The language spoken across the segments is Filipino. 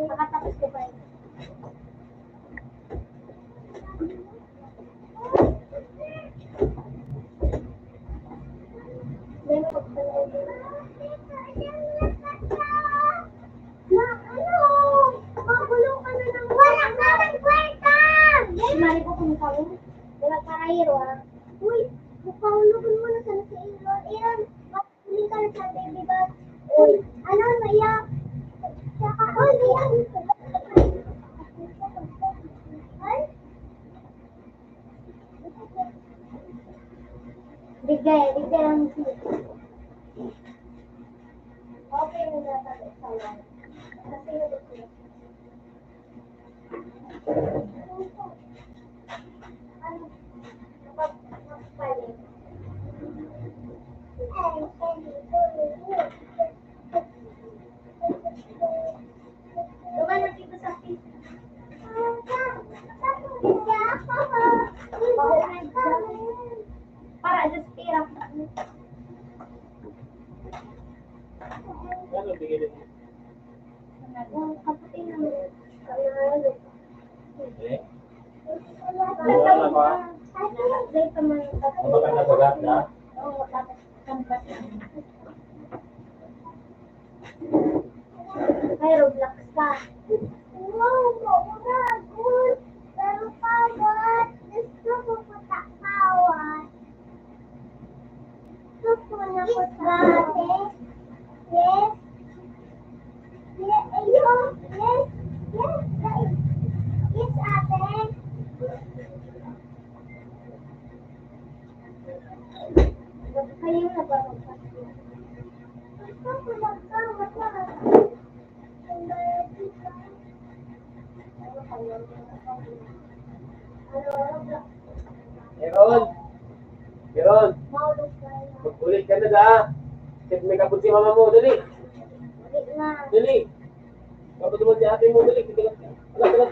Nakatapos ko pa yun. Mari po kung kayo. Wala ka kairo ah. Uy, mukhaulugan mo na sa nasa ilo. Iyan, matuloy ka na sa baby bag. Uy, ano, naiyak. Saka, oh, naiyak. Ay? Bigay ang okay na natin sa wala. Kasi ito siya. Ano? Napagpalit. Lumano dito sa pit. Para just tira. Ano bigyan mo? Ang kapatid namin. Kalaro. Eh? Wala pa. Ay, naman. Maganda ba na? Oo, tapos kampas. May Roblox pa. Wow, mauna. Good. Pero pagod. Gusto ko patakawat. Gusto ko na pagkate. Yes. Yes, ayun. Yes. Yes, guys. Yes, ate. Kayo na ba magpapit? Gusto ko magkawat na. Meron! Meron! Mag-ulit ka na da! Kasi may kapot si mama mo, dali! Dali! Kapot mo si ate mo, dali! Tala!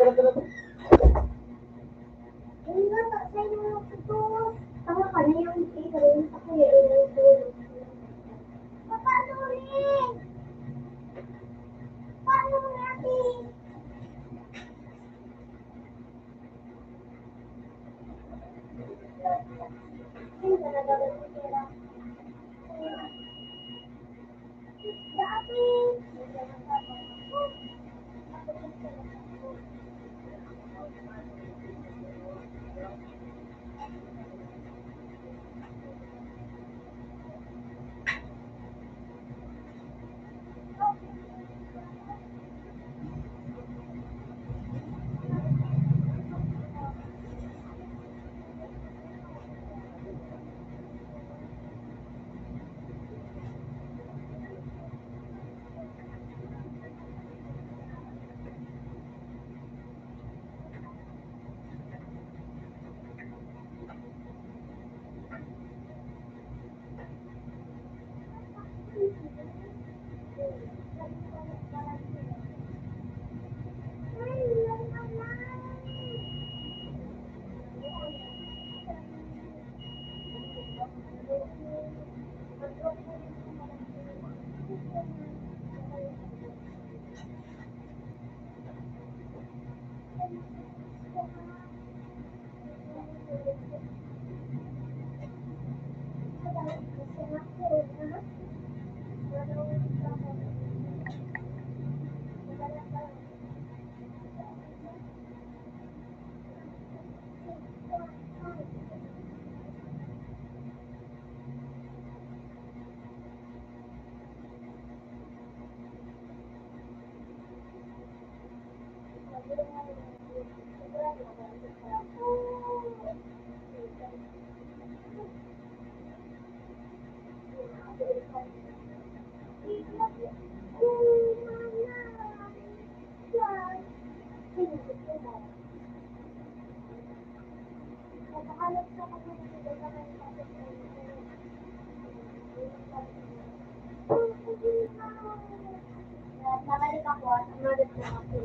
Nabalik ako at umalit na ako.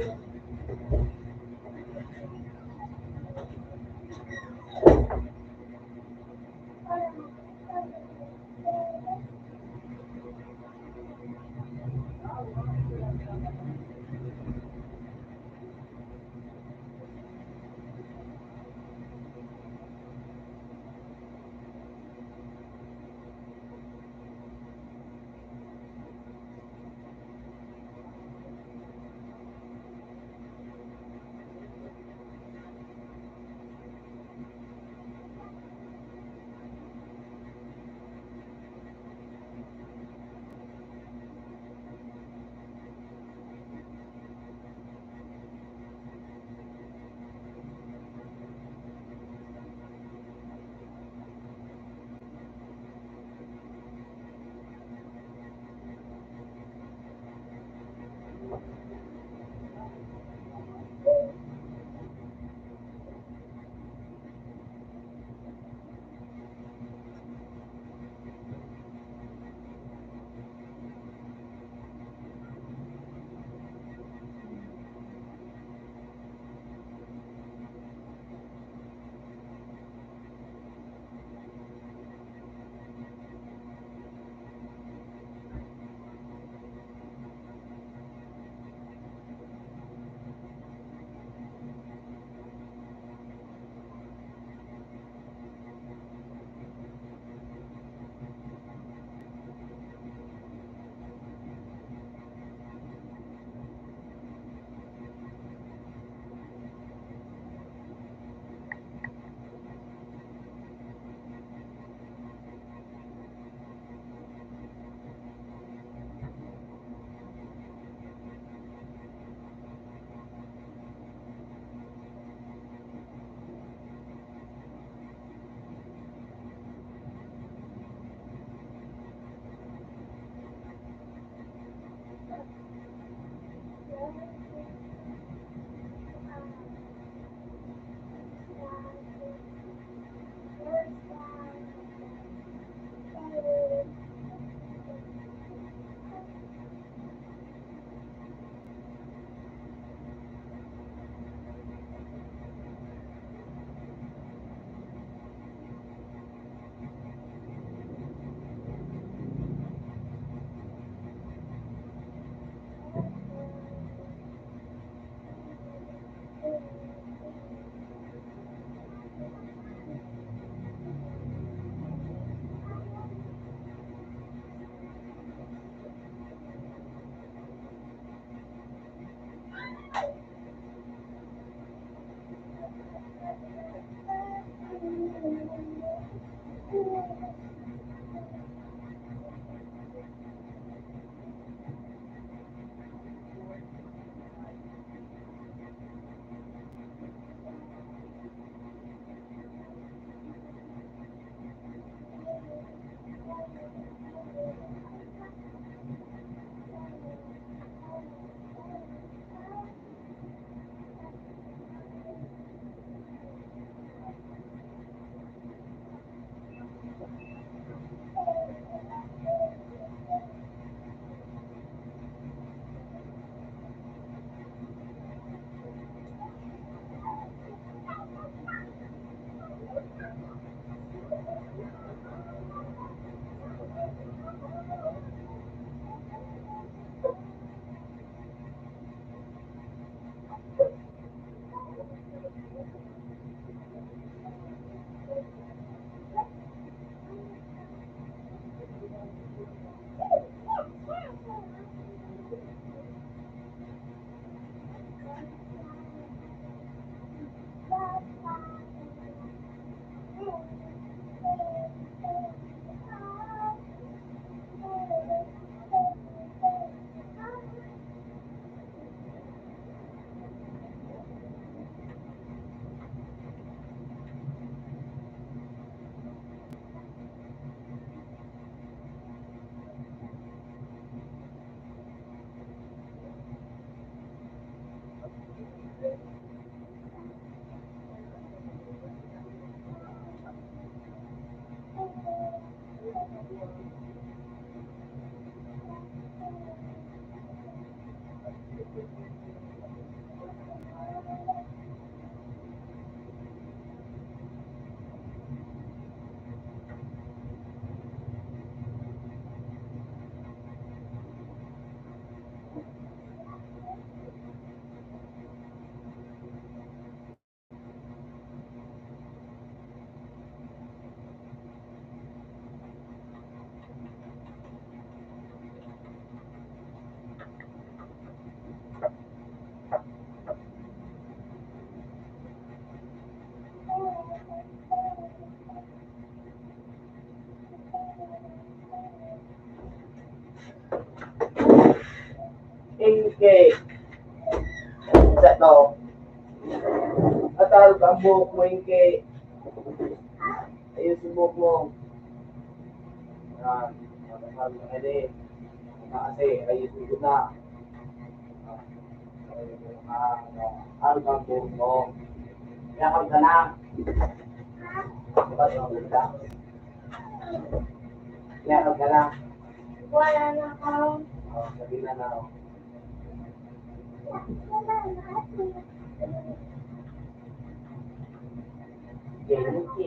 Inke. Isa to. Atal ka ang buhok mo, Inke. Ayun si buhok mo. Yan. Atal ka na din. Kasi, ayun si na. Atal ka ang buhok mo. Yakap ka na. Yakap ka na. Wala na ako. Sabi na na. Inke.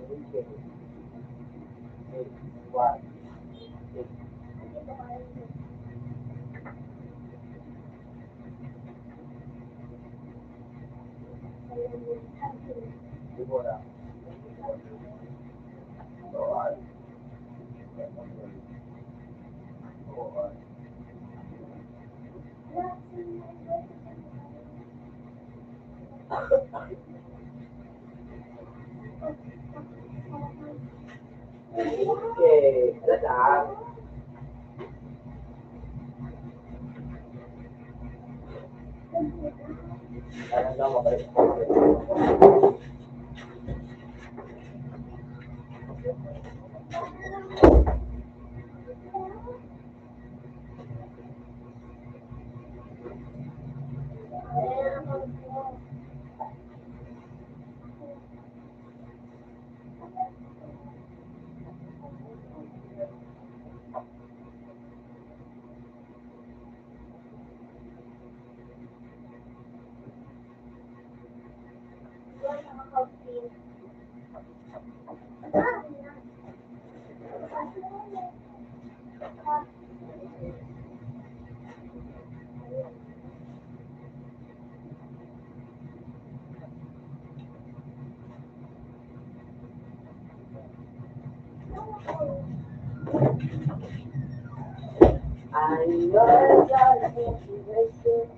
Inke. What? Dibora. Okay, dadaan. Parang daw mabalik. I know that you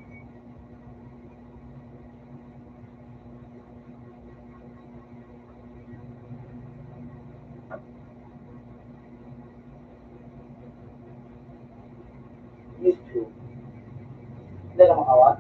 YouTube. Hindi ka makawat.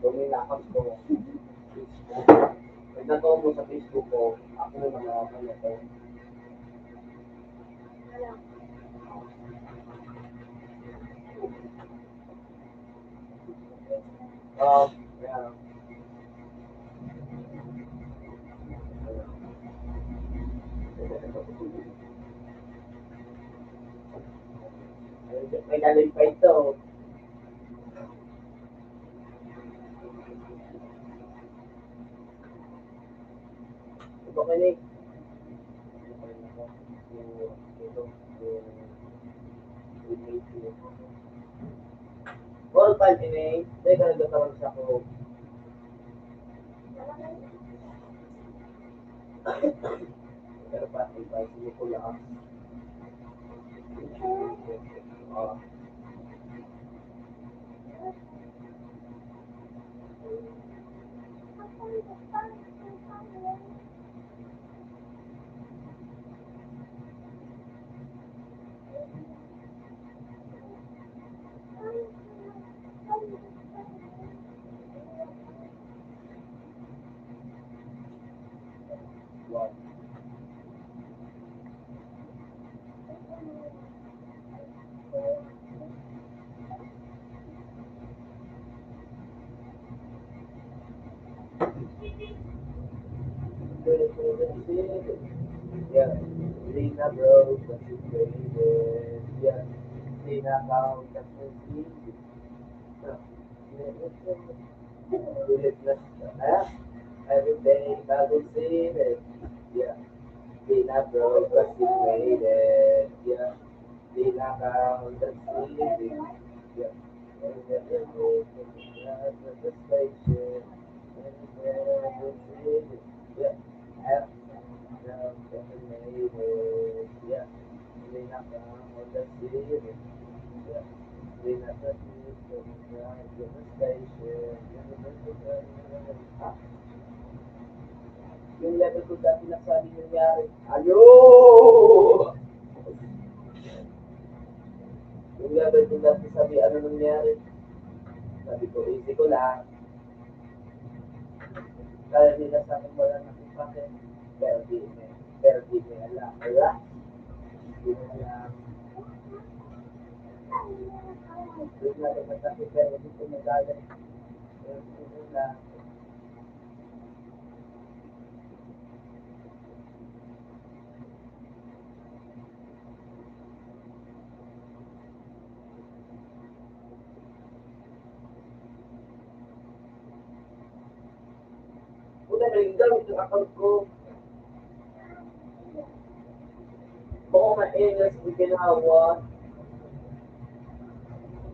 Domain account ko. Facebook. Pag natuwa mo sa Facebook ko, ako na nalaman na ito. Yeah. May galing pa ito. Ito kinig. All five ini, saya kan ada tahu siapa. Pero pati pa sini ko lang. Yeah, Lina bro, that's it. Yeah, Lina bro, that's it. Every day, Bible says it. Yeah, Lina bro, that's it. Yeah, Lina bro, that's it. Yeah. The station. Yeah. Yeah. Lina bro, that's it. Yeah. Lina bro, the station. Yung level ko dati nasabi nangyari. Ayun! Yung level ko dati sabi ano nangyari. Sabi ko, easy ko lang. Kaya nila sa akin wala na kung bakit. Pero di may alam. Wala. Di may alam. Yung level ko dati pero di ko magalit. Pero di ko lang. Una na yung gamit yung account ko. Baka maingas, di ginawa.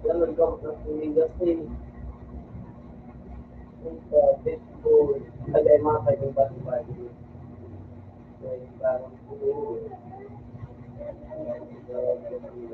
Ganun gamit ng pumigas eh. Yung baseball. Kaya mga kanyang bati-bati. Kaya parang bang, bang, bang,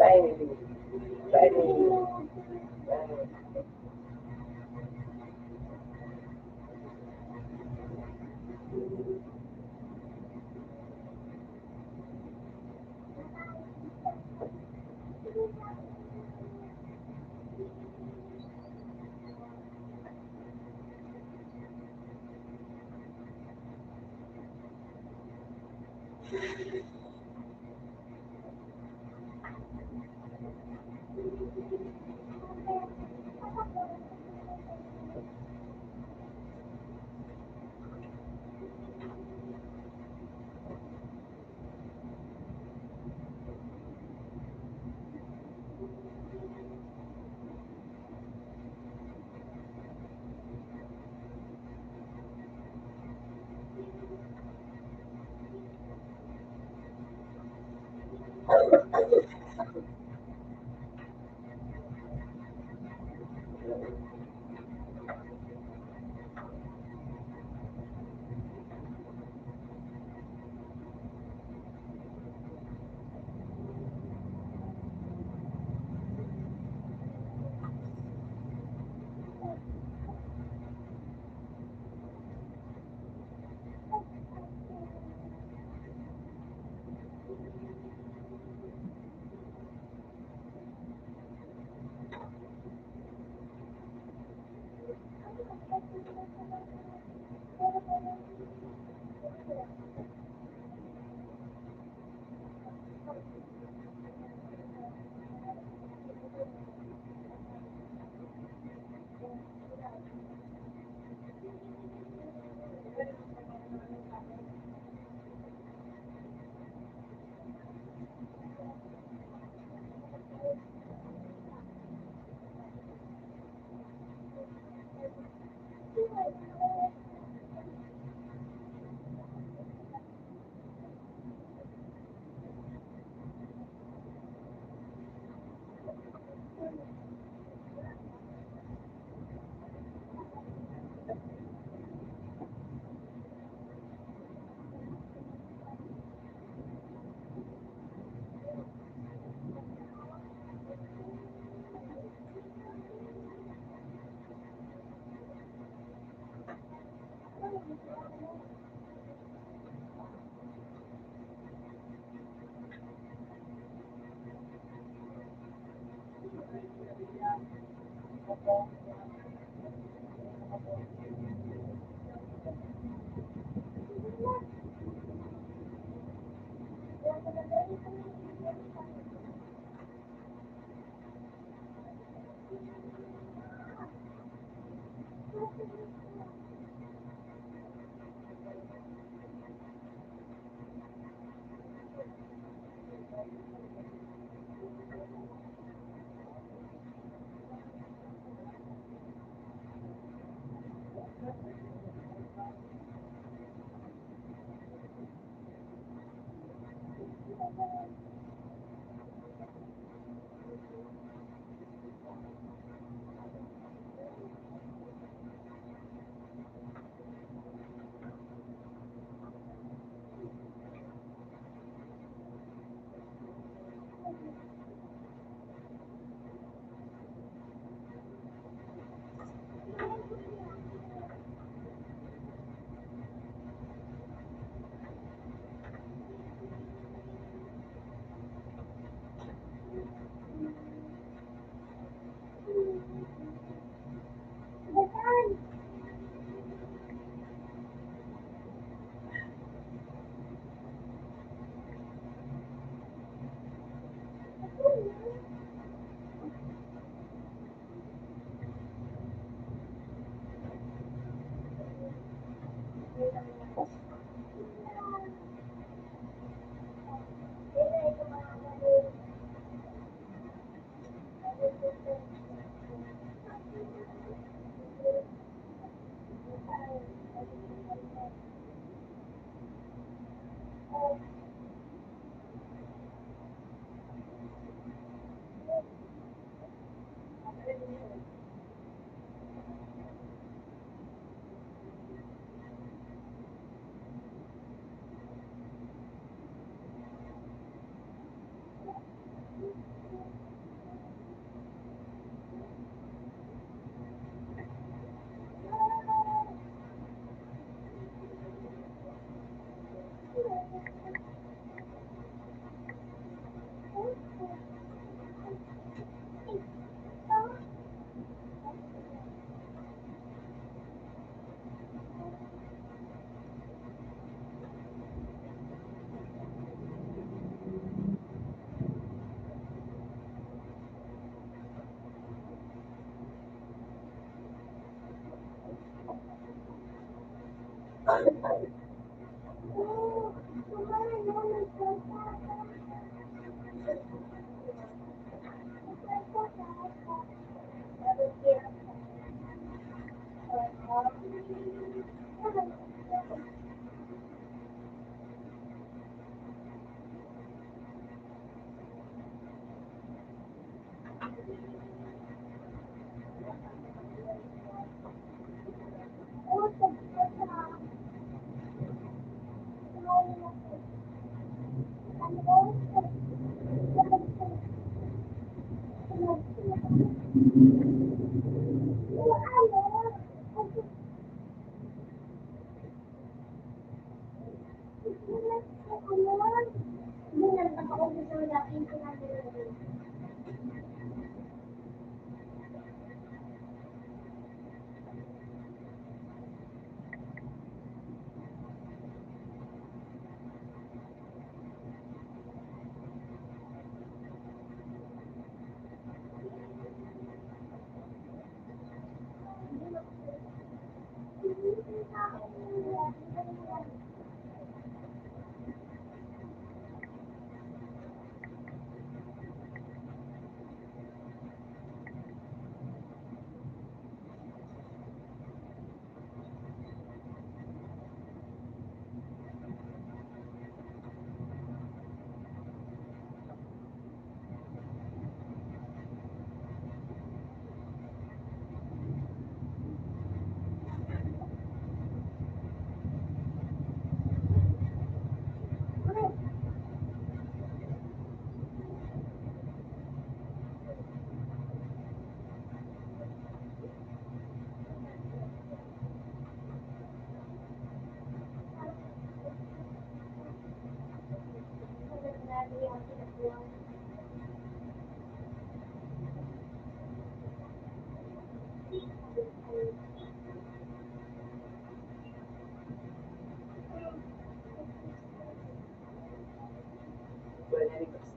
bang, bang, bang, bang.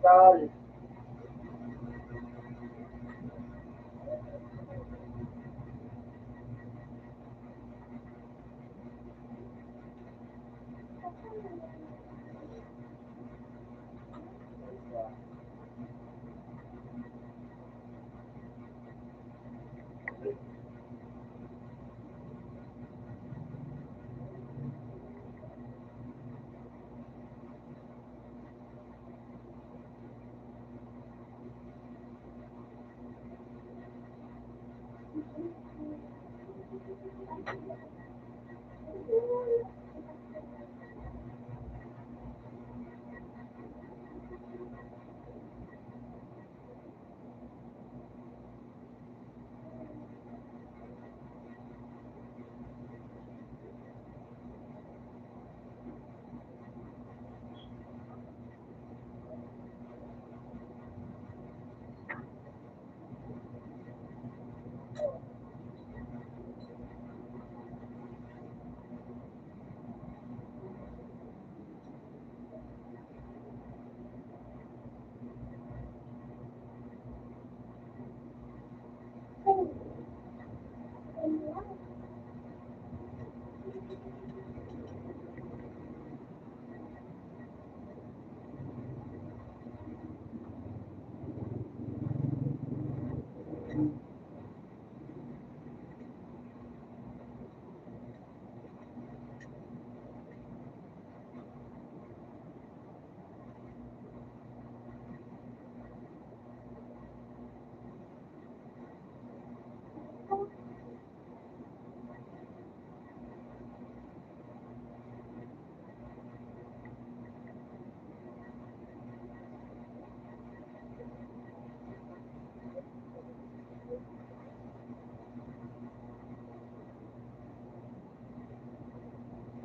Tol.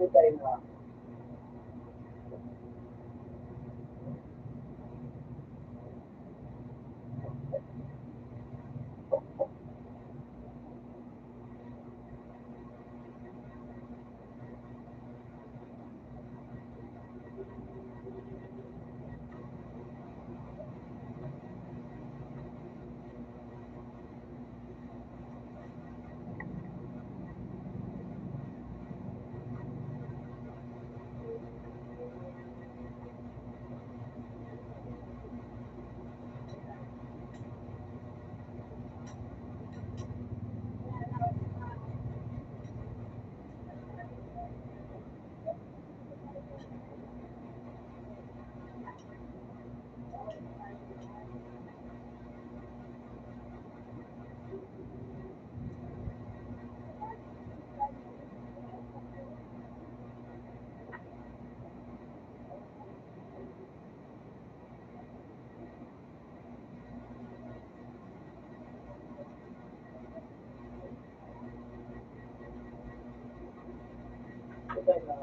Putay na. Putay na.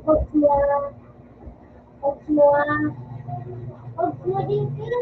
Huwag mo, huwag mo, huwag mo din sila.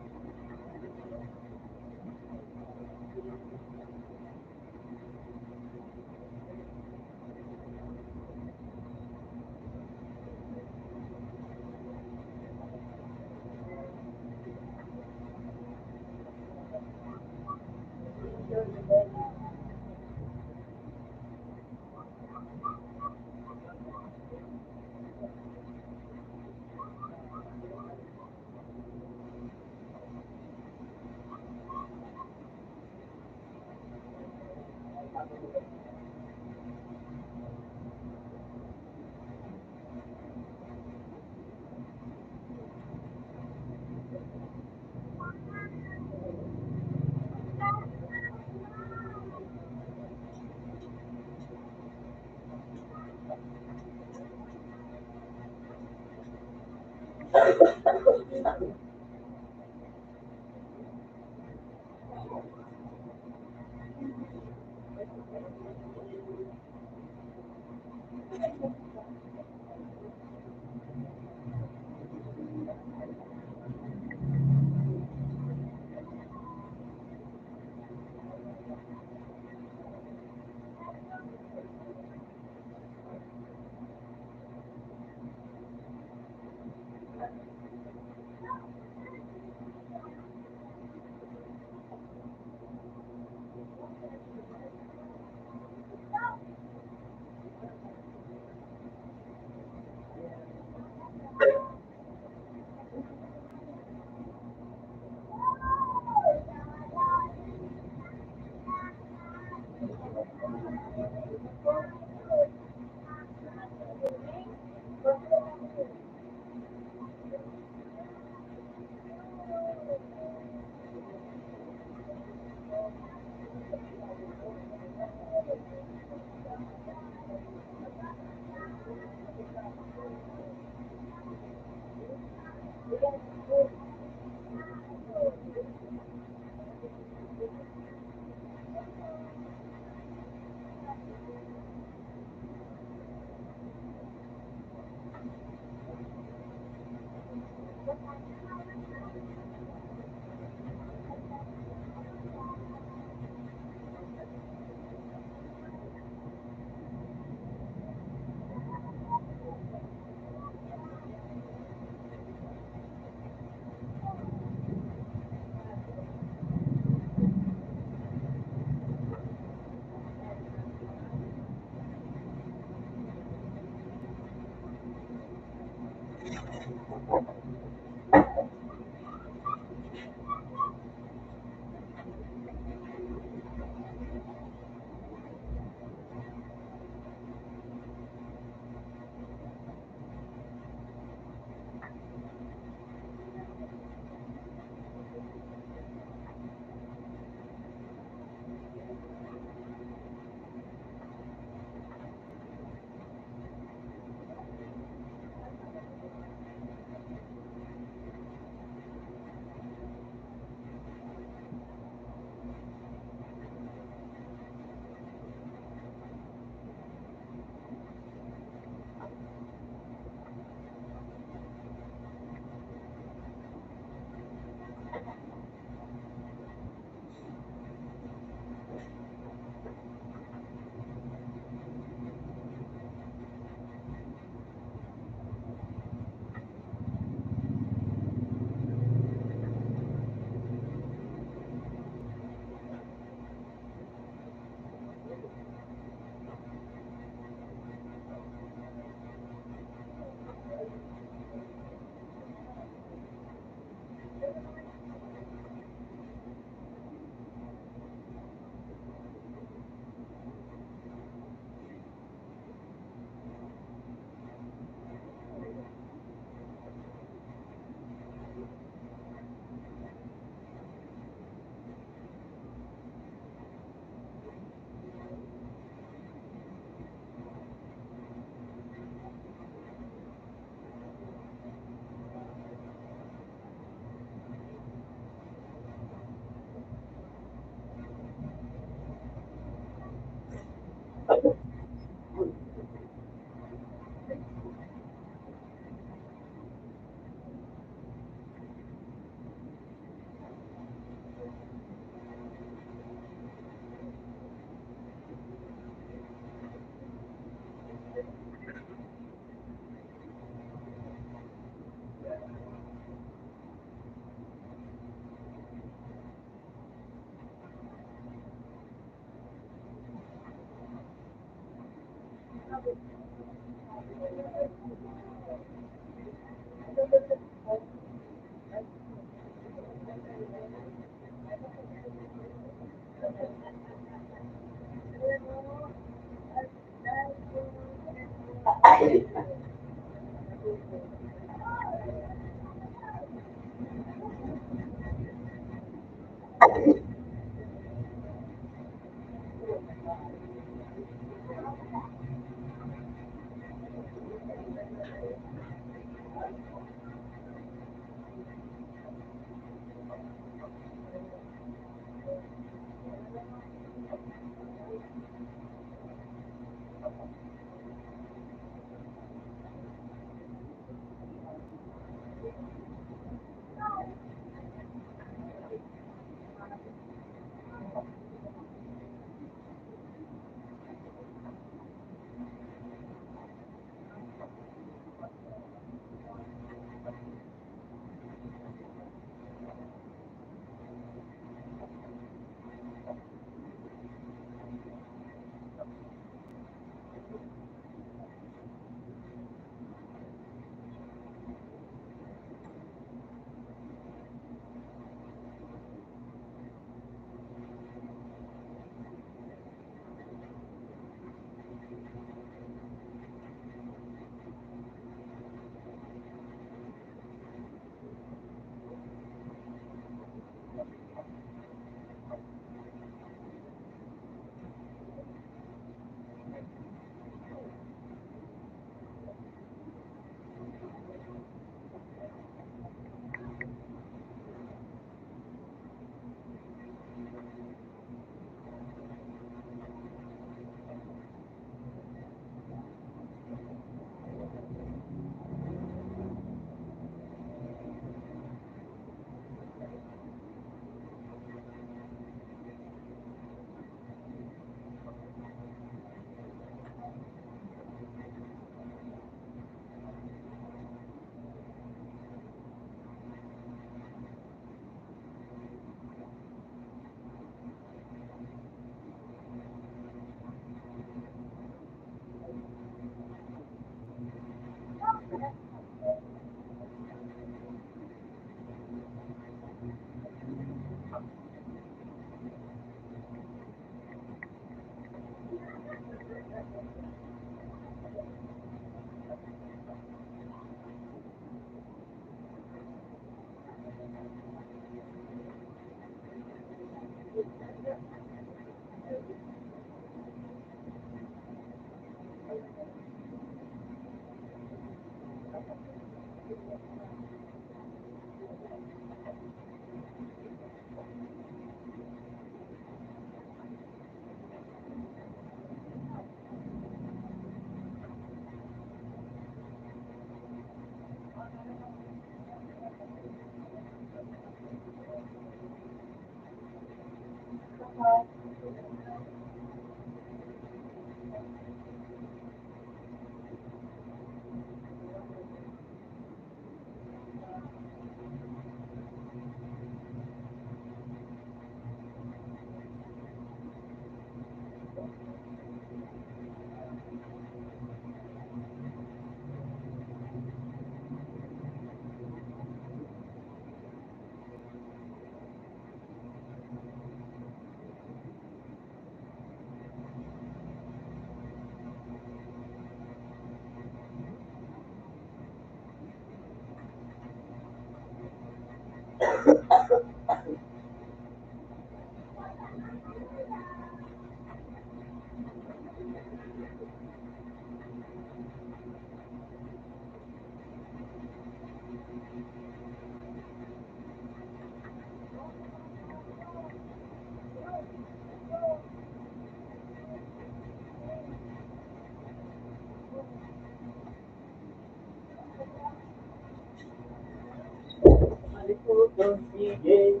Sige.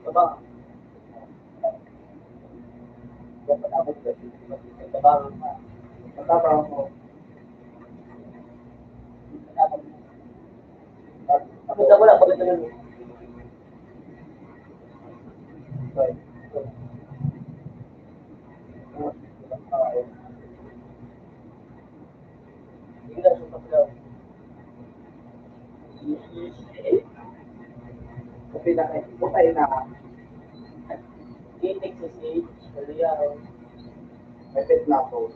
Baba. Baba. Baba mo. Ako sa wala, pagkita lang. Kasi na, bukay na. Itik sa stage, kaliyaw. May pet na ako.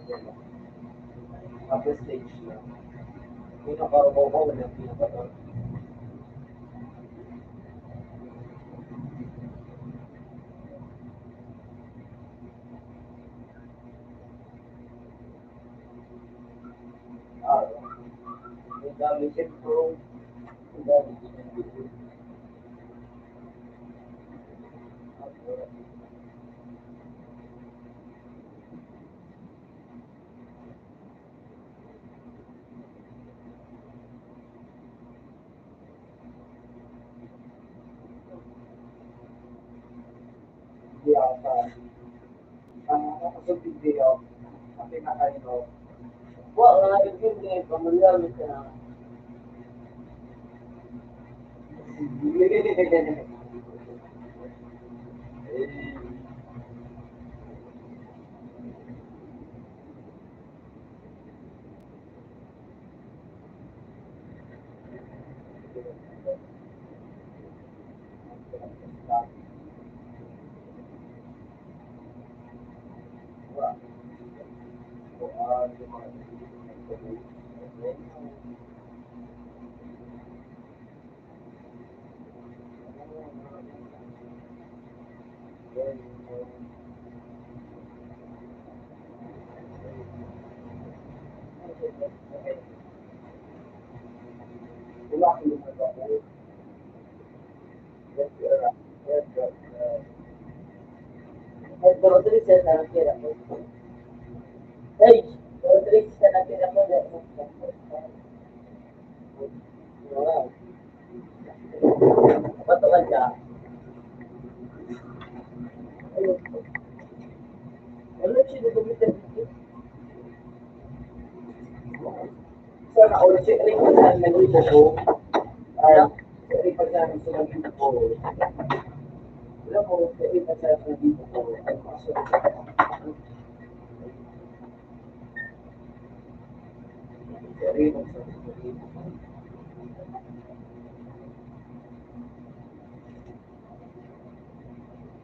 Upper stage na. Pinaka-upo ko, wala pinaka-to. Ang dami siyempre. Ang dami siyempre. Hindi ata. Ang nakakasog video, ang pinakaino. Wala nga yung hindi, pamulyamin ka na. Pero dali siya na kira ko. Hey, pero dali siya na kira ko. Wow. Bato ka siya. Ano siya na gumitin dito? So, nakulit siya rin ko na nag-ibo ko. Rin pa siya ng sinabibo ko. Alam mo, rin pa siya ng sinabibo ko. Rin pa siya ng sinabibo ko.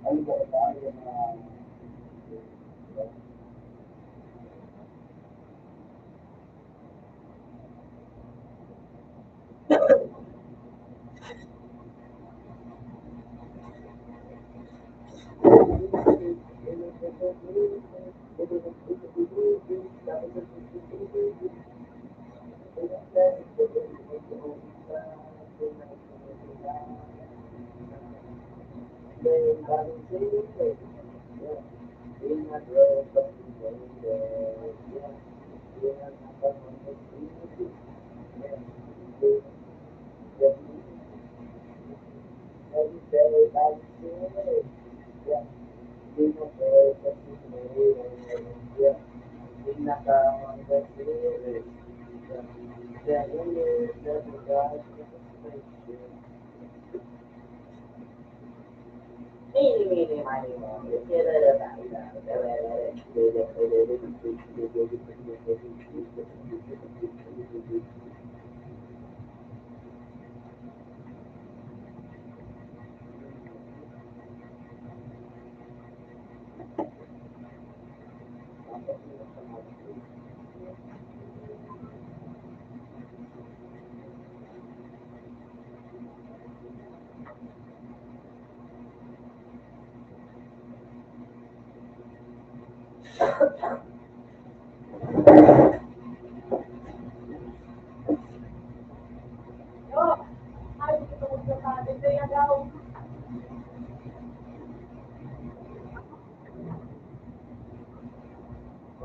Ano ba tayo na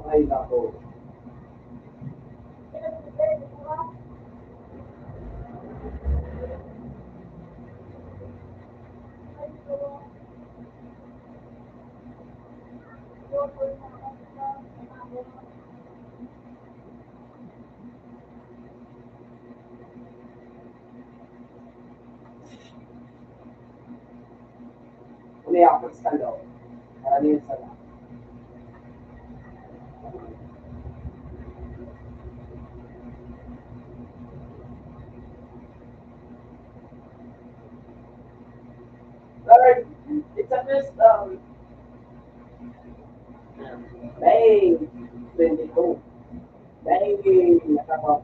ay nako. Umiyak ko sa loob. Maraming salamat. Lord, it's a mess. May 22. May nakaka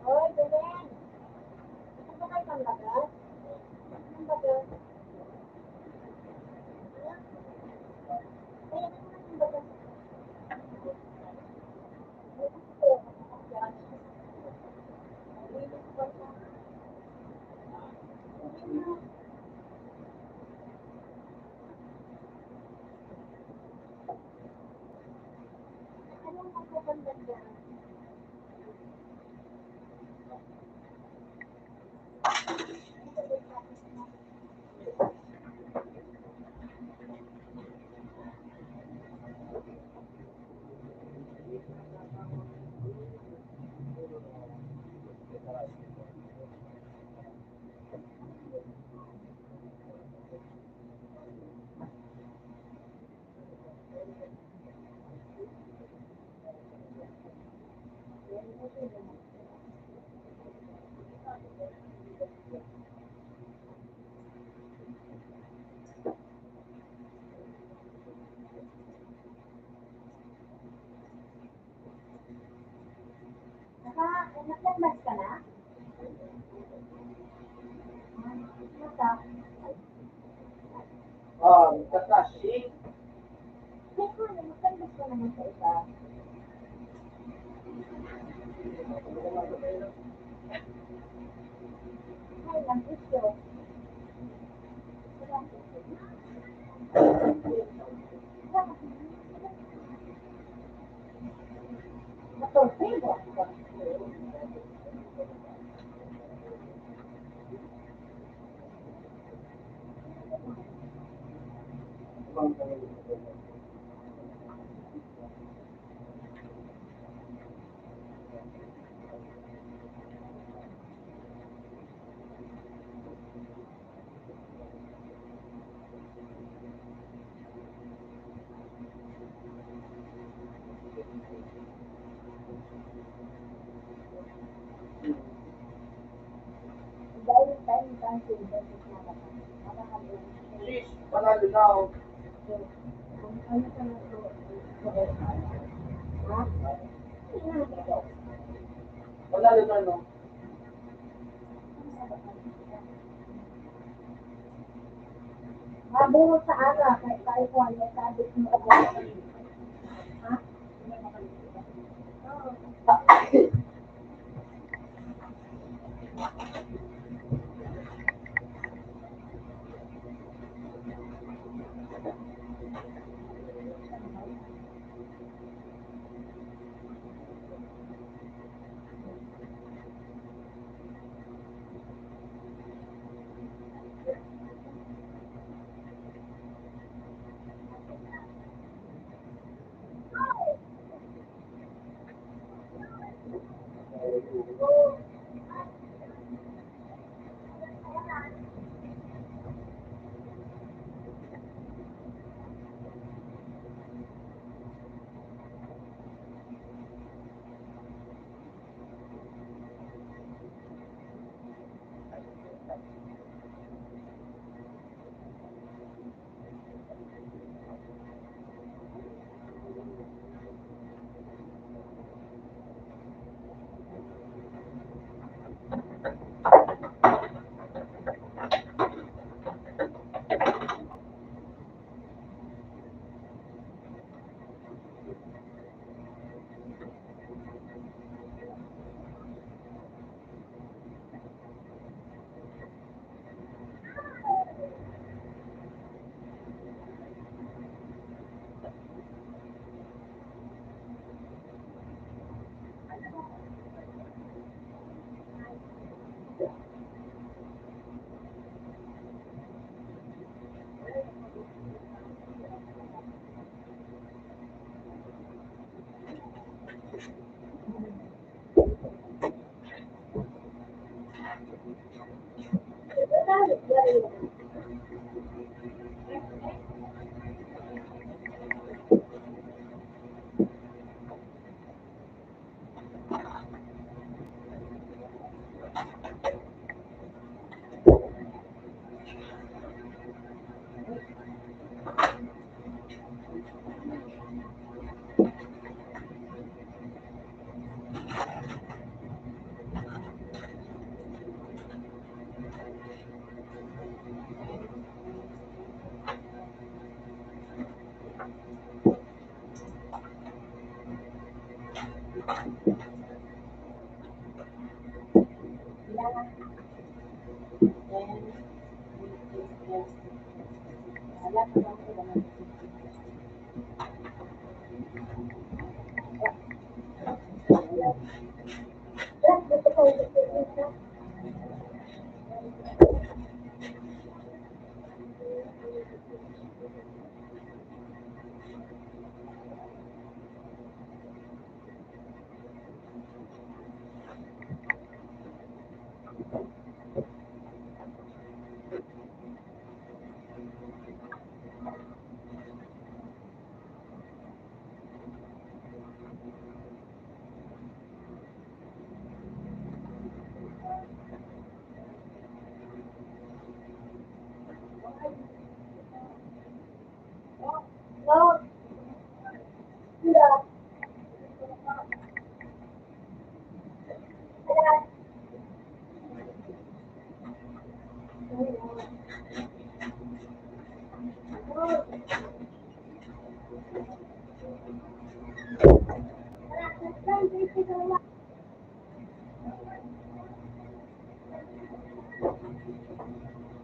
Hoy, Belen! Gusto ba kayo pambagat? Pambagat? Kaya naman pambagat. Anong magpapambagat dyan? Sis, panalo na ako. Panalo na, no? Mabungot sa ara, kahit tayo ko ano, sabi ko mo ha?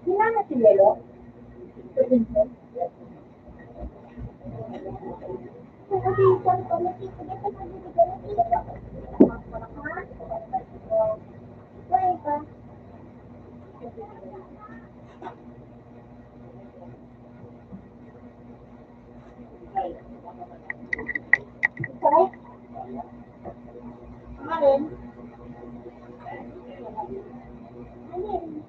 Ginamit si Lelo? Kasi, sabi ko, Sorry? Alin? Alin?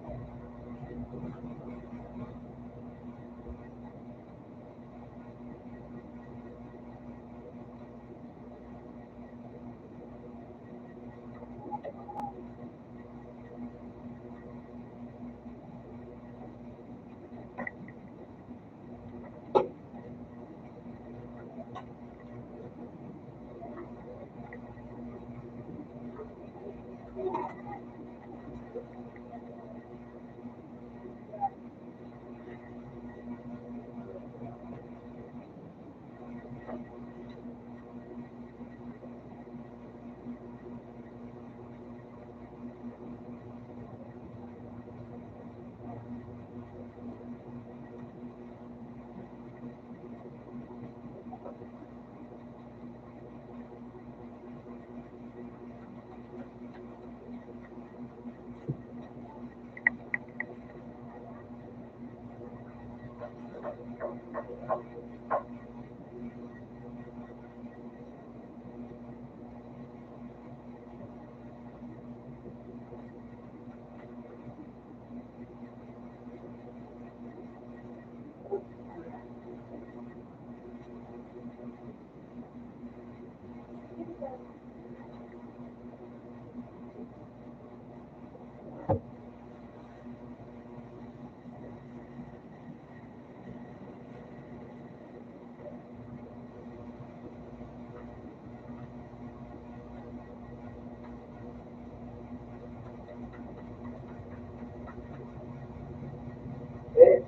Eh,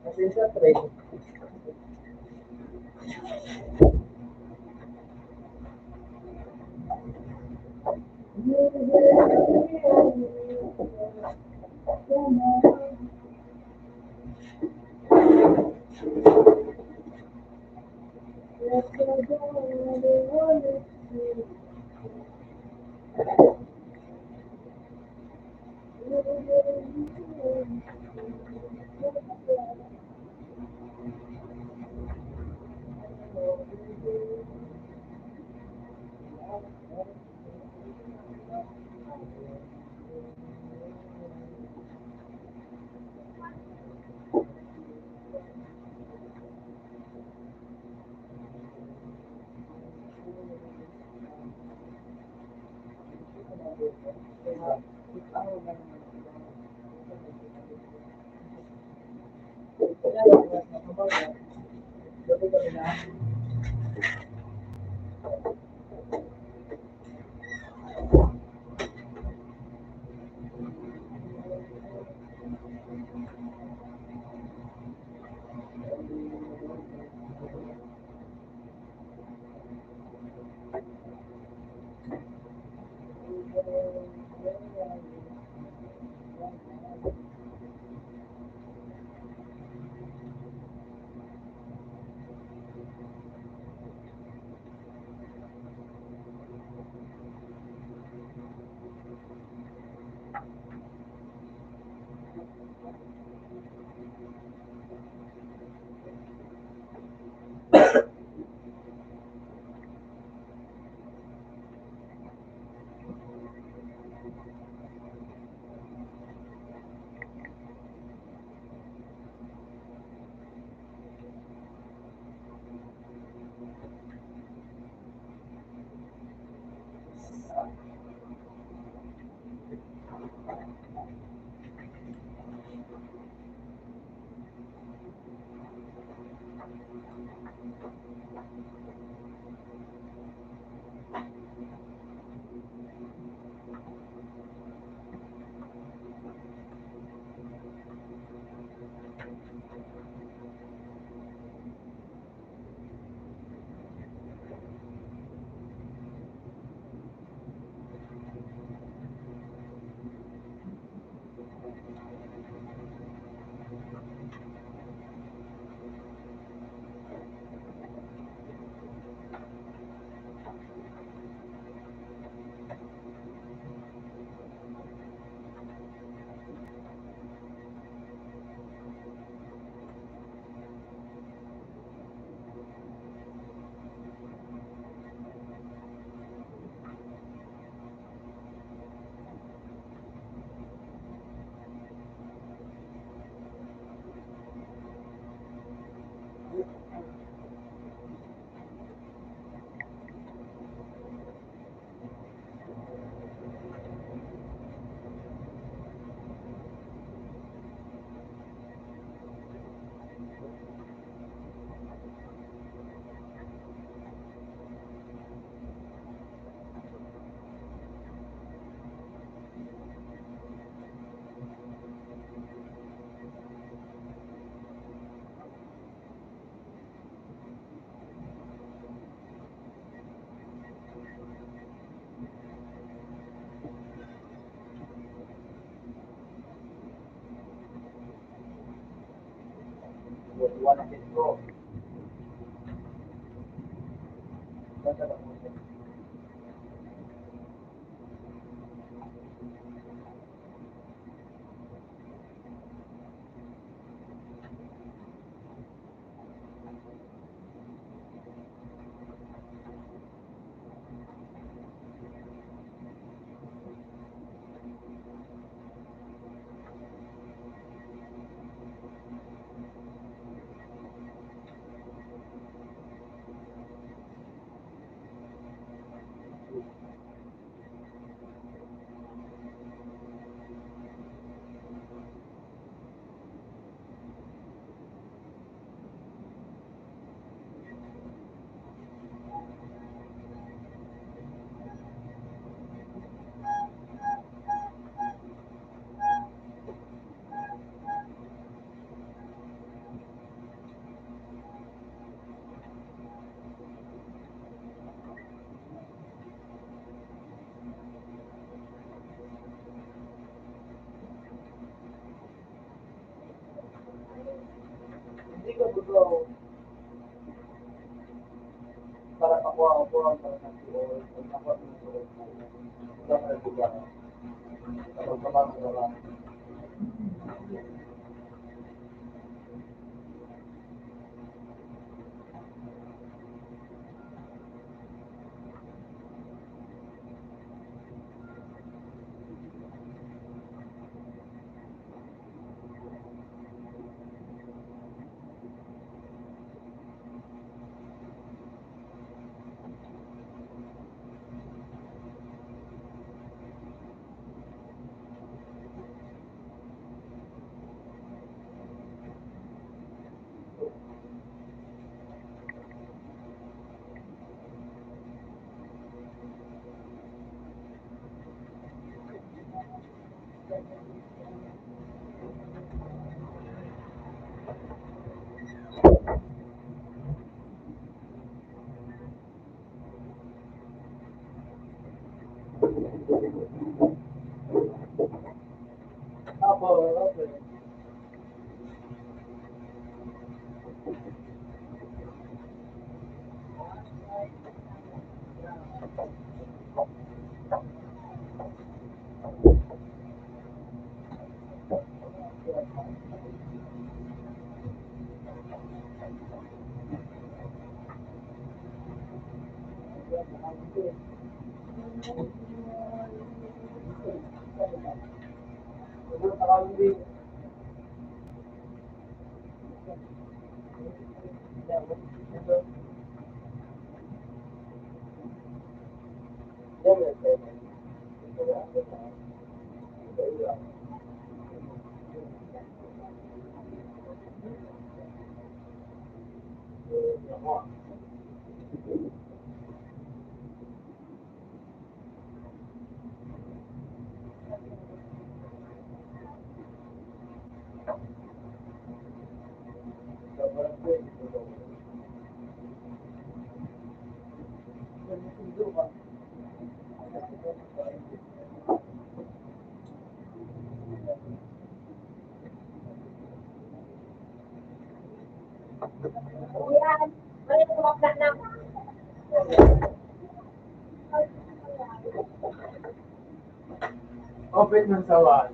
pasensya, pre. Hindi ko gusto para makuha ko ang para sa tuon. Ang nakuha ko ng tuon. Wala ka nagbuga. Kapag pamang wala. Apo, okay. Siguro sa kami Yan. May kumapla na. open ng sawan.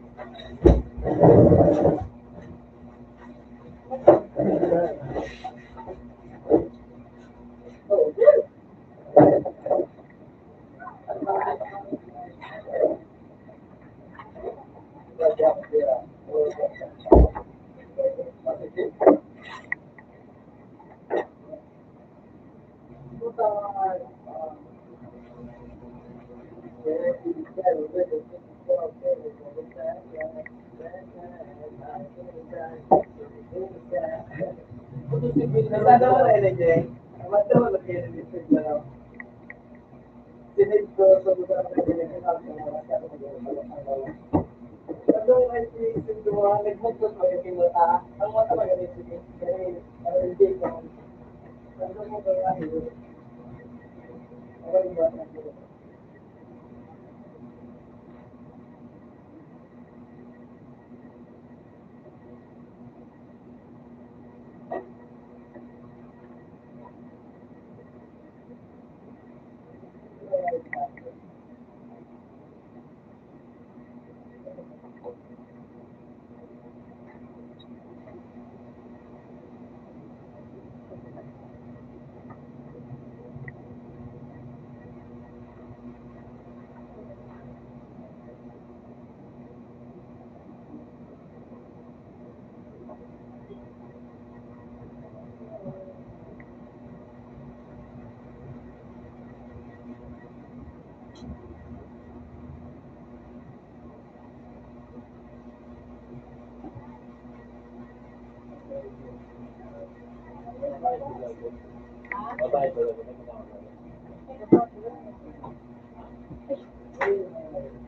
Babae ko lang.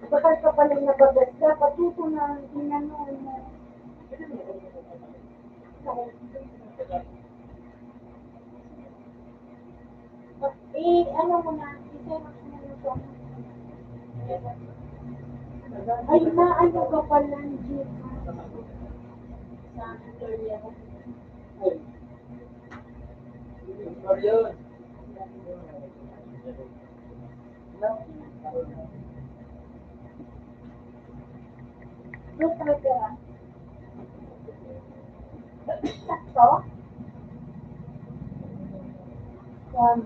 Bakal ka pala nabagat ka, patuto na ginanoon mo. Ano mo na, i-xerox mo na ito. Ay, ano ka pala, Jeep? Sa Victoria. Marion. Gusto mo pera? Sakto? One.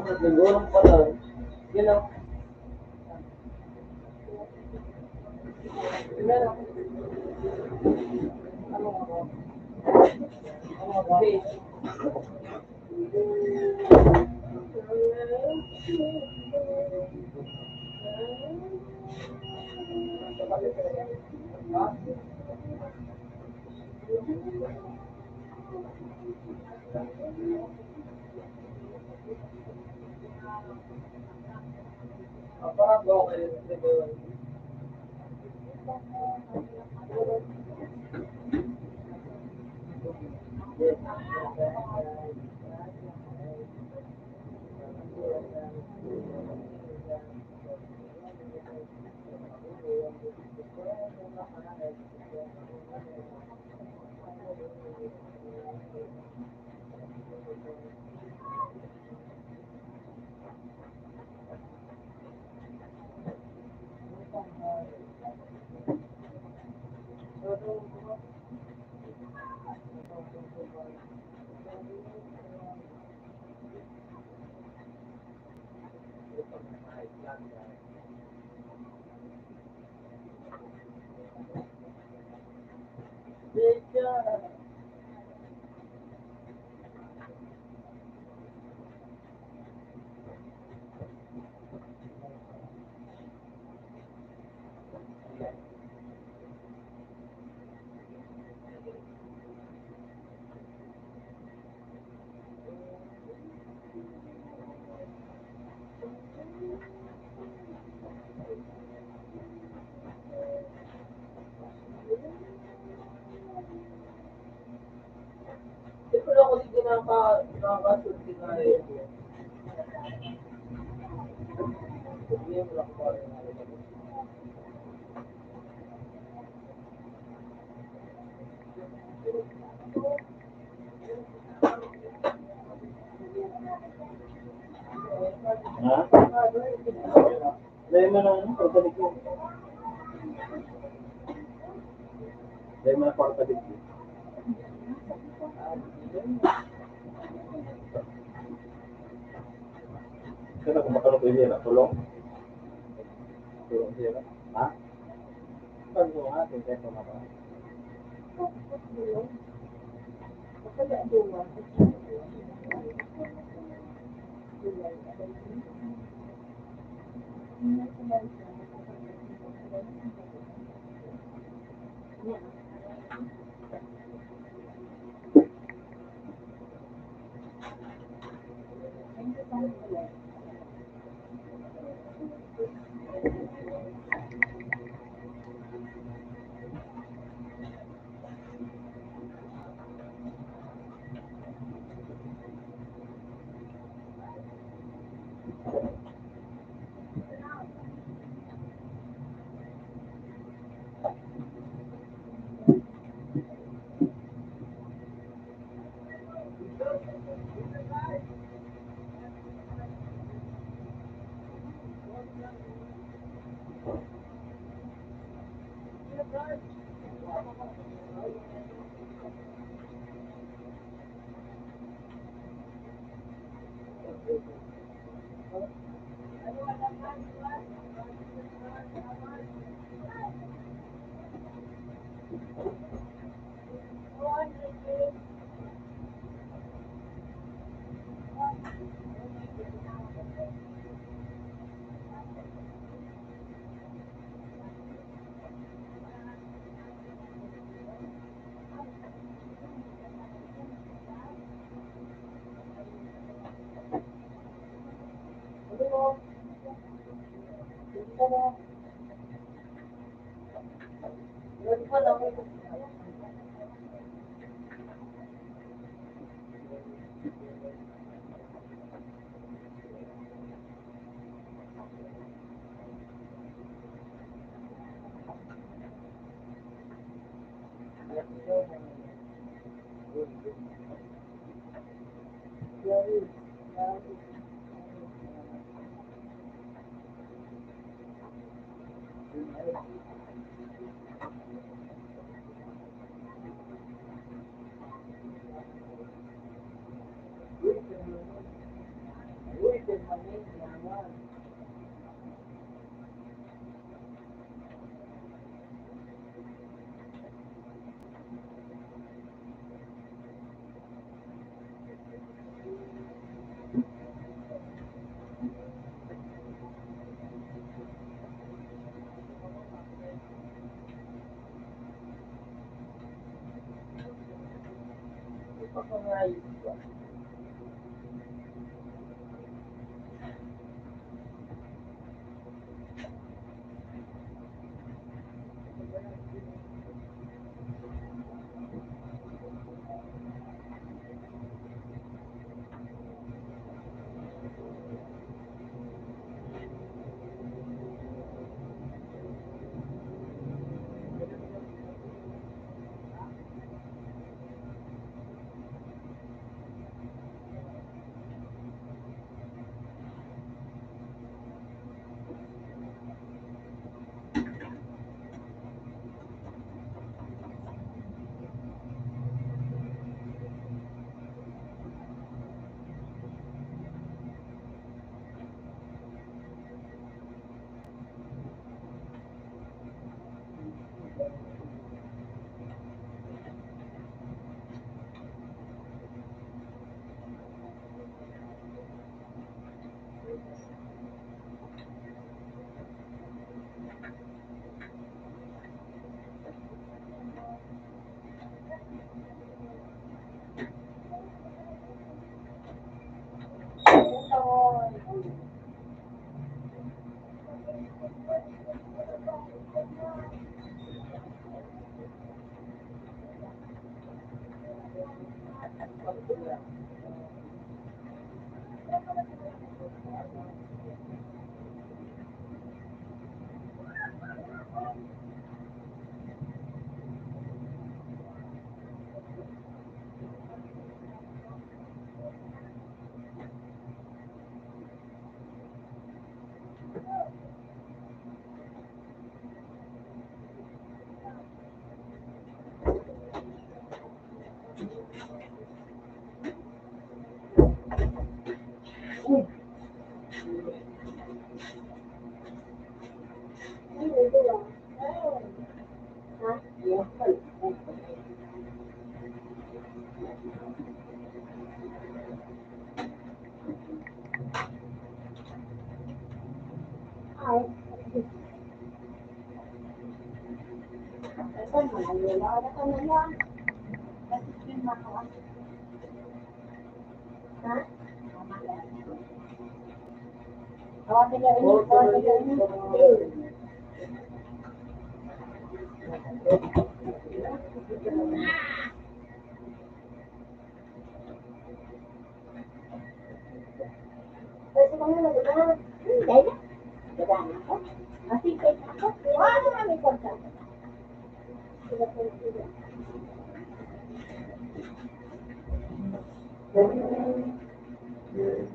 Naglingurong pala. Yun lang. Parang okay. Pero ako hindi nakakasulti na eh. Hindi mo lang ako ha? Dahil mo na ano, pagkalik mo. Dahil mo na pagkalik mo. Kaya kung makalong ko yun, tulong. Tulong siya. Ha? Saan ko nga, kaya ko maka.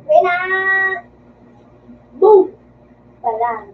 Wait na! Boom! Pala.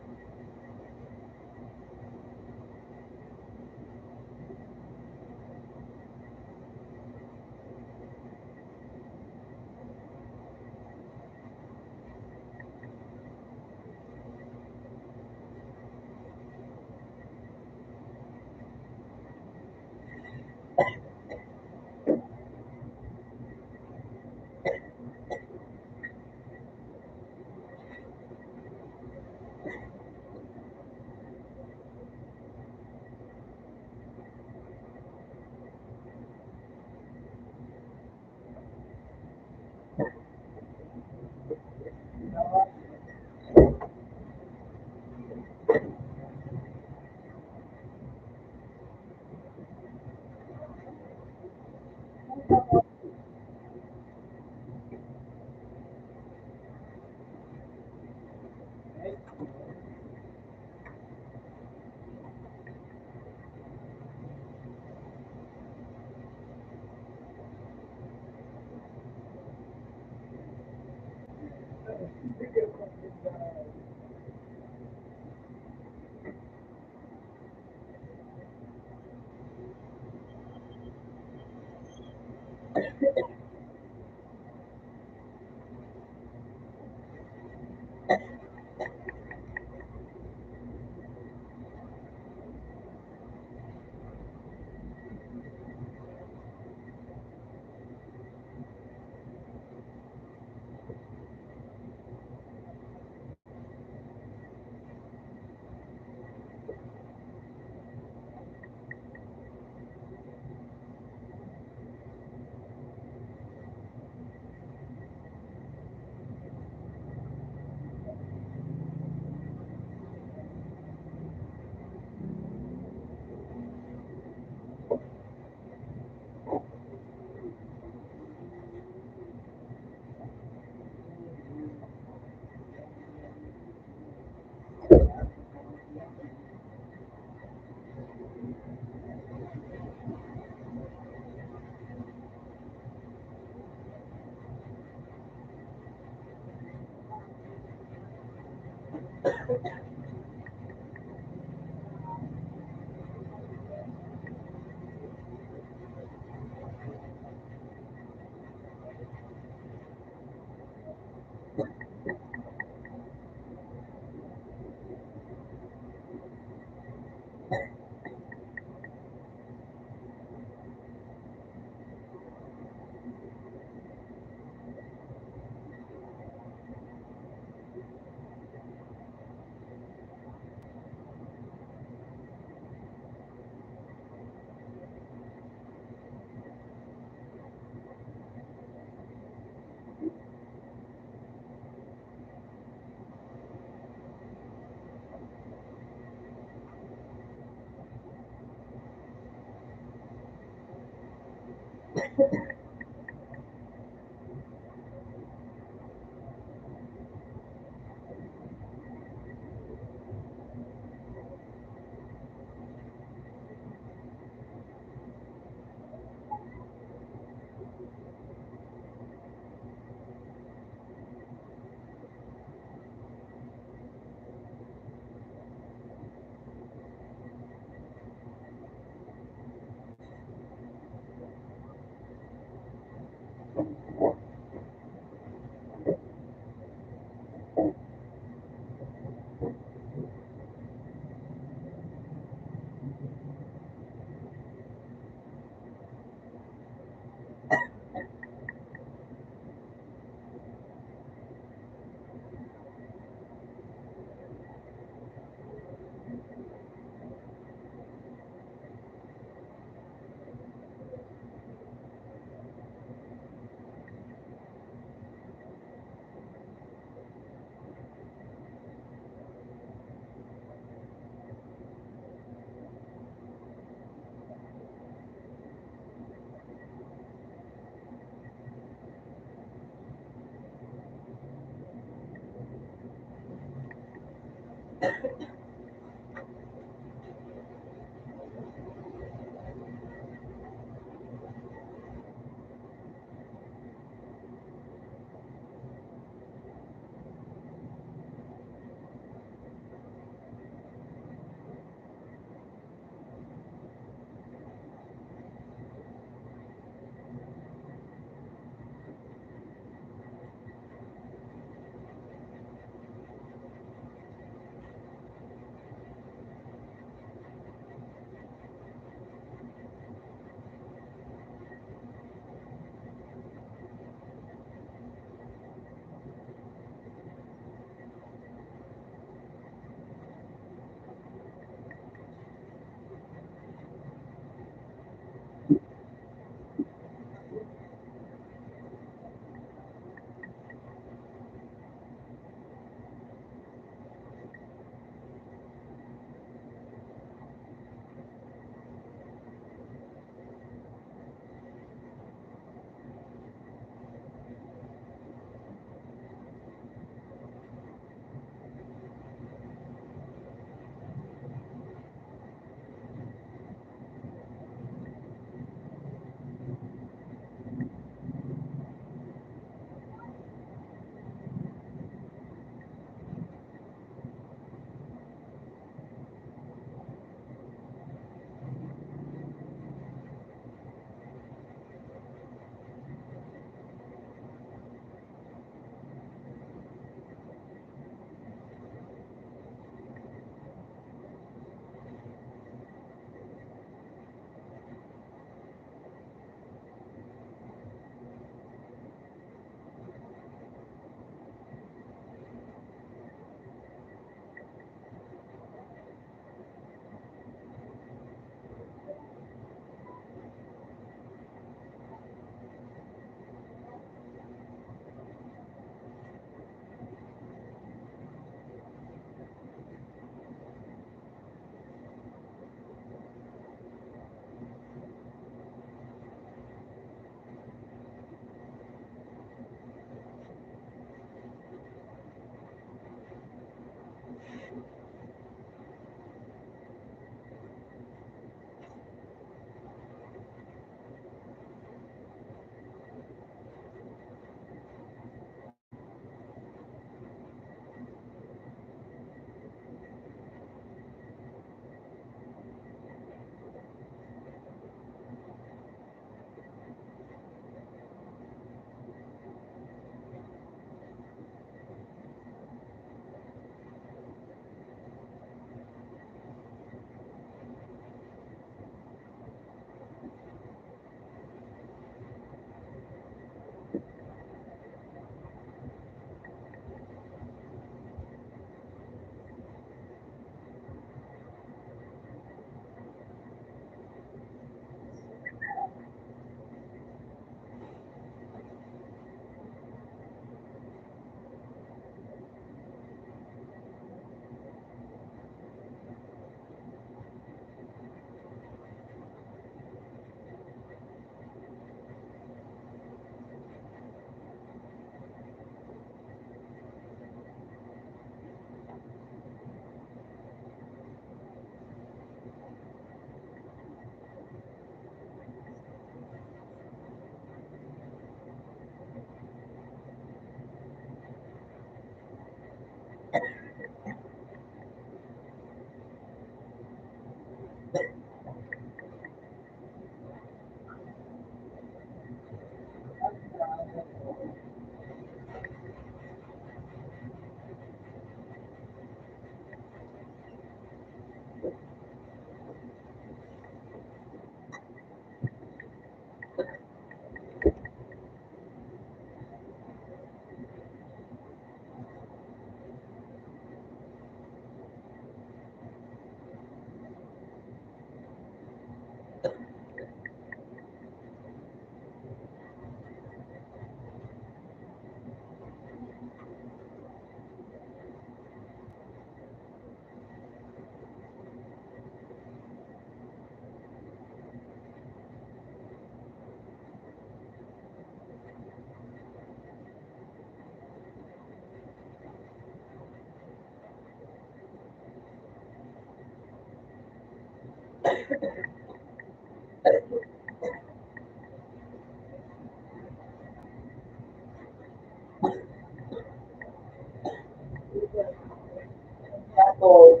Ako,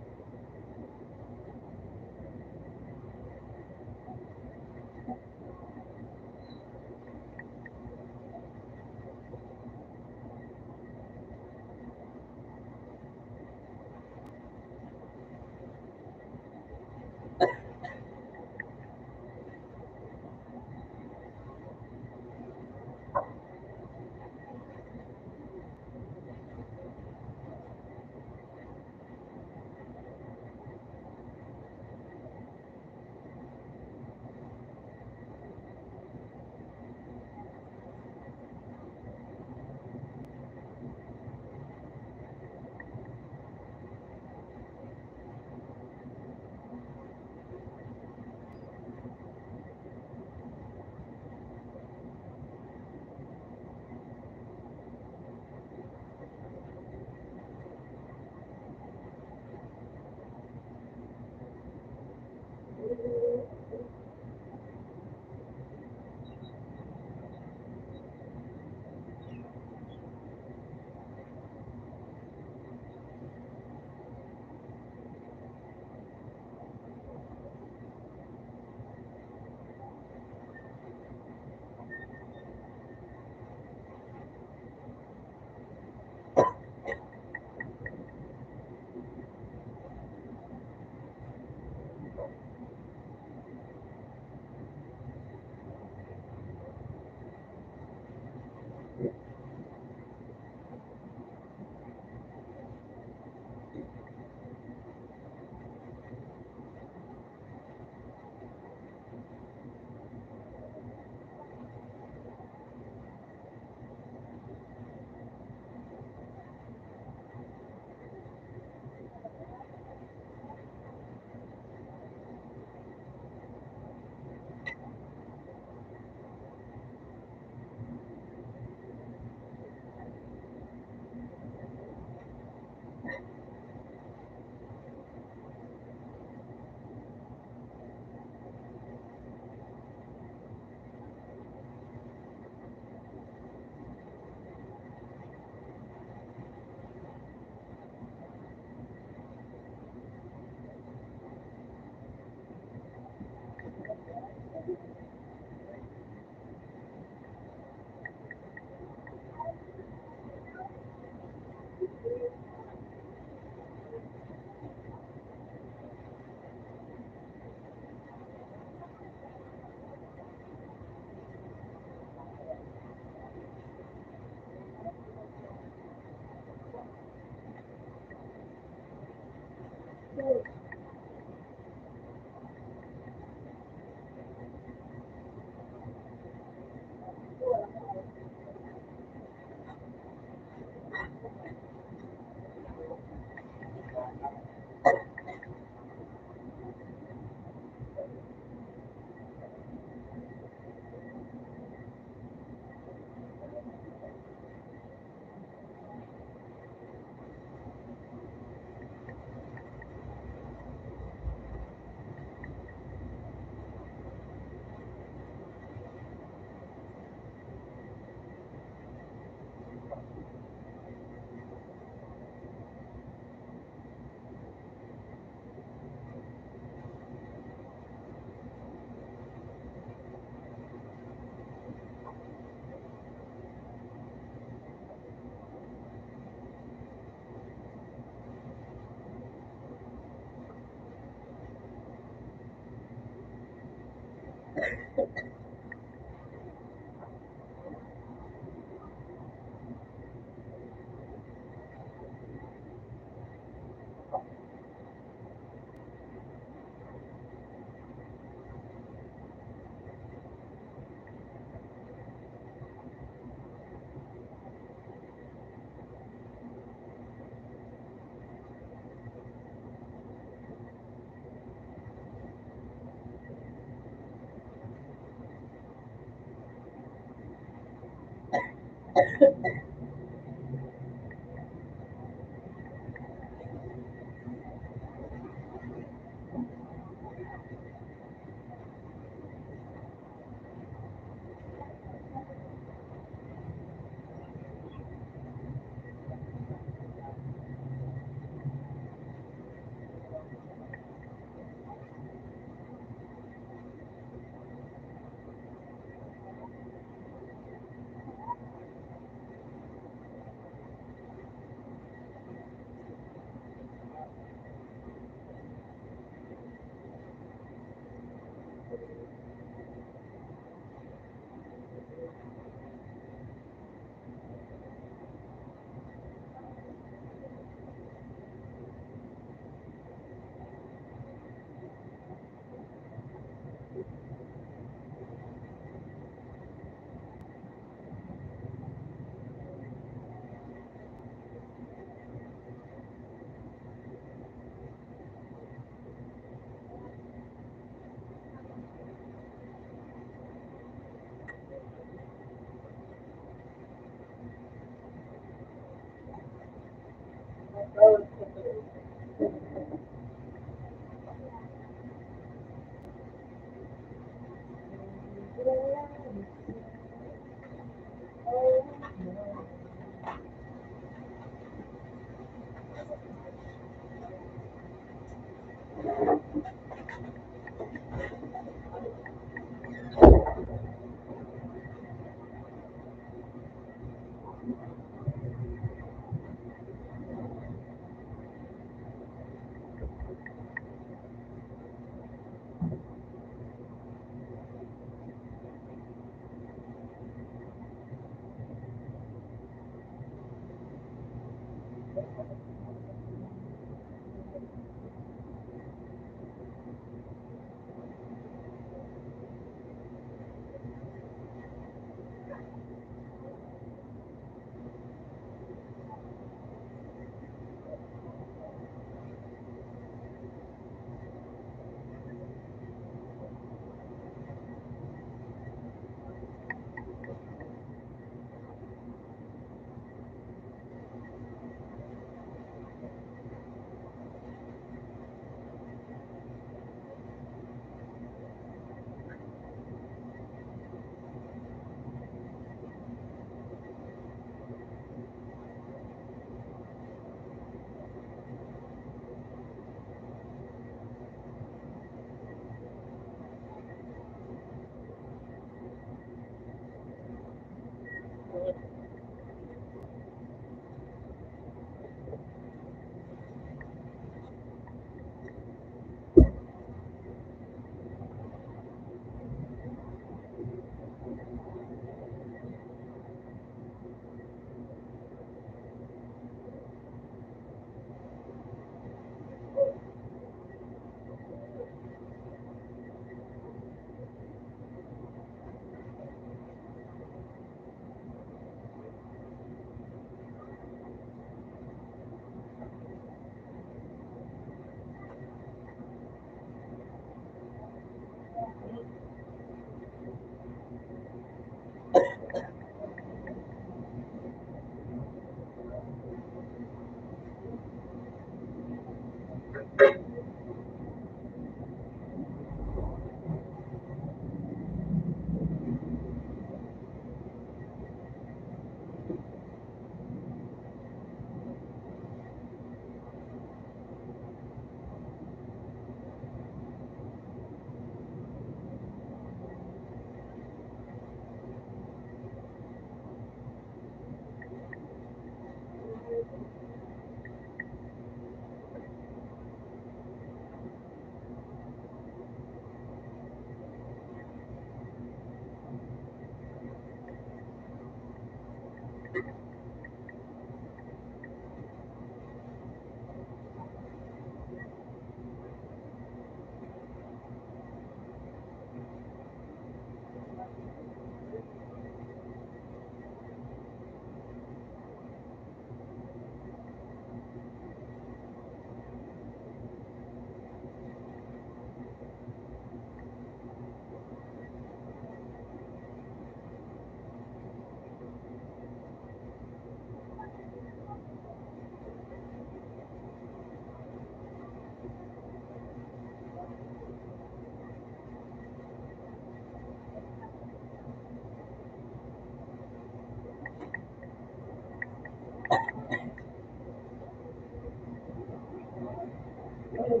Pero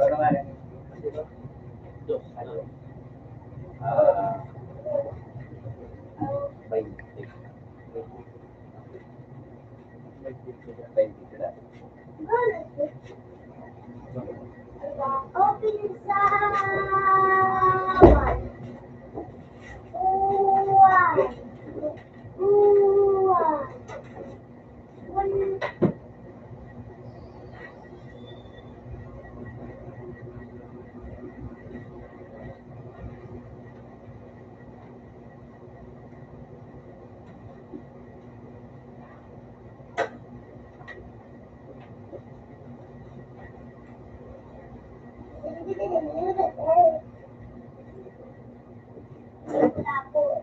ano nga yan? Dos. Baik. Open someone. One. One. Tapos.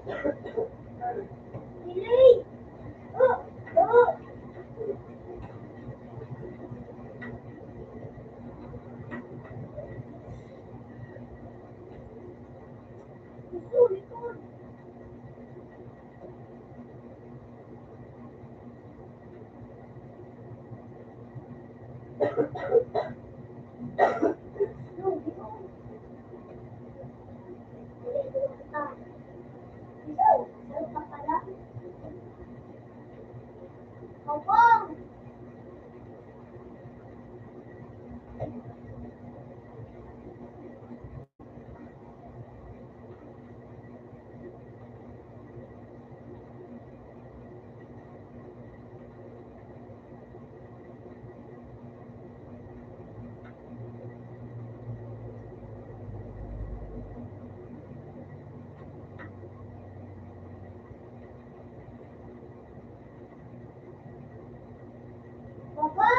Delay! Oh! Oh! Ito, ito. Ito, ito. Ito, ito. Ito, ano ka pala? Opo! Papa!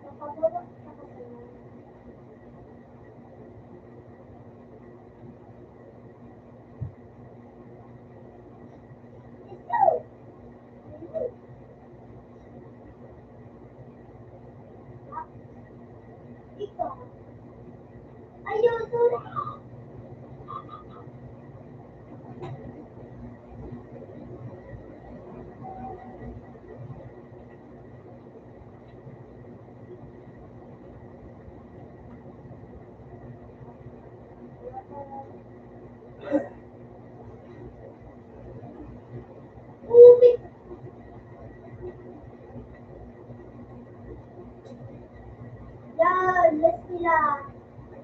Napabulok sa kanila. Ito! Ito. Ayun, ito. Ubi! Yan, last sila.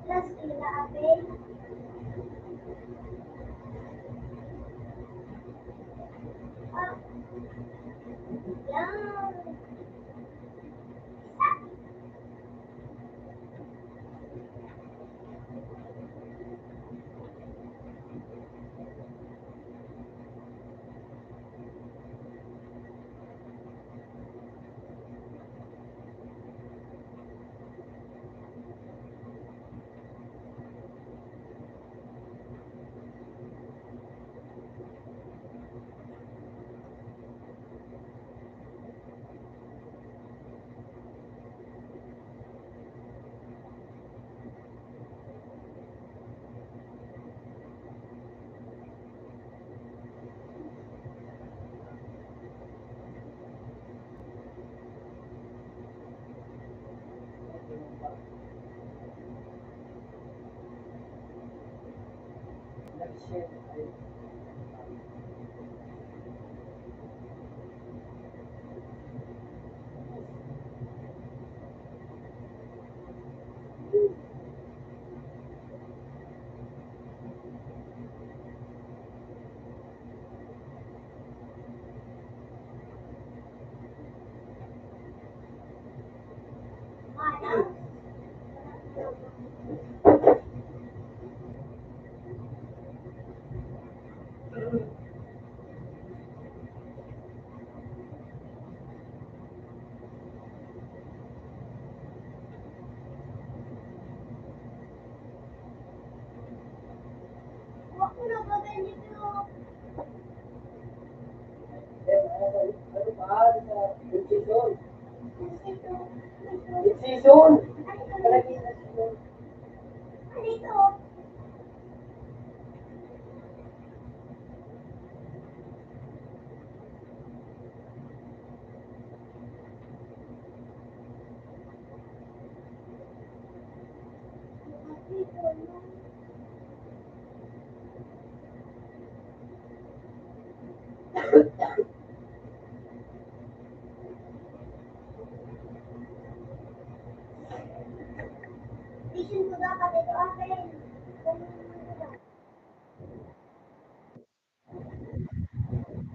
Last sila, okay? Ah, yan. Mana? Huwag mo na gagawin dito. Ano pa? Season. Ito. Season. Ano ito? Ano ito? Ito, no? Vision ko dapat ito akin.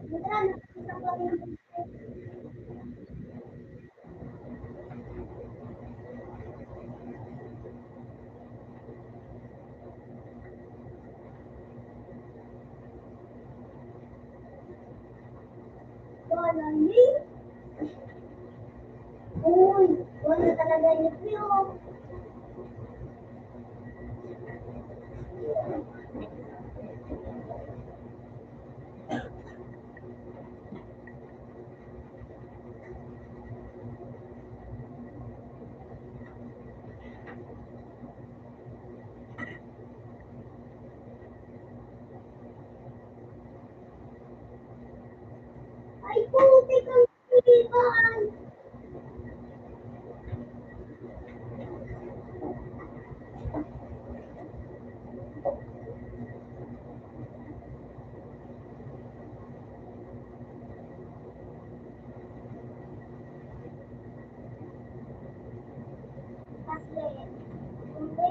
Mitra, nakikita ko rin. Wala ni. Uy, wala talaga ni Pio. Ay, puti kang sipan. Kasi, hindi.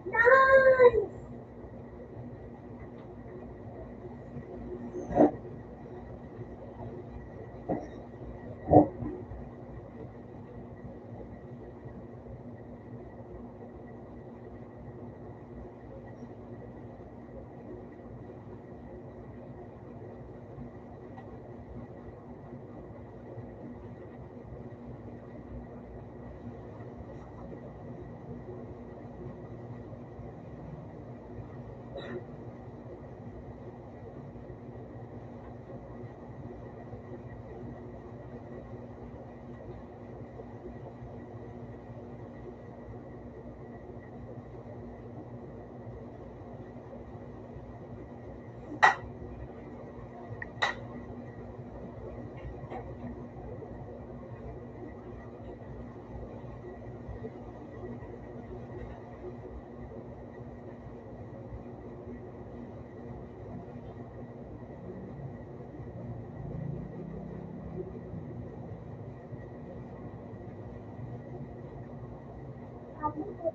Nice! Sabi ko,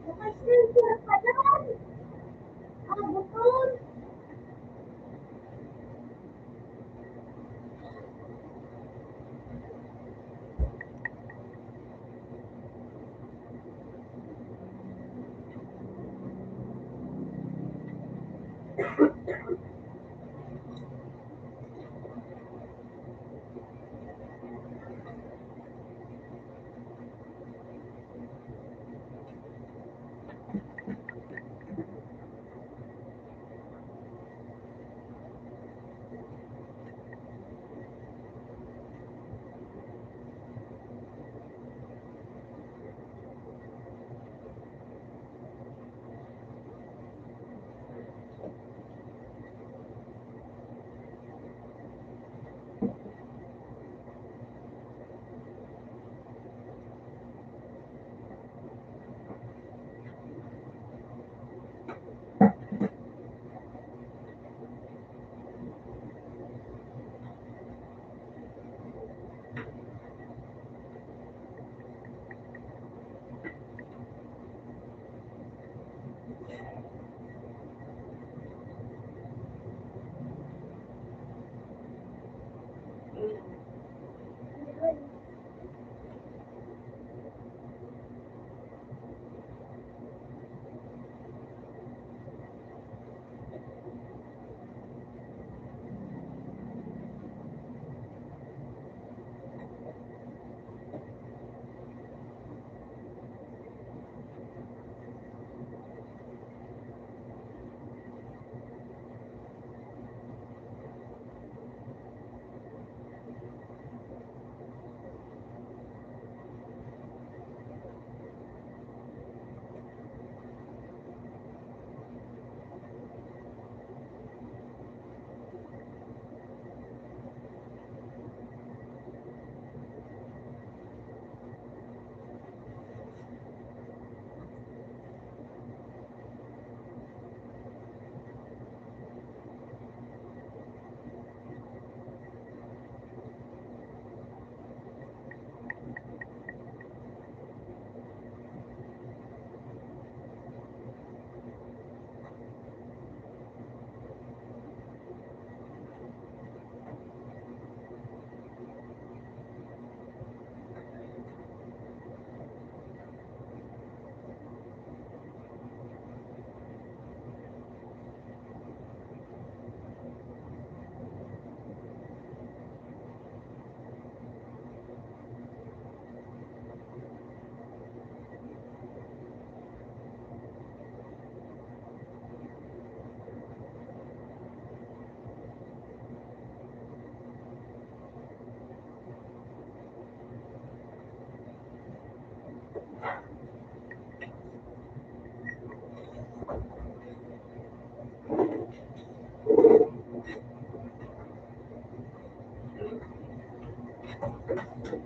Nakasensor ka lang. Ang butol.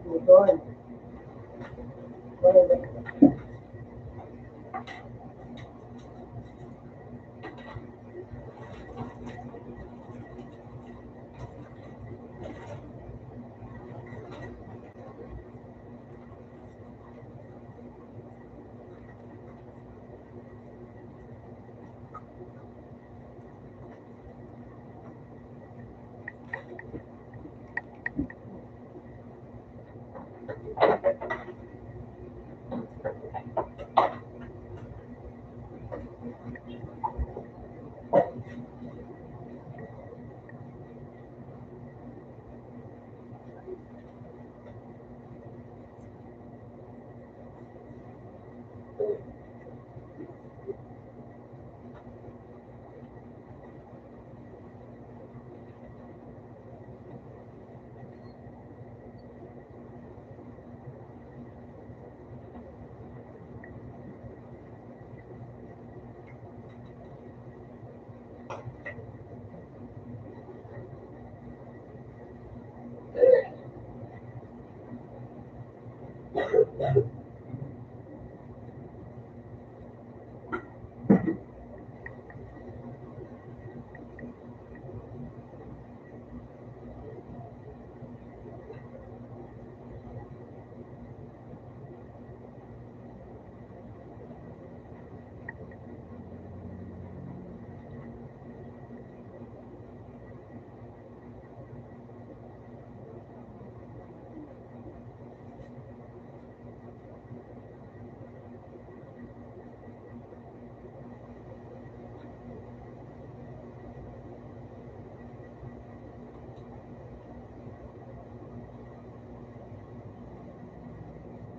Susun. Well,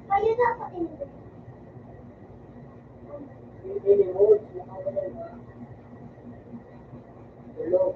Kayo na ako hindi. hindi mo, nakawala na. Tulog.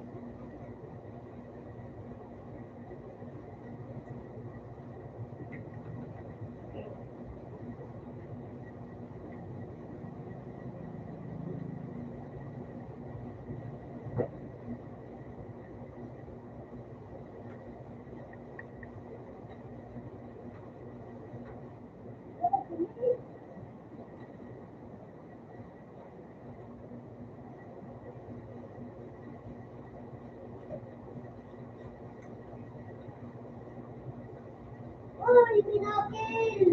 Uy, pinakil!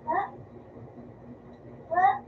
Ha? Ha?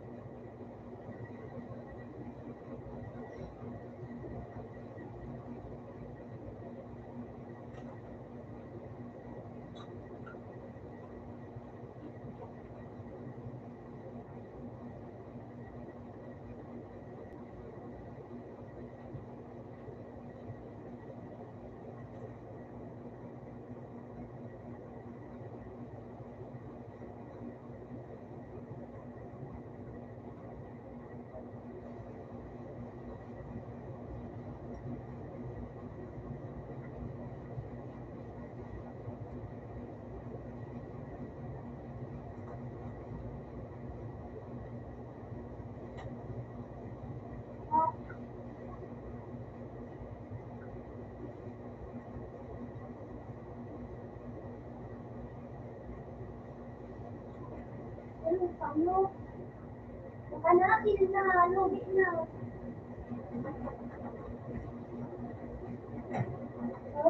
Ano, paano? Hanapin na, lubi na. Ha?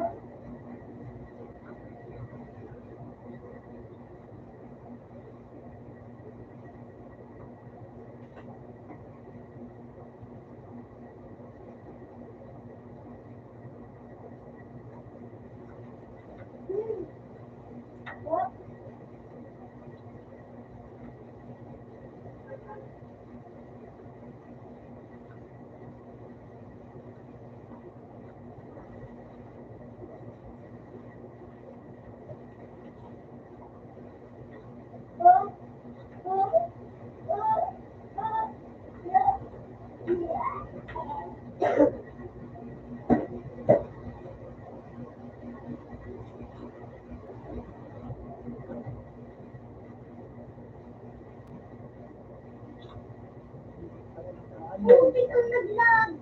Ha? Ha? Ha? Moving on nag-lag.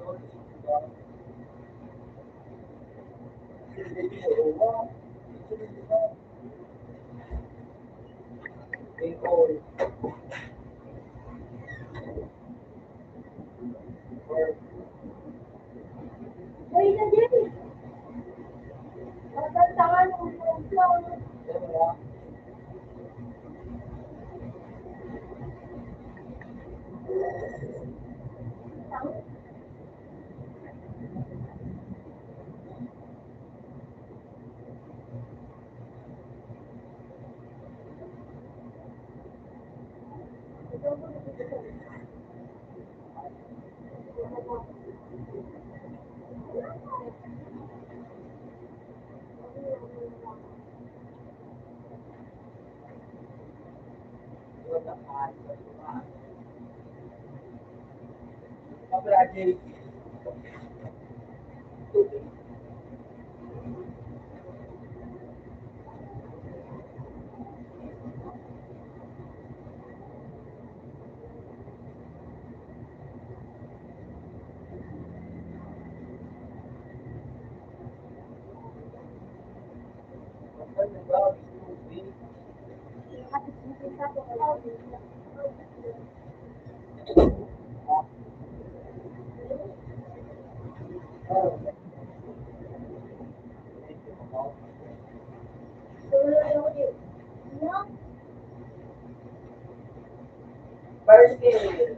Uy, na din. Magandang ng Brazil. Brazil.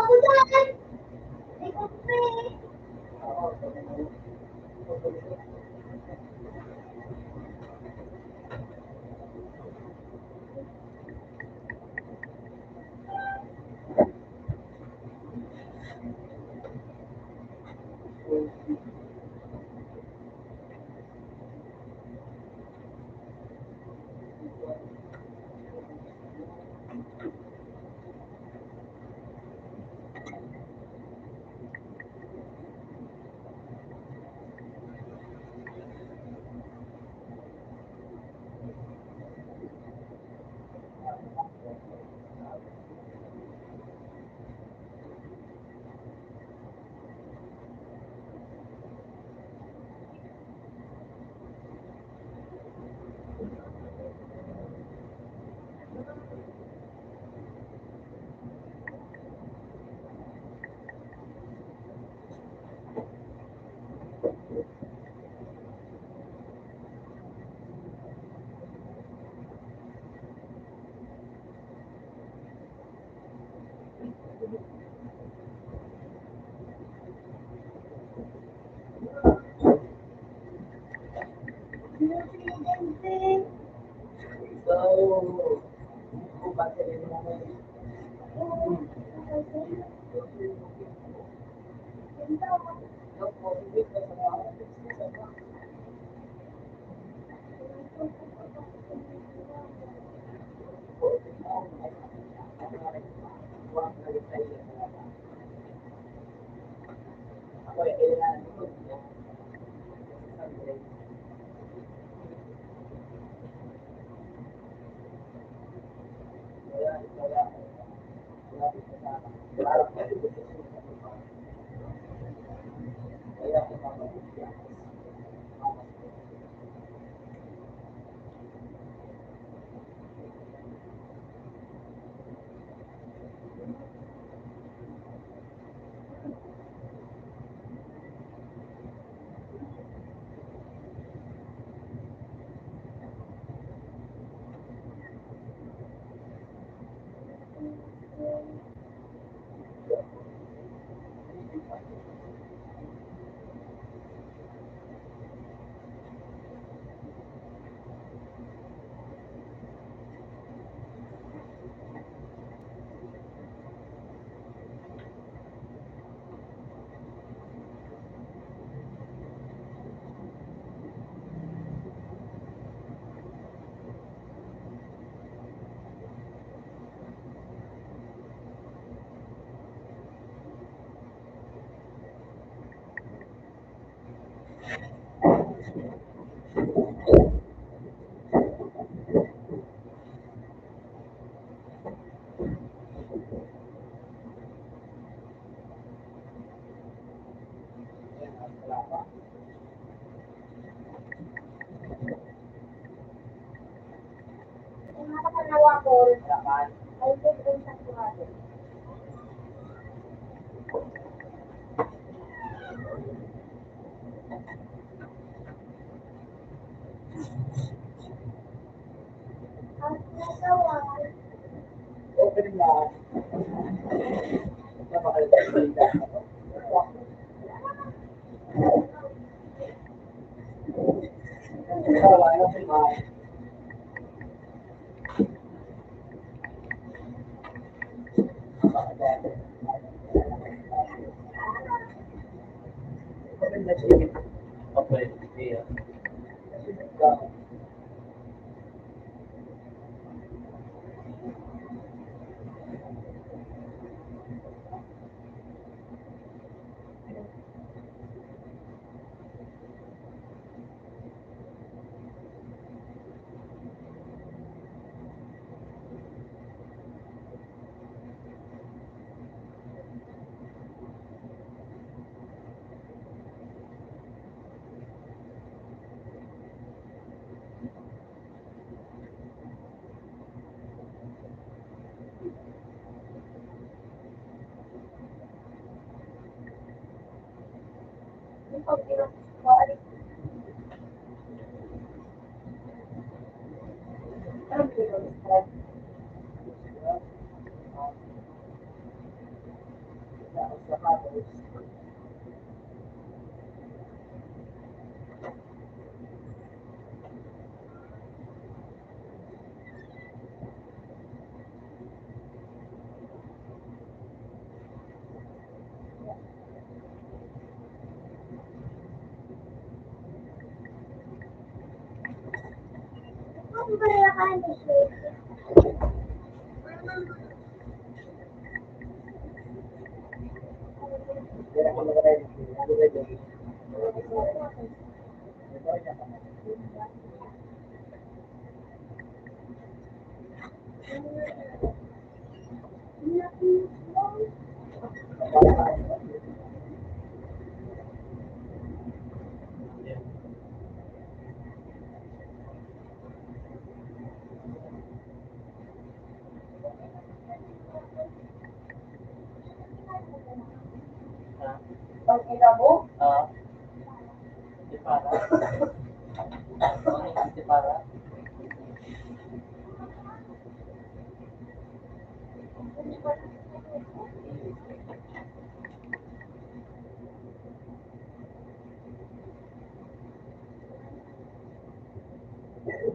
Ako dyan! Ikot pa eh. So, kung bakit rin naman, yung positive na sa mga business, ako ay kailangan ko yung subject. Kaya, parang kaya ako mamamagyan. Wala pa. Yung nakapanawa ko, Wala pa. ay different sa tuwado. Ang nagawa, Open lang. Napakalimutan ako. Wala na si Mike. Open na siya. Okay, yeah. yung pag-iwas, kung kaya ka hindi siya. Pag kita mo, Di para. Di para. Yes.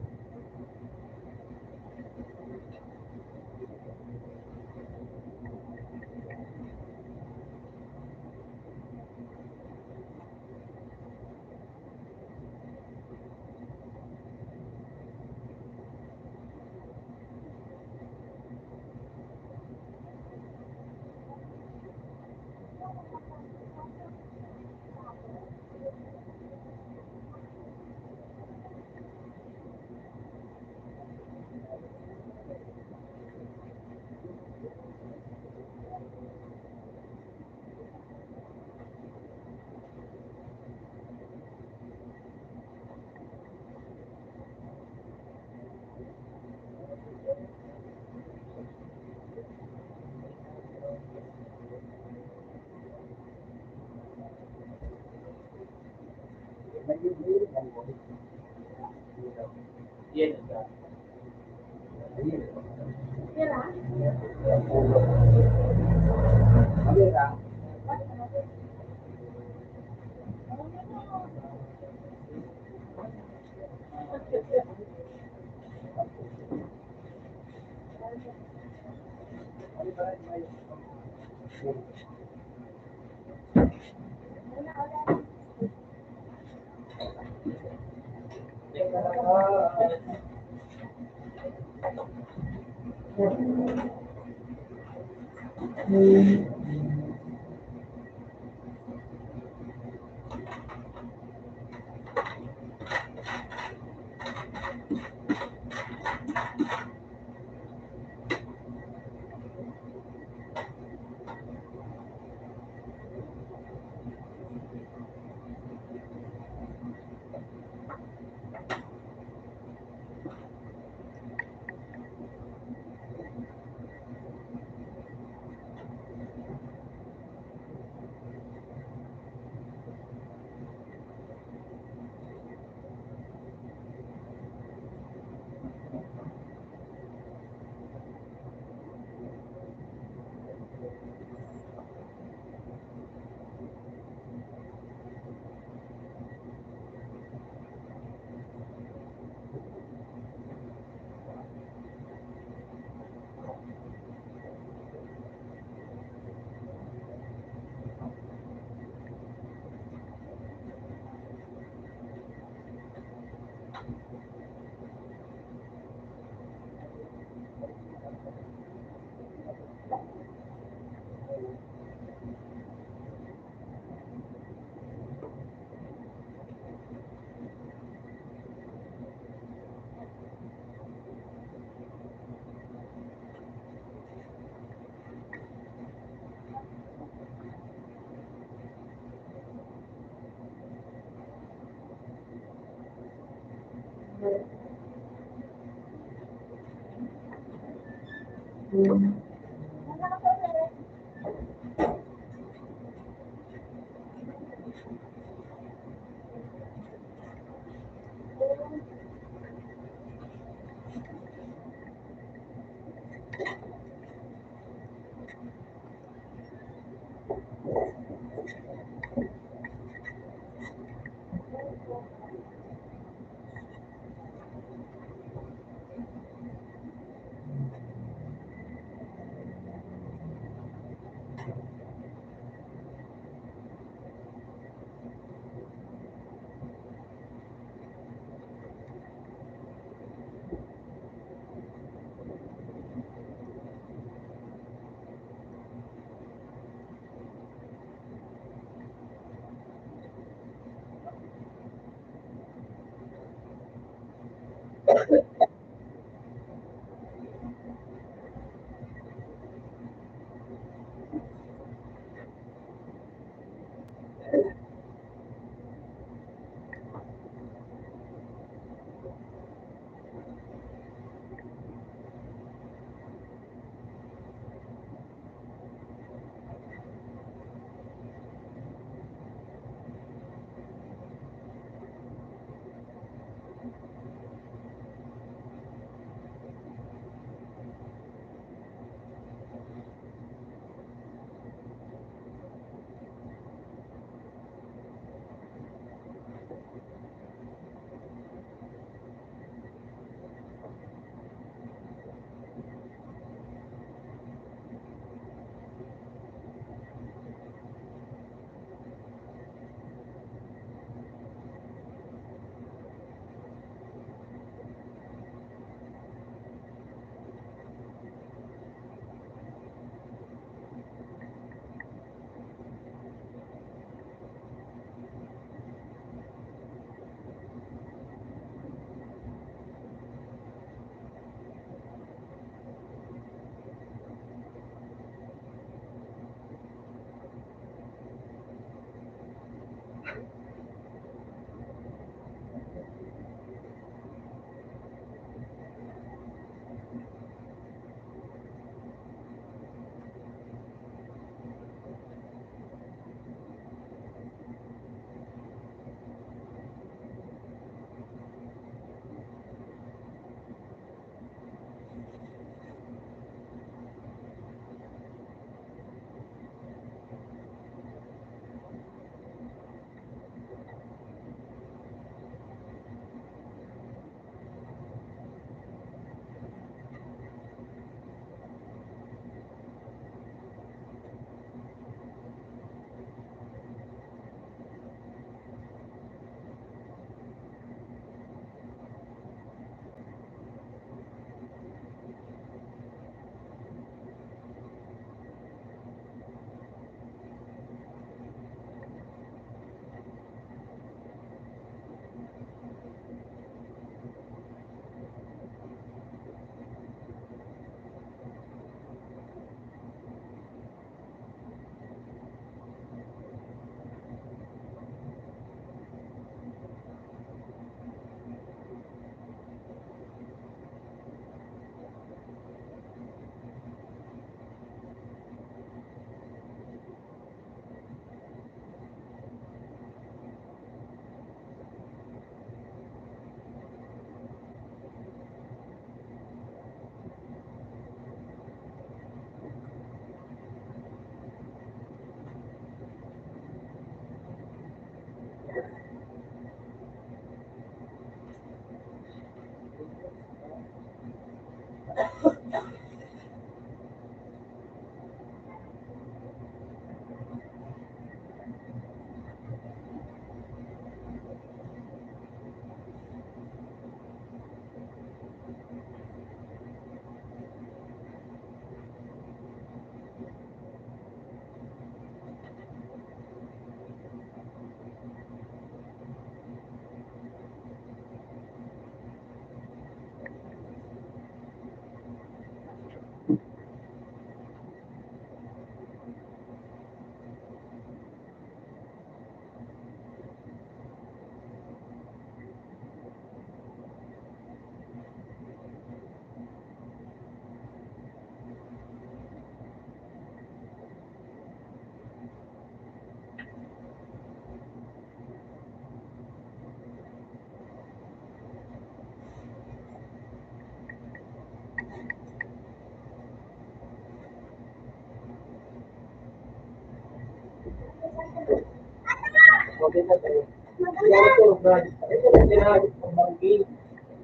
Maganda tayo. Yan ito, Brad. Ito na sinahagit ng bangking.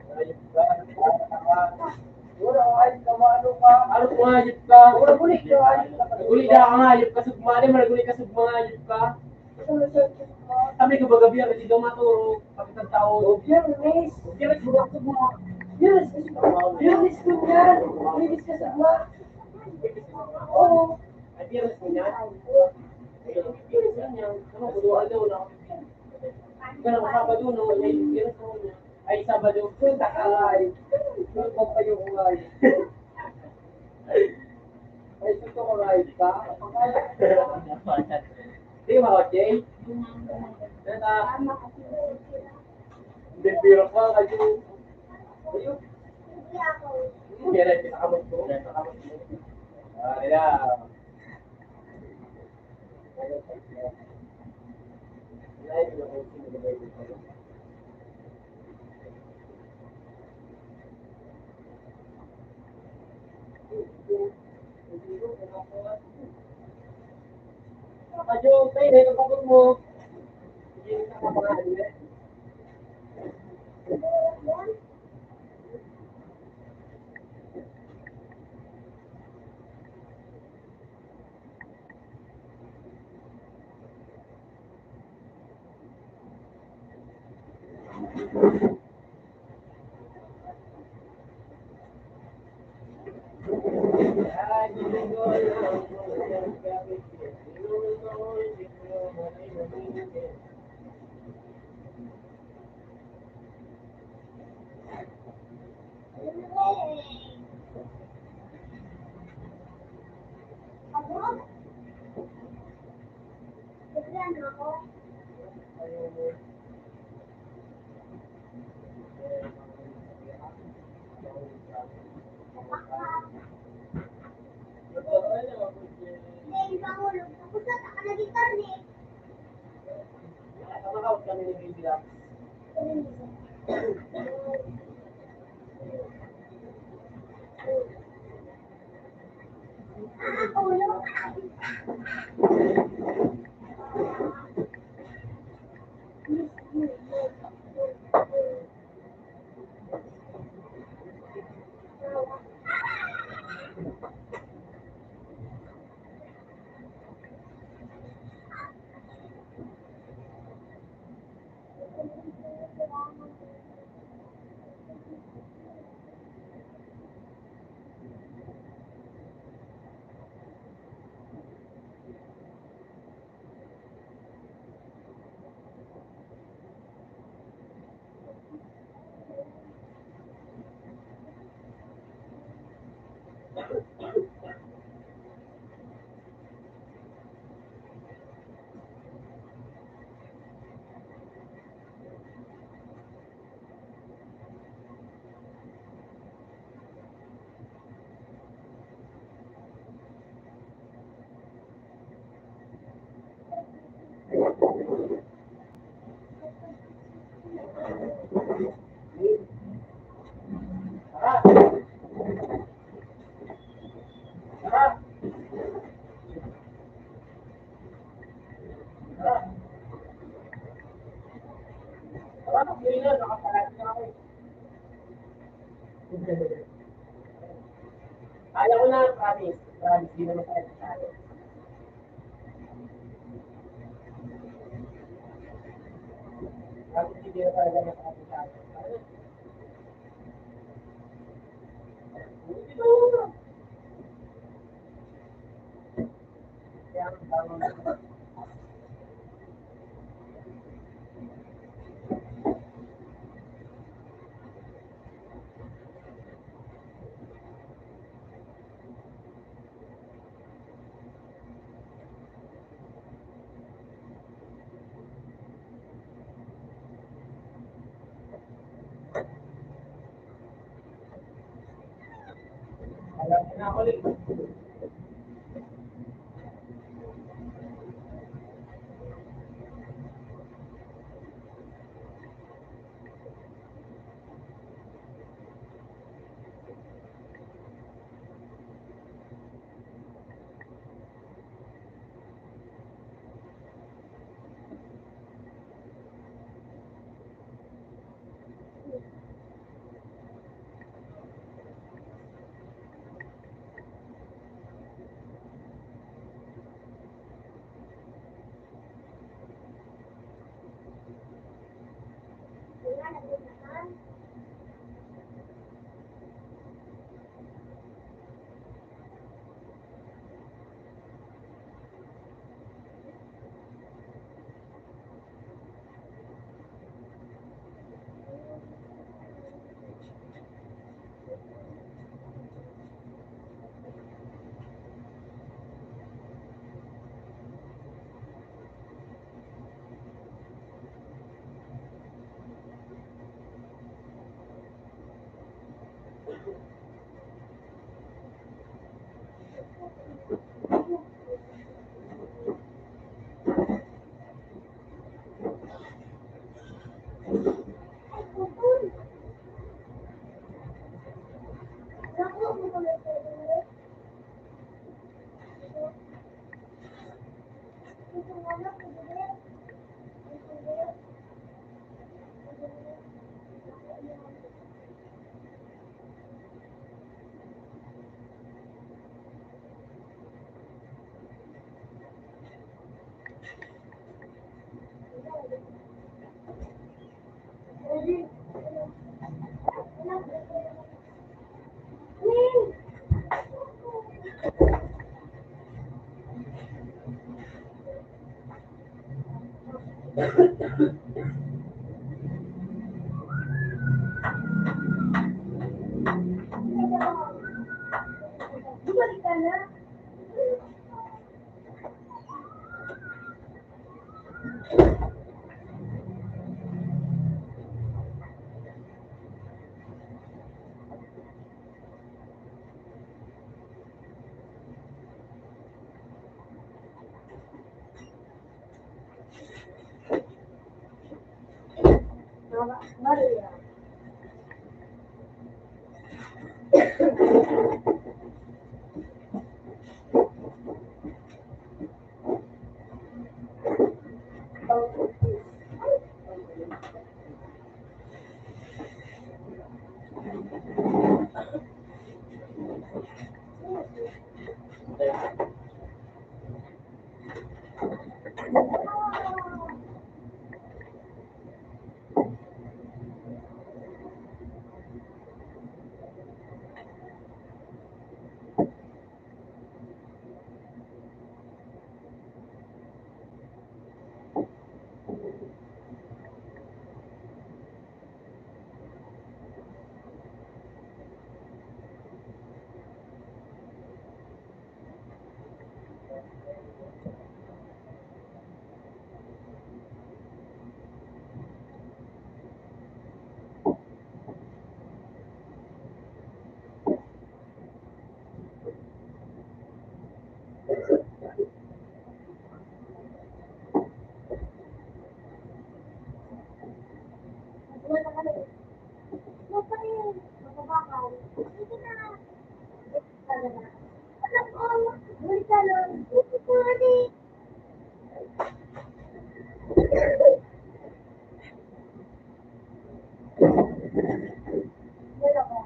Sinahagit ka. Wala, ayos ka, ano ka? Ano kung hayop ka? Wala, gulik ka, hayop ka. Gulik ka ang hayop ka, sugmani, malagulik ka, sugmani, hayop ka. Sabi ko ba gabi, kasi daw maturo, kapitang tao. Biyernes. Biyernes, buwak sa mga. Biyernes ko yan. Biyernes ka sa mga. Oo. Ay, biyernes mo yan? Biyernes yan. Ano, buduhan daw na. Ganang Sabado, no? Ay, biyernes mo niya. Ay, Sabado. Punta ka ngay. Punta pa yung ngay. Ay, ito ko ngay ka. Di ba, Jay? Hindi, biro ka, kayo. Ayun. Hindi ako. Yan ay pinakamot ko. Ayan. Kadyo, tayo, na kapag mo. Hindi ka kapag Ako? Bigyan ako. Hindi, pangulo. Tapos na, nakalitan eh. Nakakawat kami ni Baby Love. Ulo. Kaya ko na, promise. Promise, di naman tayo masyado. Promise, hindi na talaga masyado. Kaya ang tawag. Alam ko na ulit. Wala na din naman. Ay, putol. Naku, makulit ko ulit. Ito nga na, pagbibilit. Pagbibilit. Pagbibilit. Bumalik ka na. Maria. Wala ka na. Huwag ka rin. Magbabakaw. Sige na. Talaga na. Alam ko. Balik ka na. Balik ka na. Wala ka.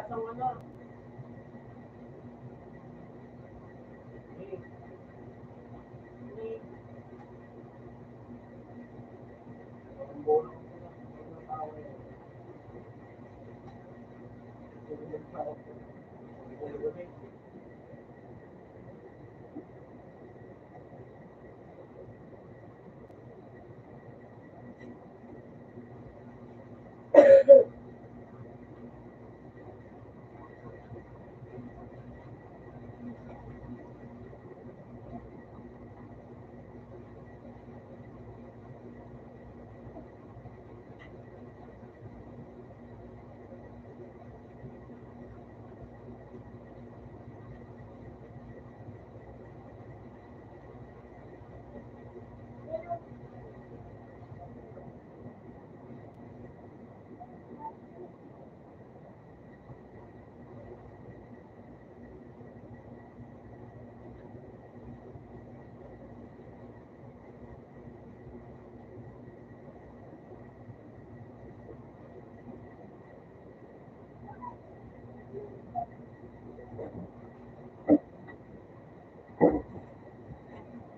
Kasama na. Dali. Dali. Ang bono ko na. Ang tao yan. Ang tao ko. Ang gabi.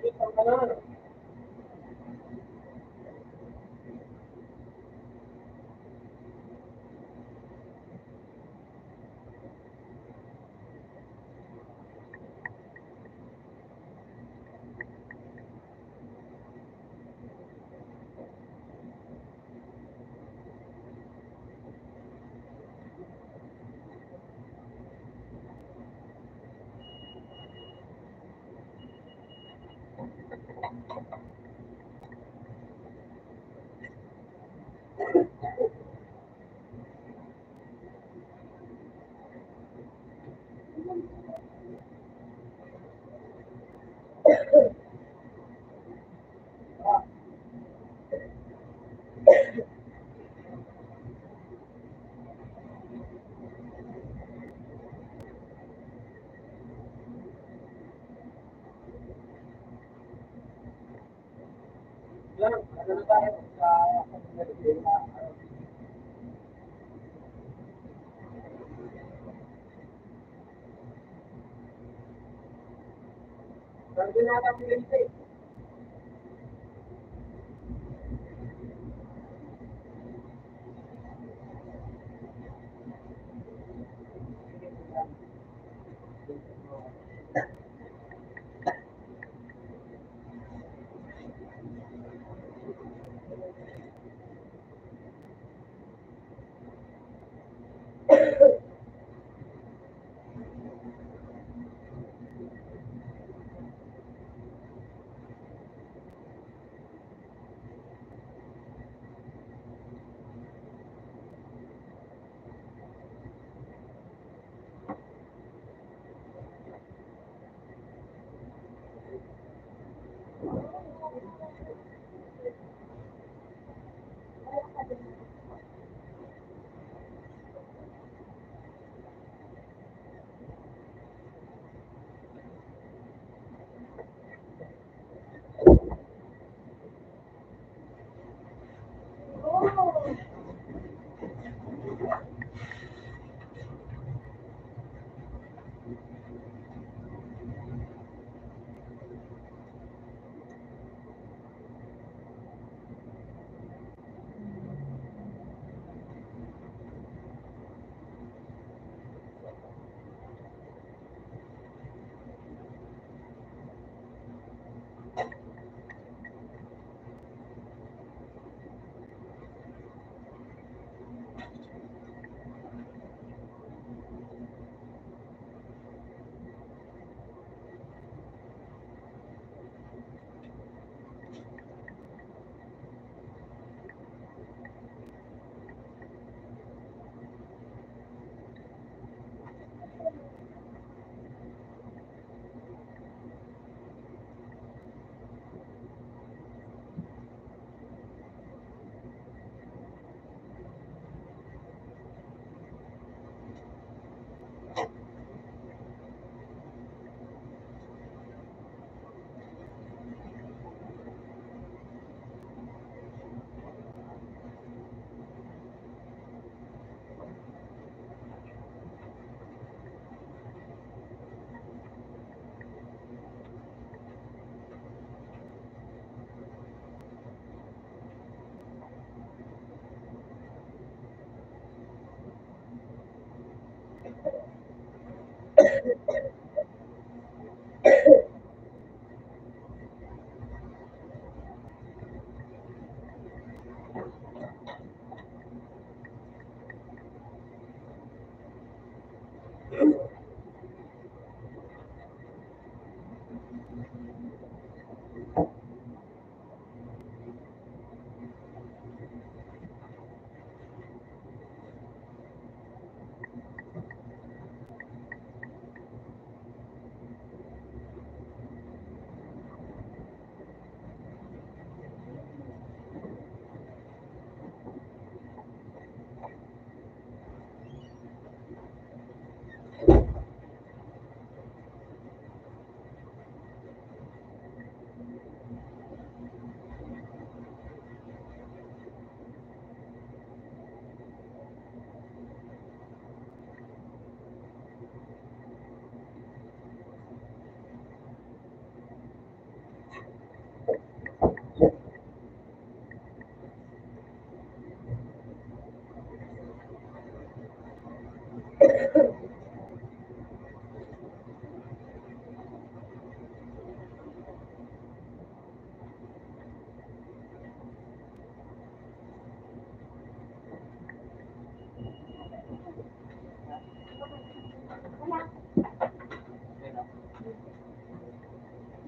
Ikaw ka na. Lang, ano na tayo sa Sabi na natin pinili. Wala.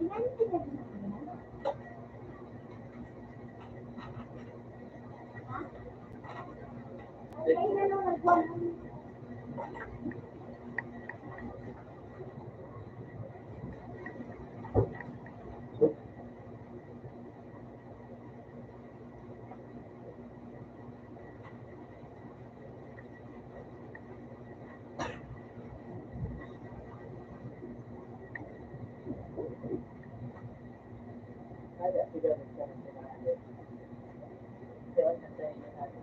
Ilan sila dito? Ha? Ay, nanonood ko. Ada, tidak bisa mengenali. Jangan sampai mengenali.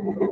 Ano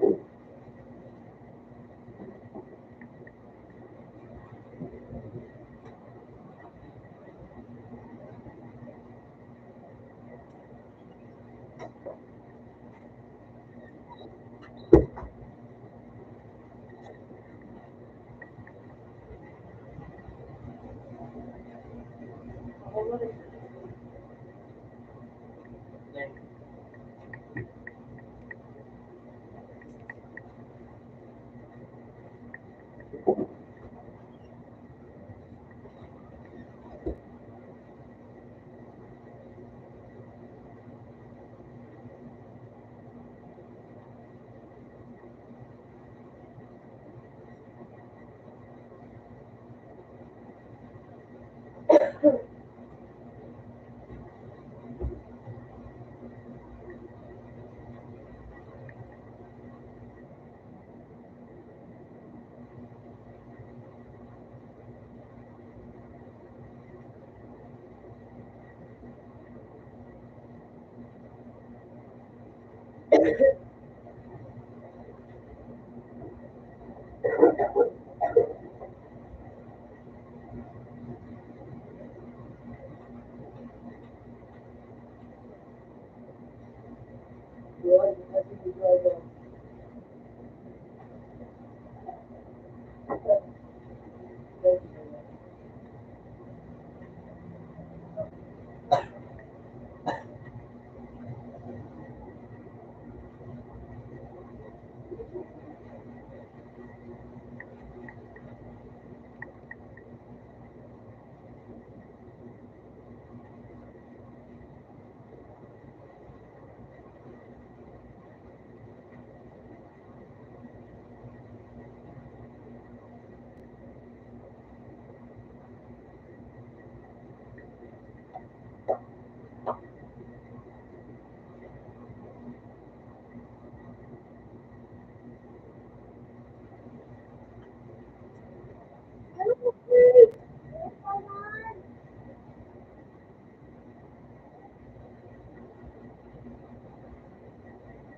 po, please?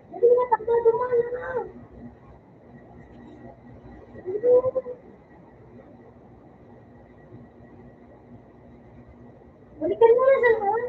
Dali na, takbo, dumana na. Balikan mo na sa lahat.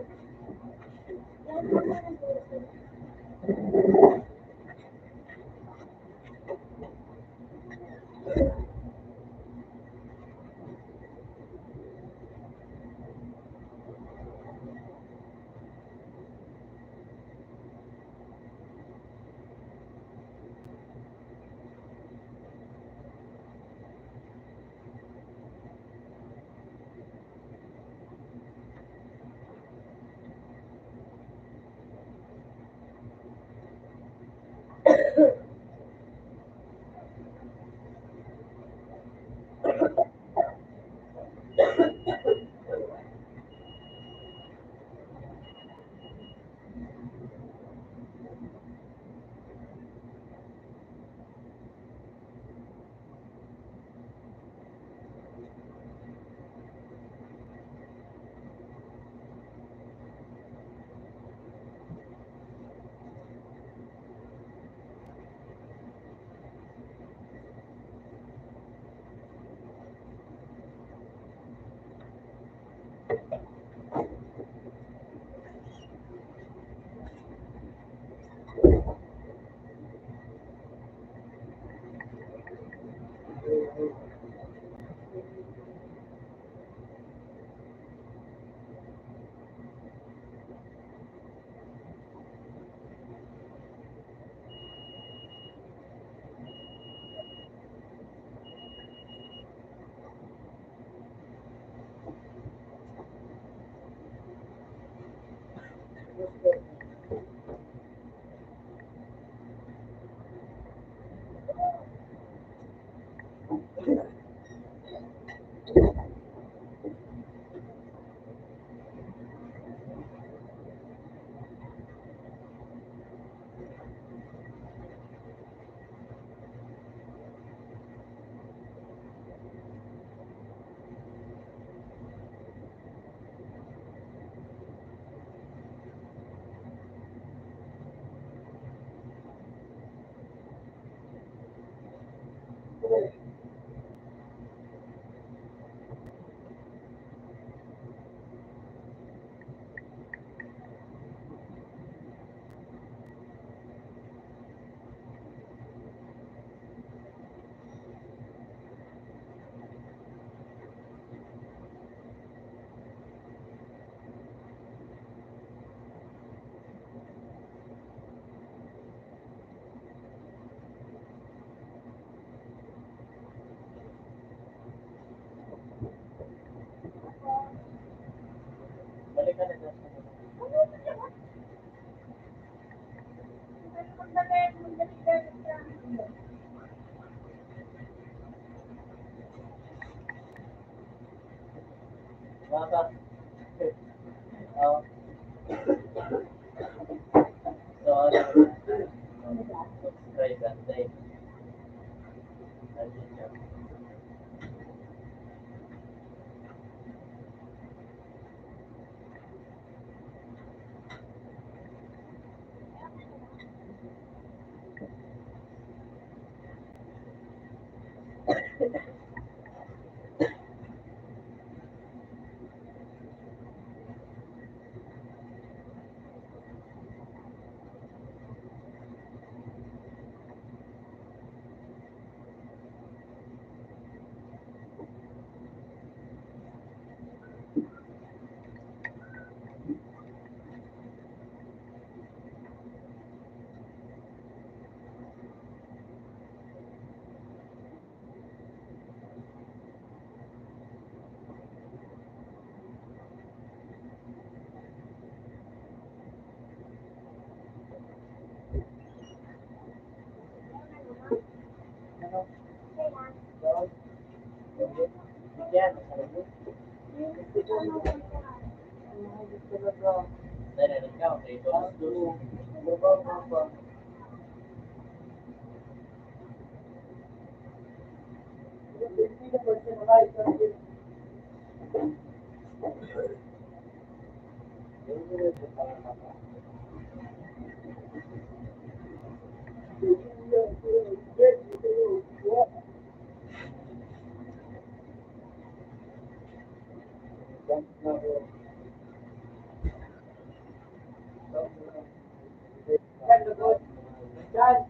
Balik ka na dyan. Baka. Oh. So, subscribe and like. Yan.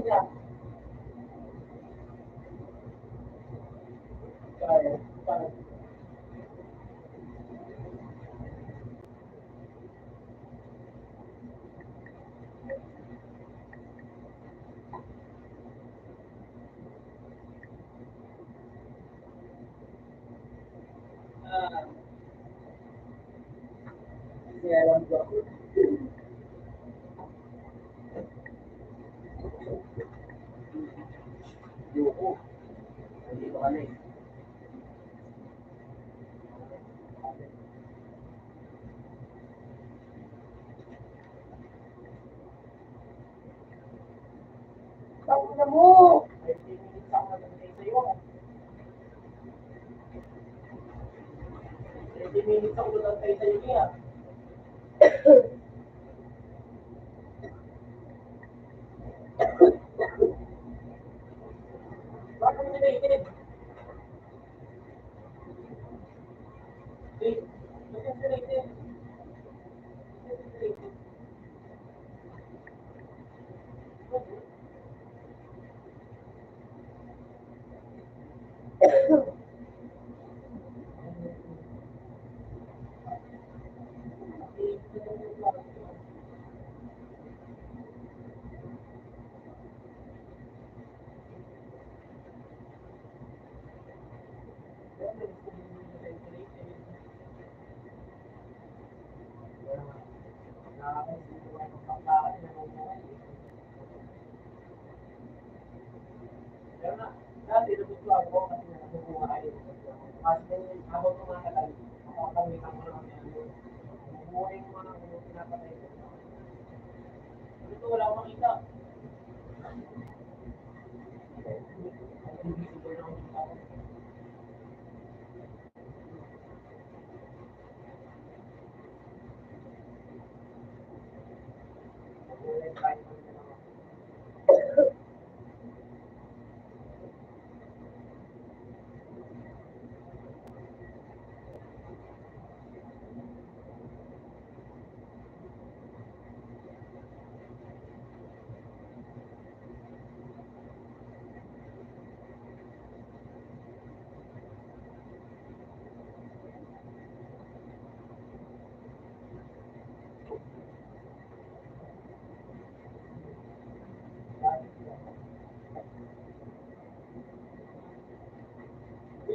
siya. Kaya. Kasi alam ko. Yuko. Dito kami. Tawag na mo! 15 minutes ako nagantay sa'yo. 20 minutes ako nagantay sa'yo niya. Bakit mo nilaitin? Bakit mo nilaitin? Pero na, dati nagustuhan ako kasi nakukuha kayo. Kasi habang tumatagal, makakamitan mo lang yan. Bubuhay mo lang yung pinapatay ko. Ito wala akong makita. Invisible na akong tao. Mabuhay tayo ng dalawa.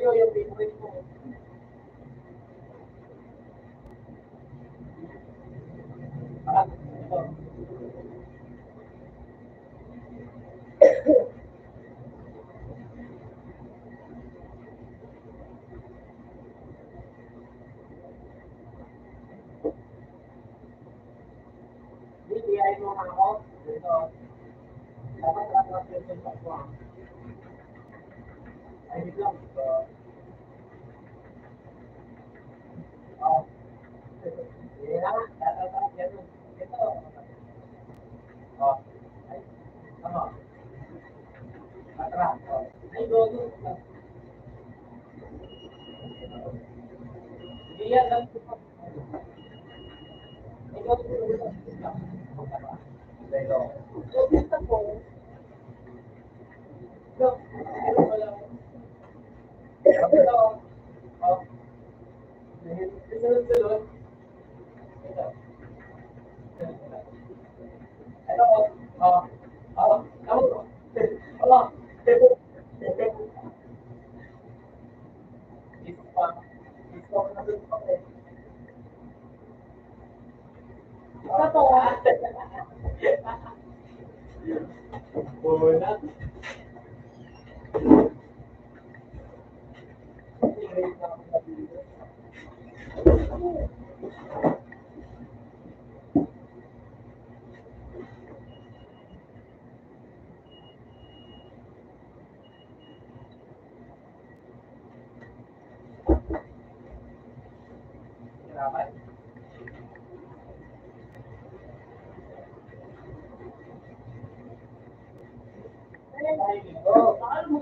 Yung favorite ko. Ito. Bibigay mo ako. Ito. Dapat translation pa ko. Ay, biglang. Oh. Yeah, dapat yan. Ito. Oh. Ay, tama. Atras. Oh. Ay, gogo. Hindi yan lang. Ay, gogo. Pero, gusto ko. Ito. Ito wala. Ito. Oh. Sunod-sunod. Ito. Ito. Oh. Oh. Tama ko. Oh. Ito pa. Ito pa na dun pa eh. Ito to. Wala. Salamat. Oh, paano mo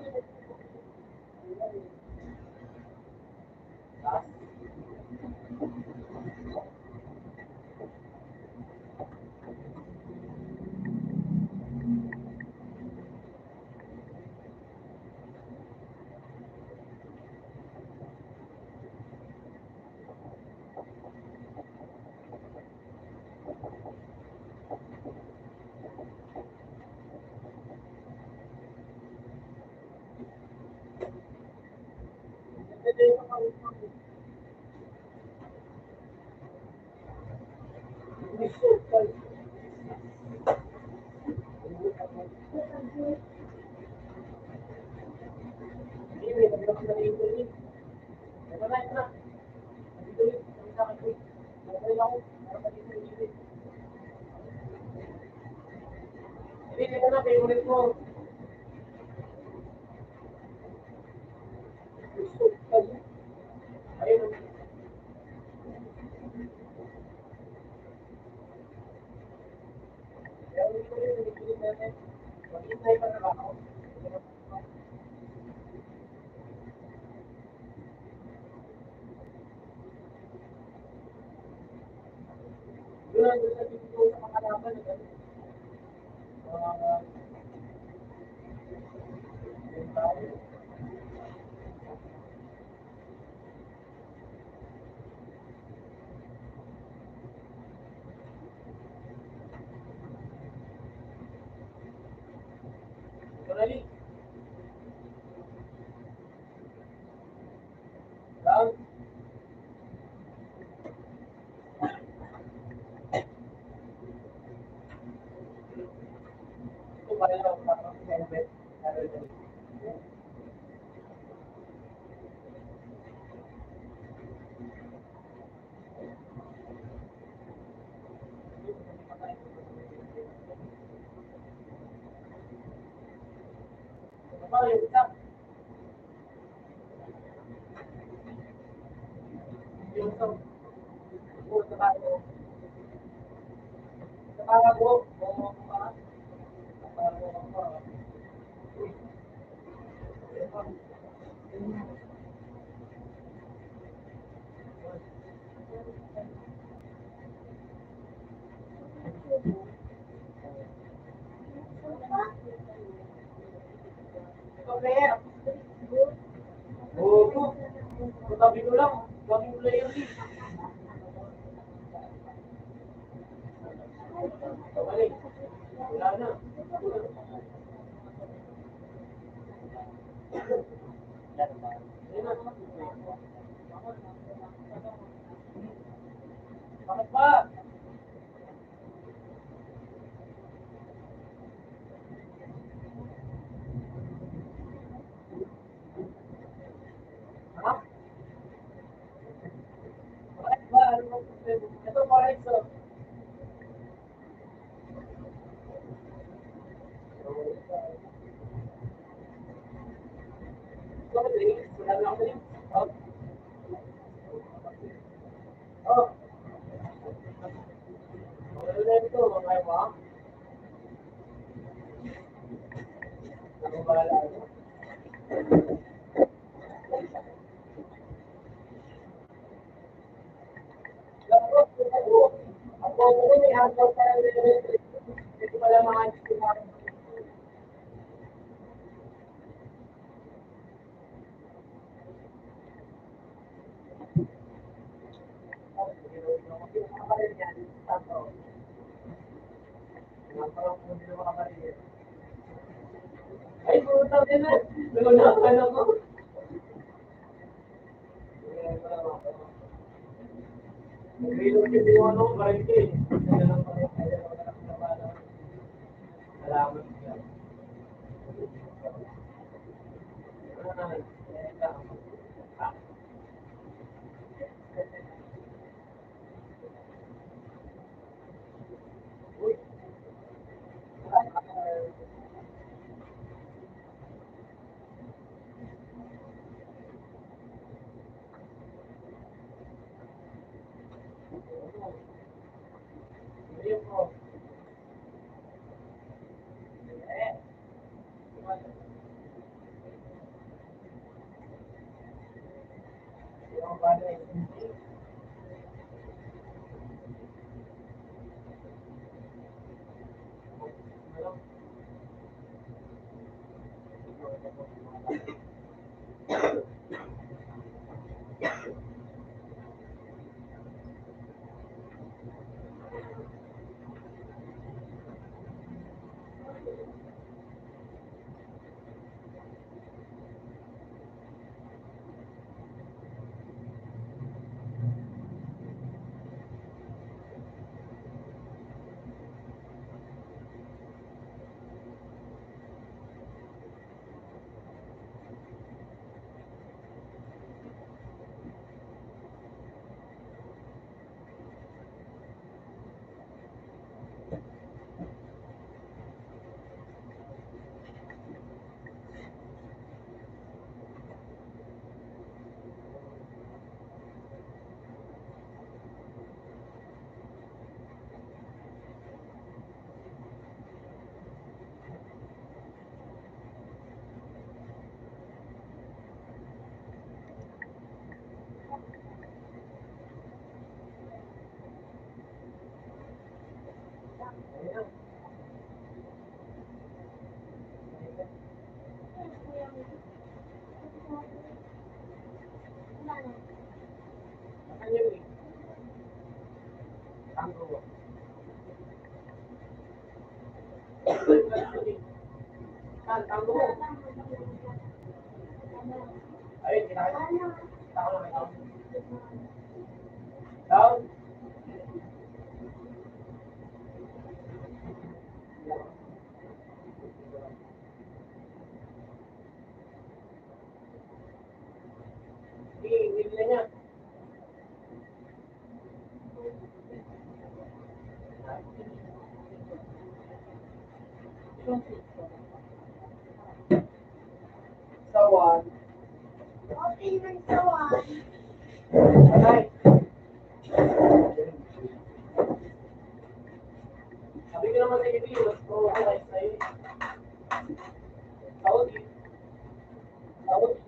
Hindi mo na, favorite mo. Ayun. Maghintay pa na ako. Doon lang doon sa dito sa mga laban. Sorry. Down. Ito ba yung helmet? Ito ba yung isa? Yung isa. Yung sa tayo. Sa tawa ko. Ito player. Oo. Sabi ko lang. Baging player din. Balik. Wala na. Bakit ba? Ha? Bakit ba? Ano bang problema? Ito pa rin so. Bakit rin? Wala na ako rin. Oh. Oh. Ano na ito? Mga mo? Ako bahala. Ako may hanggang sa ito pala mga ay, puta din na. Lunakan ako. Nag-reload kasi yung ano, barangke. Kaya lang pala, kaya lang pala nakapala. Salamat. Ayun po. Yung bagay. Saan yun eh? Tango mo. Saan? Tango mo. Ayun, kinakita. Kita ko lang ito. Down. Sige, hindi na niya. Sawan. Okay man sawan. Patay. Sabi ko naman sa hindi, mas pro-organize na yun. Saudi. Saudi.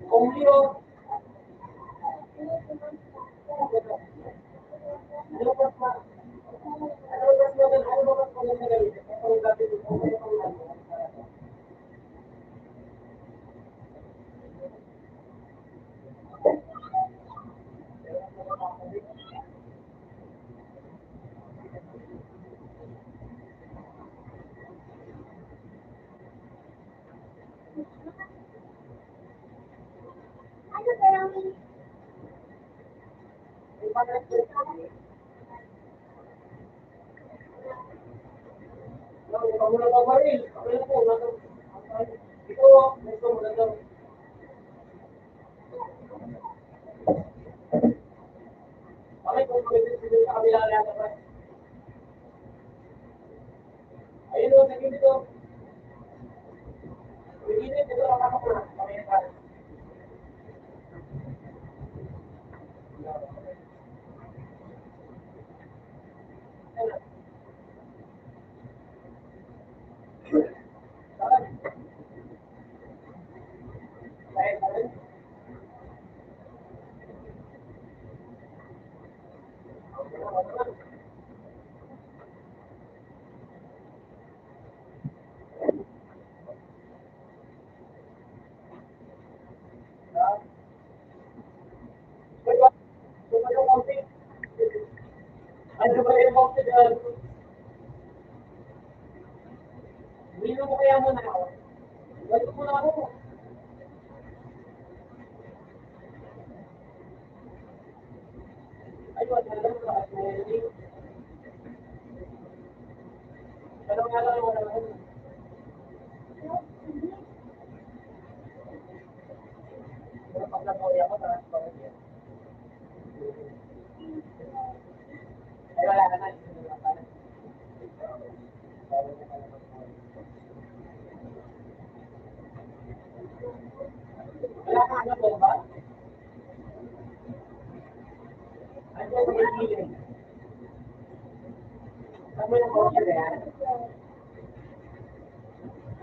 Kumliyo. Ano ba ma? Ano ba maganda? Ano ba maganda gamitin? Ano ba gamitin? Ano ba maganda? Ano ba yung Yung parang no, muna ba baril? Okay na po. Ito, gusto mo na daw. Bakit kung pwede sila sa kabila na yata ba? Ayun o, naging dito. Naging dito, nakakapag na. Kami na tayo. Ano ba yung box dyan? Hindi mo kaya muna ako. Wala mo na ako. Ay, wala na lang lahat. Pero nga lang wala na. Pero pag nabuhay ako, transparent yan. Ay, wala na na. Wala ka na po ba? Ano ba yung gilid? Ano yung box na yan?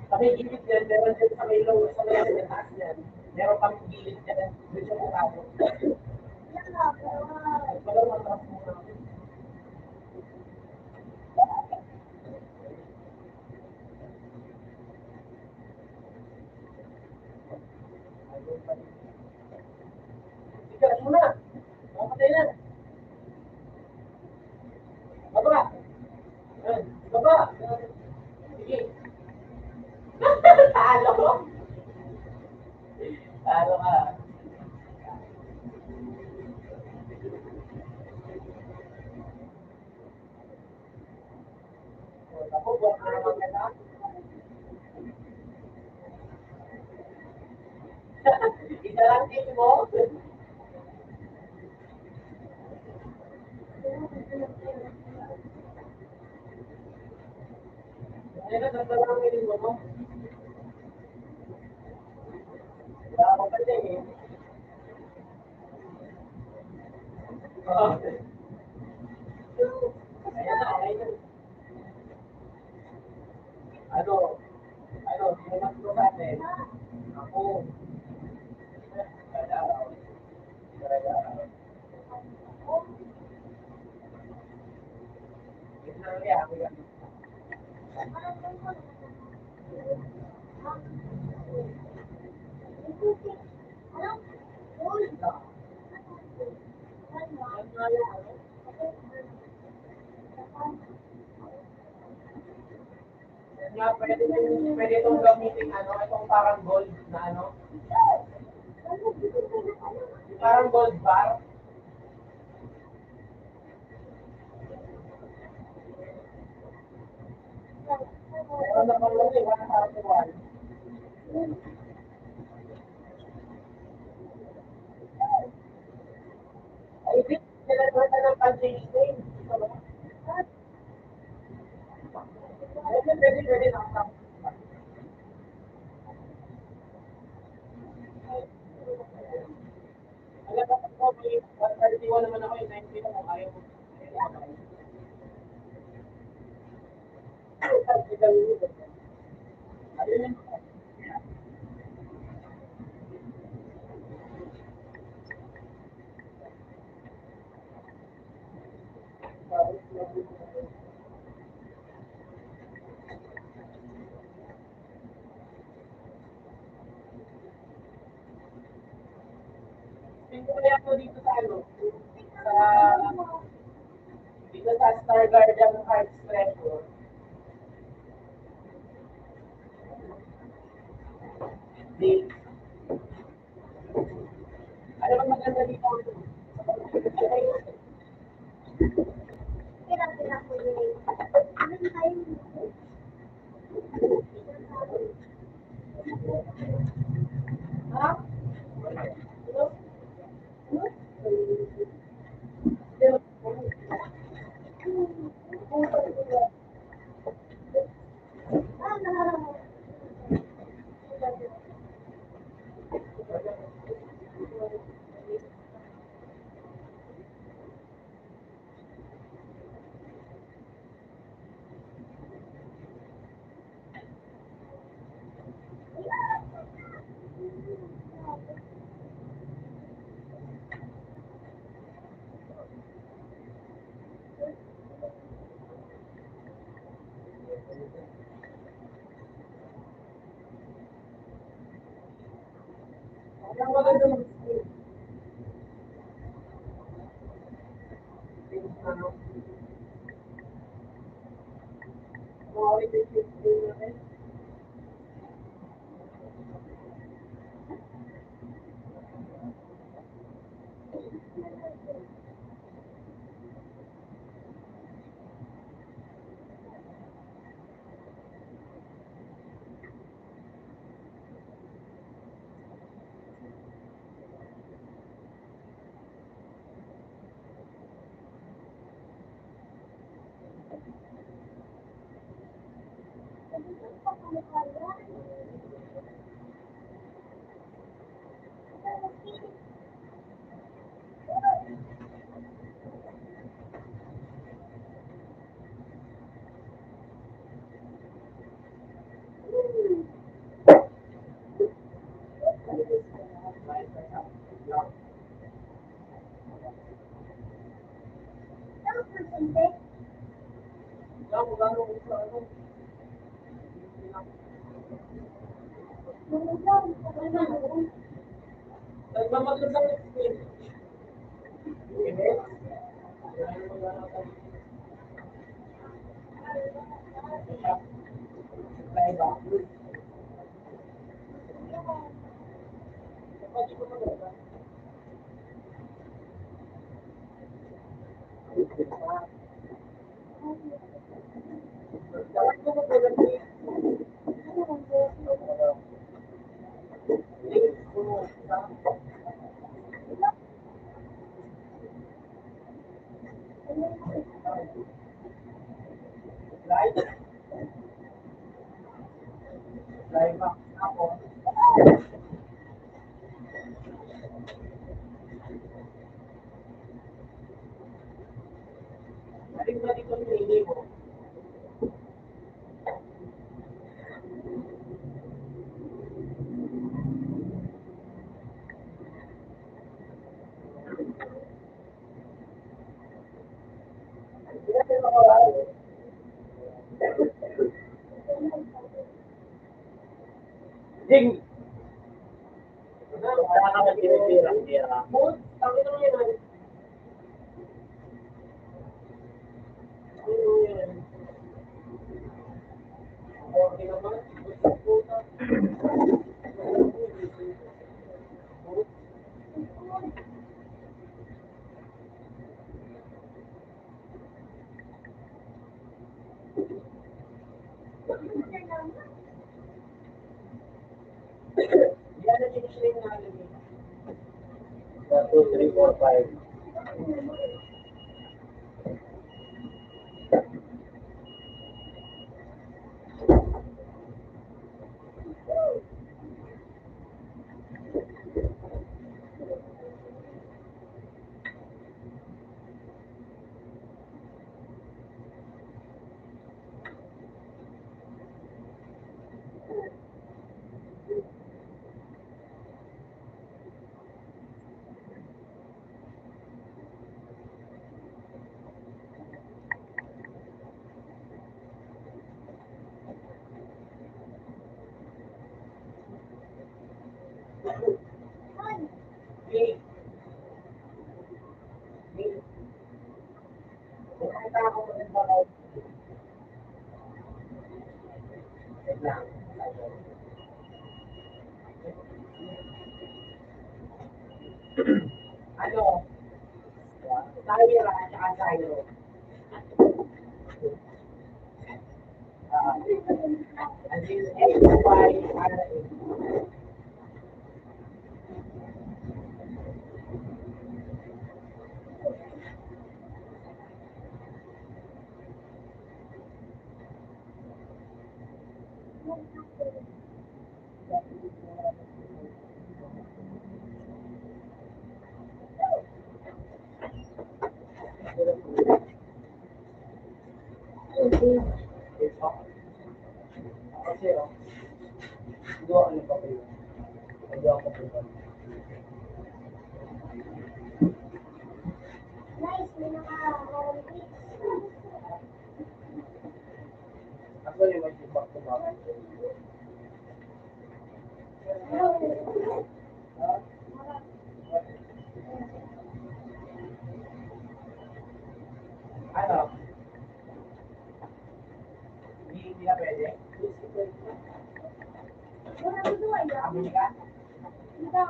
Sa may gilid yan, meron din sa may low, sa may taas yan. Meron kang gilid yan. Dito mo ako. Wala mo na muna. Ikaw muna. Makapatay na. Baba. Baba. Sige. Talo ko. Talo ka. Ako, buwan ka naman ka na. Isa lang din mo. Ano na, nagdalangin mo, no? Wala ako pa din eh. Oo. Ayan na, okay na. Ano, mas ko natin. Ako. Kada araw. Kada araw. Yun lang yan. Nga, pwede itong gamitin, itong parang gold na parang gold bar. Meron na pang lagi, 101. Ay, di, nilagyan na ng punching stain. Pwede na. Alam ko, may 131 naman ako, yung 90 na kung ayaw mo. Tingnan kaya ko dito sa dito sa Star Garden Arts Treasure. Di, ano bang maganda dito? Kira-kira ko yun. Ano tayo? Ha? Ang maganda mag-school. Nagmamagandang experience. Live ako. Alin ba dito pinili mo? Jing! Wala ka man tinitira-tira. Bud, tangin mo yan. Ano yan? Okay naman. Puta. Yan na sinisling na alam niya. 1, 2, 3, 4, 5. Hey. Hey. Nakita ako ng bakaw. Wait lang. Ano? Tyra at saka Tyro. As in, H-Y-R-A. Kasi, gawa ano pa kayo? Gawa ko pa. Nice, may naka-harapit. Actually, may feedback ko ba? Ano? Hindi na pwede? Wala ko doon, ah. Amini ka? Ito.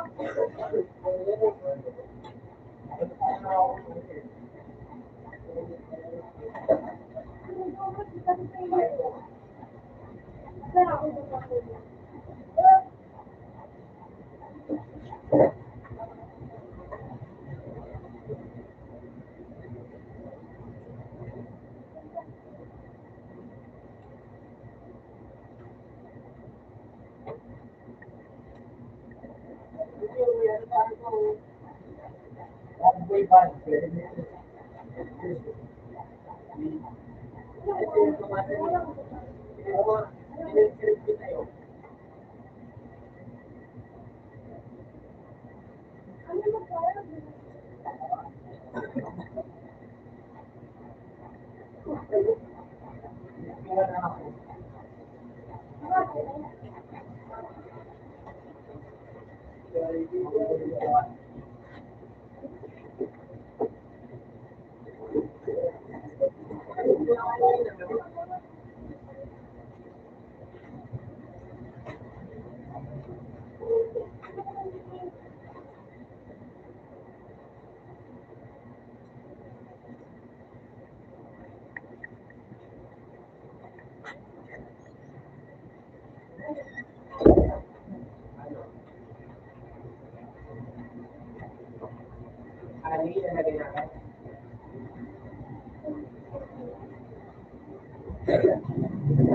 Ali na lagay natin.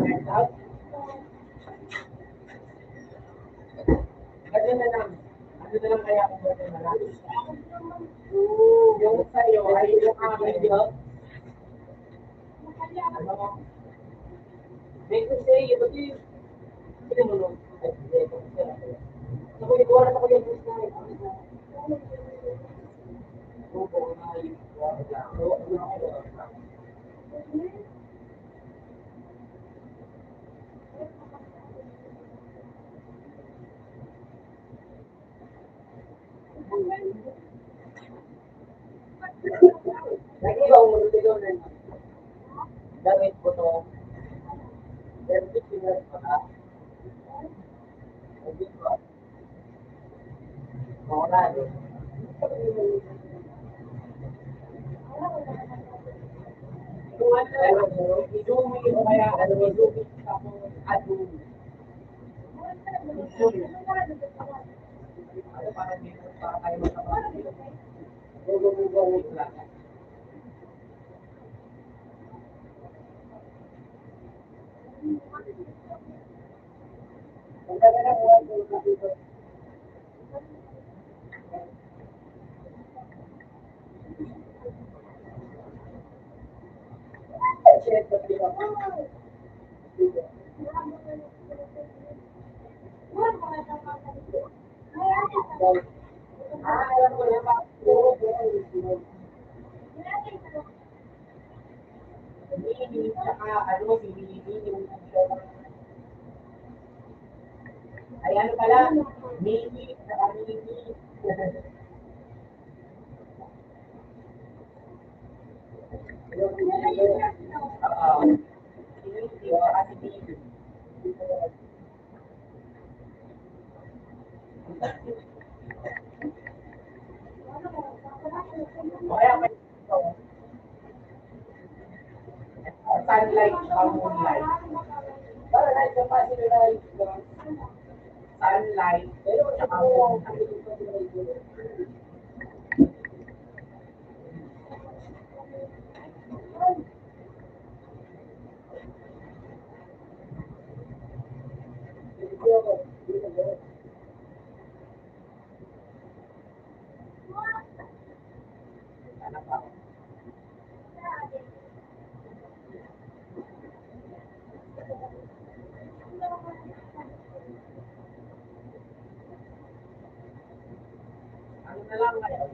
Next out. Ganyan na lang. Ano na lang kaya kung ganyan na lang? Yung sa'yo ay yung akin yun. Ano mo? Make me say, but you... Hindi mo nung... Ako, ikuha na ako yung gusto na ito. Ikaw, ikaw na. Damit ko to. Pero pinulat pa ka. Hindi ko. Wala. Kung ano, i-zoom o kaya ano, i-zoom tapos ad-zoom. Ano para kayo magkapatid? Google lang. Ang ganda ng mga dito. Check ko dito. Alam ko na ba? Mini, tsaka ano, mini, yung ay ano pala, mini, tsaka mini. Kasi mini. Kaya may sunlight tsaka moonlight. Para na ito pa sila sunlight, pero tsaka moonlight. Ano na lang kayo?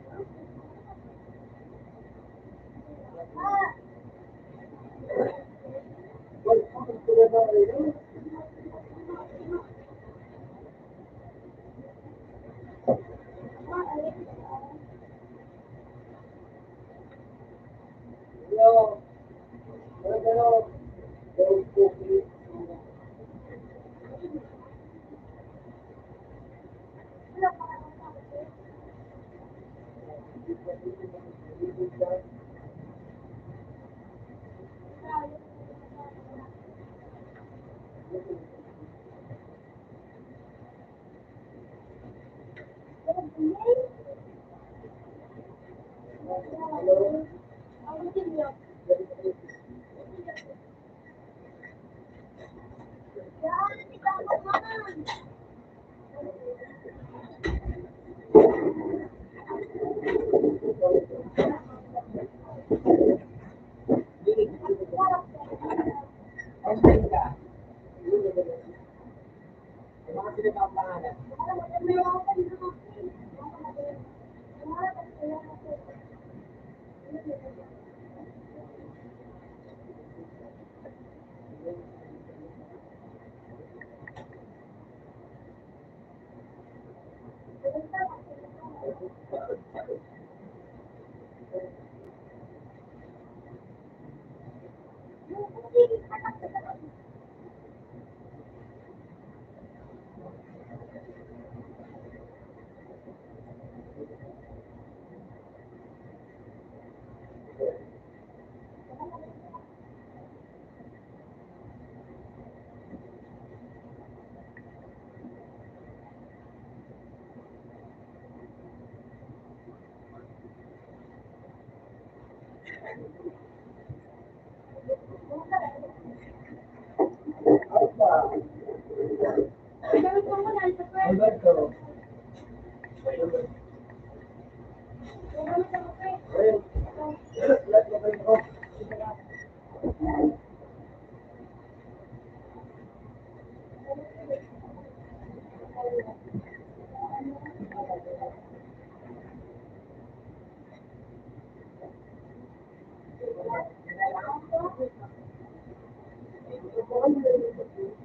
Alberto.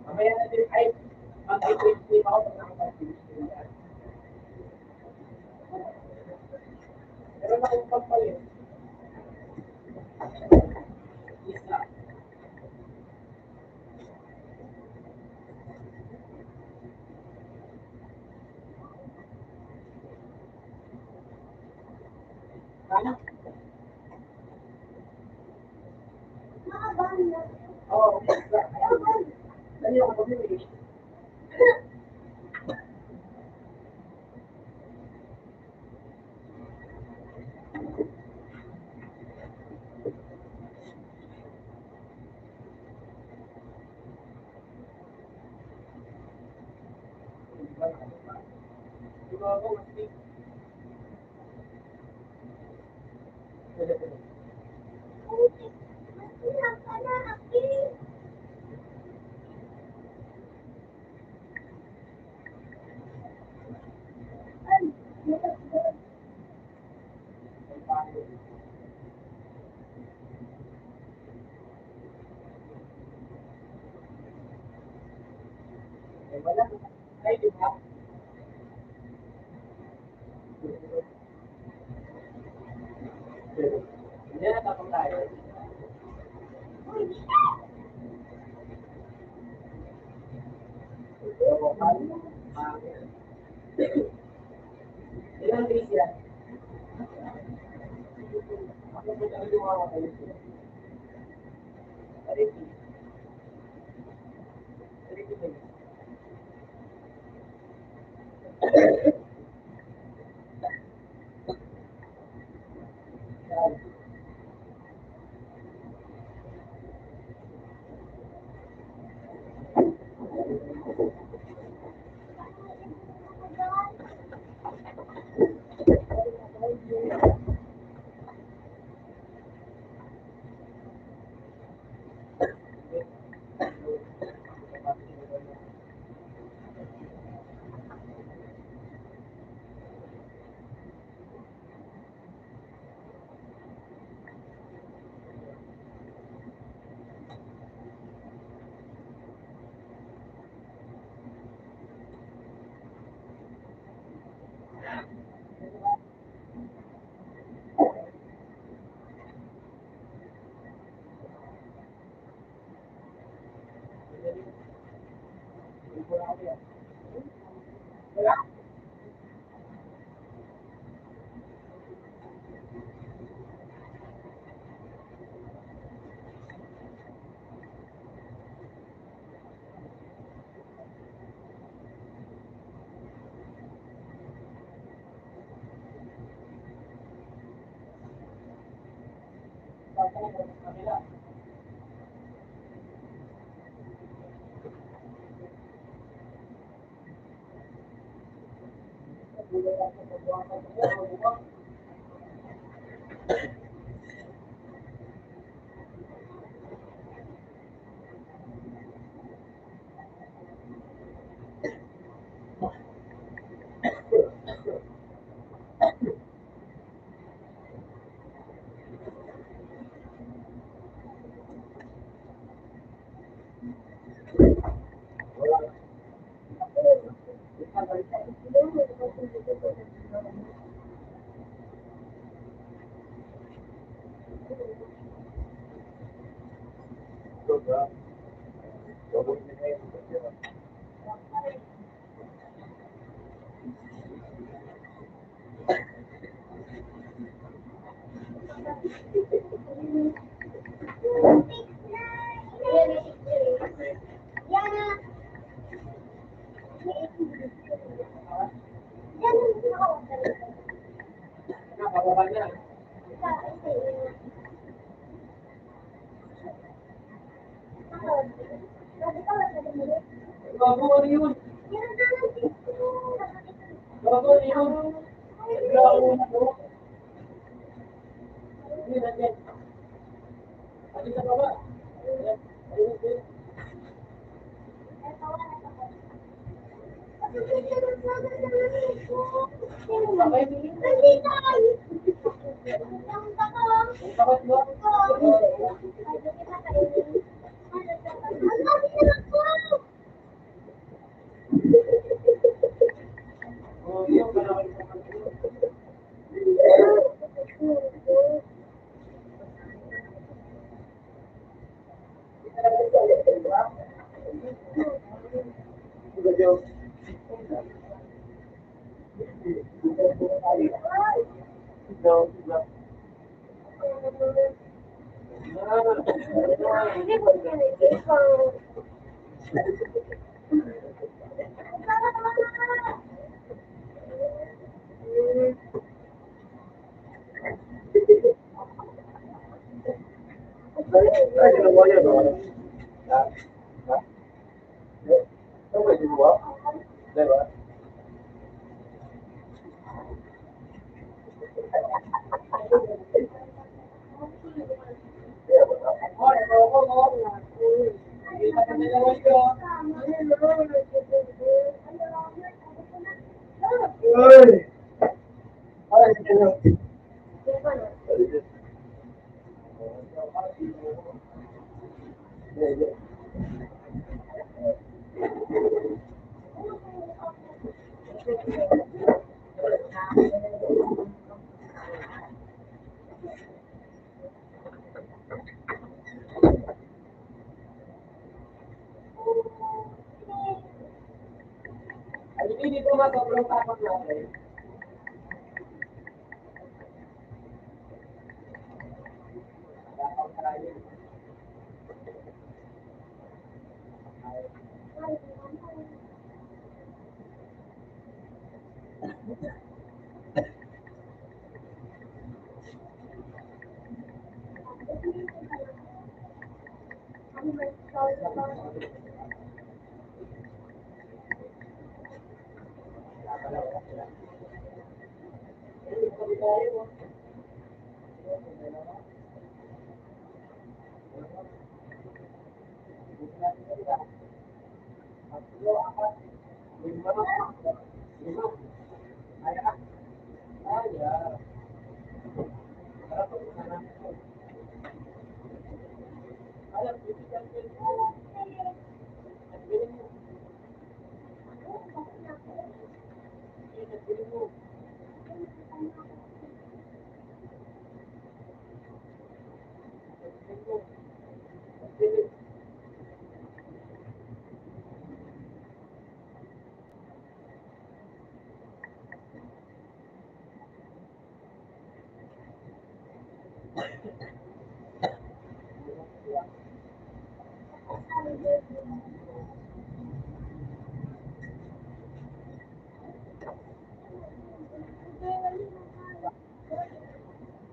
Mamaya na din ay mag-i-tweet ako pag nakapag-tweet. Meron akong pampalit. Ano? Maaban na. Oo. Dali ako pabili. Di ba ako, mas Ilang ka na, Aki. Ay, matagod. wala. Ay, di ba? Hindi na tapos tayo. Uy, Ilang days yan? Ako po talaga yung mga kayo. Yana. Yana, nakawag ka rin. Nakababa na. Bago ano yun? Bago ano yun? Bago na to. Hindi natin. Ano sa baba? Ayun, ayun. Bakit ba? Oh, yun, malaki sa kanila. No, no. Hindi ko ganito. Ay, ginawa yan, no? Ha? Ha? Ito ba, ginawa? Diba? Kaya ba na? Ay! Ay, ginawa. Ay, hindi dito nga sobrang takot natin.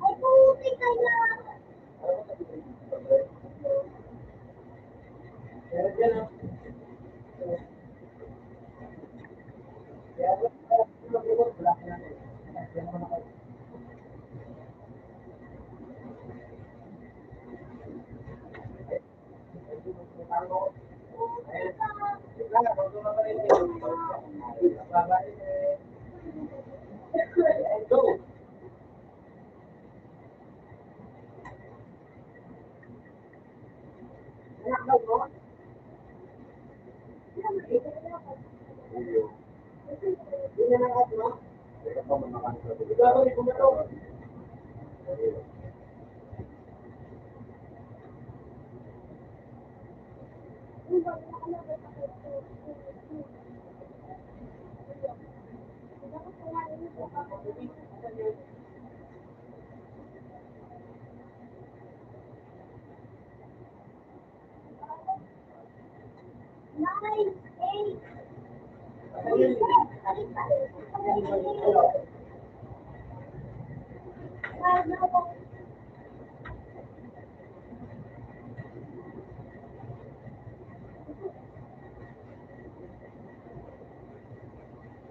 Ay, puti ka na. Go! Nine, eight.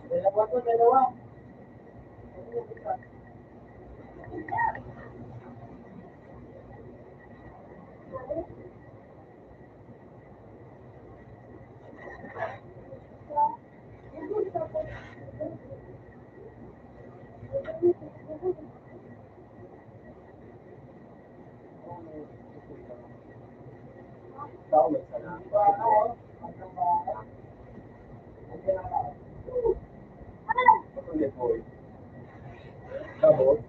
Dalawa to, dalawa. Tao, may sana. Ulit po. Tapos,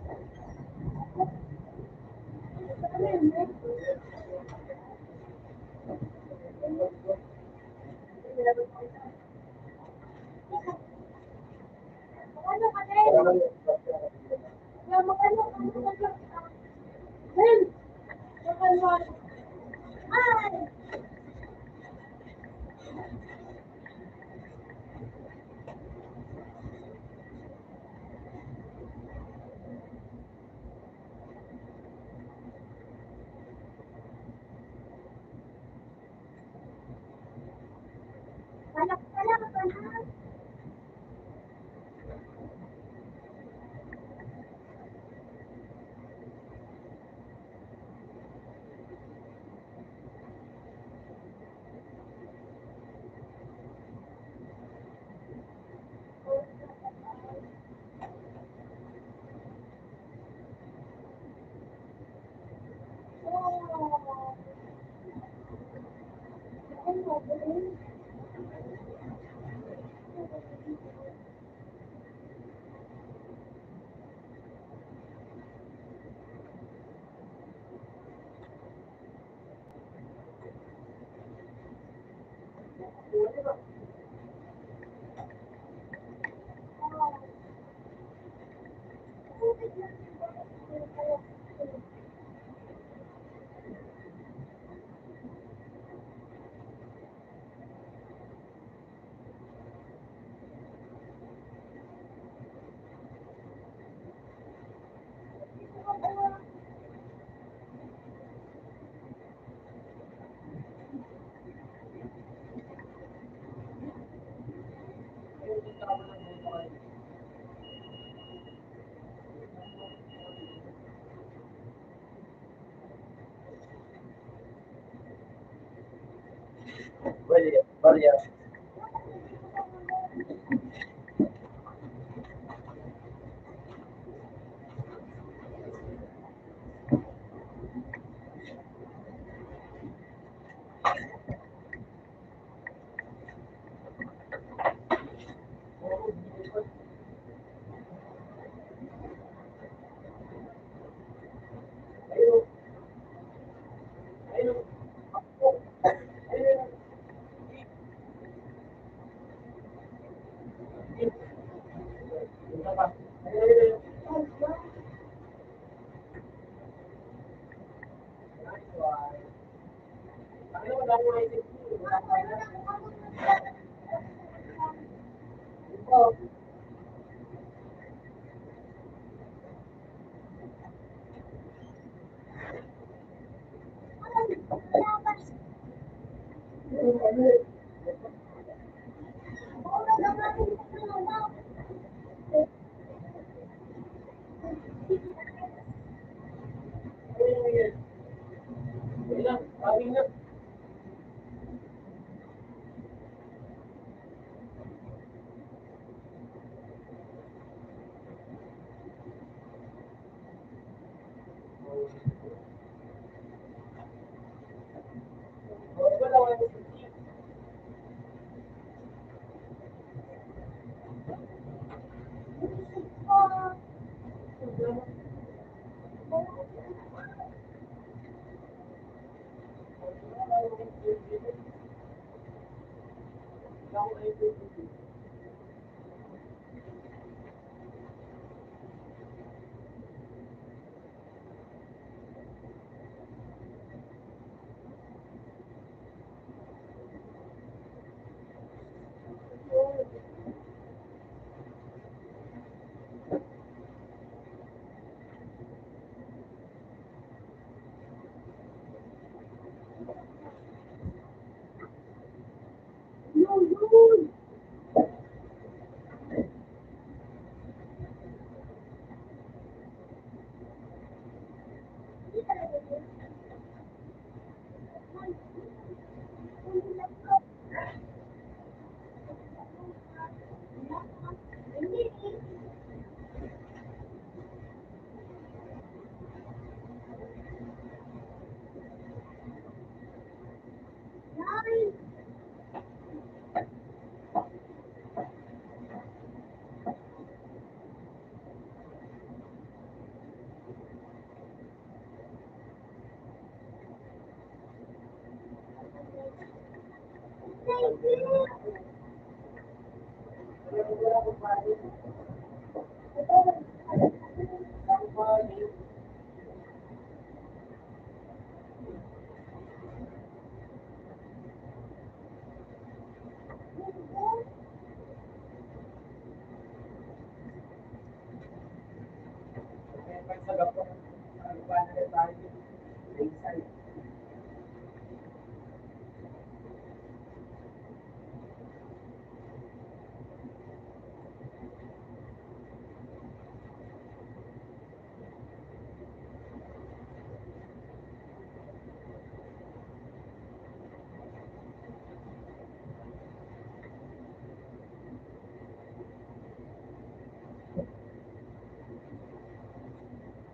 Ano ka din? parang Magkano ka din? Barya.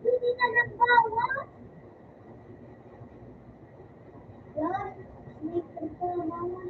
Hindi ka nagbawa. Yan. May ka mama.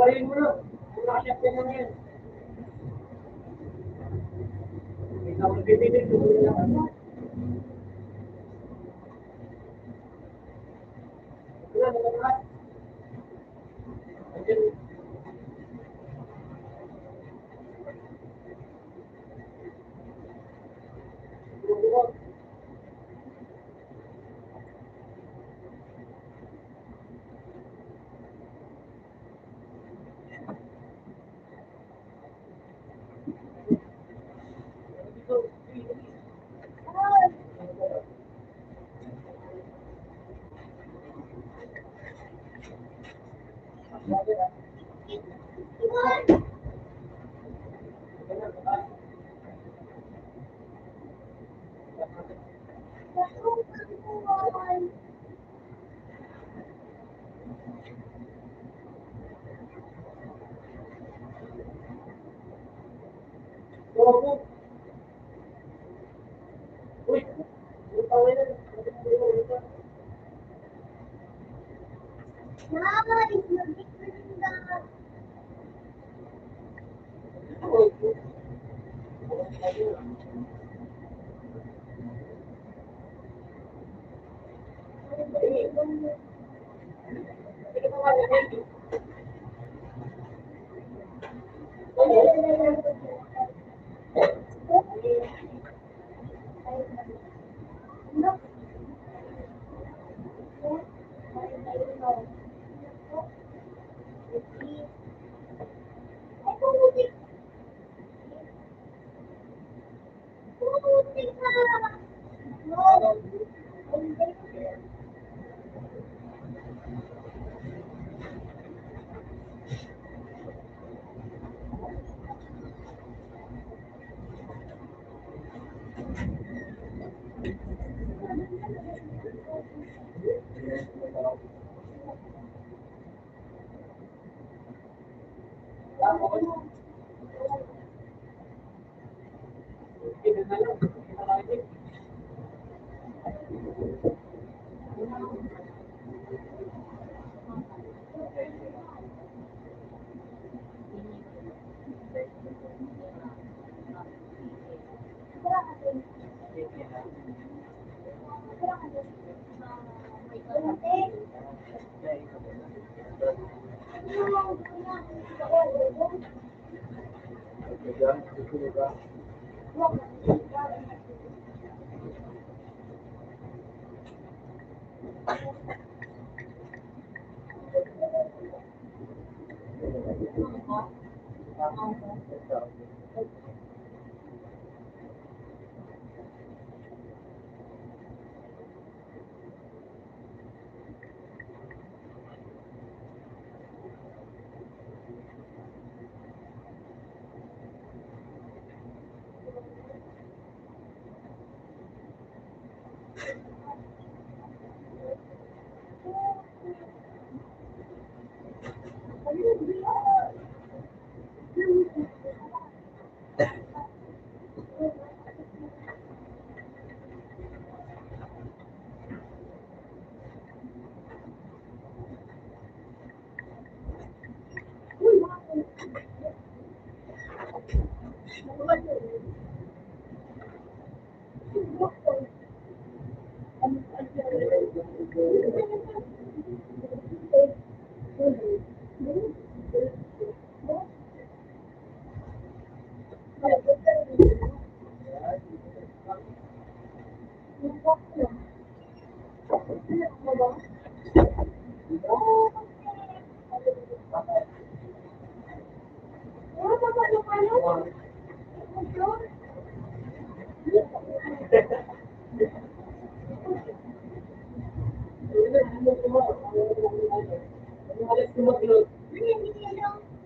Sabayin mo na. Kung nakaship ka na yan. Ikaw ang bibigyan. Tuloy na ka. Wala, nalakas. Andiyan. Opo. Uy, yung tawin na. Nice!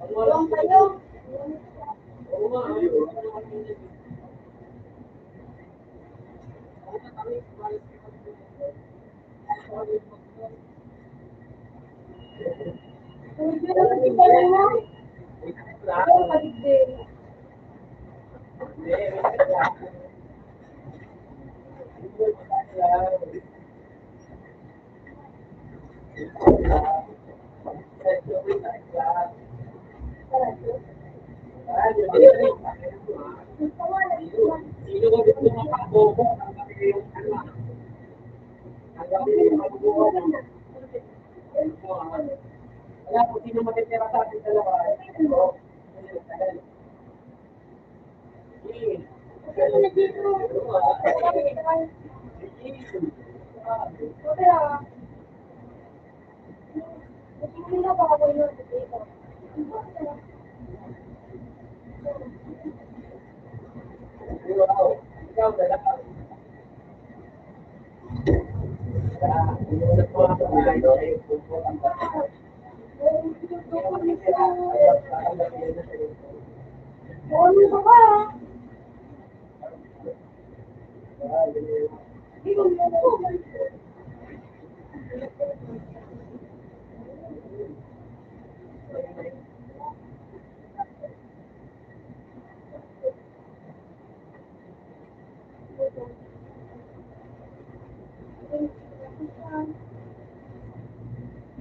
Maganda. Hanggang din mabubuo. Wala po sino matitira sa ating dalawa. Ito. Ano na dito? Hindi na ba ako yun dito? Ikaw, dalawa. Yung nagpapagawa ko ay pupo ang bata. Ano ba ba?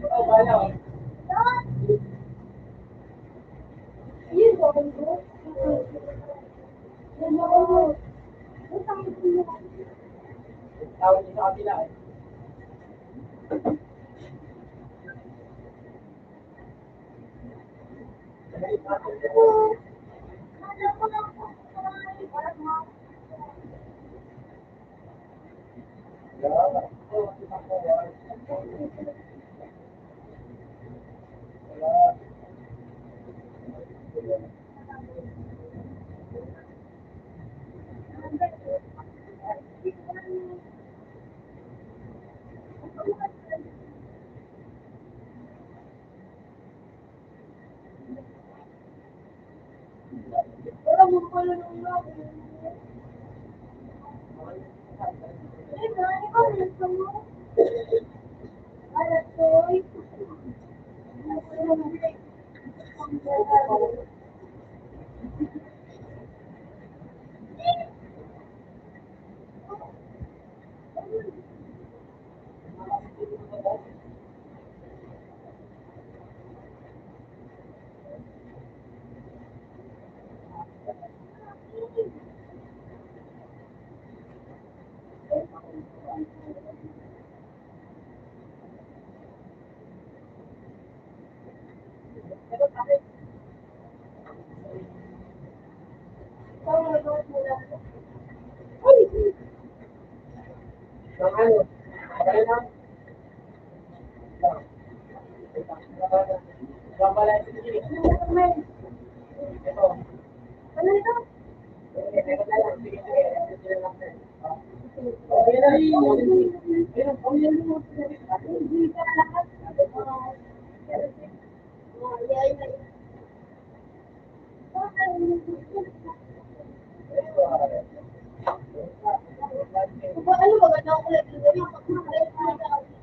Oh, bala. Yun ba? Yun ba? Tawag niyo sa kabila eh. Wala mo pala nung labo. Eh, nani ko, nasa mo? Alas ko'y. Ang ano? Okay lang? Babala ito sige. Ito. Ano ito? Ito na lang. Sige, sige. Ito na lang. Okay na rin. Ayun, okay na rin. Hindi ka lahat. Ano ba ganda ko lang dito?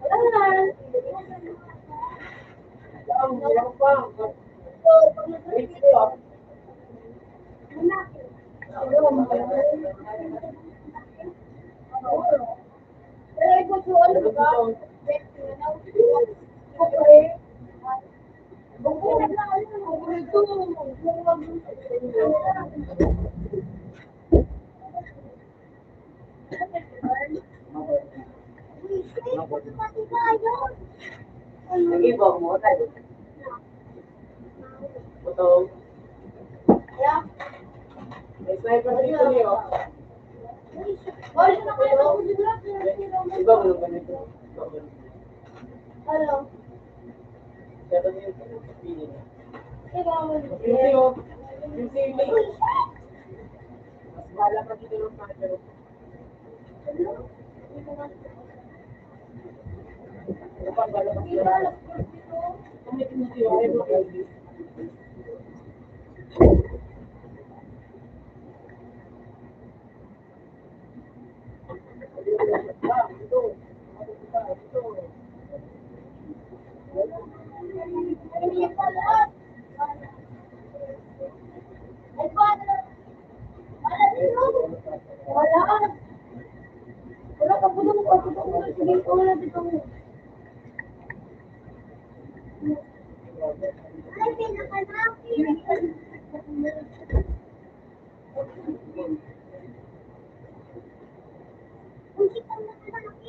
Wala na. Meron pa. So, pag Wait, ito. pero ikaw po, ano ba? Okay. Sige po, muna. Butong. May sniper dito niyo. Iba mo naman ito. Hello. Pero yung pili niya. Ikaw. Yung sili. Mas bala pa dito ng sniper. Ano pa bala pa dito? Kung may pinitiyo, ay mo kayo. Wala ka po naman kasi kung sige ko wala dito. Ay, pinakalaki. Kung kita mo naman ako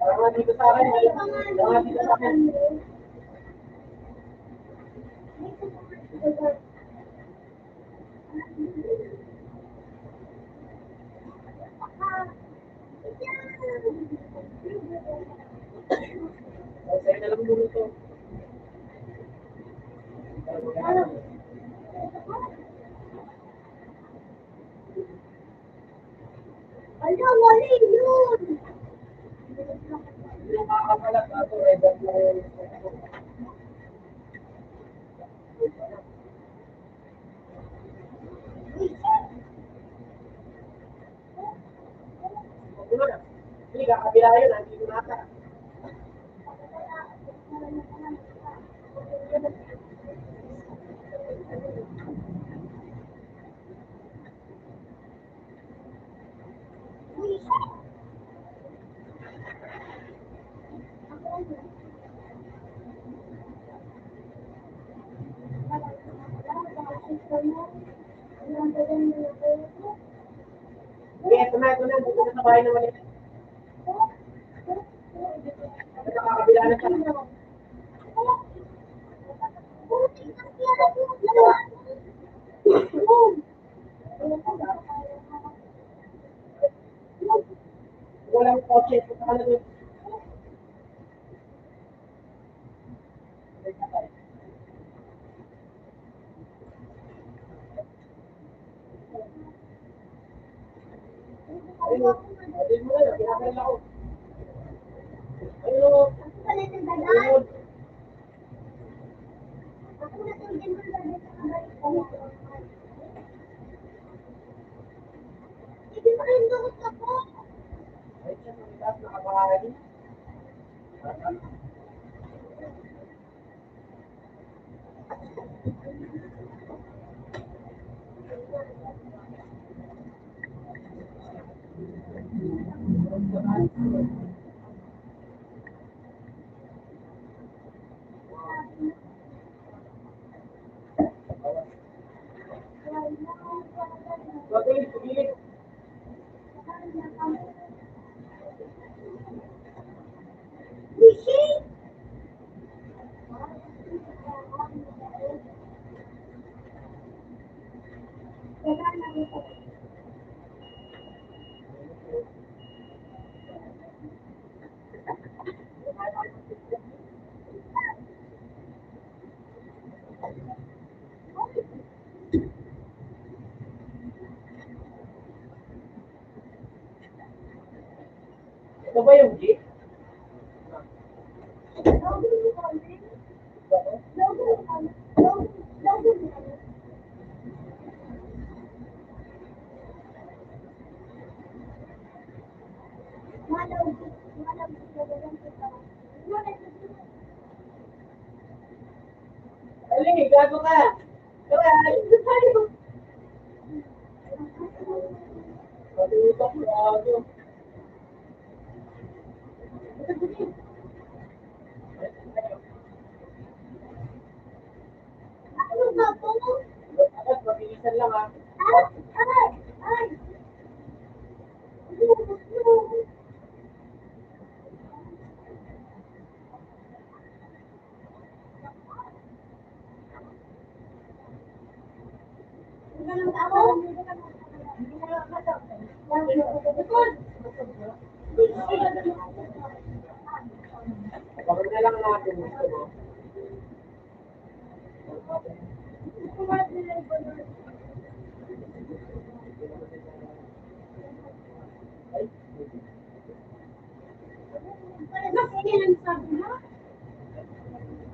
Tama dito sa akin. Tama dito sa akin. Sa'yo na lang muna ito. Ala, wala yun. Yung makakapalat ako, rebel na yun. Ano na? Hindi, kakabila yun. Hindi ko nata. Hindi, ito na, ito na. Dito na sa bahay na maliit. Ito, kakabila na siya. Walang kotse. Ito ka na doon. Ayun, ayun mo na. Pinapalala ko. Ayun, ayun. Ay, siya, malitas, nakabahay. Patuloy, pumili. Ali, gago ka. Tara, alis na tayo. Pati-utak, gago. Ano ba po? Agad, mabilisan lang ha. Ay! Ay! Ay! Bakit na lang natin gusto mo?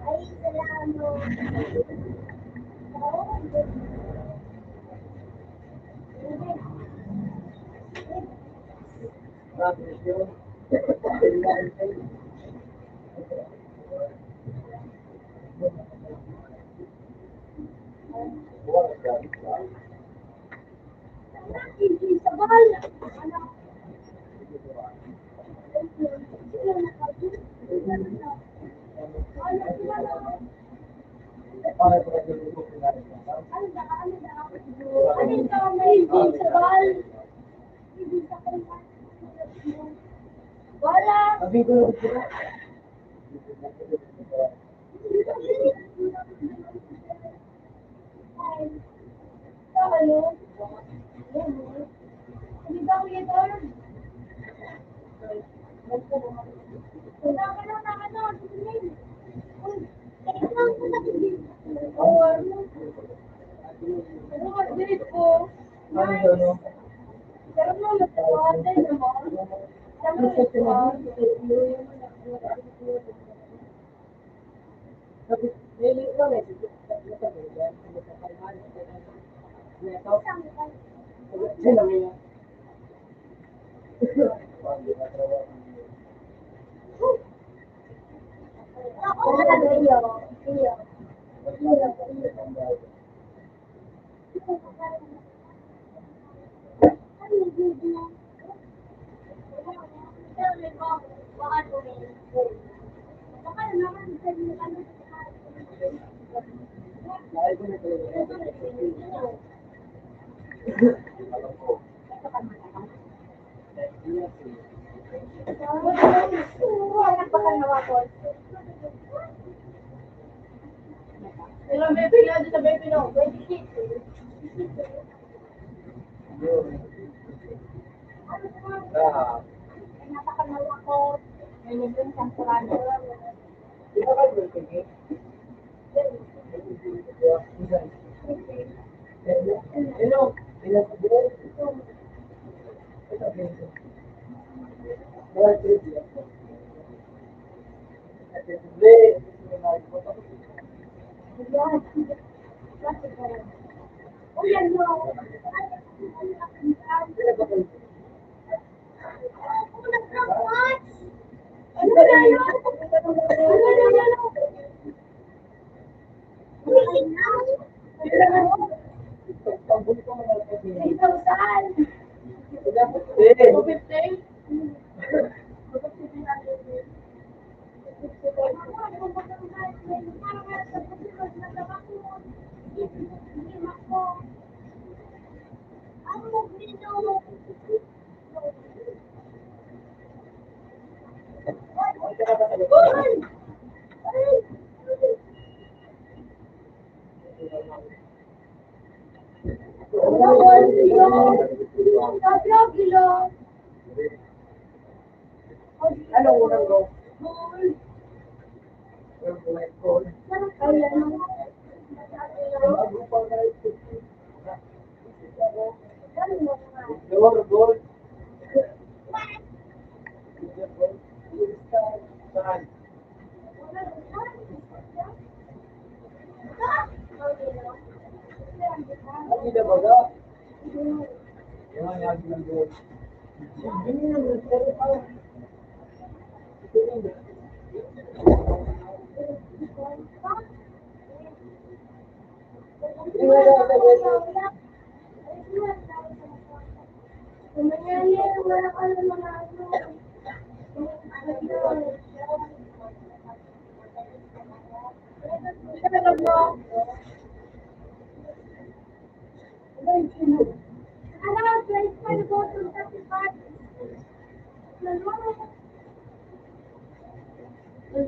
Ay, salamat. Mabilis yun. Wala. Sabi ko yung sila. Hello. Ano ba ulit doon? Wala ka lang na ano, sinin. Uy, kaya lang ko sa tingin. Oo, ano? Ano nga, dirit ko. Ano yun, no? Pero mo, matawagay naman. Alam mo, Sabi, nili ko na ito. Sino mo? ako na iyo. Iyo. Ilang baby nga dito sa baby no? 26. Di ba kayo birthday? Hello? Ilan sa buhay? Ano unang go? Gol. Saan? Ang ina ba ga? Yan, yan, yan, gol. Yan,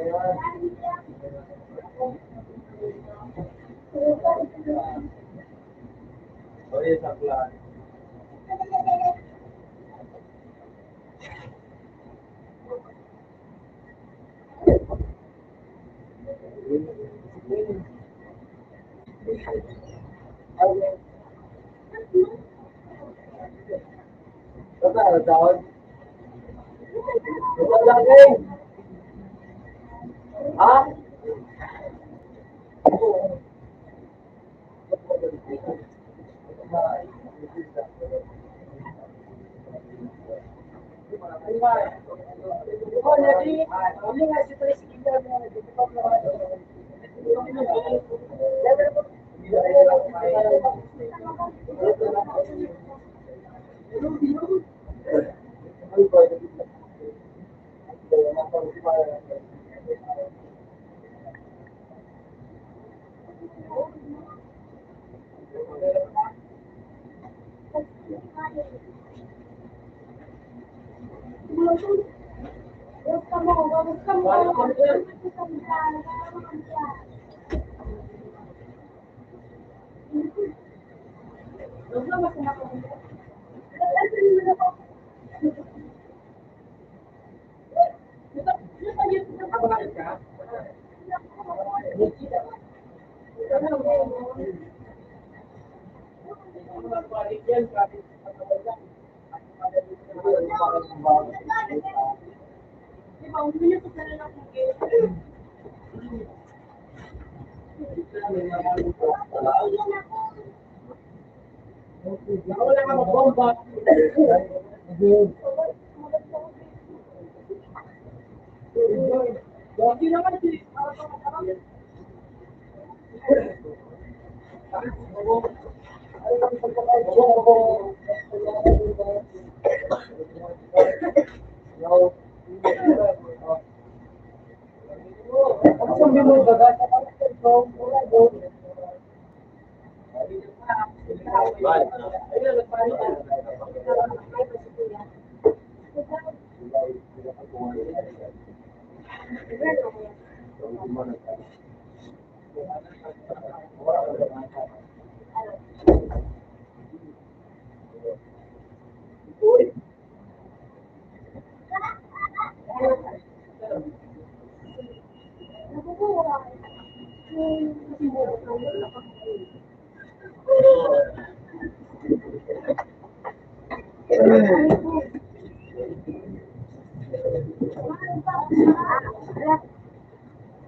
yan. Oye, sa plan. Basta, tawag. Basta lang eh. Ha? Wala ka mag-bomba. Hindi naman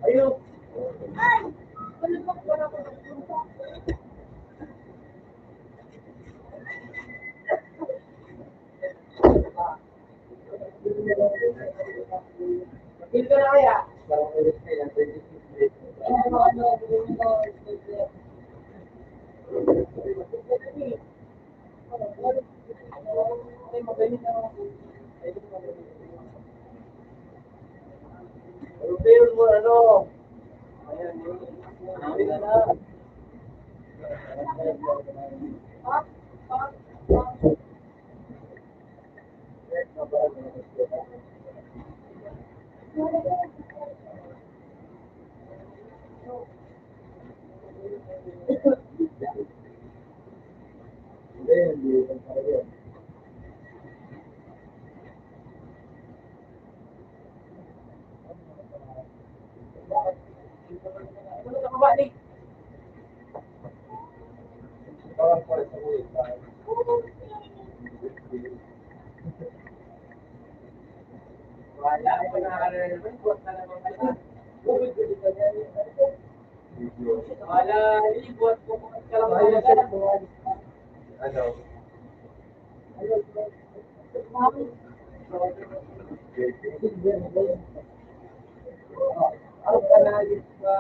ayun. Hindi ka na kaya? Pero mo ano? Ayan, hindi ka na. Ano sa baba ni? Wala, ako na buhat na naman kita. Bubid-bid ka niya. Wala, buhat ko ka lang talaga. Ano? Ano ka na ba?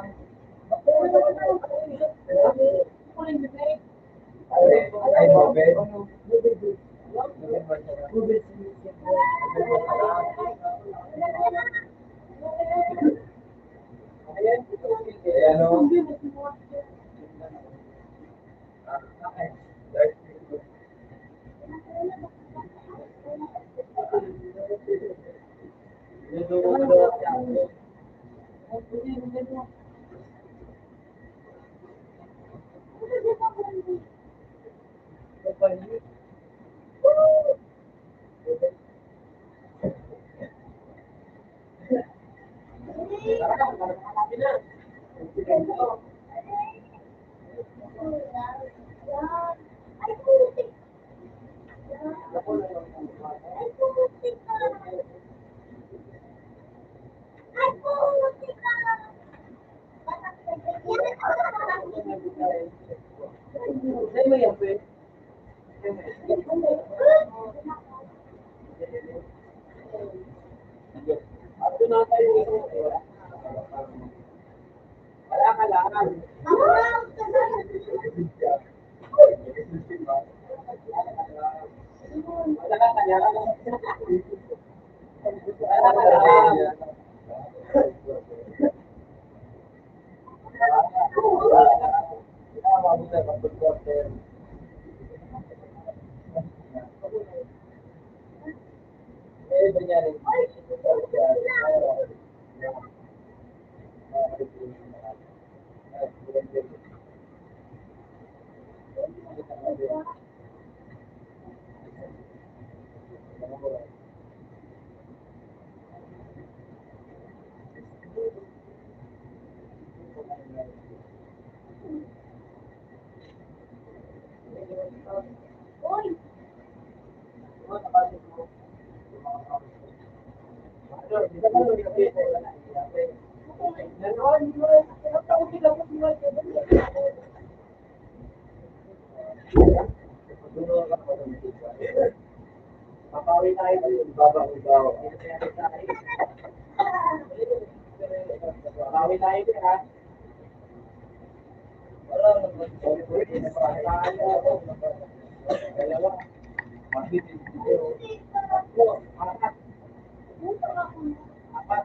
Ay, Bobet. Ano? Wala ka lang. Wala ka lang. Papawi tayo dun, babaw. Papawi tayo dun, ha? Dalawa. Apat.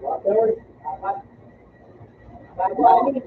Water. Apat. Bago ani.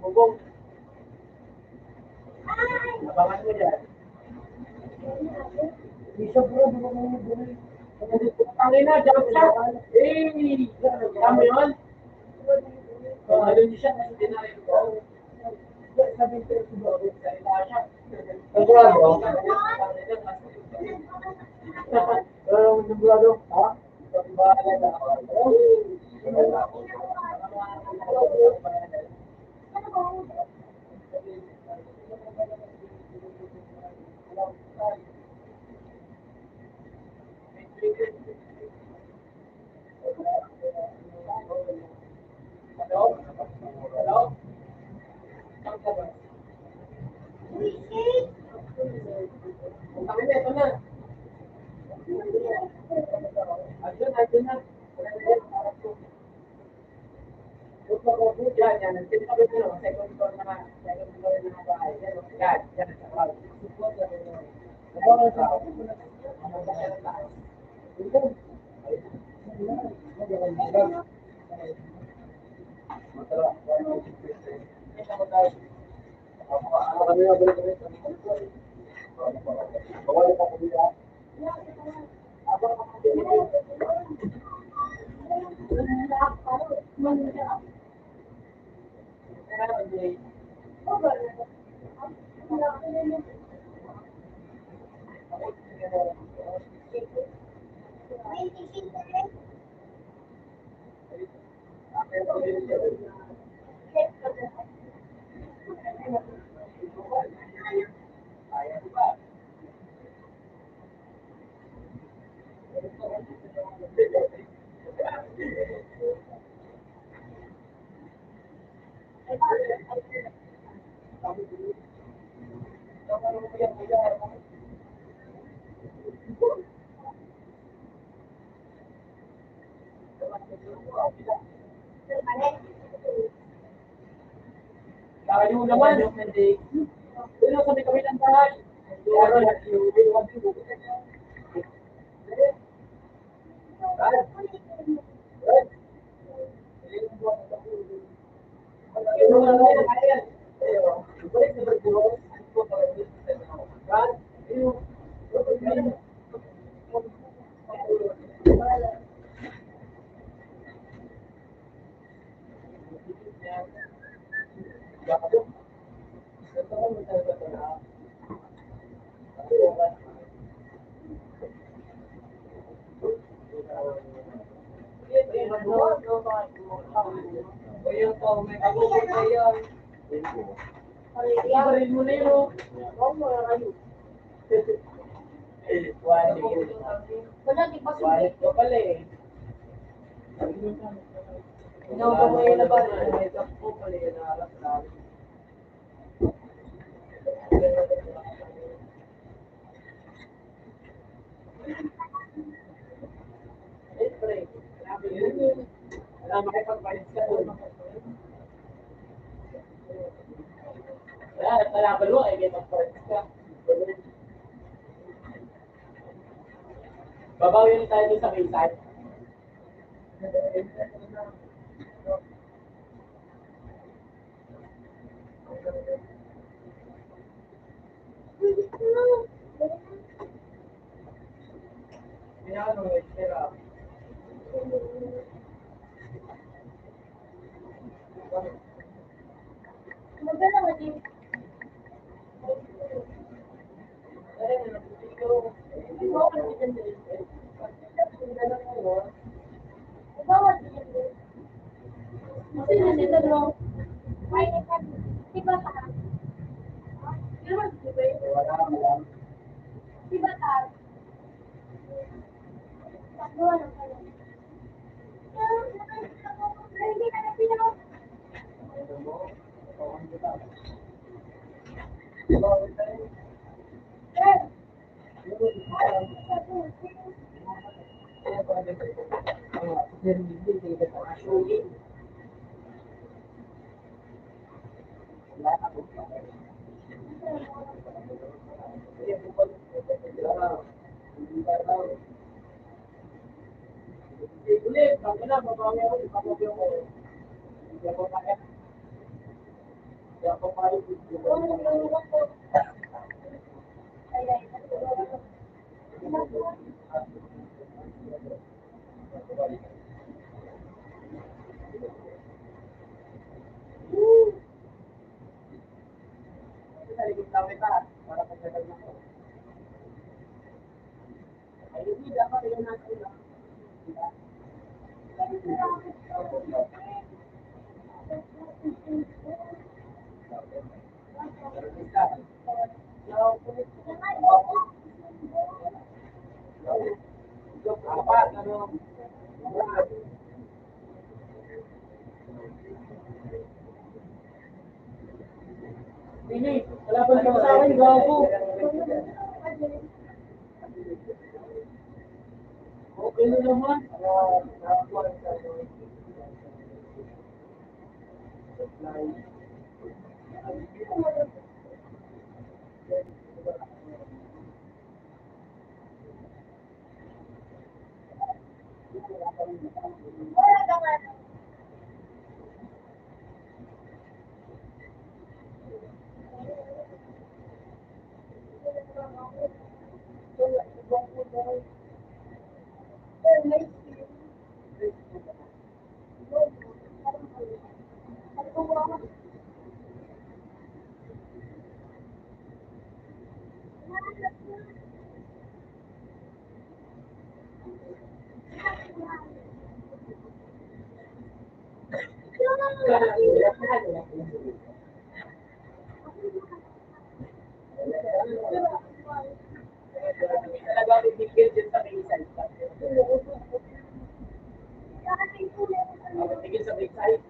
Bubong. Abangan mo dyan. Isa bro, di ba mo bumili? Tangin na, jump shot. Eh, tama yun? Ano niya siya, hindi na rin ko. Sabi ko, salita siya. Sigurado? Sigurado? Ha? Hello? Hello? Tangin na, ito na. Ayun na. Yan, yan. Nandito kami dito. Second floor na second floor na bahay. Yan, yan. Yan. Support yan. Nagkaroon sa ako. Tayo naman. Pero kami kami ng bahay. Ibarin mo na yun. Wala, di ba Quiet ko pala eh. Inaw mo yung laban. May ko pala yun. Naharap namin. Siyempre. Wala makipagpalit ka doon. Wala ba luwa? May magpalit ka. Babawin tayo dun sa Bayside. Ano yung sira? Maganda ba din? Sino si Tadro? Ay, diba ka? Diba ka? Paggawa ng pala. Hindi ka na pinag- Hindi, wala pa naman sa akin, gago. Okay na naman. Wala ka nga. Talaga bibigil din sa bayside. Bibigil sa bayside. Bibigil sa bayside.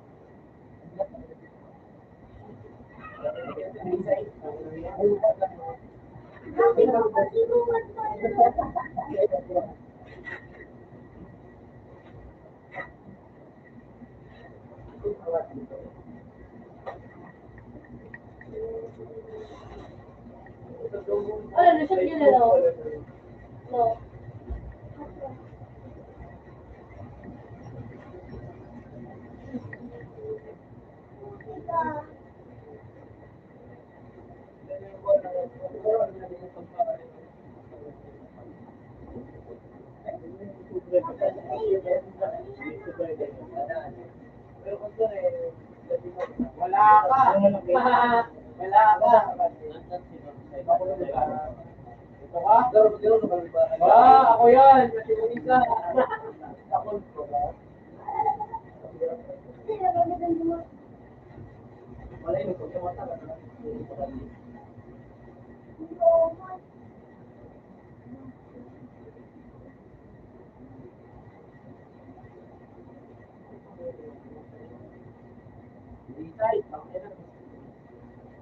Ano, nashoot yun na, no? No. Wala ka. Wala ka. Ito ka? Ako yan. Matimunin ka. Wala yun.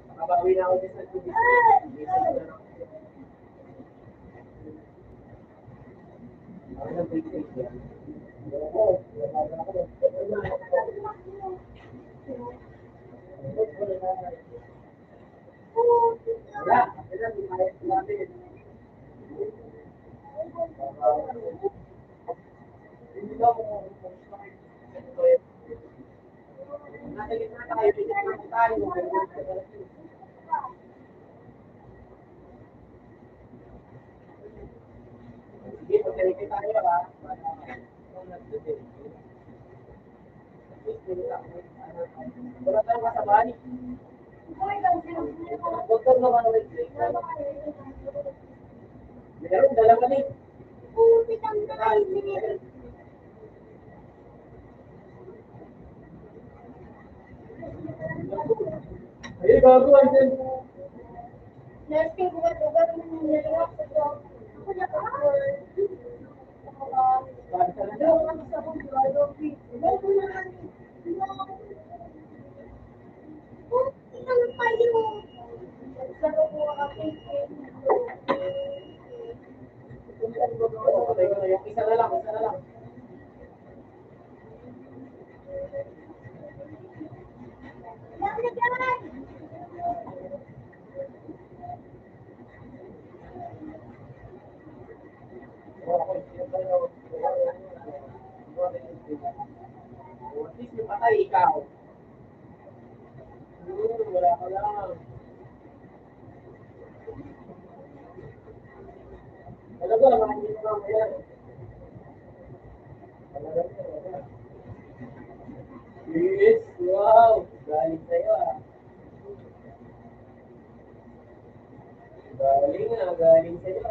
Nakabawi na ako sa tubig. Wala tayong kasabani. Doktor naman ulit. Meron, dalawa din. Ay, bago, andyan. Nursing bugat-bugat ng nilawak sa to. Ako na ka. Sabi sa lang. Ano sa kong biology? Ano naman? Ano kayo? Sa ko kasi. Patay ko na yung isa na lang, isa na lang. Dami dyan! At least yung patay, ikaw. Wala ka lang. Talaga, mga hindi mo lang yan. Yes, wow. Galing sa'yo ah. Galing sa'yo ah. Galing sa'yo.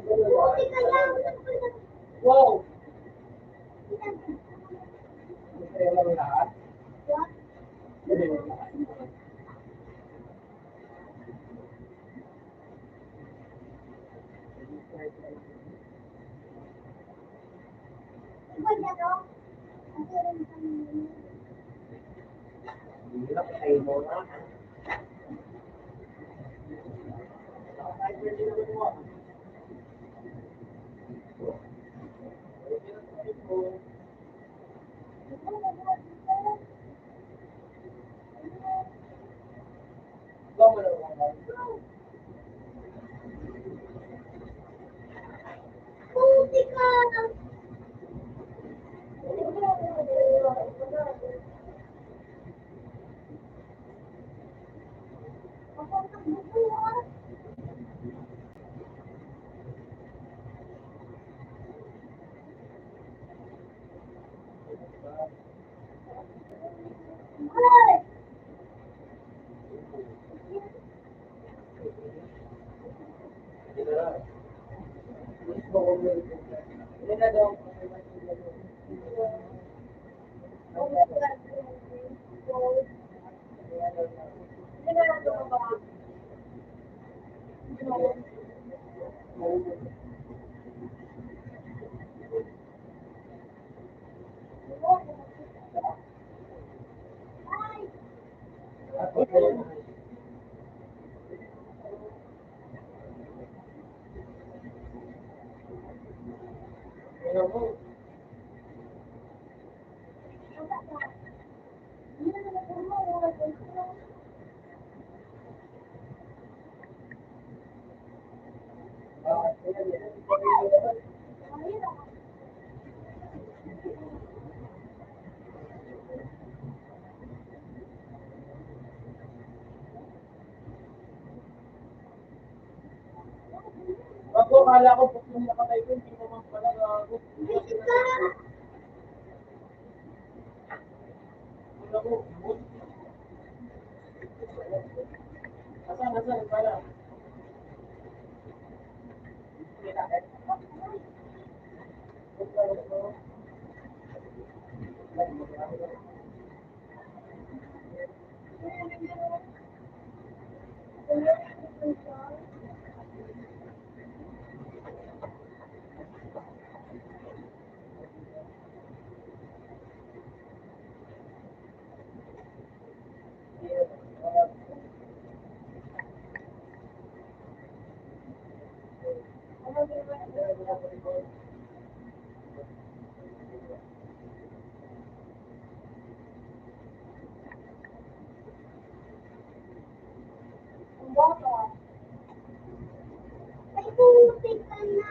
Buti ka lang. Wow! Masaya lang lahat. Ano ba yan, no? Ang sarap ng Hindi na patayin mo na. Puti ka! Ako ang nagbubuhat. Ay! Ako, kala ko po yung nakatay ko, hindi naman pala gago. Wala ko, bot. Asan, pala? Ay, puti ka na.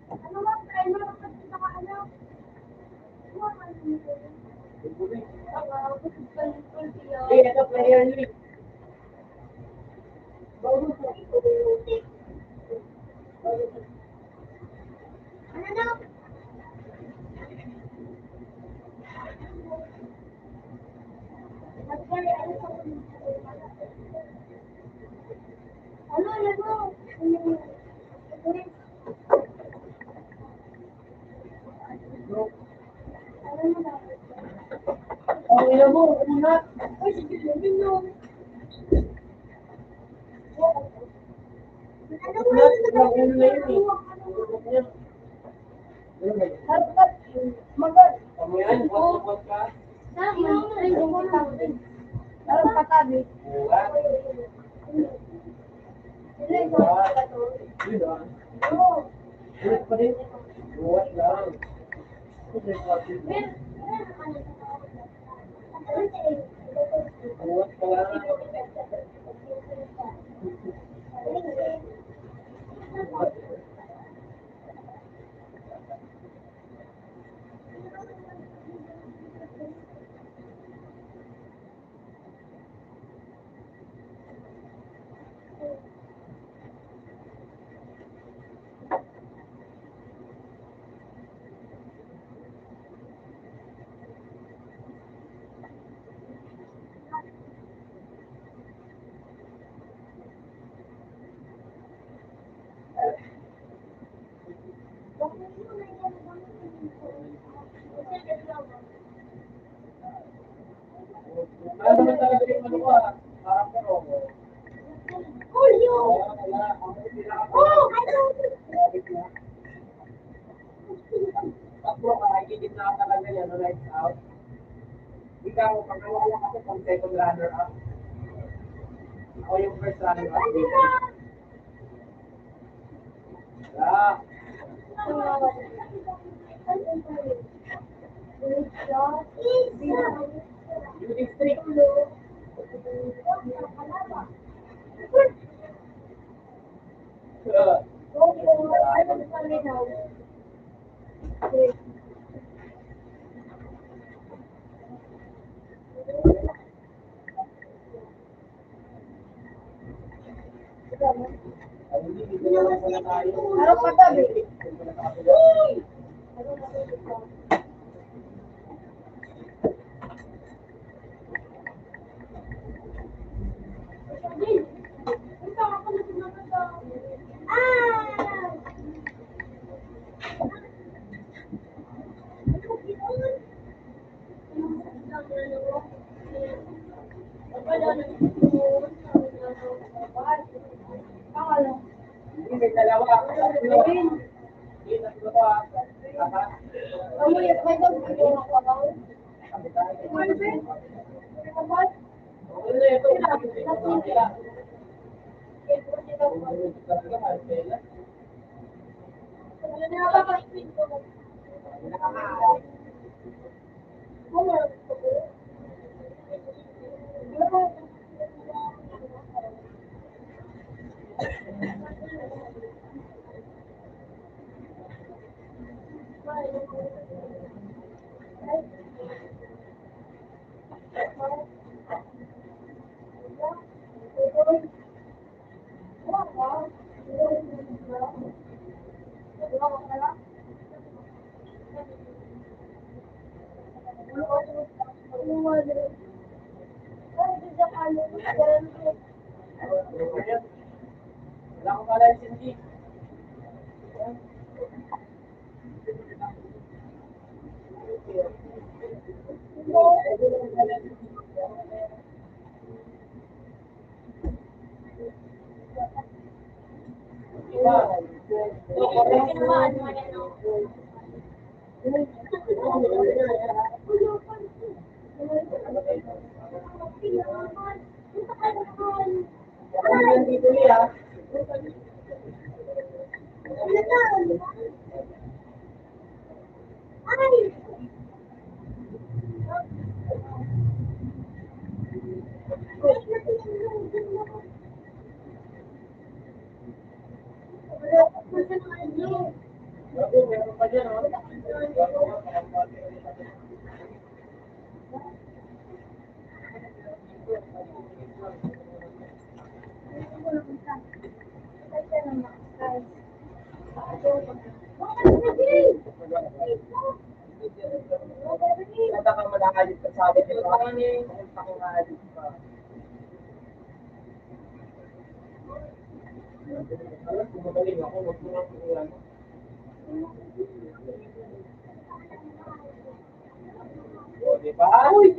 Ano ba, primer ako kasi naka-ano? Eh, ito player league. Ano daw? Ano, Ang ina mo, una. Ulit pa din. Buhat lang. Buhat pa lang. Ano naman talaga yung ano ko ah. Parang pero. Julio! Oh, ano? Tatlo ka, higit na talaga yan, lights out. Ikaw, pag nawala kasi pang second runner up. Ako yung first runner up. Yeah. You district. Harap ka tabi. Ah! Hindi, may dalawa. Hindi, tatlo ko ah. Apat. Sabi tayo. Okay na ito. Sila. Wala akong pala yung hindi. Ay! Meron pa dyan, oh. Kaya ka malakalit ka sa akin. Pumunta ko nga alit pa. Alam, kumagaling ako. Huwag mo nga kukulan. O, diba? Uy!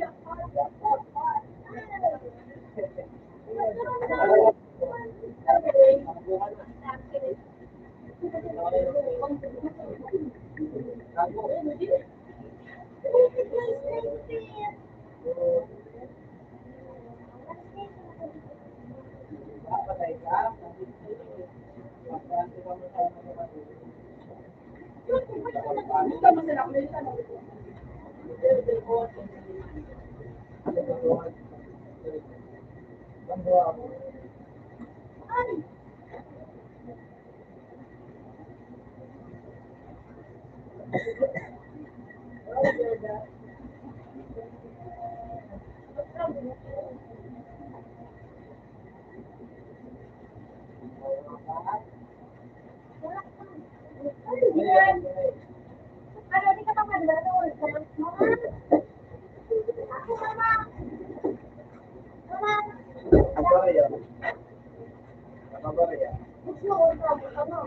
Patay ka. Ano, di ka pa madalawal. Mama! Ako, mama! Mama! Kabaraya. Kabaraya. Gusto ko, ano?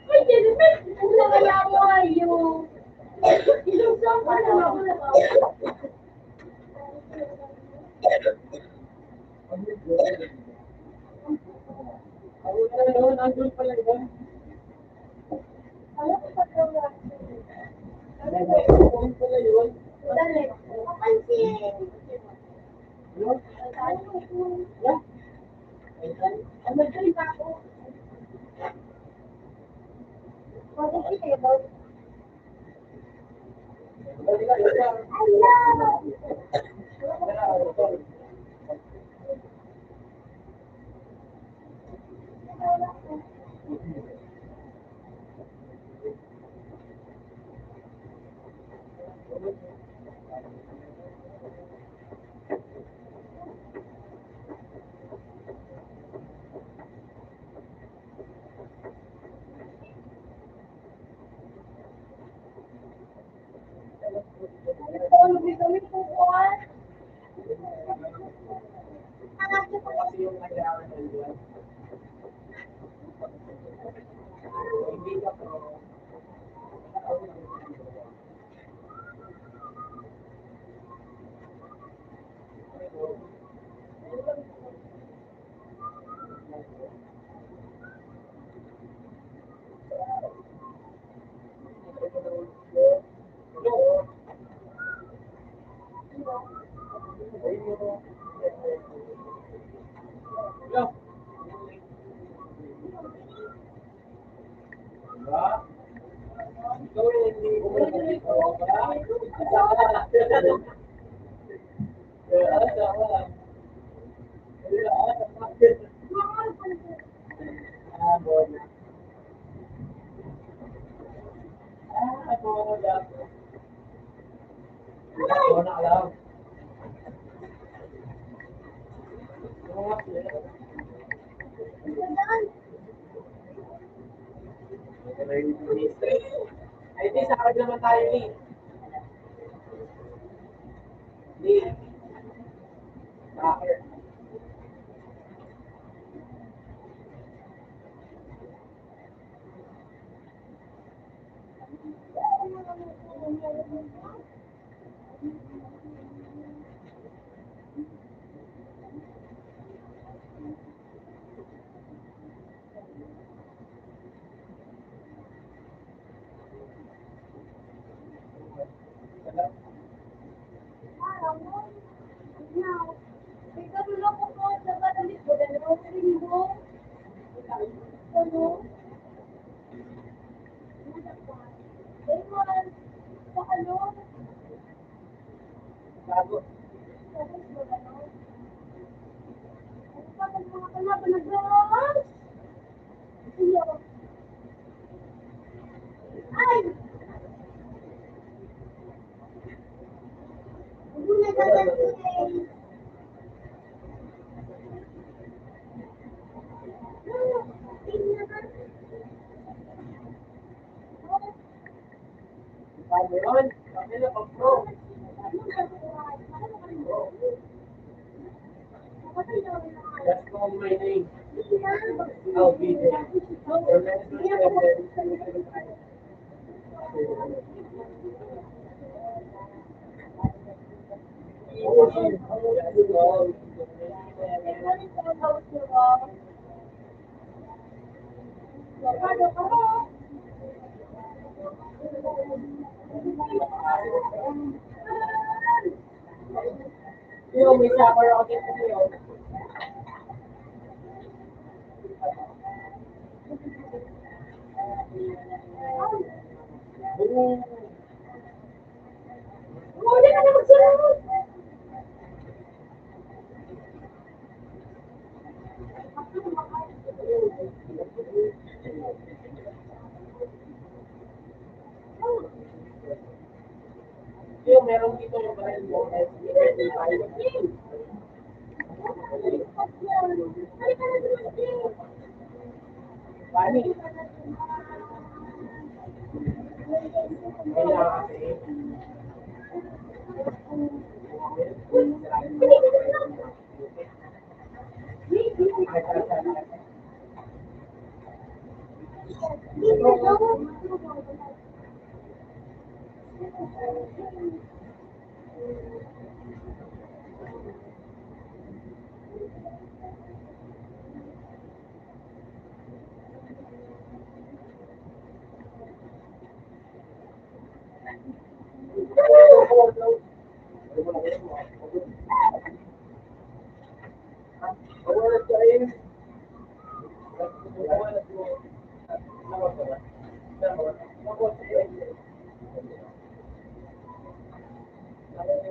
Ay, Jennifer! Ano na kaya mo yung... Yung saan ka na ako na ba? Andun pala yun. Alam ko pa ito lang. Andun pala yun. Dali. Kapansin. Yun. Ano ko? Yan. Ano dyan? Ako. Mag-isip kayo ba? Dali ka, yun lang. Kami po buwan. Kasi yung kailangan nandun. Hindi ka pro. Ay, di, sa akin naman tayo, Lee. Lee. Bakit? Bago. Ay! Hindi na dadalhin. Bago yun. Kami na pag-pro. Just call my name. I'll be there. Your manager said that. Yung may shower ako dito ngayon. Huli ka na magsunod! Yung meron dito yung baril mo. Bani. Kaya kasi.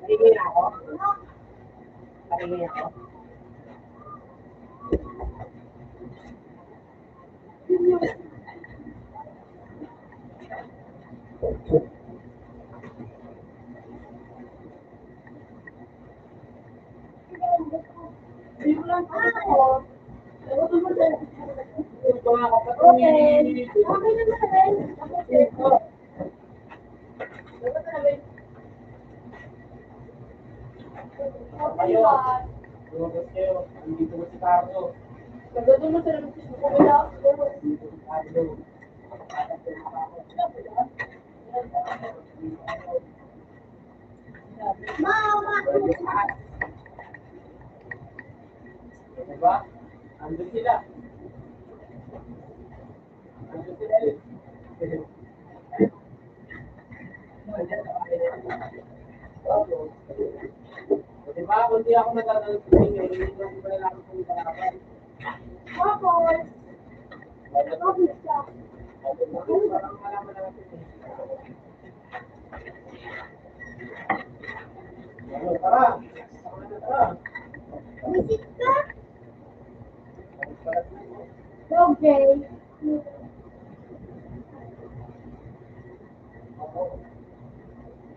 Tingin ako. Tingin ako. Ito nga kapatid. Lumabas kayo. Andito mo si Carlo. Dito si Carlo. Mama! Diba? Andun sila. Andun sila eh. Diba? Kung di ako nagtatanong sa inyo, hindi ko ba nalaman kung kalaban? Bakit? Bakit siya? Parang malaman natin eh. Ano, tara. Tara. Visit ka? Okay.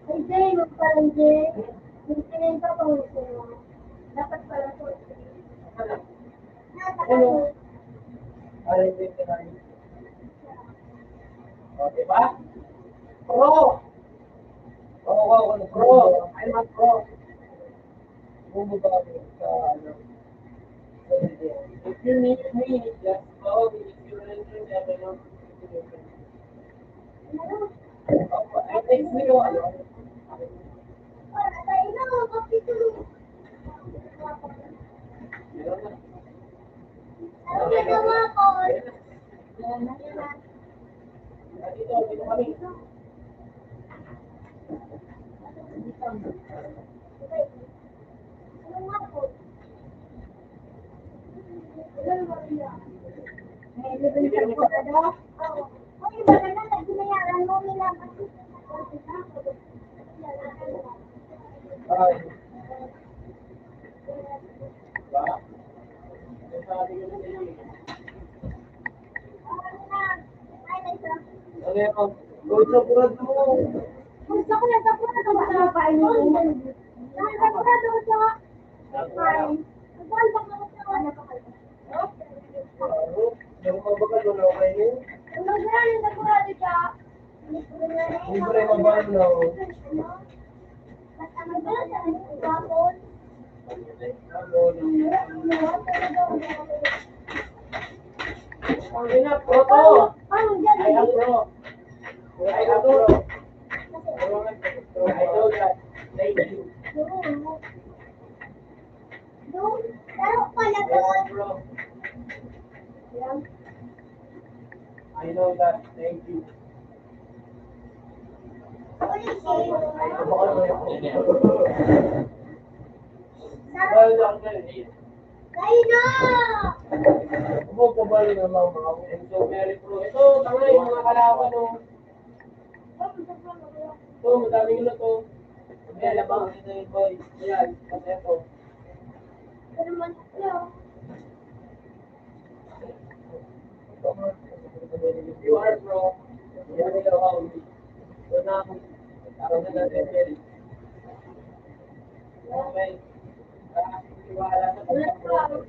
Ay, Jay, magparang Jay. Yung pinenta ko gusto mo. Dapat pala po. Nasa Ano? ako. Ay, hindi ka na. O, diba? Pro! Oo, wow, ano, pro! I'm a pro! Bumaba ako sa, ano, sa video. If you need me, just call me. If you enter, never know. I text me yung, ano, Para tayo na, kapitulo. meron na. Ano nagawa ko? Dito, dito kami. Ano nga po? May 11 ka po na. Oo. Ay, baka na, nagsunayaran mo nila. Ay. Diba? Sabi ko na sa'yo, eh. Ano yun? Gold sa purad mo. Gusto ko na tapos na ba na painin? Dahil ba ko na doon sa kain? Dahil ba ko na Yung mabagal mo na okay yun. Magaling na ko na siya. Libre mabal na. Basta magaling sa tapos. Ang ina, pro to. Ano I dyan? am pro. I am pro. I know that. Thank you. Doon, pero pala I doon. am pro. I know that. Thank you. Ulit Dahil lang dyan, eh. Kayo na! Bumabali naman mga Enzo Mary Pro. Ito, tanga yung mga kalaban, oh. Ito, madaming na to. May labang ito yung boy. Ayan, kasi ito. Ito naman ito. You are pro. Yan nila ako. Ito na ako. Araw na natin, Mary. Okay. Iwala sa pagkakas.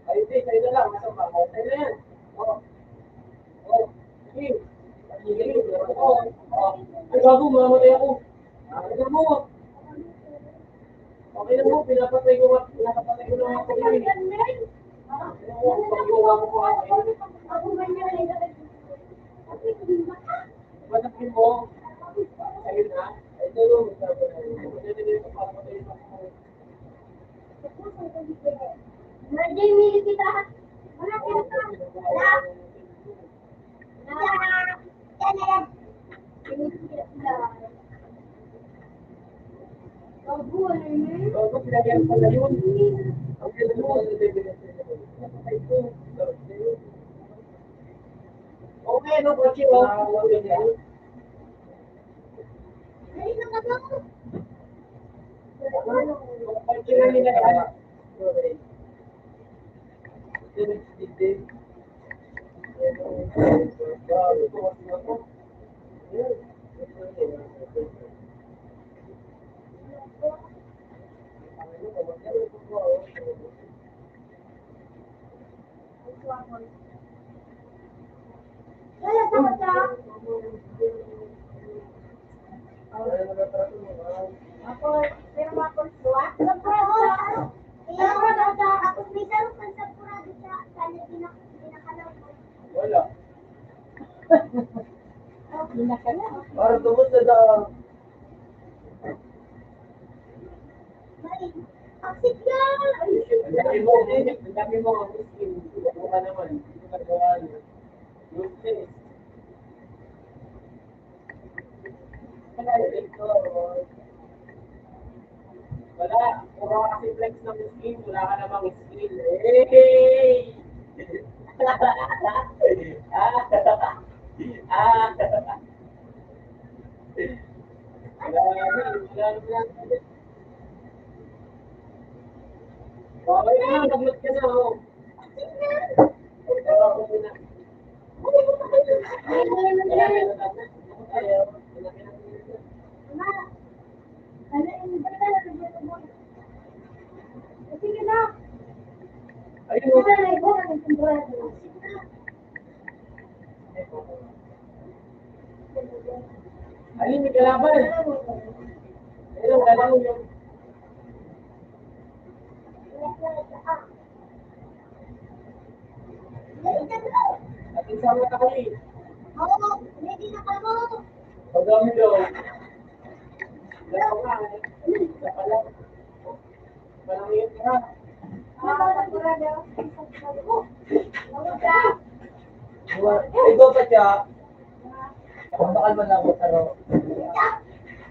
Ay, hindi, sa'yo na lang. Nasa ba? Sa'yo na yan. Oo. Oo. Sige. Sige. Oo. Oo. Ay, bago, mamamatay ako. Ano mo? Okay na mo, pinapatay ko lang ako yun. Ano pag ginawa mo ko ako eh. Matakin mo. Sa'yo na. Ito yung sabi na yun. Ito yung papatay mo ako. Birthday meal kita. Wala kita. Wala. Wala. Ito, pinagyan ko na yun. Ang ganda mo, napatay ko. Okay, no, Kochi, oh. Ay, nakabaw. Kochi lang nila yan. Wala sa kota. Ako, pero ako suwa. Sa pura. Iya, ako may dalo ka sa pura sa kanya pinakalaw ko. Wala. Pinakala. Para tumot na daw. Mali. Aksit ka! Ang dami mo ang muslim. Buka naman. Hindi ka gawa. Useless. Wala. Puro ka kasi flex ng skin. Wala ka namang skill. Hey! Ah! Okay na, nag-loot ka na, oh. Pero ako muna. Sige na. Ayun, oh. Alin, may kalaban. Ayun, galaw yung... Ating sama tayo eh. Oo, ready na kamo. Pagdami daw. Galaw nga eh. Isa pa lang. Parang yun ka. Ito pa siya. Kung bakal man lang ako taro.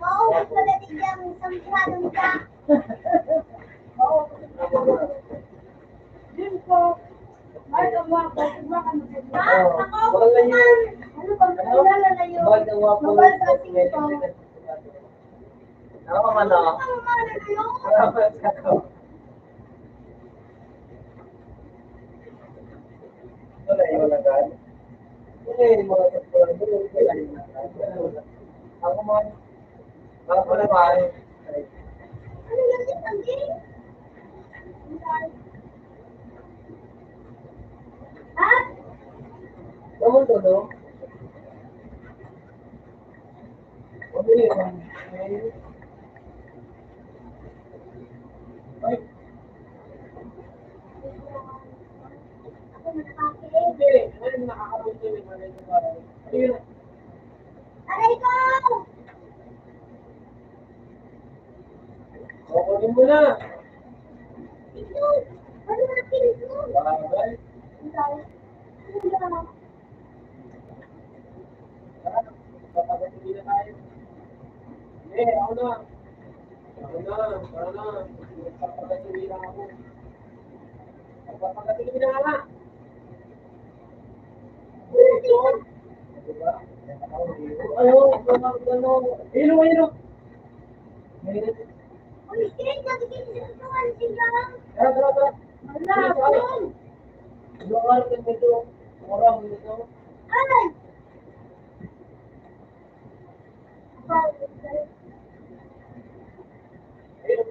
Oo, pala tigyan sa masyadong ka. Bakal na yun. Ano ba? Kilala na yun. Bakal na wapo. Mabal sa tingko. Ako man ako. Ang mahal na yun. Salamat ka to. Wala yung lagay. Mga kaspulan doon. Wala yung lagay. Ako man. Ako naman. Ano yun din ang game? Ha? Kamu to, no? Ano yun? Ay, Ako nakakit. Hindi. Ayun, nakakaroon din yung mga yung ayun. Aray ko! Kukunin mo na. Ito! Ano natin ito? Bagay. Papagatuloy na tayo. Hindi, ako na. Ako na. Ako na. Papagatuloy na ako. Papagatuloy na nga. Diba? Ano? Hilo. Uy, shit! Nagiging sa ito. Tara. Wala ako! lugar ka nito, orang nito. Ay! Ayun.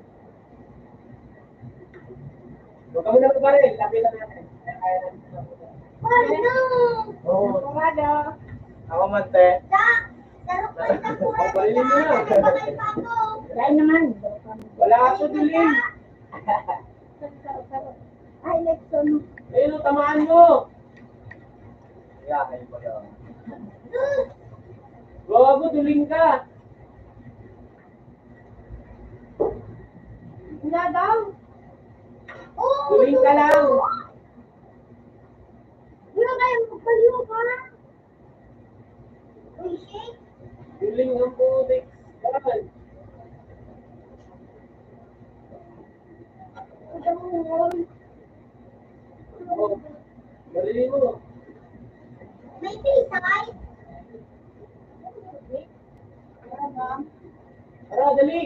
Huwag ka muna magbaril. Labi lang natin. Kaya natin. Ay, no! Oo. Parada. Ako man, te. Sarap na po. Pabalinin mo na. Bakay pa ako. Kaya naman. Wala ka sa dilim. Ay, Lexon. Ayun, tamaan mo. Yahay mo yun. Gago, duling ka. Wala daw. Oo. Duling ka lang. Wala kayo magpaliw ka. Uy, shit. Duling ang putik. Yan. Ito mo. Oh, balinin mo. May pizza kayo? Tara, dali.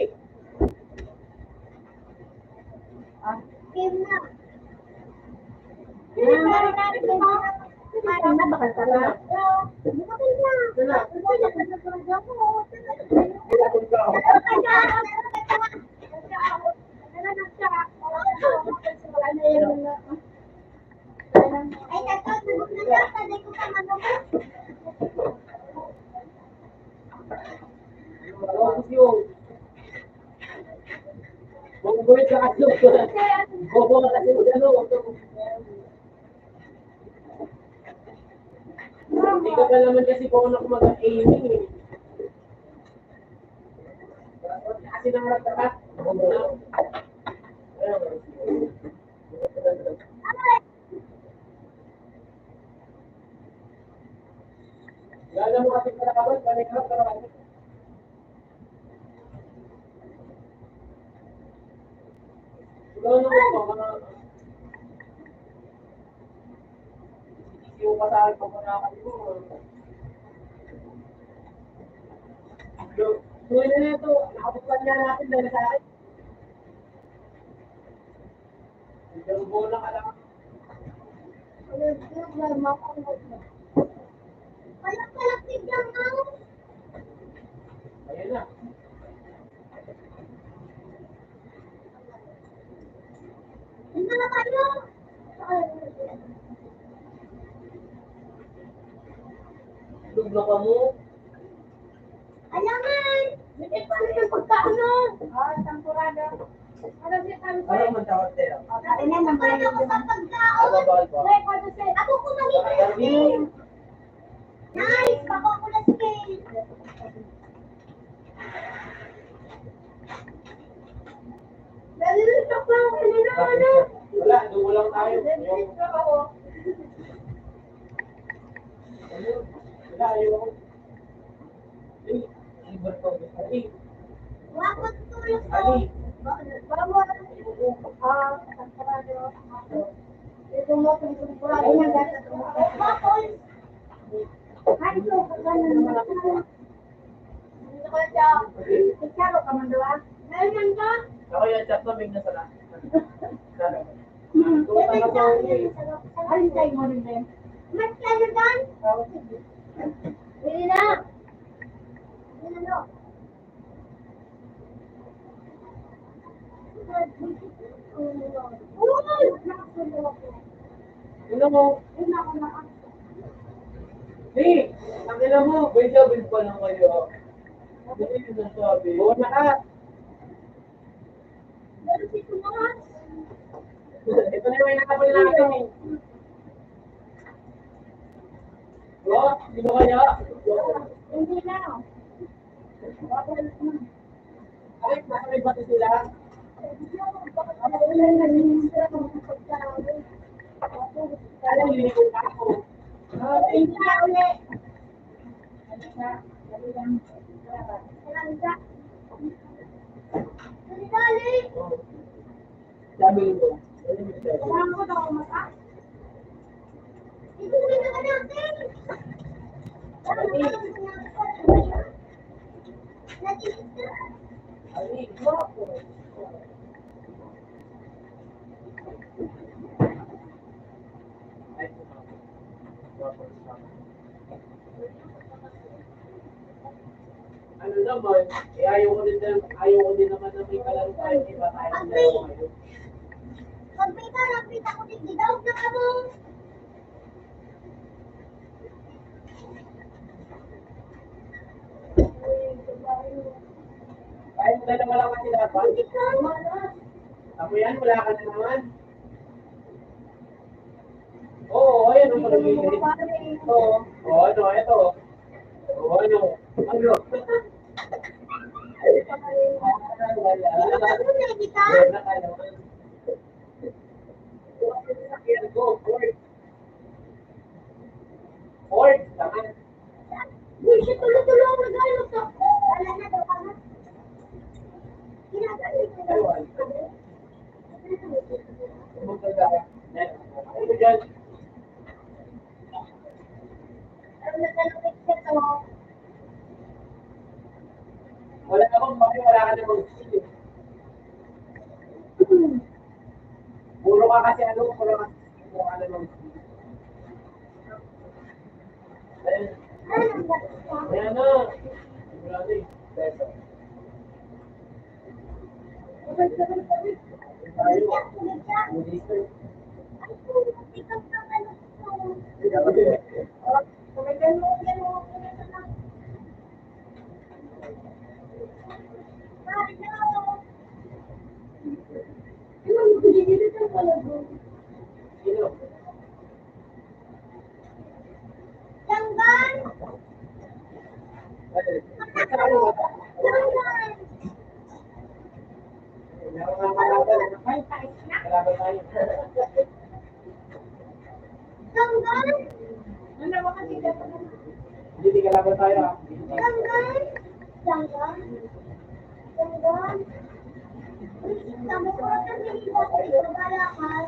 Game na. Parang na baka tara. Bakit na? Tara. Ilapon ka ako. Ay, tatawag na bukla na. Taday ko pa manok. Tapos yun. Magugulit ka kasi. Bobo ka kasi mag-ano. Hindi ka pa naman kasi kung ano mag-aiming eh. Kasi nang nagtakat. Gala mo kasi kalaban, panikap ka naman. Ikaw naman po, mga... Hindi mo pa sa akin pag manakali mo. Tuloy na na ito. Nakapupan nga natin dahil sa akin. Isang bola ka lang. Palapalapit lang ako. Ayan na. Hindi na kayo. Lugla ka mo. Alaman! Hindi pa rin yung pagkaano. Tampurado. Ano siya kami Ano man tawag sa'yo? Sabi na naman ako sa pagkaon. Ano ba ba? Like, ano siya? Ako kumalit na scale. Nice! Ako ko na scale. Nalilitok lang ako nila, ano? Wala, doon lang tayo. Yung... Nalilitok ako. Ano? Wala, yung... Eh, liber ko. Ali. Wakot tulog ko. Ali. Tampurado. Ito mo, tampurado. Ay, bakol. Ay, ito. Ganun naman. Dito ko siya. Ikaw ka man doon. Meron ka? Ako yung chat na may nasa lahat. Alin tayo mo rin din? Mas ano dan? Hindi na. Ano? Uy! Ano mo? Hey, ang ina mo, vegetable pa lang kayo. Ano yung nasabi? Oo na ka. Ito na yung nakapal natin eh. Oo, sino kaya? Hindi na. Ay, nasa may bati sila. Ay, lilikot ako. Hindi na ulit. Sabi mo. Kailangan ko na kumaka. Ay, ano naman, ayaw ko din naman na may kalaro tayo, iba tayo ng laro ngayon. Pagpita, napita ko din daw na kamo. Kahit dalawa lang kasi dapat. Ako yan, wala ka na naman. Oo, ayan ang pag-ibig. Oo, ano, ito. Oo, ano. Ano? Wala. Ano na kita? Wala ka naman. Ayan ko, Ford. Ford, tama. Uy, siya tulo-tulo ang nagano sa. Wala na daw kamo. Ginagalit ko daw. Ano dyan? Ano na tanong ko to? Wala akong mali, wala ka namang skill. Puro ka kasi ano, puro ka namang skill. Ano ba ito? Ayan na. Sigurado eh. Beso. Tayo. Hindi ko. Ikaw sa ano ko. Sino? Langgan! Langgan! Langgan! Meron nga kalaban. Kalaban tayo. Langgan! Ano ba kasi dapat? Hindi kalaban tayo ha. Tanggal. Tanggal. Tanggal. Sabi ko na hindi ba ito balakan?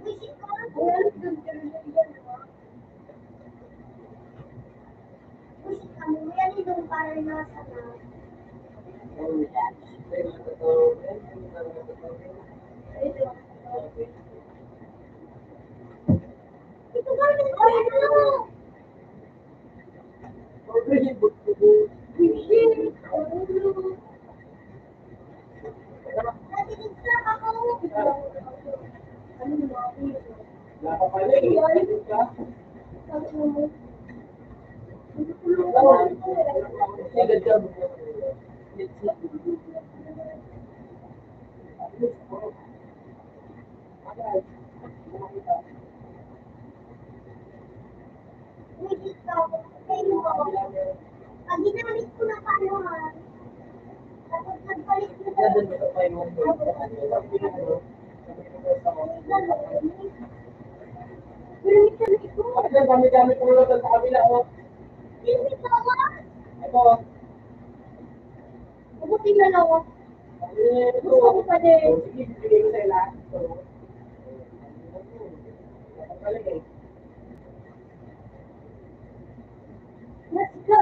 Wisit ko. Wisit ka mo. Yan yung para nasa na. Ito ba yung ano? Natitigsa ako. Wala pa pala eh. Ayun ka. Wisit ka ako. Kayo ako. Pag ginamit ko na panuhan, tapos nagpalit ko sa Ang dami-dami ko lang sa kabila oh. Wisit ka ako. Ito. Ako tingnan ako. Ito. Gusto ko pa din. Sige, bigay ko sa'yo lahat. Ito. Pala eh. Let's go.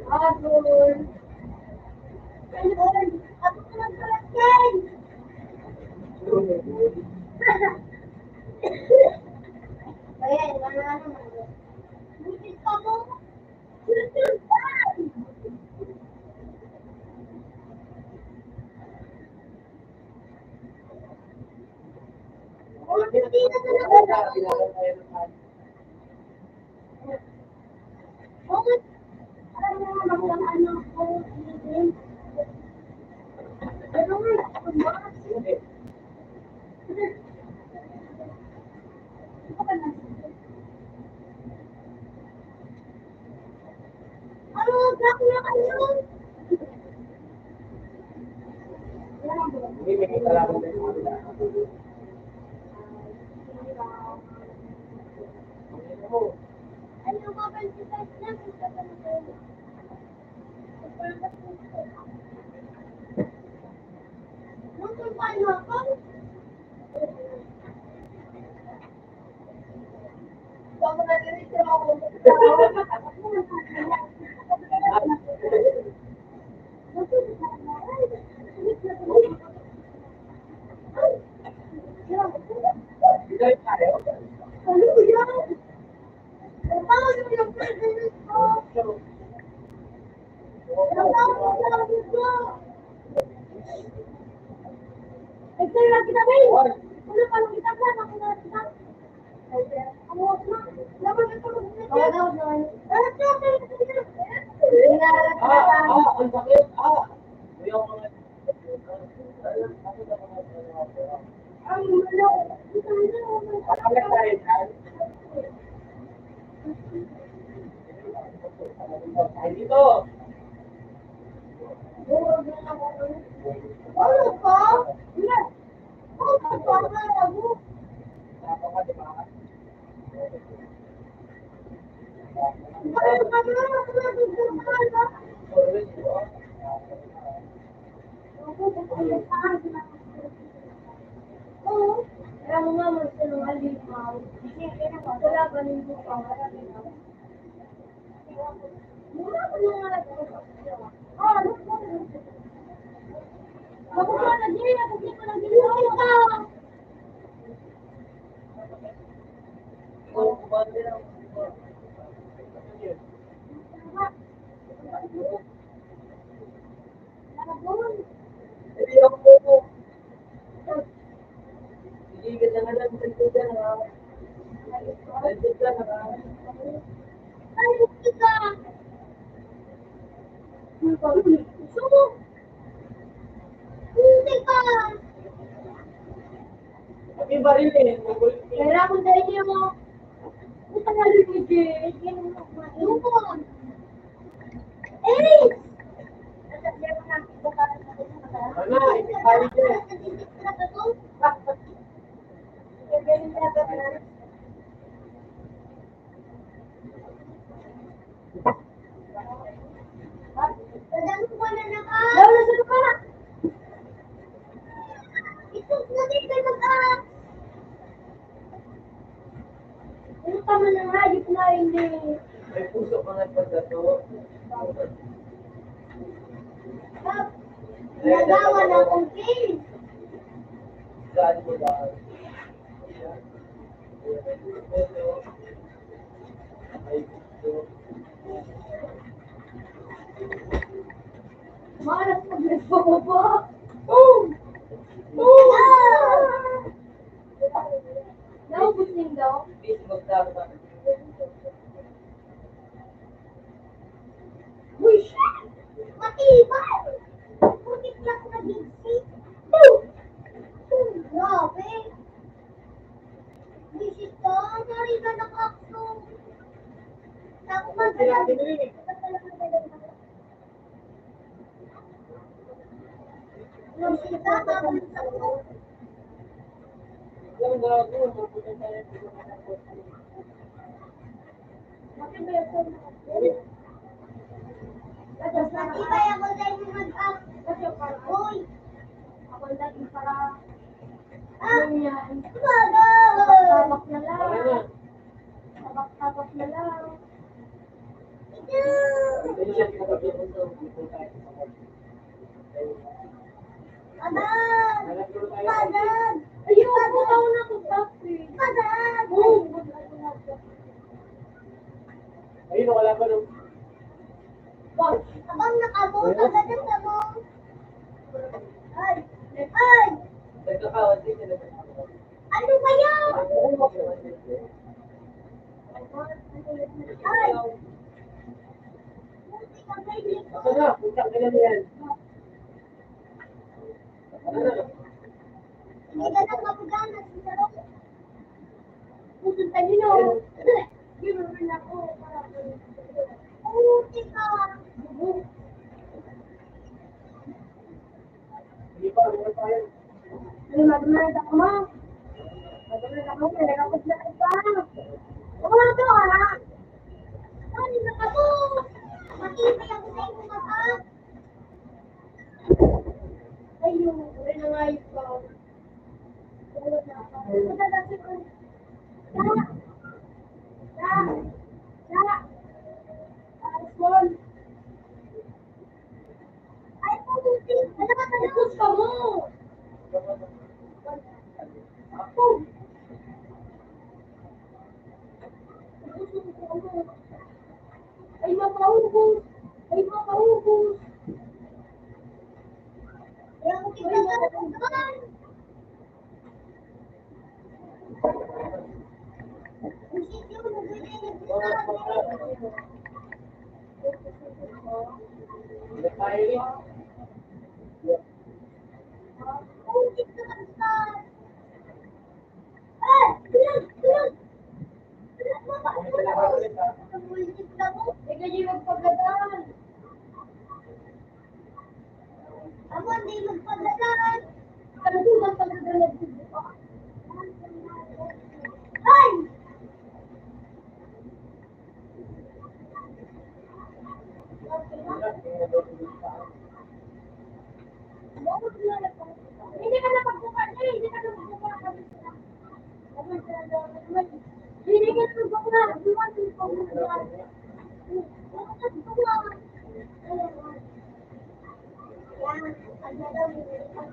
Agol. Agol. Ako ko lang kalasin. Ayan, wala naman. Wisit ka mo. Hindi na talaga. Bakit? Alam mo naman kung ano ako. Pero nga, tumakas. Ano, black na kayo? Hindi, may kita lang ako sa kabila. Ano ba ba yung size na? Gusto ko na kayo. Nung paano ako? Bago nag-register ako. Bigay tayo. Ano yan? Paano yung president ko? Paano yung sabi ko? Ito yung lagi namin. Ano paano kita ka? Ako na kita. Ako na. Laman ito ko. Ang sakit. Ayaw ko nga. Ang malo. Pakalag tayo dyan. Ay, dito. Ano ka? Yes. Ano ka? Ano? Tapa ka, di ba? Ano ka na? Oo. Kaya mo nga magsinungaling mo. Wala ba nito pa? Wala ko na nga. Ano ko? Ako ba na din? Ako di ko na ginawa. Hindi ako. Hindi ka na lang sa dyan, ha? Sa dyan, ha? Ay, kita. Sumo. Hindi ka. Pati ba rin eh? Kaya kung dahil niyo mo. Puta nga rin mo, Jay. Lupon. Eric. Dadang ko na na ka. Laula sa ka. Ito, natin kayo mag-aak. Ano ka man ang hayop na hindi. May puso ka nga pagdato. Nagawa na akong case. Saan mo ba? Ay, gusto. Maras pag nagbababa. Boom! Naubos din daw. Please, magtama. Uy, shit! Matibay! Putik lang na gising. Boom! Grabe! Bisis ka, nariga na kakso. Ako man Sila binili. Bisis ka, kakalimutan ko. Alam mo, gagawin mo, pupunta tayo. Bakit ba yung Mas matibay ako dahil mag-up. kasi para Uy! ako ang dating para Ah! ano yan. Bagal! Tabak na lang. Wala na. Tabak na lang. Ito! Hindi siya pinapagyan ko. Pupunta tayo. Bagal! Hanap ko tayo. Bagal! Ayun, butaw na ko dati. Bagal! Ayun, wala pa nung. Wag. Abang nakabot agad ang sabong. Ay! Ay! Nagkakawat din sila. Ano ba yan? Ay! Buti ka baby. Asa na? Punta ka na yan. Ano na? Hindi ka na mapagana sa sarong. Pupunta nyo. Ginurin ako. Buti ka. Hindi pa, ano pa yan? Ano mag-merd ako mo? Mag-merd ako. Nagkakot na ka. Ako lang to ha. Ay, nakabo. Matibay ako sa inyo mata. Ayun. Uri na nga yung pa. Tulog na ako. Matatasin ko. Small. Ay, puti. Ano ba ka Push ka mo. Ako. Ay, mapahubos. Ay, mapahubos. Kaya ako tignan. Busit yun. Hindi tayo rin. Busit ka basta. Ay! Tulog! Tulog! Tulog mo ba? Busit ka mo. Ay, kayo magpagdadaan. Ako hindi magpadalan. Kalusugan pagdadalag dito pa. Ay! Hindi ka na pagbuka niya. Hindi ka na pagbuka. Hindi ka na pagbuka. Hindi ka na pagbuka.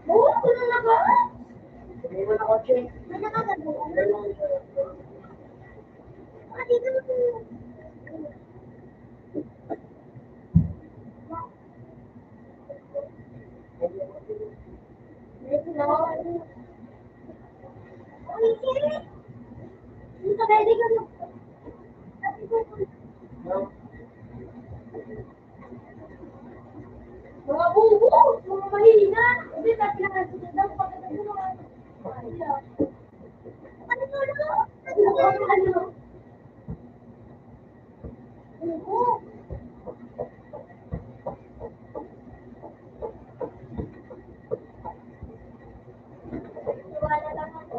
Oo, ano na ba? Hindi mo na kotse. Mga bubo, mga mahina. Hindi na pinakasunod ang pagkatagulungan. Ano? Wala lang ako.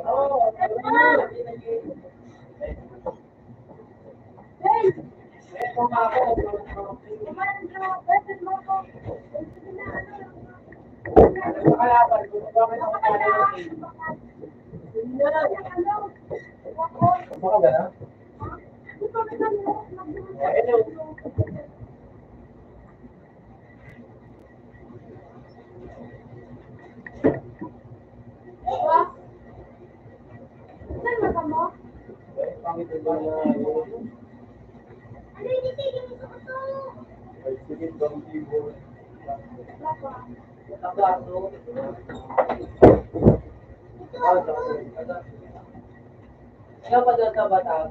Oo, Baka ba na? Pangit ba na? Ano yung titigil mo ito? Ay, sige, bang tibo. Kaya pa dyan sa Bataan?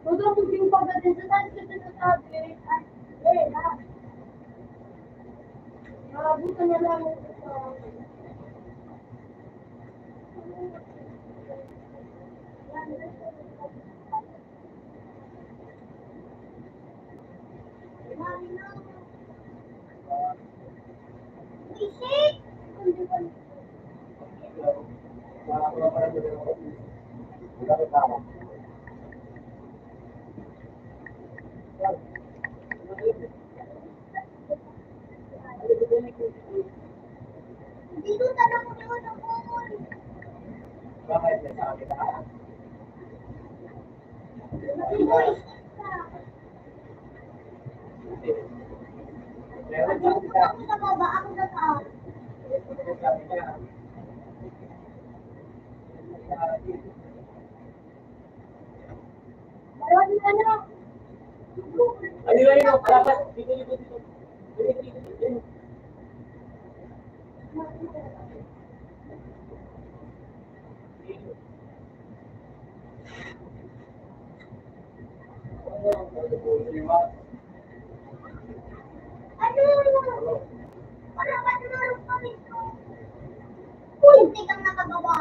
Todo mundo tem pagar dentro da gente sabe. Bukan yang lalu. Dito tanong mo yun ako. Bakit may sabi ka? Meron Ako sabi ka. sa baba, ako sa taas. Sabi niya. Marami na na. Ano yun? Dapat dito. Dito. Ano? Para ba naman kami ito? Uy, hindi kang nakagawa.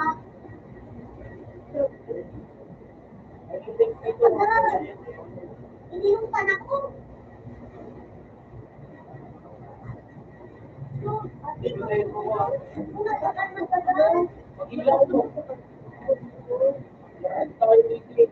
Hindi nung panak ko. Ilaw mo. Ito yung titik.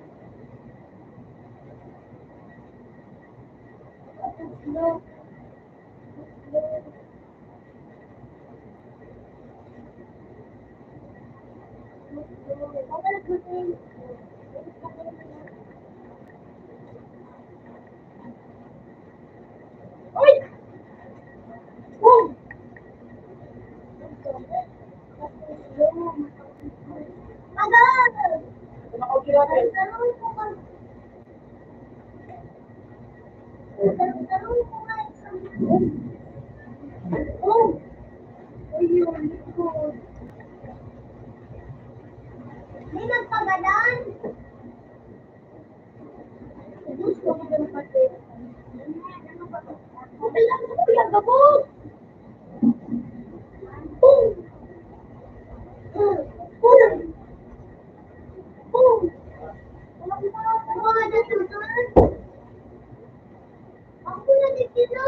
May nagpagalan. Gusto ko din pati. Kailangan ko yung gabot. Ako na dito.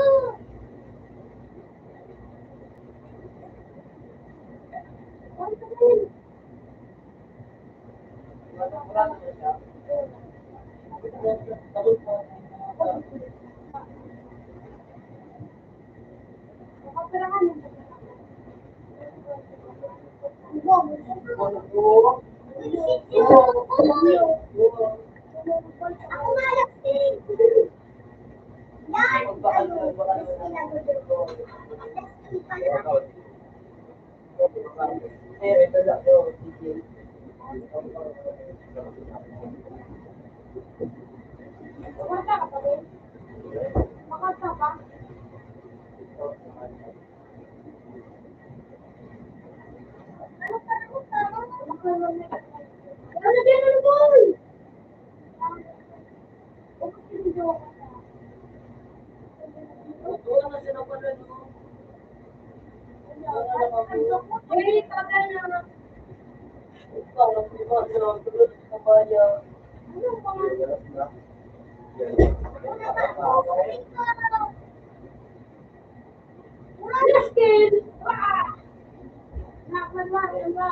Ako nga lasing. Yan. Eh, ito lang yun. Makata ka pa rin? Makata ka? Ano pa ako tama? Ano din ang boy? Hindi pa ka na. Ano pa nga? Wala skin! Nakakalawa.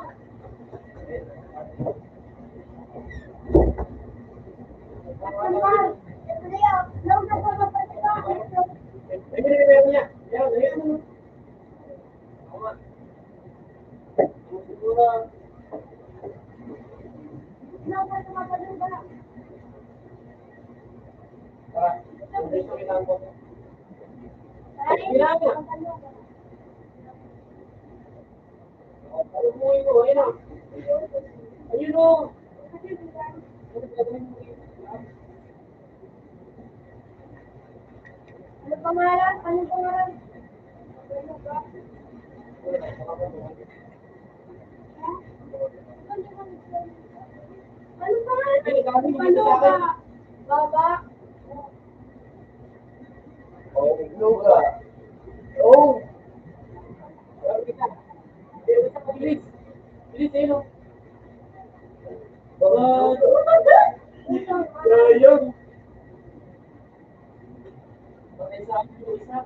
Ayun o! Ano pangalan? Ano pangalan? Ano pangalan? Ano ba? Baba? Oh! Bilis! Bilis, ayun o! Sayang! Bakit sa akin yung isa?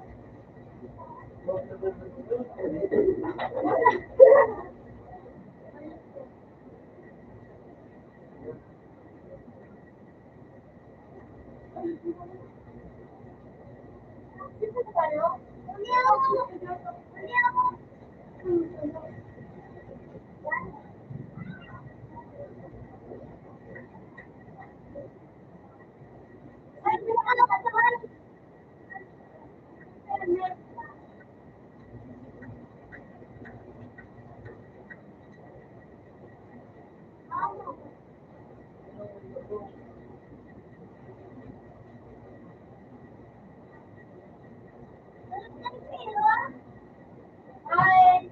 Hi!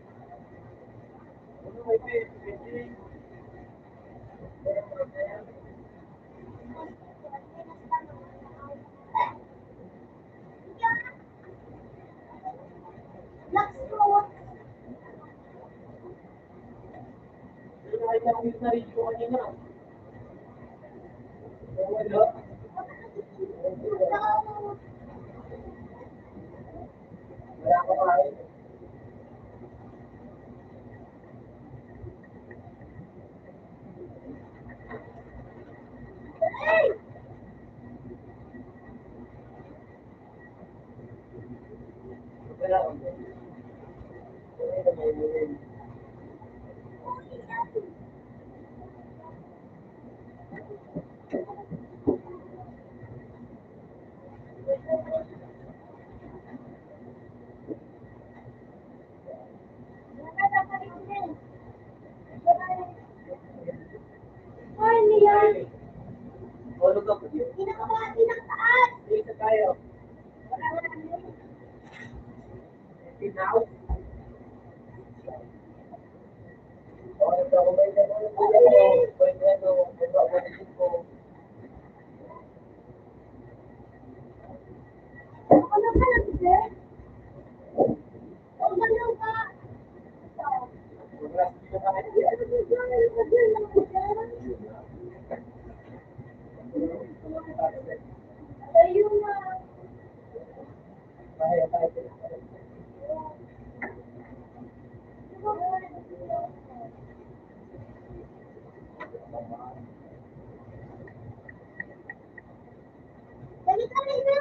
Ay, niyan. Ano ka po yun? Pinakataas. Dito tayo. Wala nga. Tinaw. Ano ka na, sir? Huwag ganun ka. Ayun na. Dali ka rin na.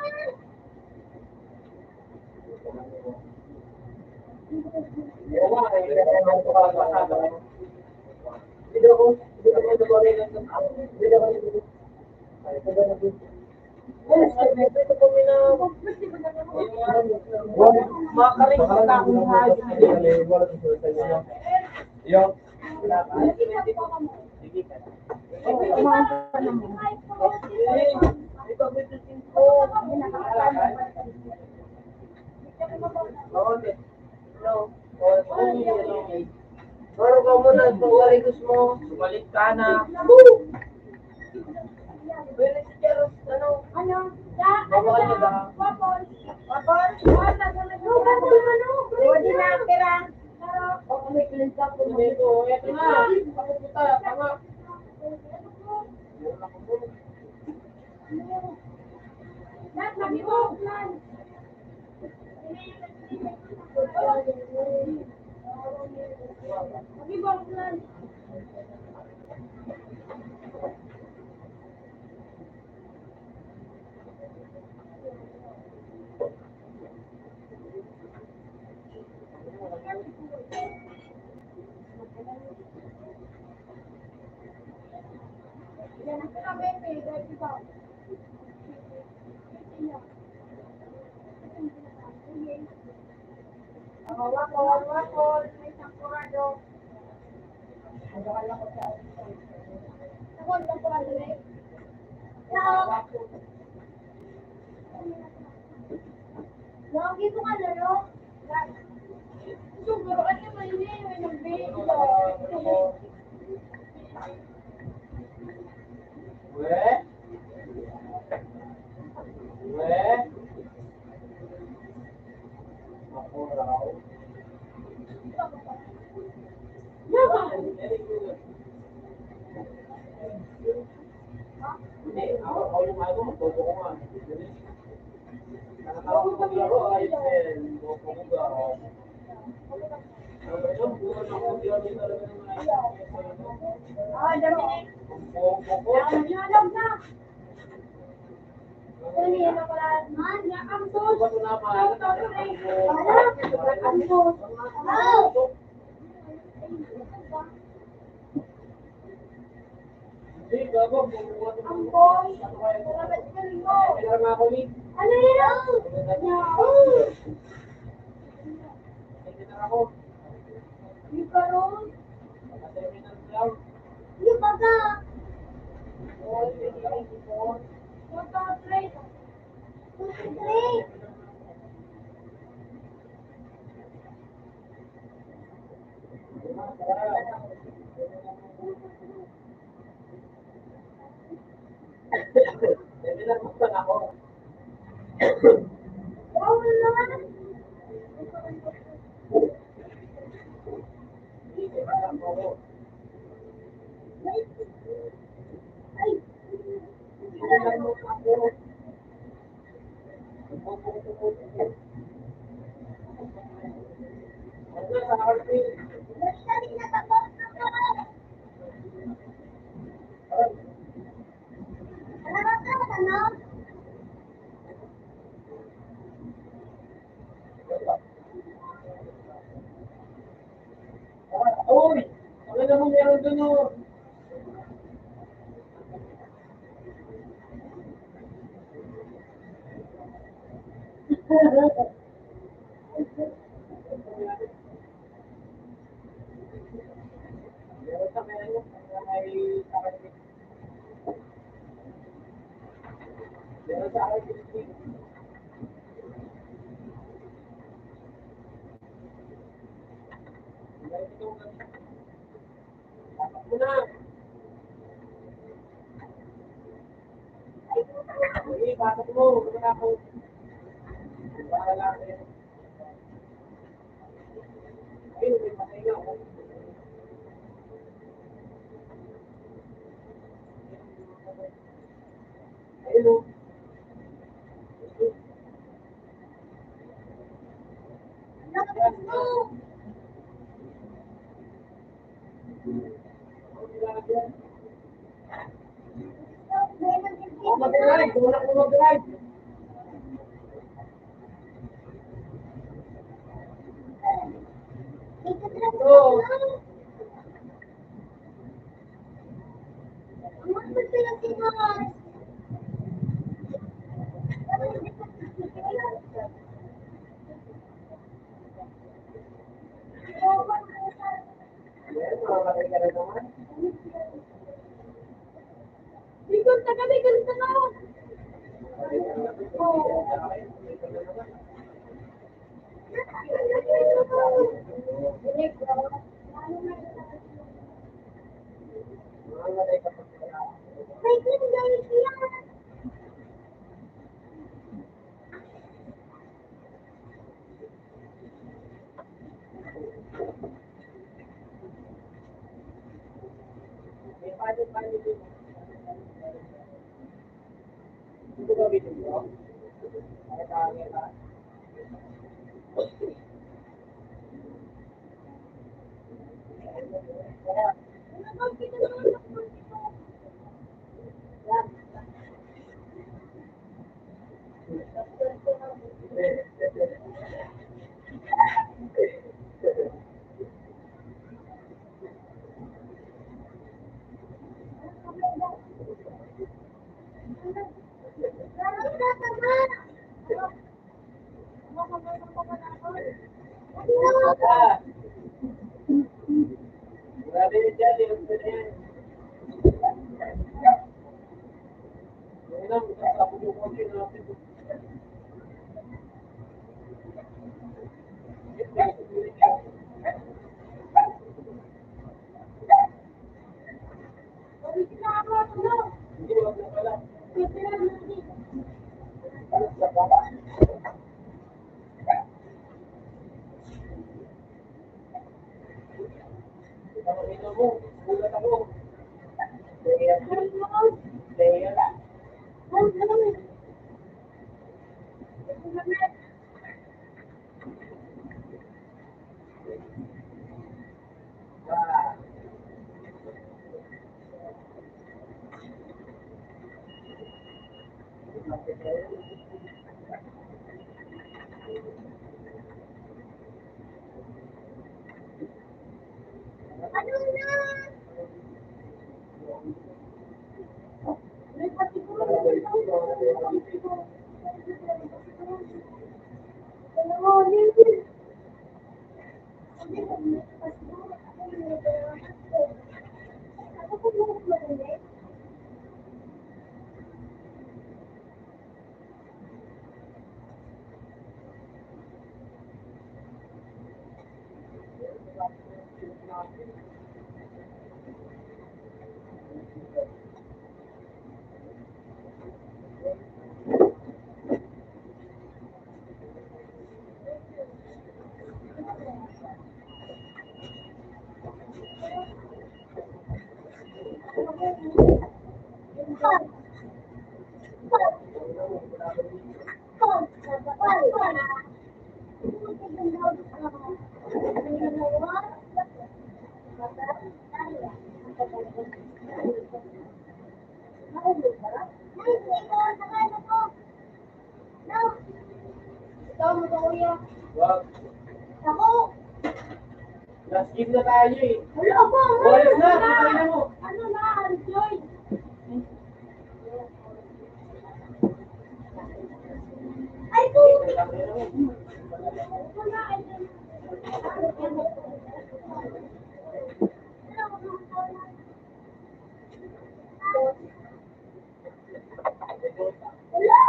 Makaring sa taong Yo. Wala ka. Sige ka. Maro ka muna itong garigos mo. Balik ka na. Pwede si Jaros, ano? Babakan niyo ba? Ito na. Pakuputa, tama. Lagi mo ka laro. Weh? Weh? Ako raw. Hindi, ako yung ano, bobo ko nga. Nakakawag ko maglaro, ayos din. Bobo ko ba? Ayun, buwan ako maglaro talaga ng bobo ko. Ba't na Hindi, gago, bumubuhat ng Kailangan nga ako ni. Ano yun? Kailangan ako. Yung karoon? Terminal lang. Yung baga? Terminal lang ako. Wow naman! Hindi, kailangan ako. Ay! Kailangan mo ako. Bobo ko. Ano sa RP? Nagsalit na tapos na ko! Ano ka? Ano? Uy! Ano naman meron doon o? Meron sa meron may kakarapit. Meron sa kakarapit. Meron itong tapak mo na. Sige, tapak mo. Huwag na ako. Para lang eh. Ayun, may patay na ako. Ayun o. Mag-drive. Wala ko mag-drive. Oo. Yes, mga kapatid. Bigol na kami, ganito na. Wait lang, guys. Yan. Grabe yun dyan, yun yan. Yun lang, tapos yung konti natin. Hindi, wag na pala. Ang ino mo, gulat ako. Leia. Ano na? Wag. Ako, Last game na tayo eh. wala pa. Wala na, kaya mo. Ano na, Joy? Ay, po! Wala, ay, wala.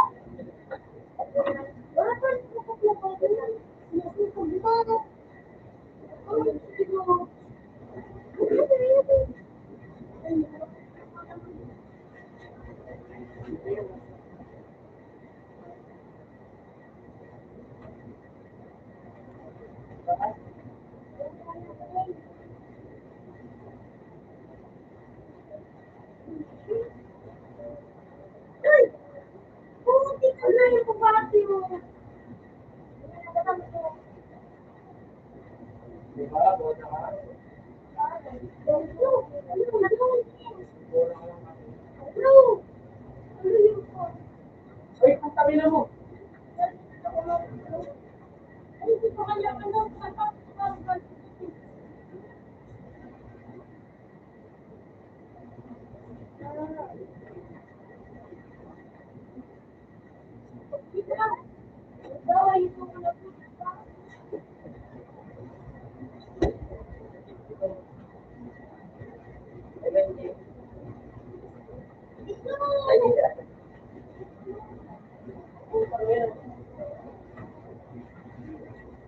Wala pa rin ako napapalit. Sinasabot ko. Oh, sige mo. Ay! Puti ka na yung kabati mo. Di ba? Bola ka. Uy, ang tabi na mo. Benji. Ito! Ay, hindi.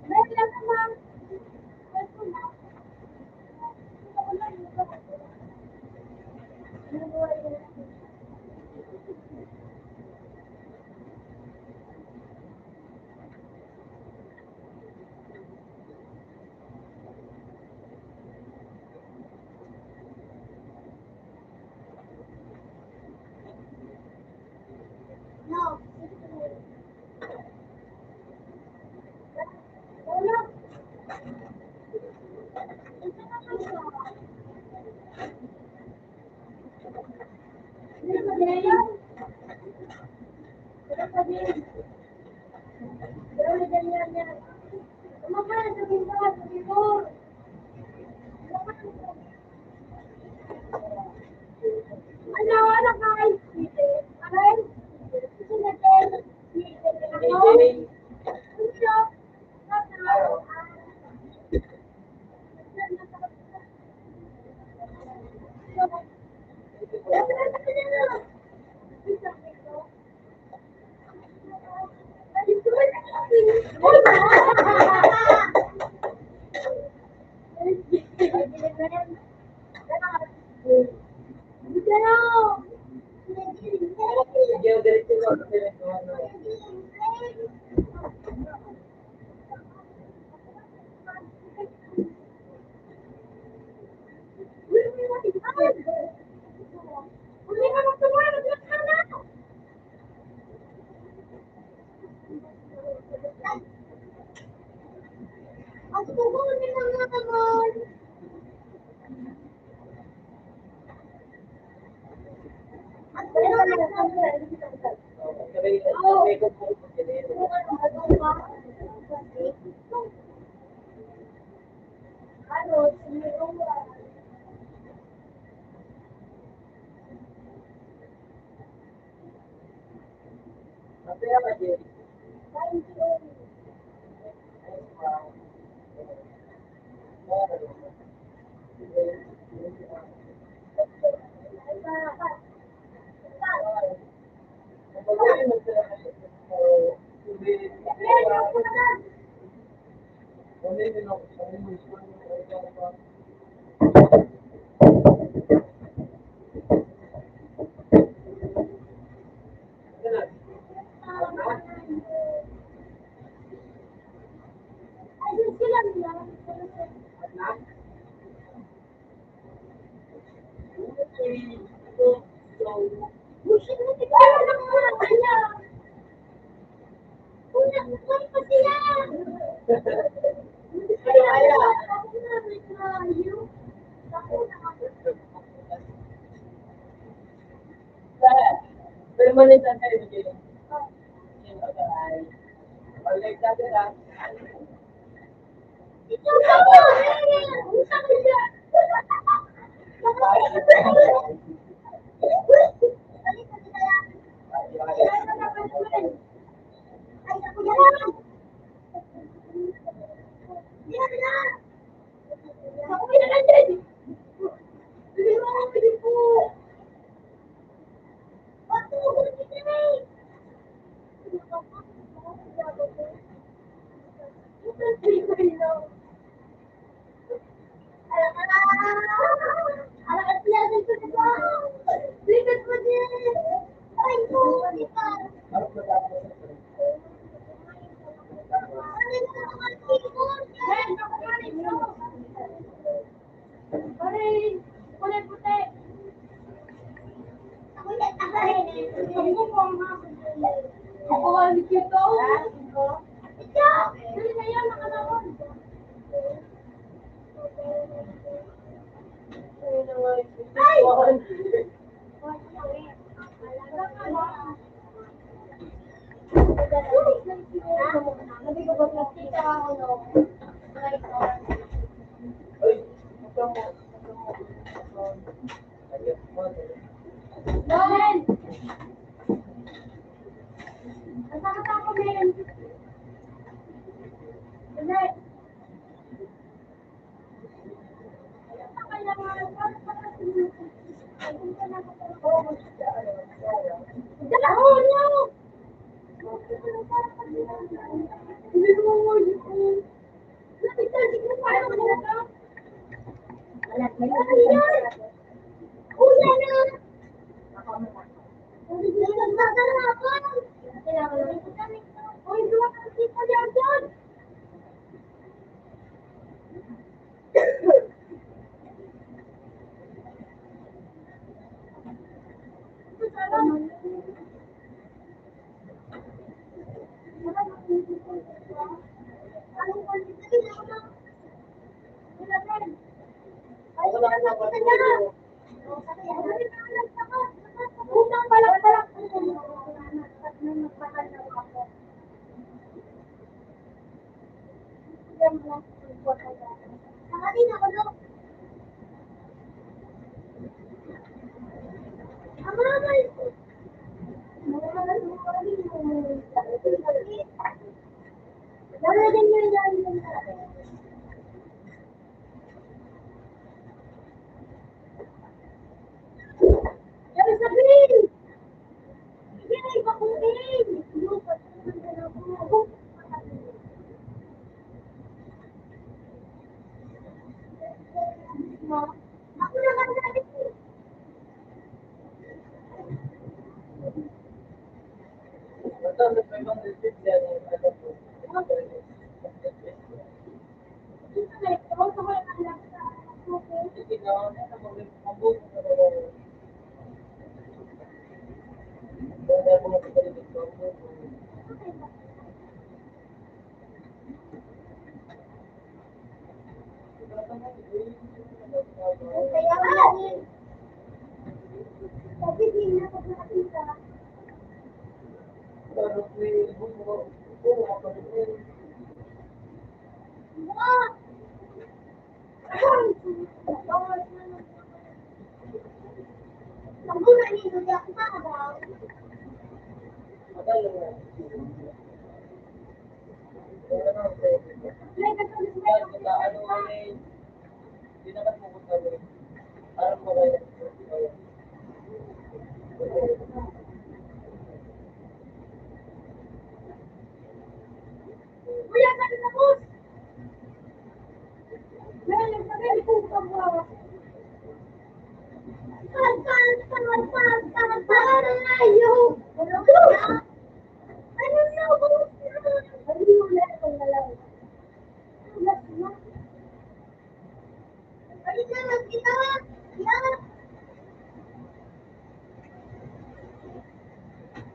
Meron lang naman. Ito na. No. Wala. Ito naman siya. Hindi ba ganyan? Ito pa din. Pero ganyan yan. Kumakain sa bintang at sa bintang. Ano, nakain dito. Aray. Ito na din. Ako. Ito. Sige, diretso mo. Diretso mo. Ang kukunin na nga naman. Ang kukunin na naman. Sabay ko po. Ano, sinirungan. Masaya ka, Jerry. Thank you. Ayun sila nila. Bullshit na tignan ng mga kanya. Una, buwan pa sila. Kaya, ako na, may kayo. Ako na, Permanent ang tayo, Jerry. Balik natin lang. ito ako! Ang sakit niya! Ay, ako na lang! Yan na! Ako na lang din! Hindi mo ako pwede po! Ba't mo ko nagtitinay? Ako ang dito. Ito! Dali na yan, nakalawang. Ay! Noel! Nasakata ko na yan. Dali. Kaya nga, parang Una na! Nagdadala ako! Uy, duwa ka kita niya dyan! Ako na kasi Basta may ibang receipt yan. Sige na, mag-mabot. Wala mo magpapalitin ko. Sabi din na pag nakita. Pero may ibang mga puro kapalitin. Madalo na. Wala na ang pwede. Dahil kita, ano kami, hindi naman pupunta rin. Parang maraya.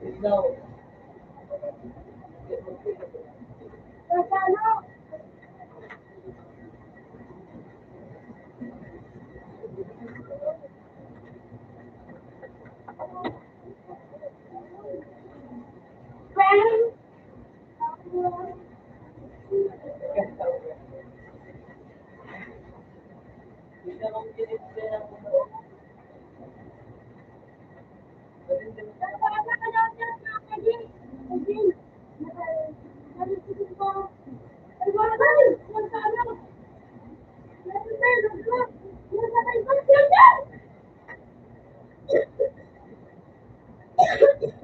Ikaw. Hindi naman kinitsin ang mga.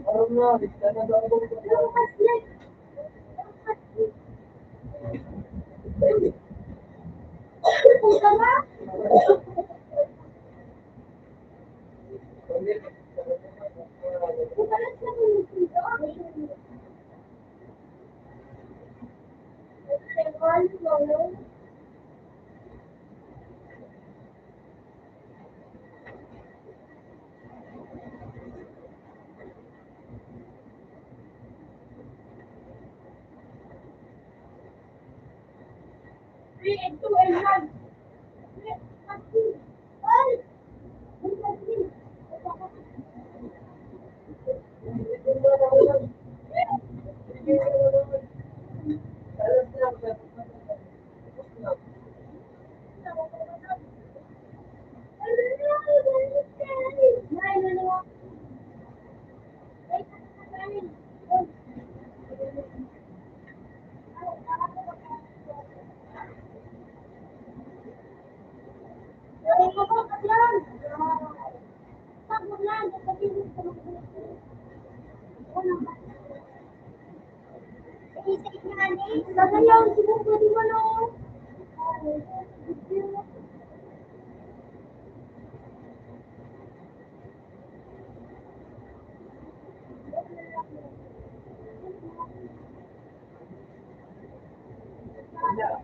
Parang na, bisa na daw ako.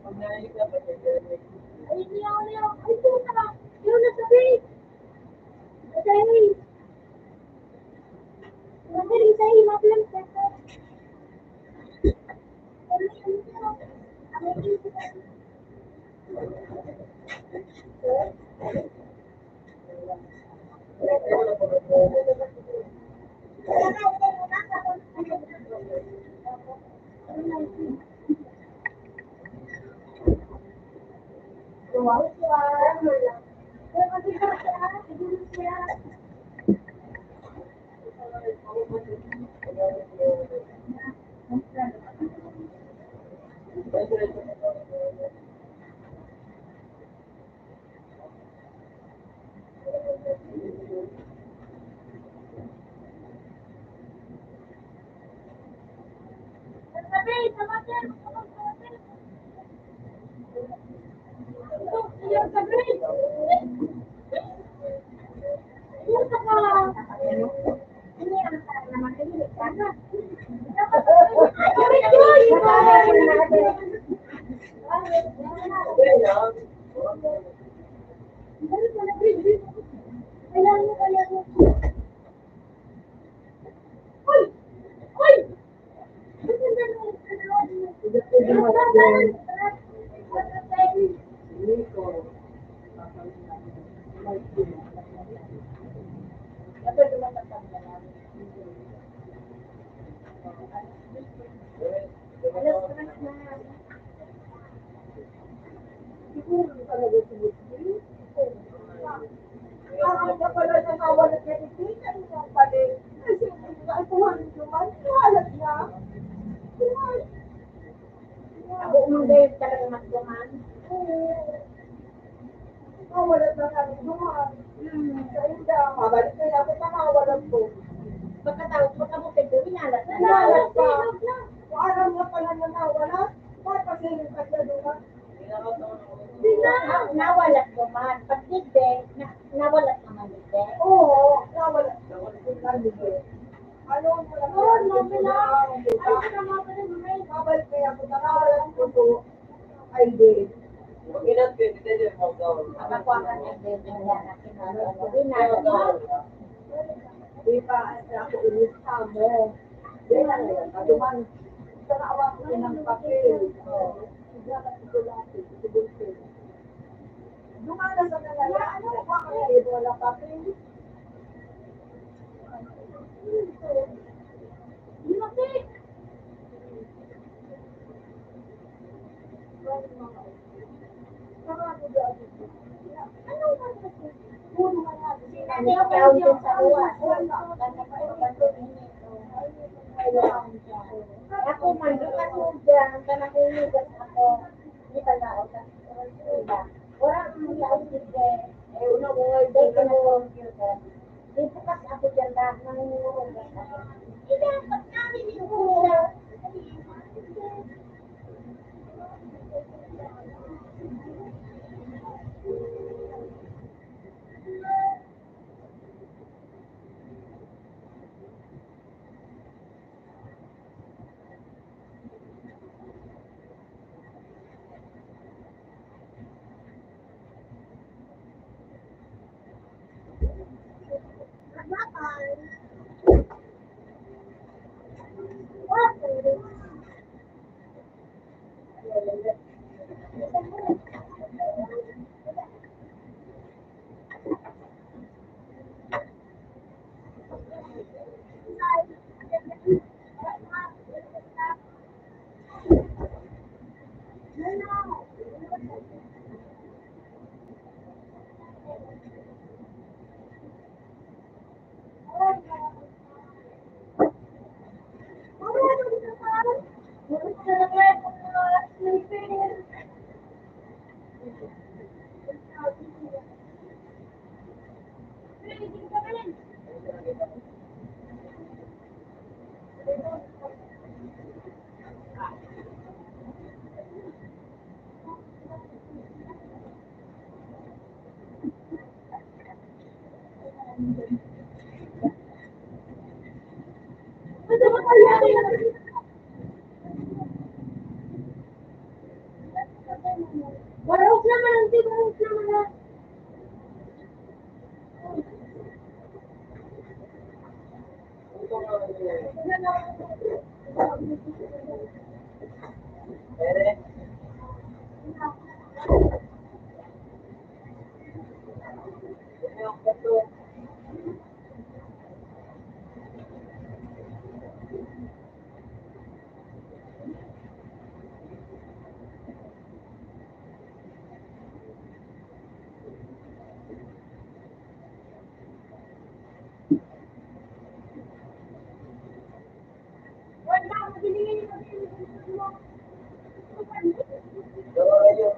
Pag nailig ka, pag nailig. Ay, niyaw. Ay, puta. Yun, nasabi. Nasabi. Nasabi, sa'yo, maplang sa. Ako umagay talaga magduman. Wala na kami dumaan. Sa ida, mabalik na ako sa kawalan ko. Pagkatapos pagkabukid ko, inalat na. Nalat pa. Kung alam mo pala na nawala, bakit pasiling ka siya dumaan? Nawalat duman. Pag hindi, nawalat naman hindi. Oo, nawala. Ano mo lang? Mabalik na ako sa kawalan ko po. Ay, di. Nakakuha ka niya din. Inalat na. Di pa ako ulit sa mo. Di na yan. Kaduman. Sa naawa ko ng papel. Duman na sa nalala. Ano ba kaya wala papel? Ikaw din sa uwan. Ako man, doon ako dyan. Kanakuligas ako. Hindi ka na ako. Wala kang yaon dito. Una mo nga, hindi ka na computer. Di bukas ako dyan na nangungurugas ako. Hindi, pag namin yung Pwede? Ito yung kato. Dalawa yun.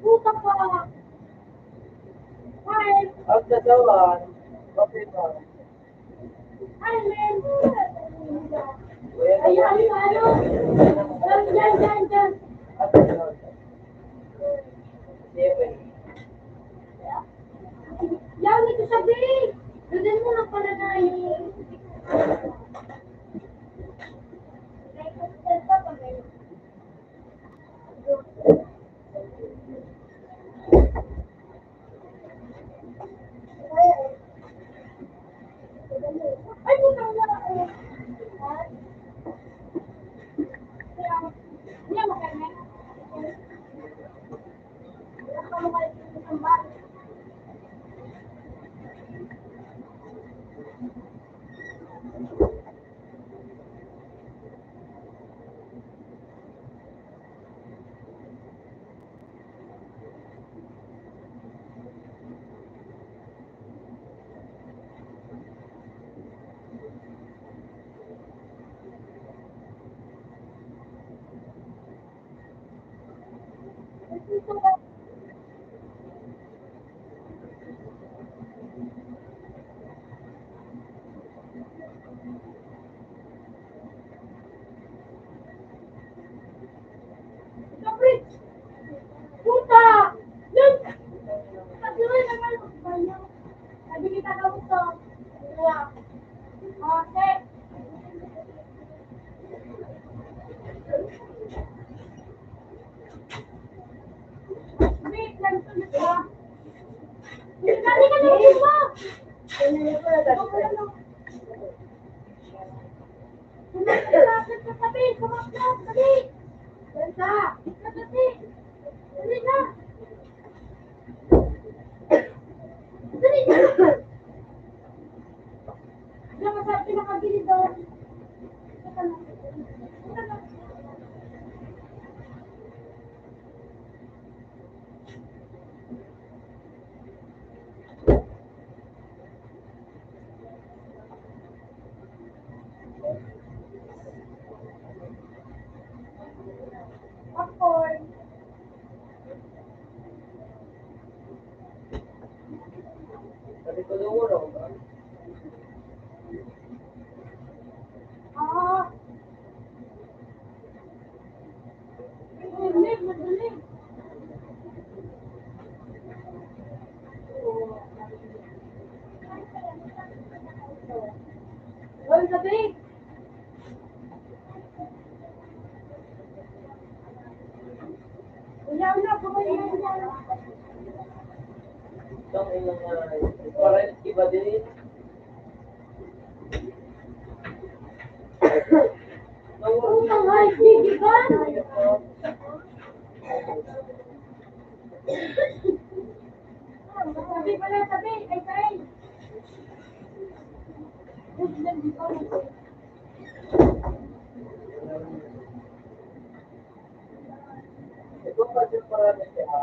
Puta pa! Hi! Ang dalawa, bakit ba? Hi, man! Kuya, Ayun, ano? Diyan. Ang dalawa. Siyempre. Yaw, nito sabihin! Doon mo na pala na yung... Ay, puta na! Hindi mo kaya. Puta! Yun! Sabi mo naman, sabi kita ka gusto. Wala. Okay. Wait, nagsunod ka. Dali ka na mo! Sumakit sa tabi! Sumakit! Dali! Dali! Dali! Dali na! Dali na! Diyan ka sa pinakabili doon. Popcorn. Sabi ko doon ulo. Ah. Madali, madali. Hoy, gabi. Wala, pumayin na. Itong ilang parang iba din. Putang ay, hindi ba? Sabi pala, sabi, ay kain. Ito kasi parang siya.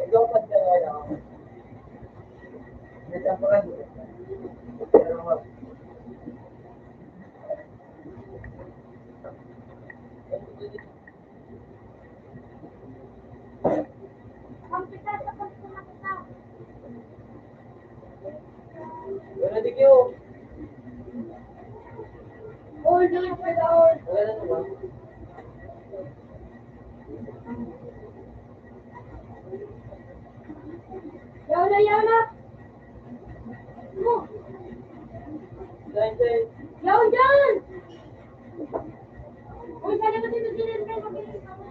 Ikaw pa siya wala. Nagkaparan. Pero wala di kayo. Wala na naman. Yaw na! Dahil Yaw dyan! Uy, sana ba dito din kayo mabilis ako?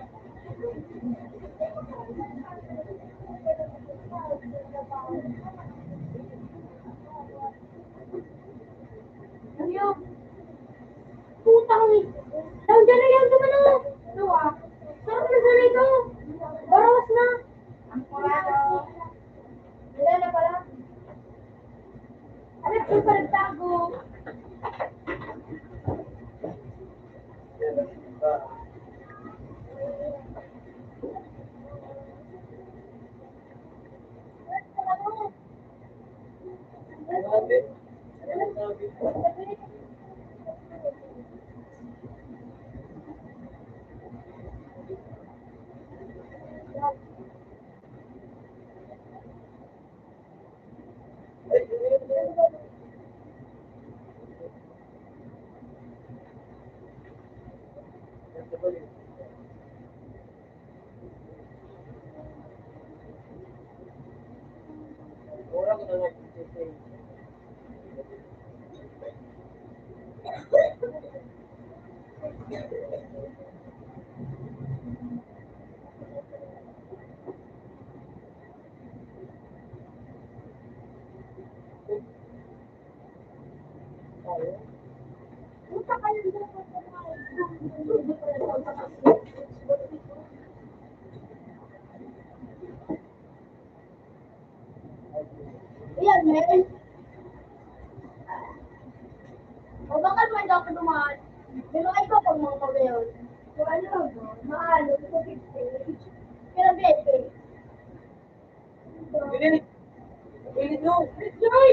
Yaw! Putang ni! Yaw dyan na yaw naman o! Ito ah! Sarap na sana ito! Barawas na! Ang kurado! Wala na pala! Alam ko pa nagtago! Orang na nag-isip. Puta ka lang dyan! Ayan, meron. O bakit may dapat dumaan? Pero ay ko pag mga pagayon. So ano lang ba? Maalo, sa 50. Pero 20. Pilit! Pilit no! Joy!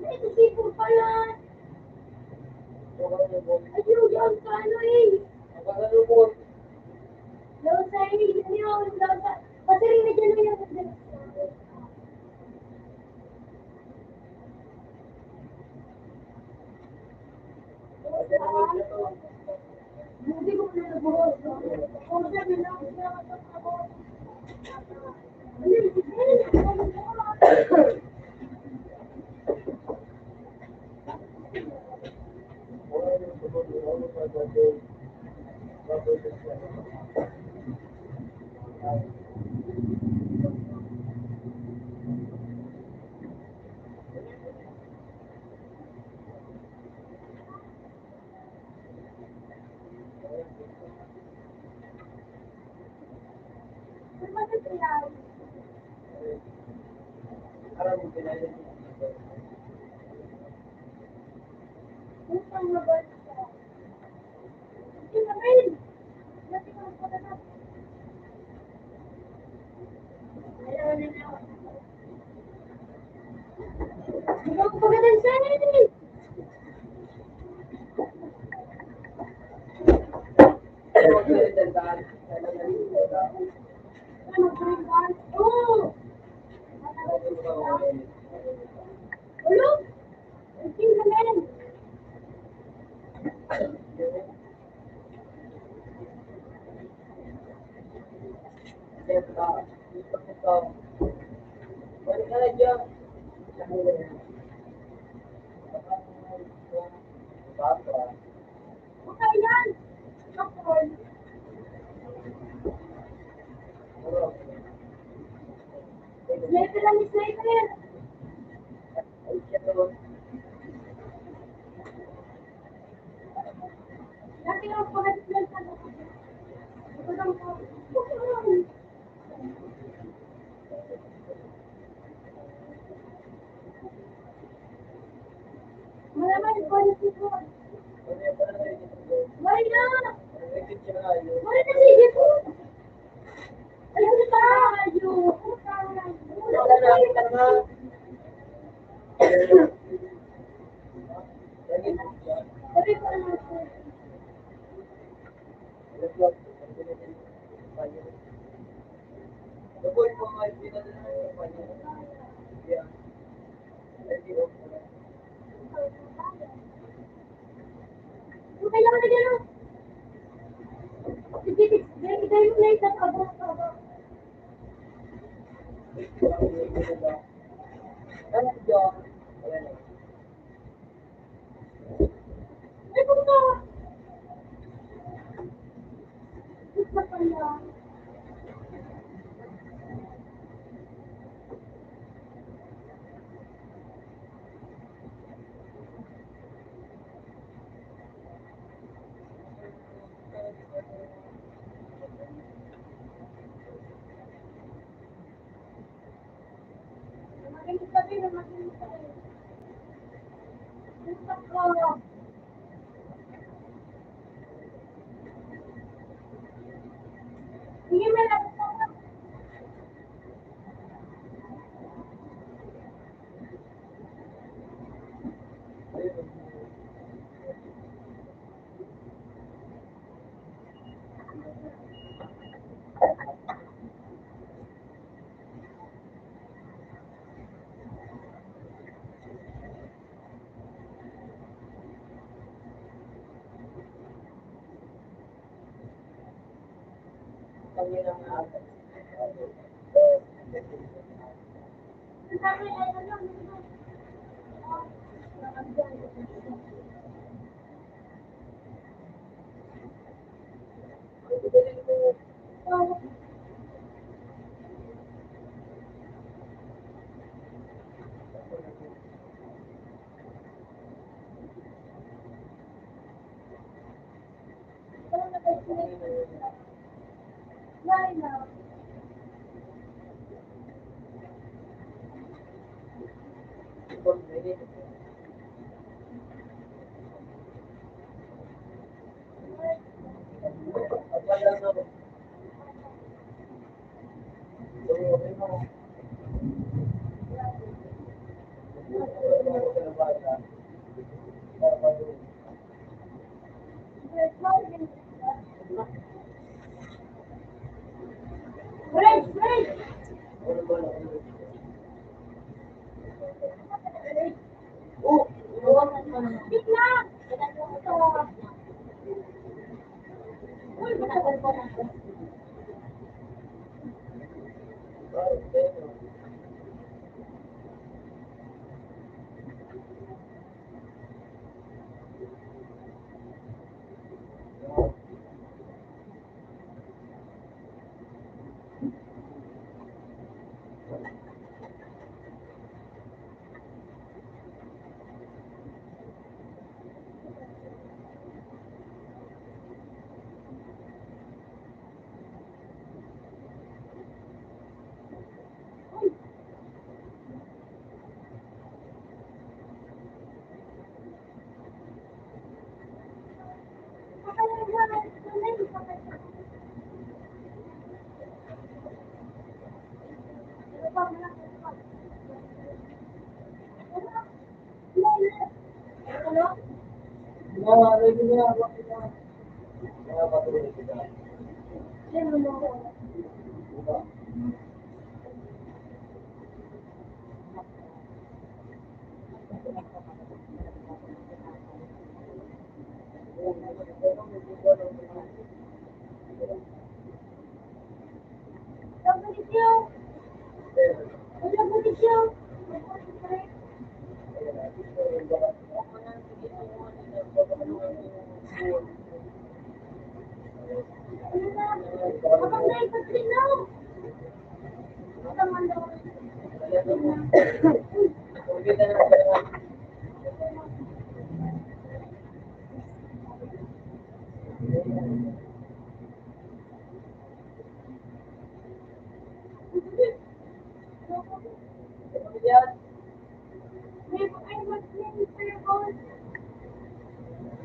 May sisipon pala. Ayun, yan ka ano eh. Daw sa yun, daw sa... Kasi rin na dyan na yung... Hindi ko na nabuhos. Kung sabi na ako na nabuhos. Pagkatan sa'yo! Oh! Hello? Tingin ka men! Balik ka na dyan. Buka yan! Kapon! Sniper lang, sniper! Malaman ko na si Paul. Why not? Why not sige po? Ayun tayo. Sabi ko naman po. Kung kailangan na gano'n. Sige, dahil mo na isang abang. Ay, kung ka. Gusto pa lang. Makinig ka rin, makinig ka rin. Gusto ko. Sige, may lang. Ang dami ay ano. Why not? Wait, wait! Wait lang! Uy, matagal ko na.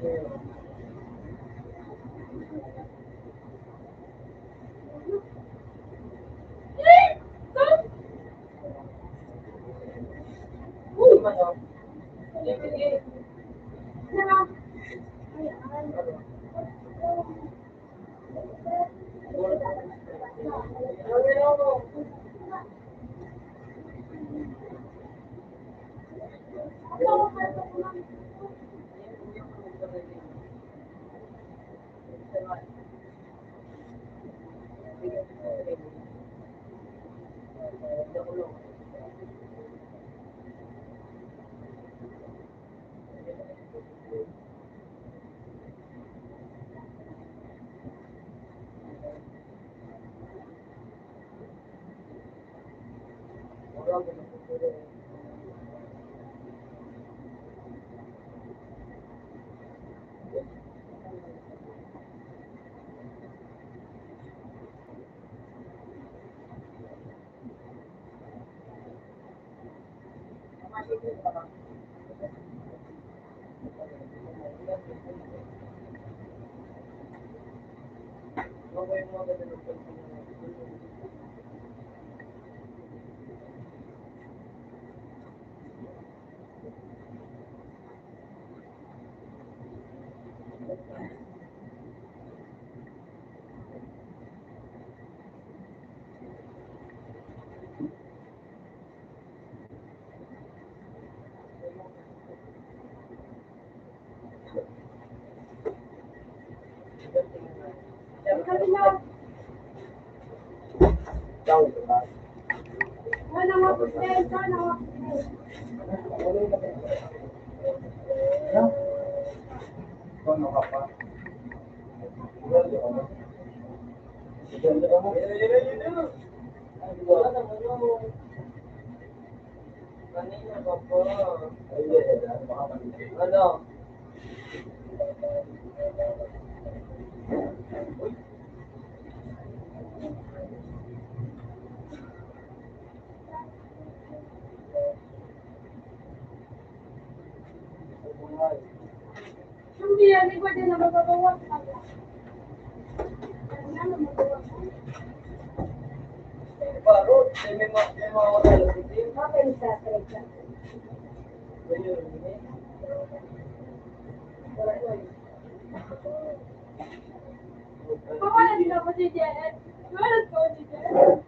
Uy, ano? Sige, sige. Ano ka pa? Ano? Hindi yan, hindi pwede na magabawas. Parot, may mga wala din. Okay, sa treka. Pawalan na po si Jen. Pawalan po si Jen.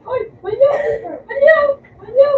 Uy! Manyo! Manyo! Manyo!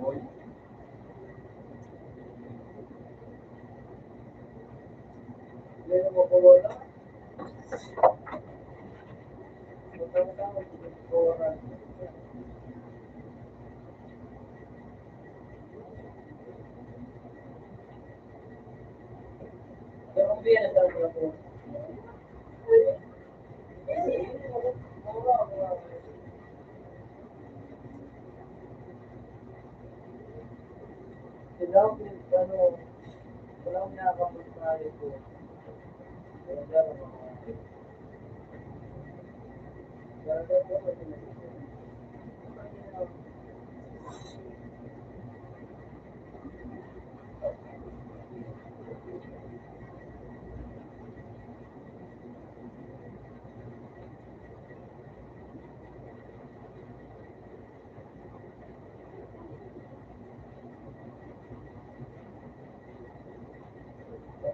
Boy. Pero mo po wala. Matang-tang, oras. Pero kung biyan na sa po. Sila ang ano, wala akong nakakapagsabi po. Kaya dyan ang mga darating po kasi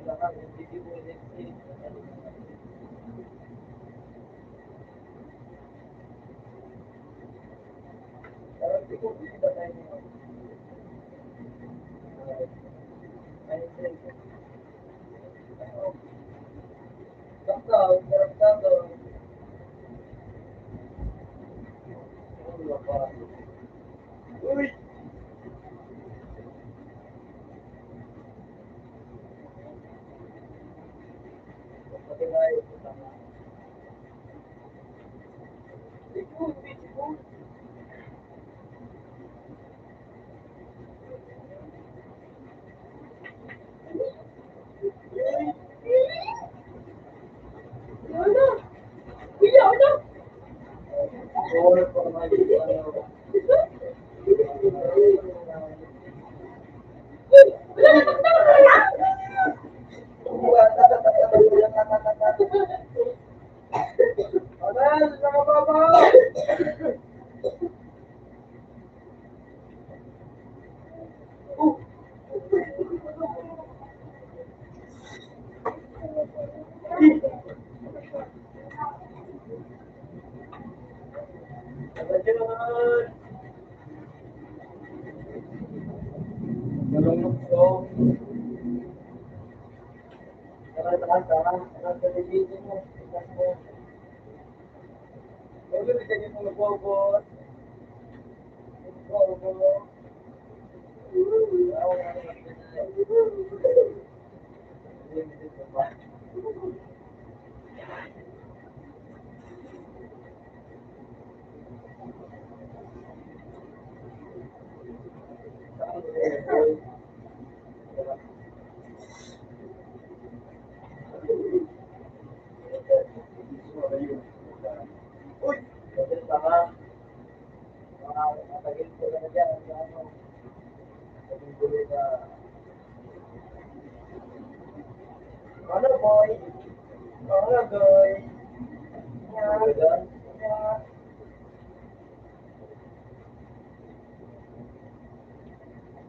lahat hindi po electric. Pero hindi ko ba tayo mo? Ay, sige. Basta, karakter. Uy! Pati nga yung tama. Sikul, sikul. Oras pa naman yung ano. Anan, mga baba! Nandiyan naman. Malungkot ko. Takas, takas sa libigin mo. Takas mo. Huwag mo bigyan yung mga bobot. Bobot. Ako nga naman pinay. Limited ka pa. Uy! Kasi tama. Matagil ko na dyan. Matagil na. Ano, boy? Ano, boy? Yan. Yan.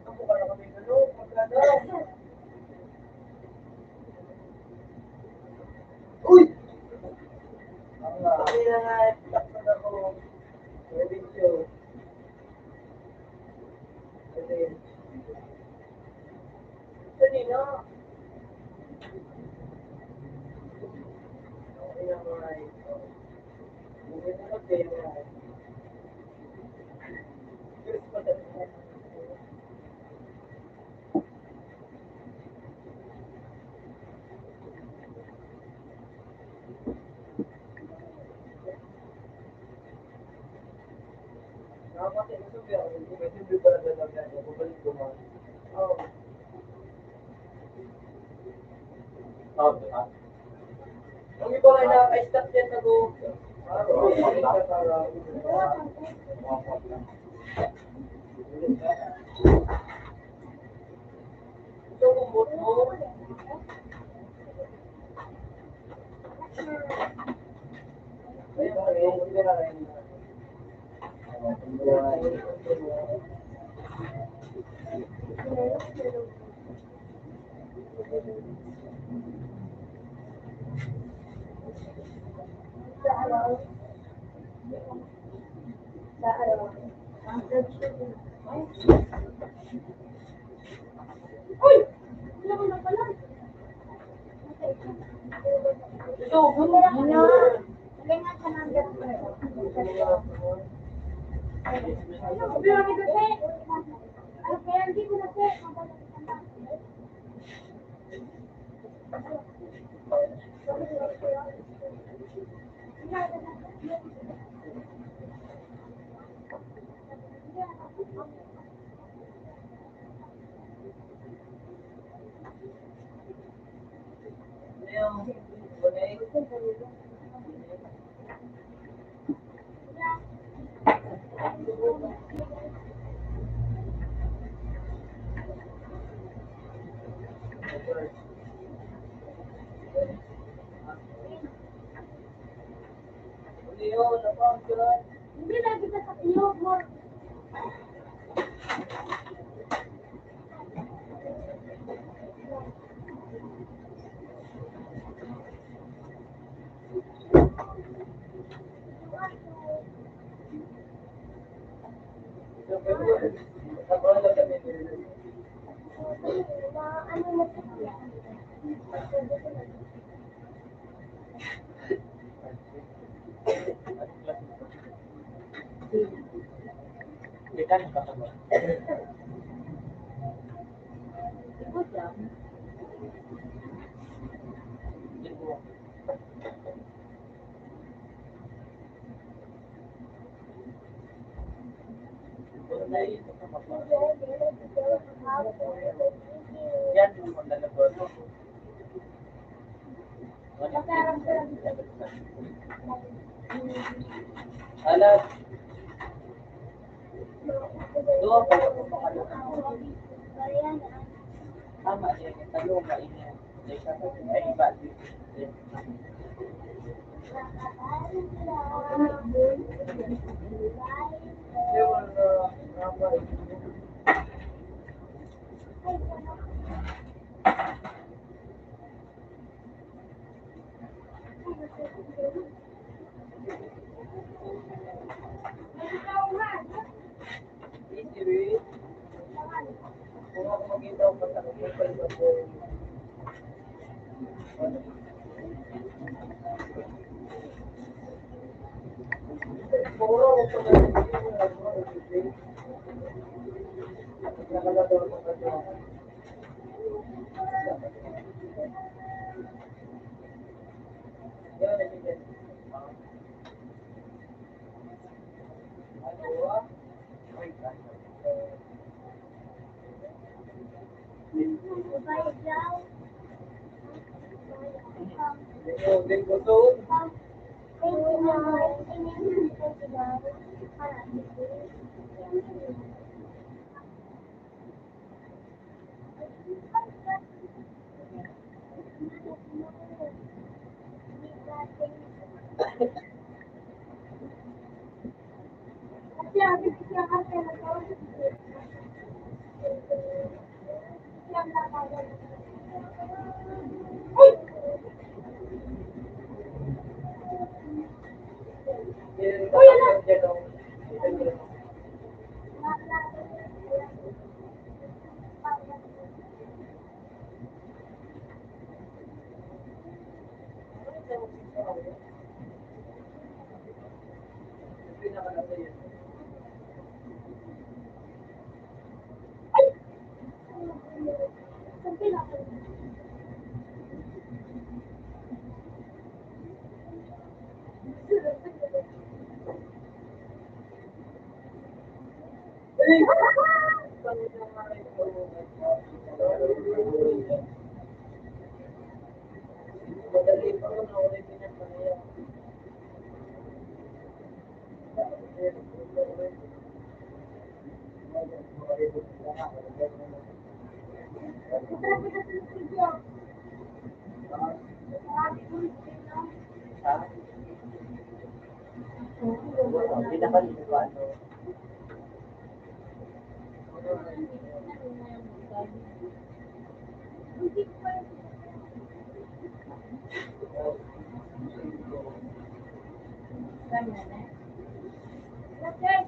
Ako ka na kami gano'n. Magkano? Uy! Kami na nga. Takpan ako. Video. Kasi, kanina. Okay na mga ito. Hindi na kasi na. Yes, patatin. Nakakati ito ba? Hindi ba na lang yan? Bubalik ko man. Oo. Ang iba nga na-stop yan na go. Ito kung bot mo. Kaya ba rin? Hindi na rin. Uy! Wala ko na pala. Ano? Hindi nga sa number ko. Pero hindi kasi. Ay, kaya hindi ko na kasi. Hindi lagi ka sa iyo mo. Ano mo siya? Hindi ka nakakaba. Ikot lang. Yan yung maglalabas. Alas. Doon pa tama siya. Talo ba inyo? Ay iba.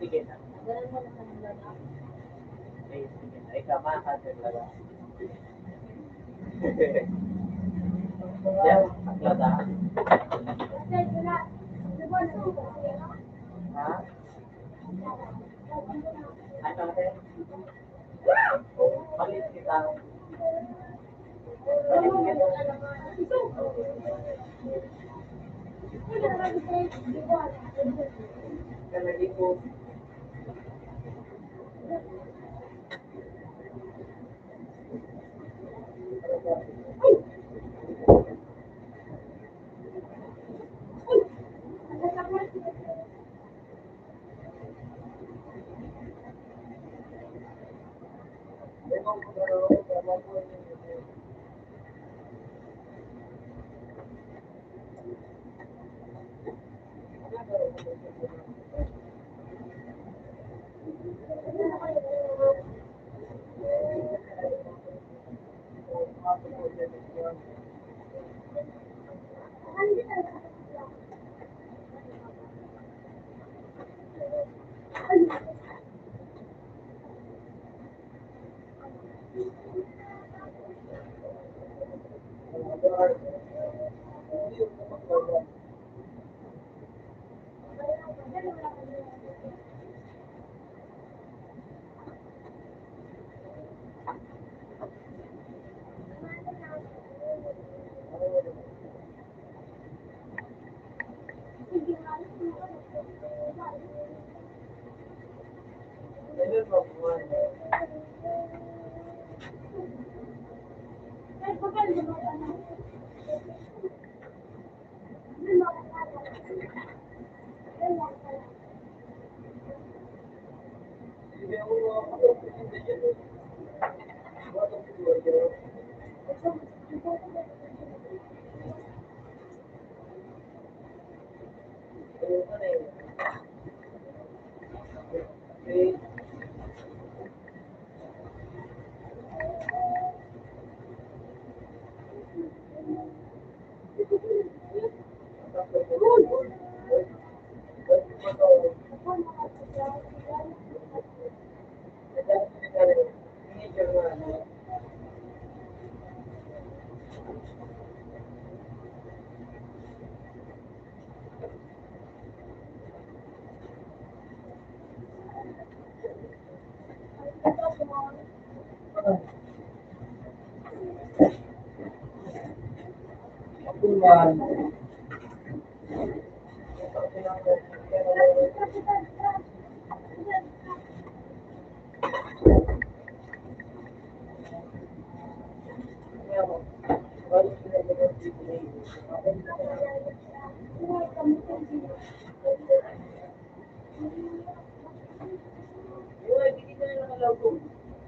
Sige na. Ay, kamahan talaga. Yan, paglata. Ha? Ano natin? Maliit kita. Kalagi po.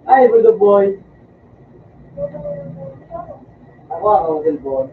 Ay, good boy. Ako, cellphone.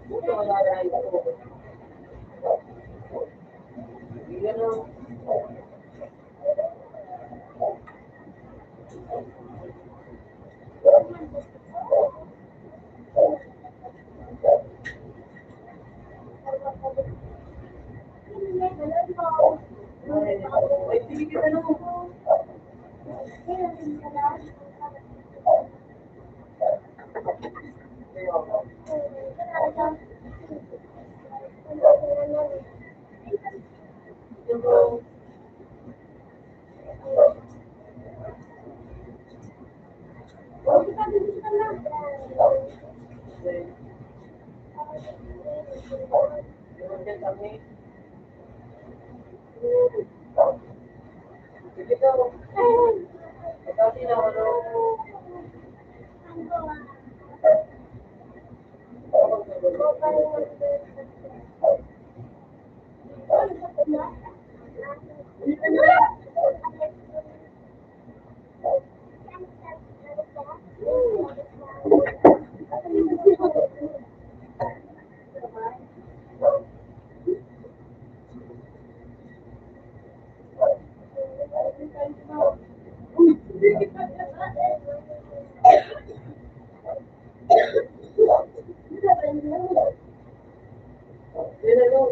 Buto wala na ito. Bigyan ng ay, sige kita na mo. Sige daw. Kasi na ano. Yan na daw.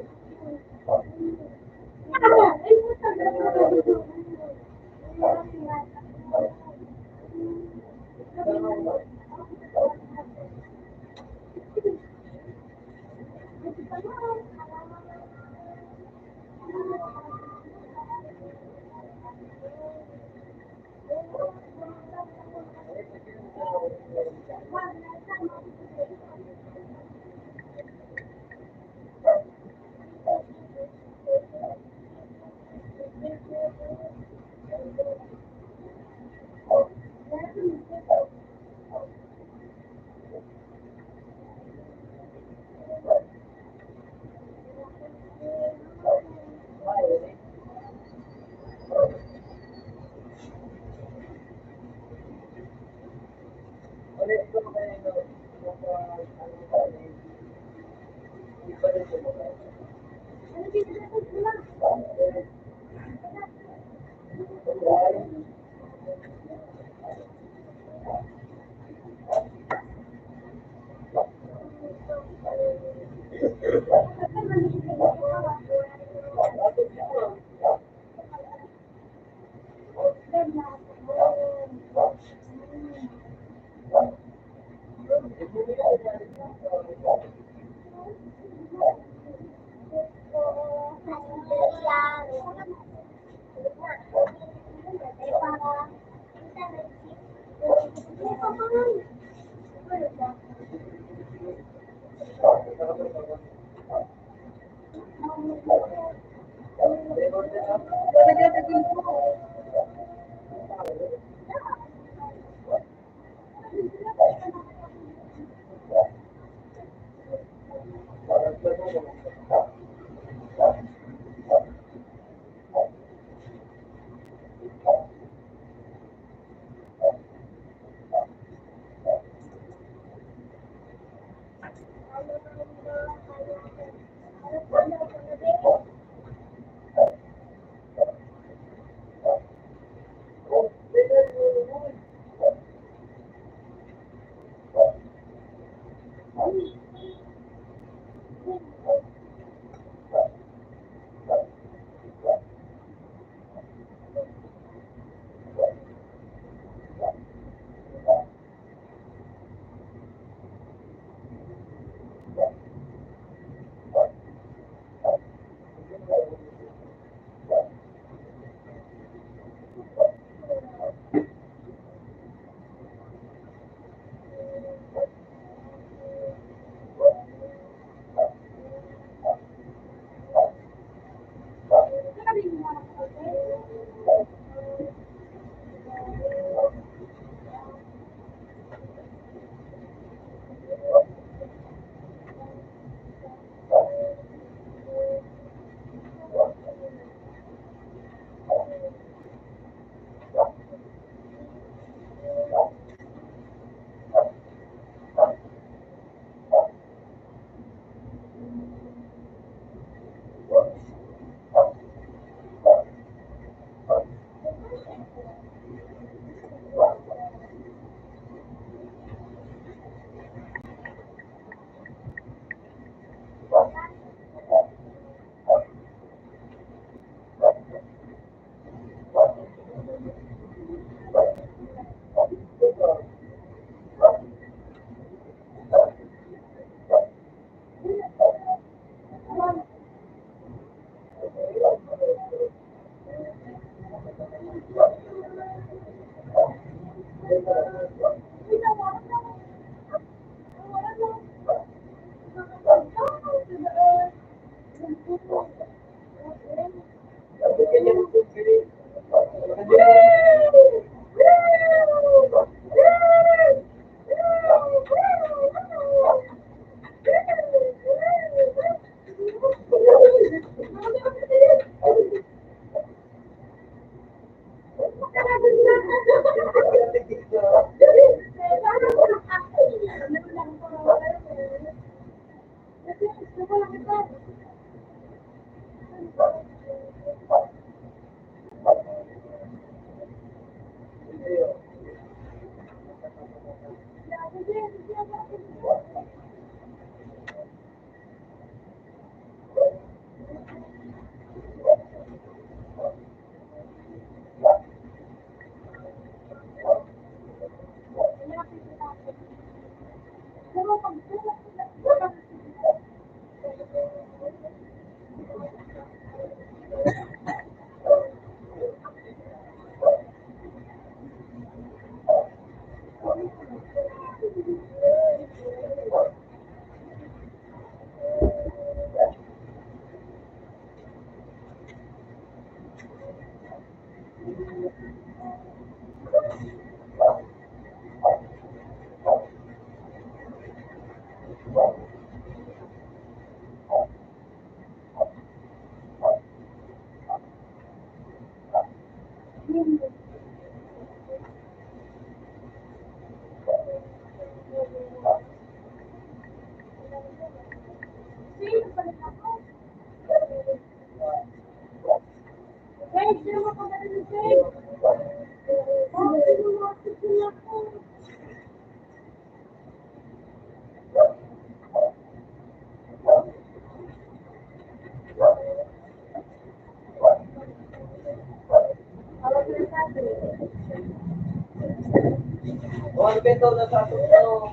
Ulit ko kayo no. Iba rin ko. One peso na sa ano.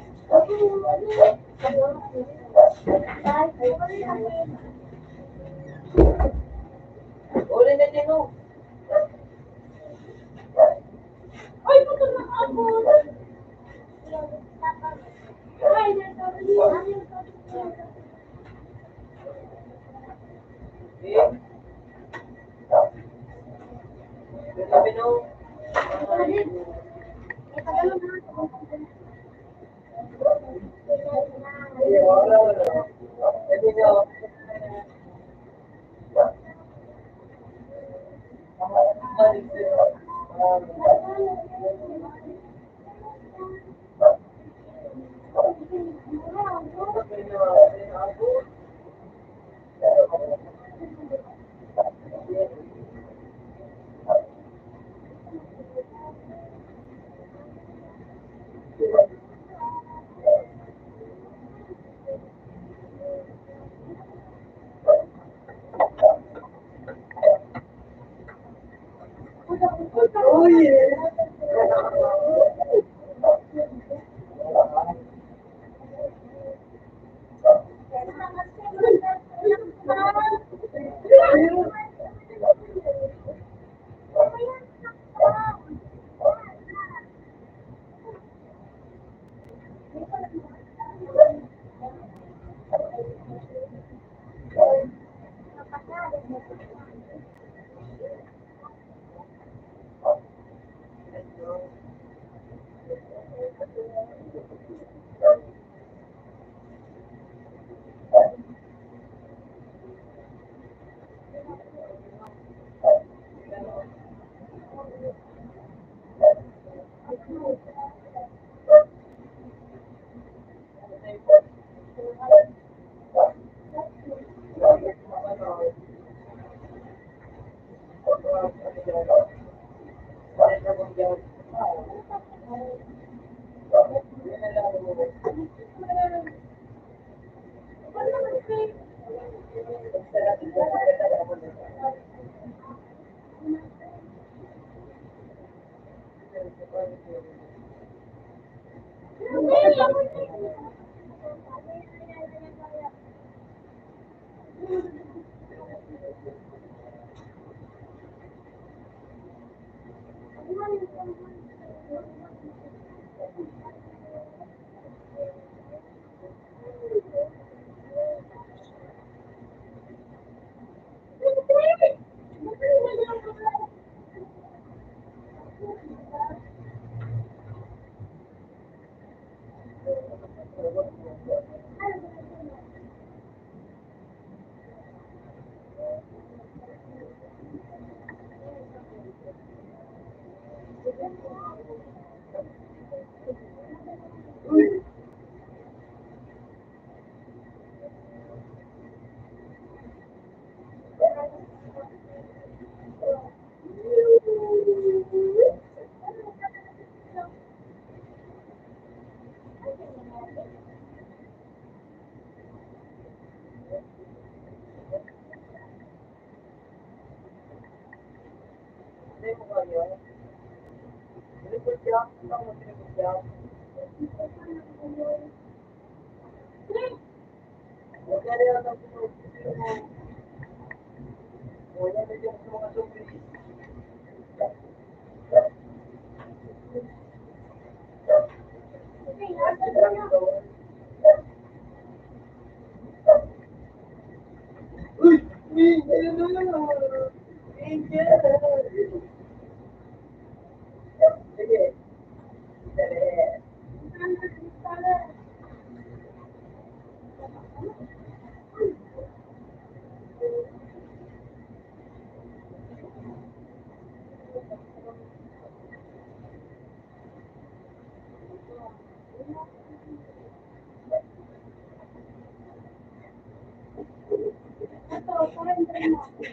Uli na din oh. Ay, puto na ako. Ay, Eh. Sabi no. Uy! niyo. Sinipot niya. Ano mo sinipot niya? Huwag na rin ang sinipot mo. Huwag na rin yung mga sumili. Uy! Sige. Sige.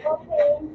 Okay.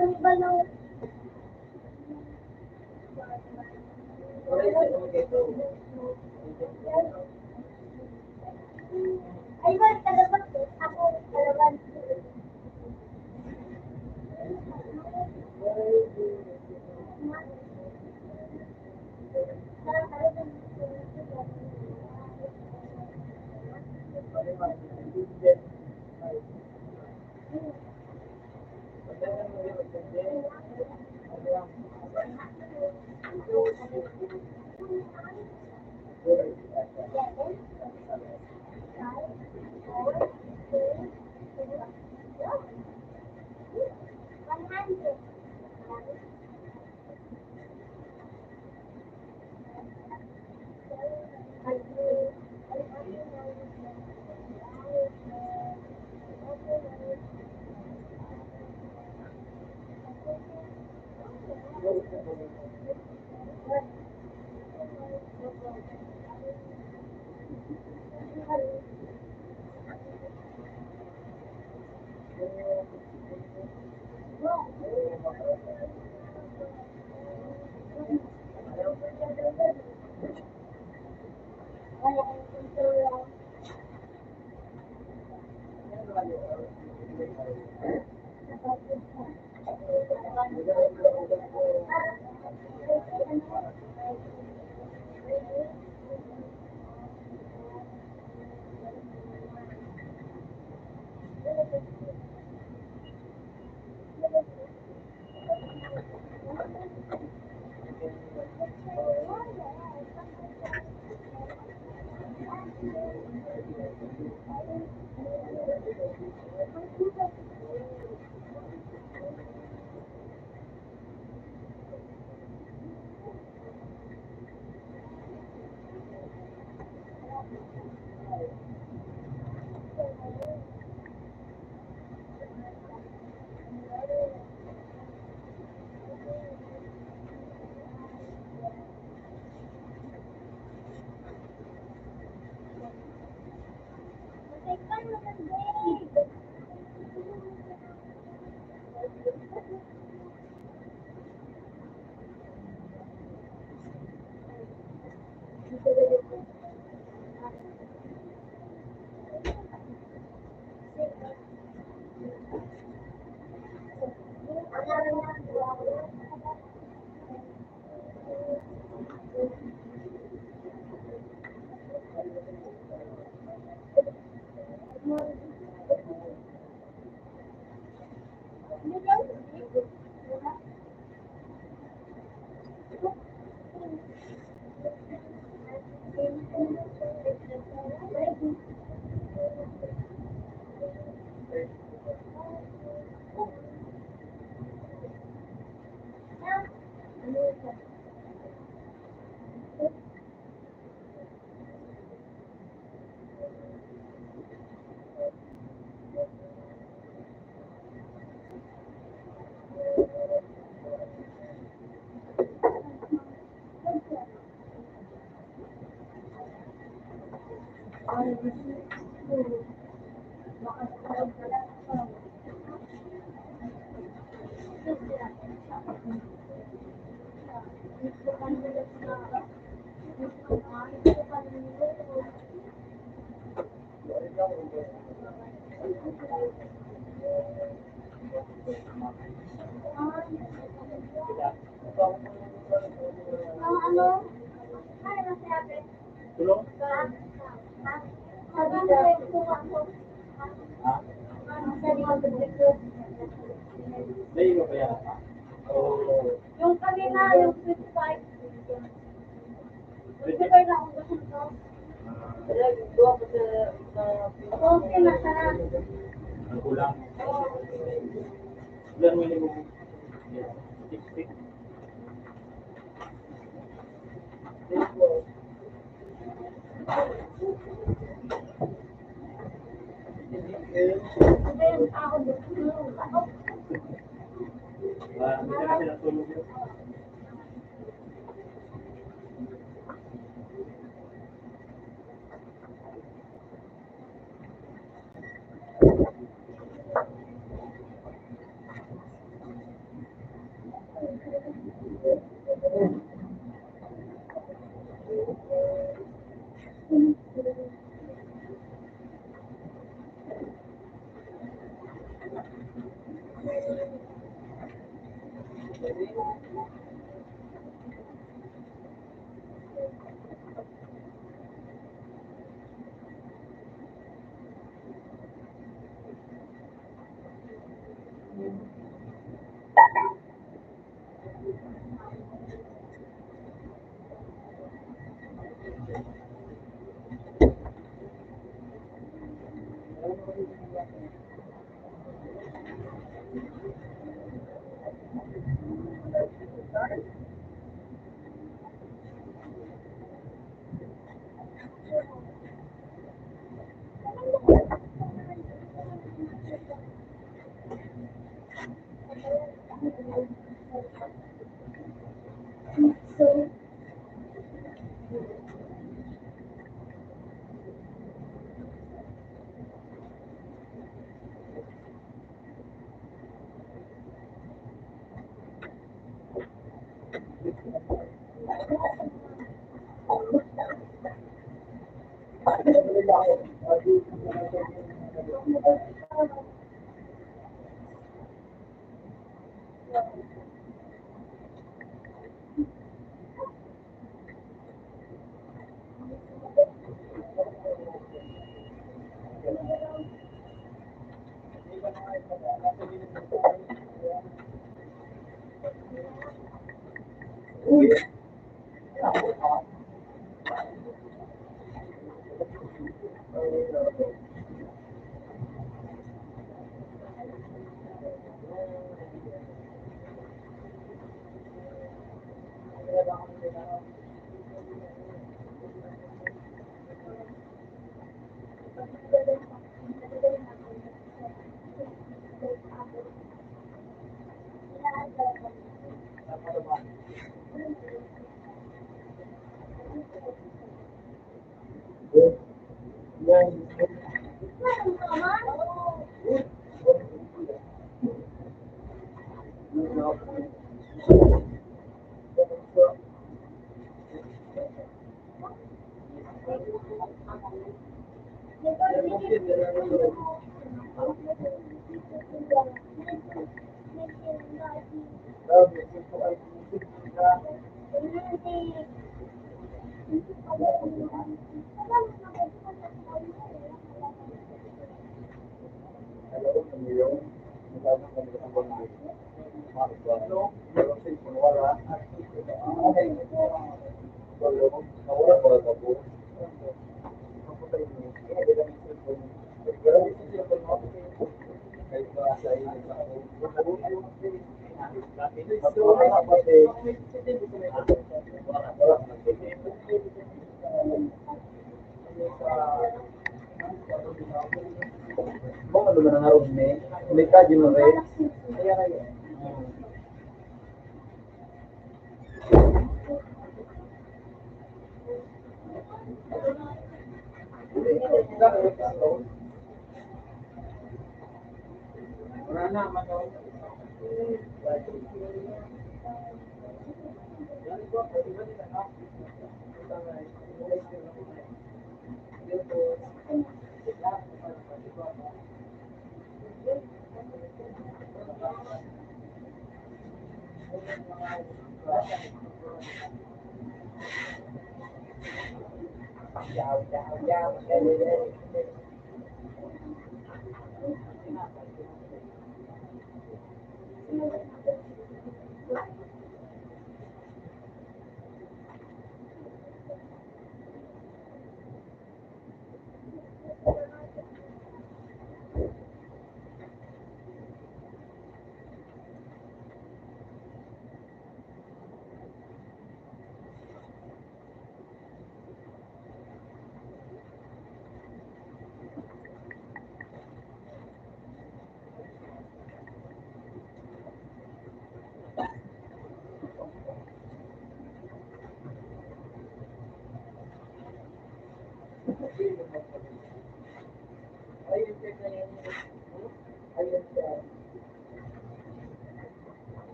carnival ng... Ay, ba, kalaban. Ako, kalaban. Ano? Ano nasabi? Tulong? Sabi ko, Ha? sabi ko, May iba pa yan? Oo. yung kanina, yung 55. 55 na ako gusto ko. Okay na sana. Ang kulang. Ilan minimum? 60. Ako gusto. Hindi na kasi natulog yun.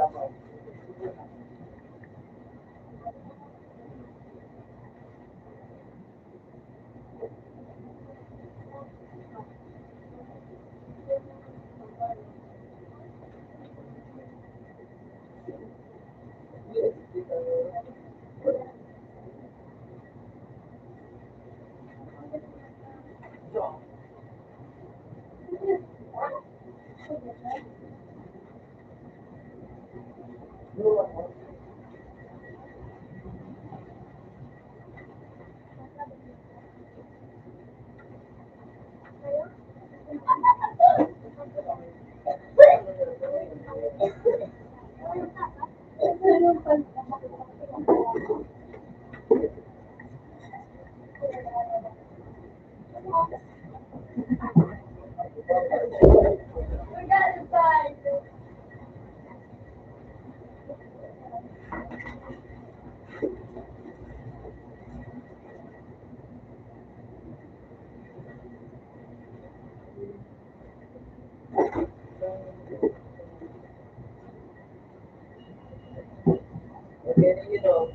Okay, you know.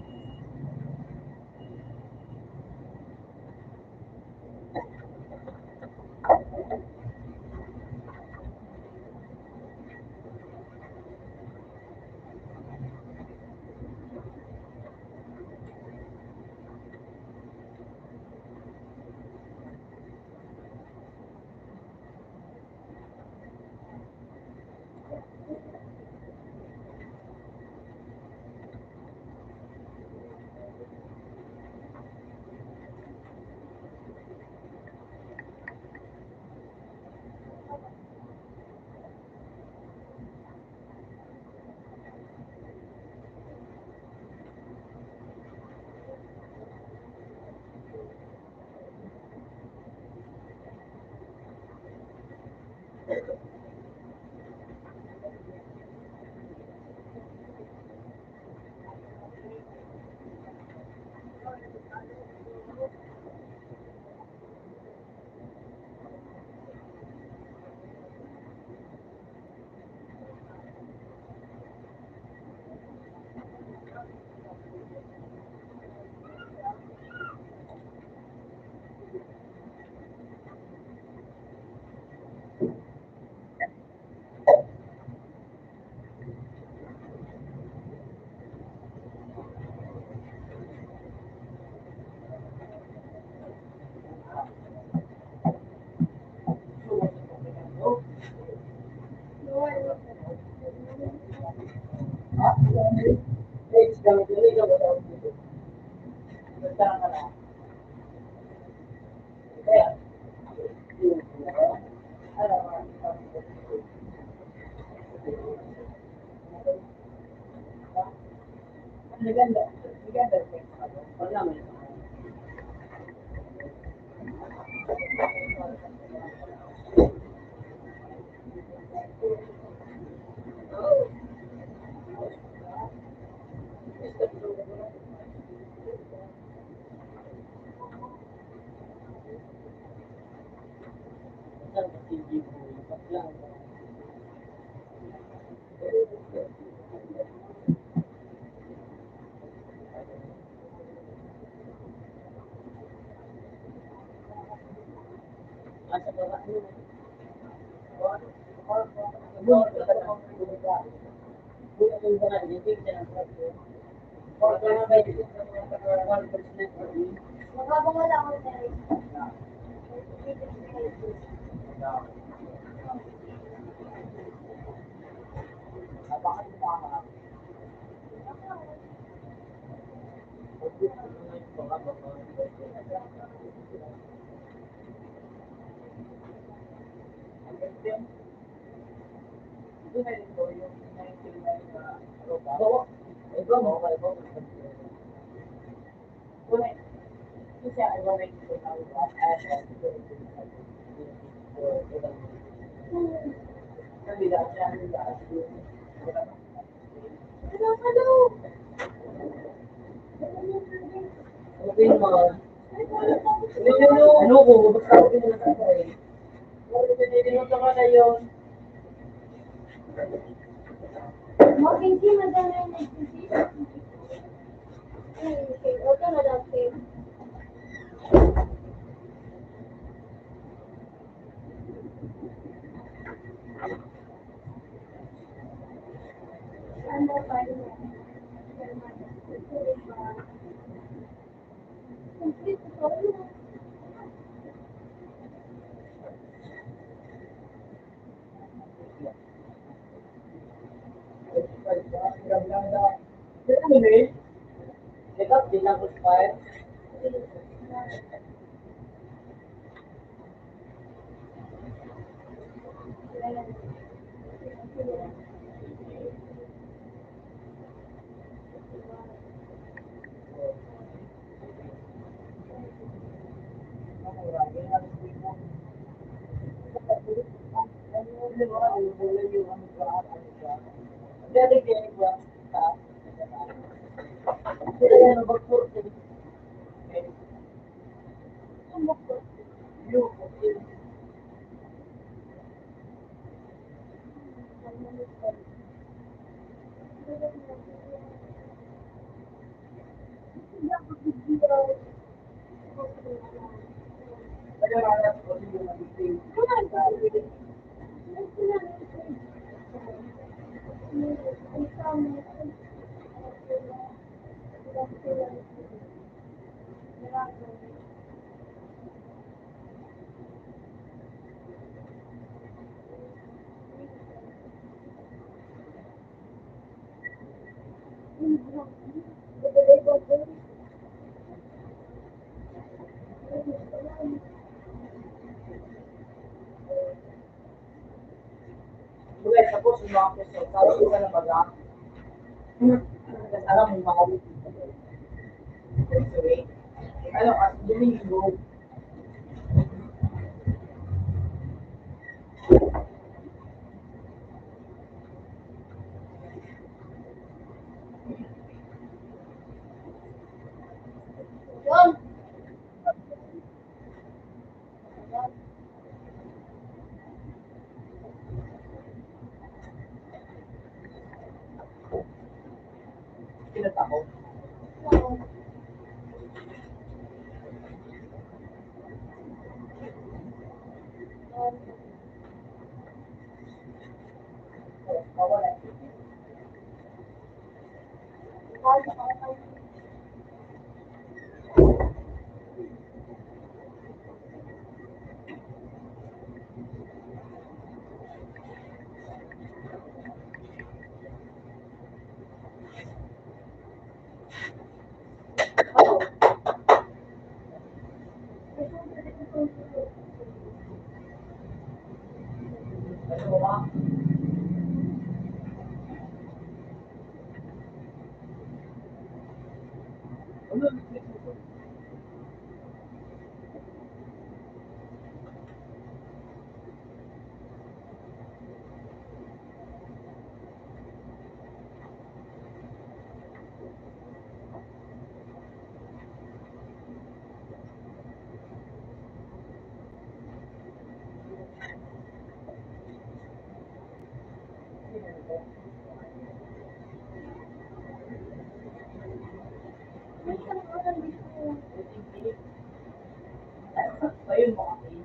Magkabang wala ako na rin. Okay naman. Ano ko, basta ako pinatay. Pero pinilimutan ka na yun. Thank you, Madam. Okay, Madam. Ano pa rin? Check-up din lang po sa Tapos yung mga question, sabi ko ka na baga, sana may makawit. Ano, at Domingo, Yun. pinatako. Mawala. Ano ba? Ano? Ayun mo kasi.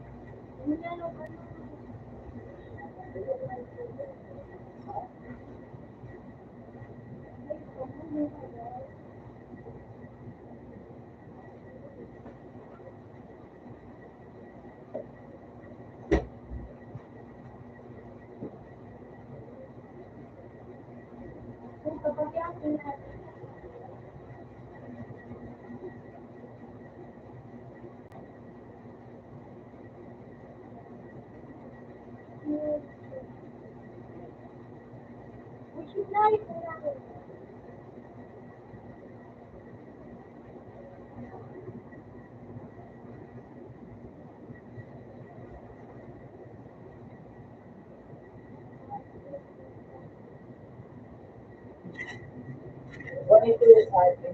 What is the side?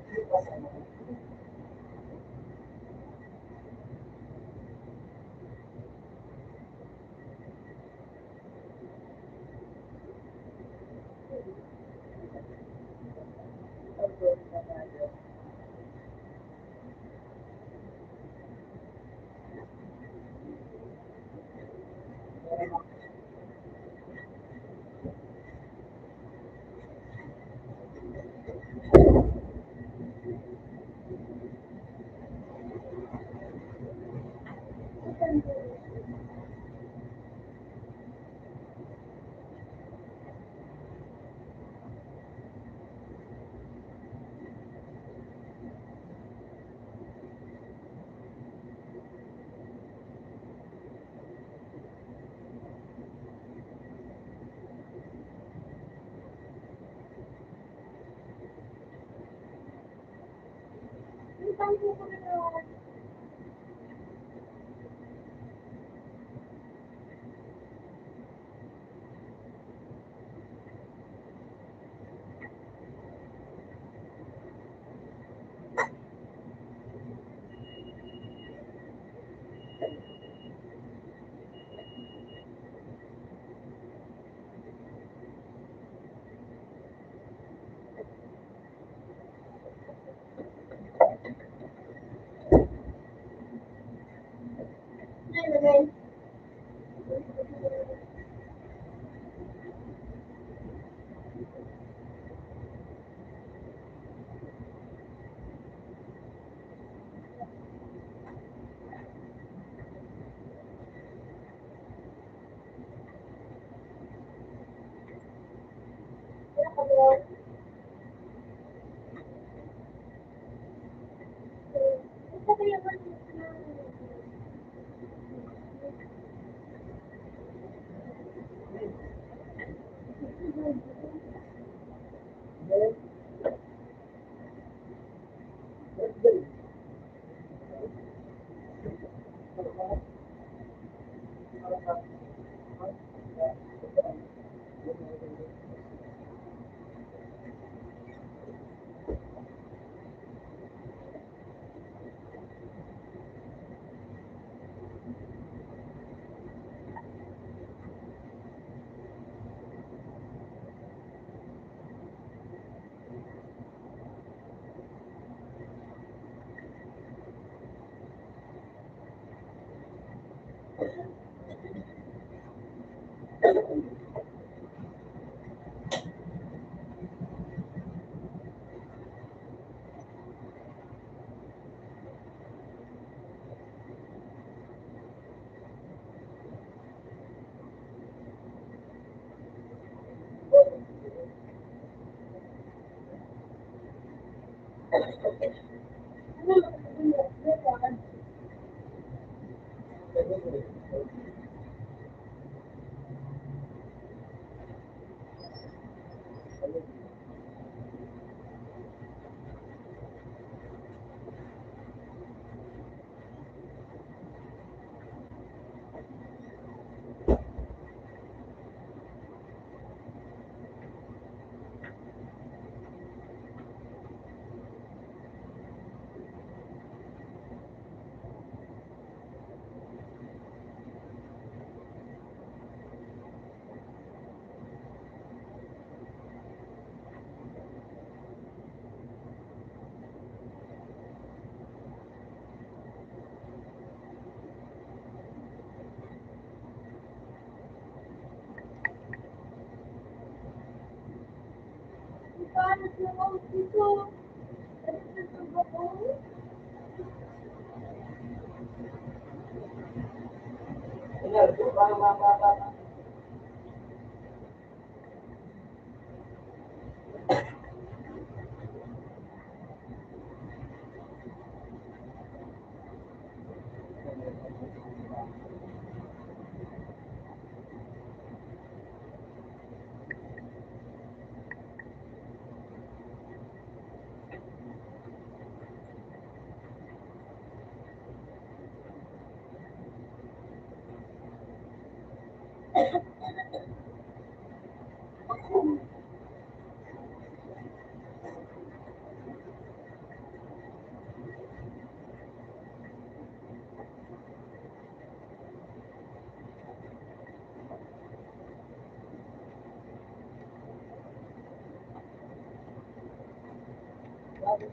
Oras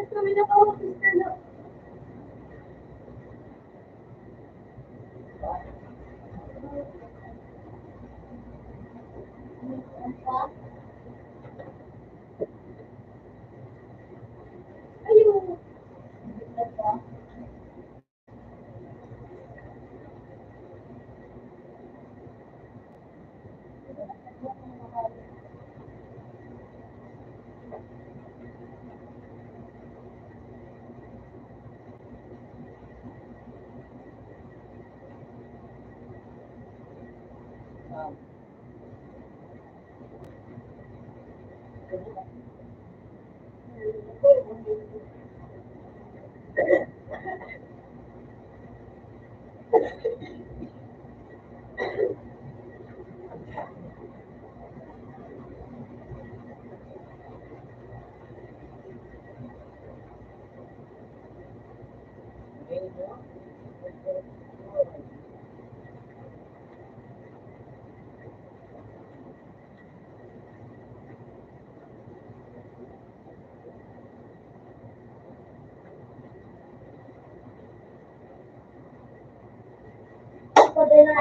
kami nakawapis na lang. Ayun. Ako din na.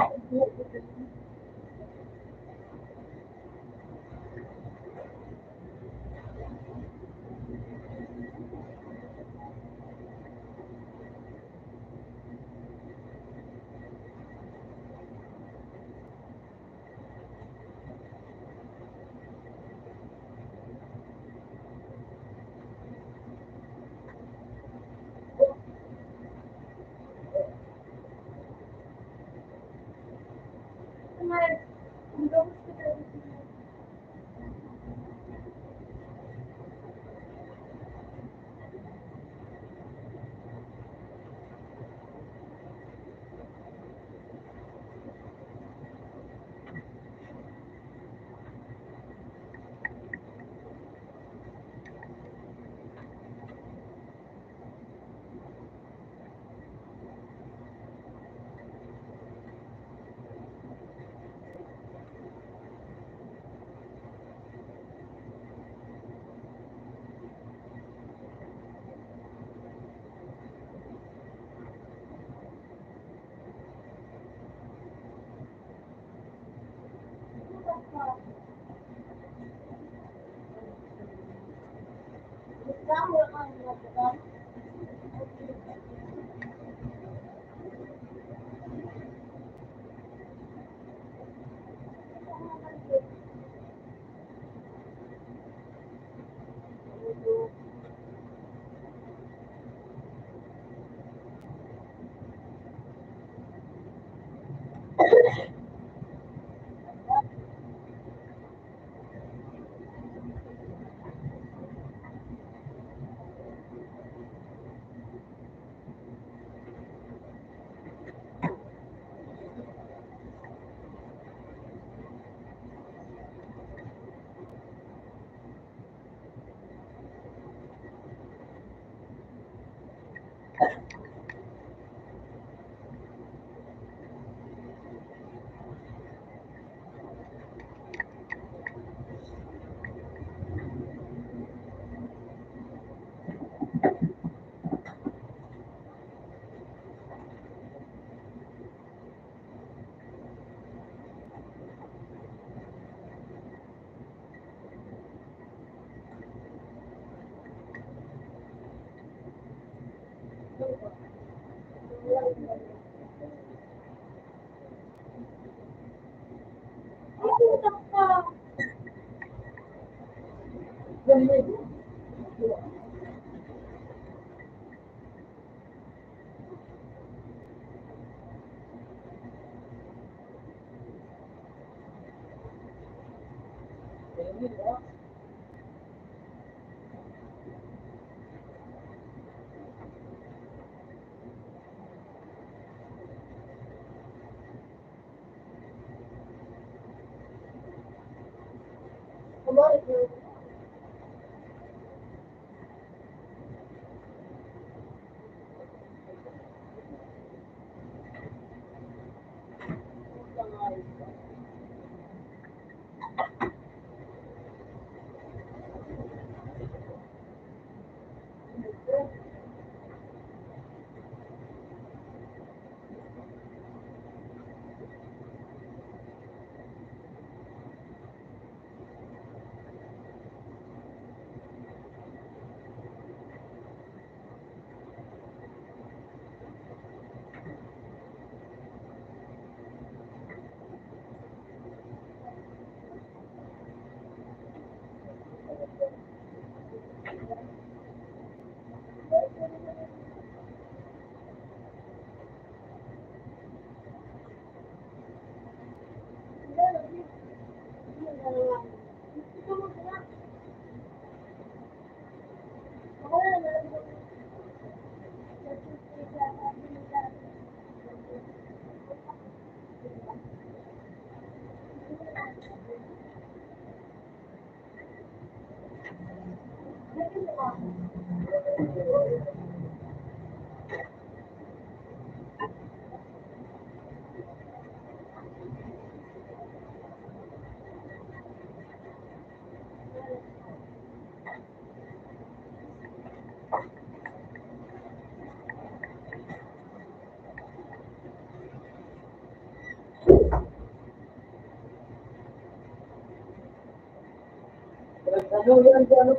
Ano yan, ano,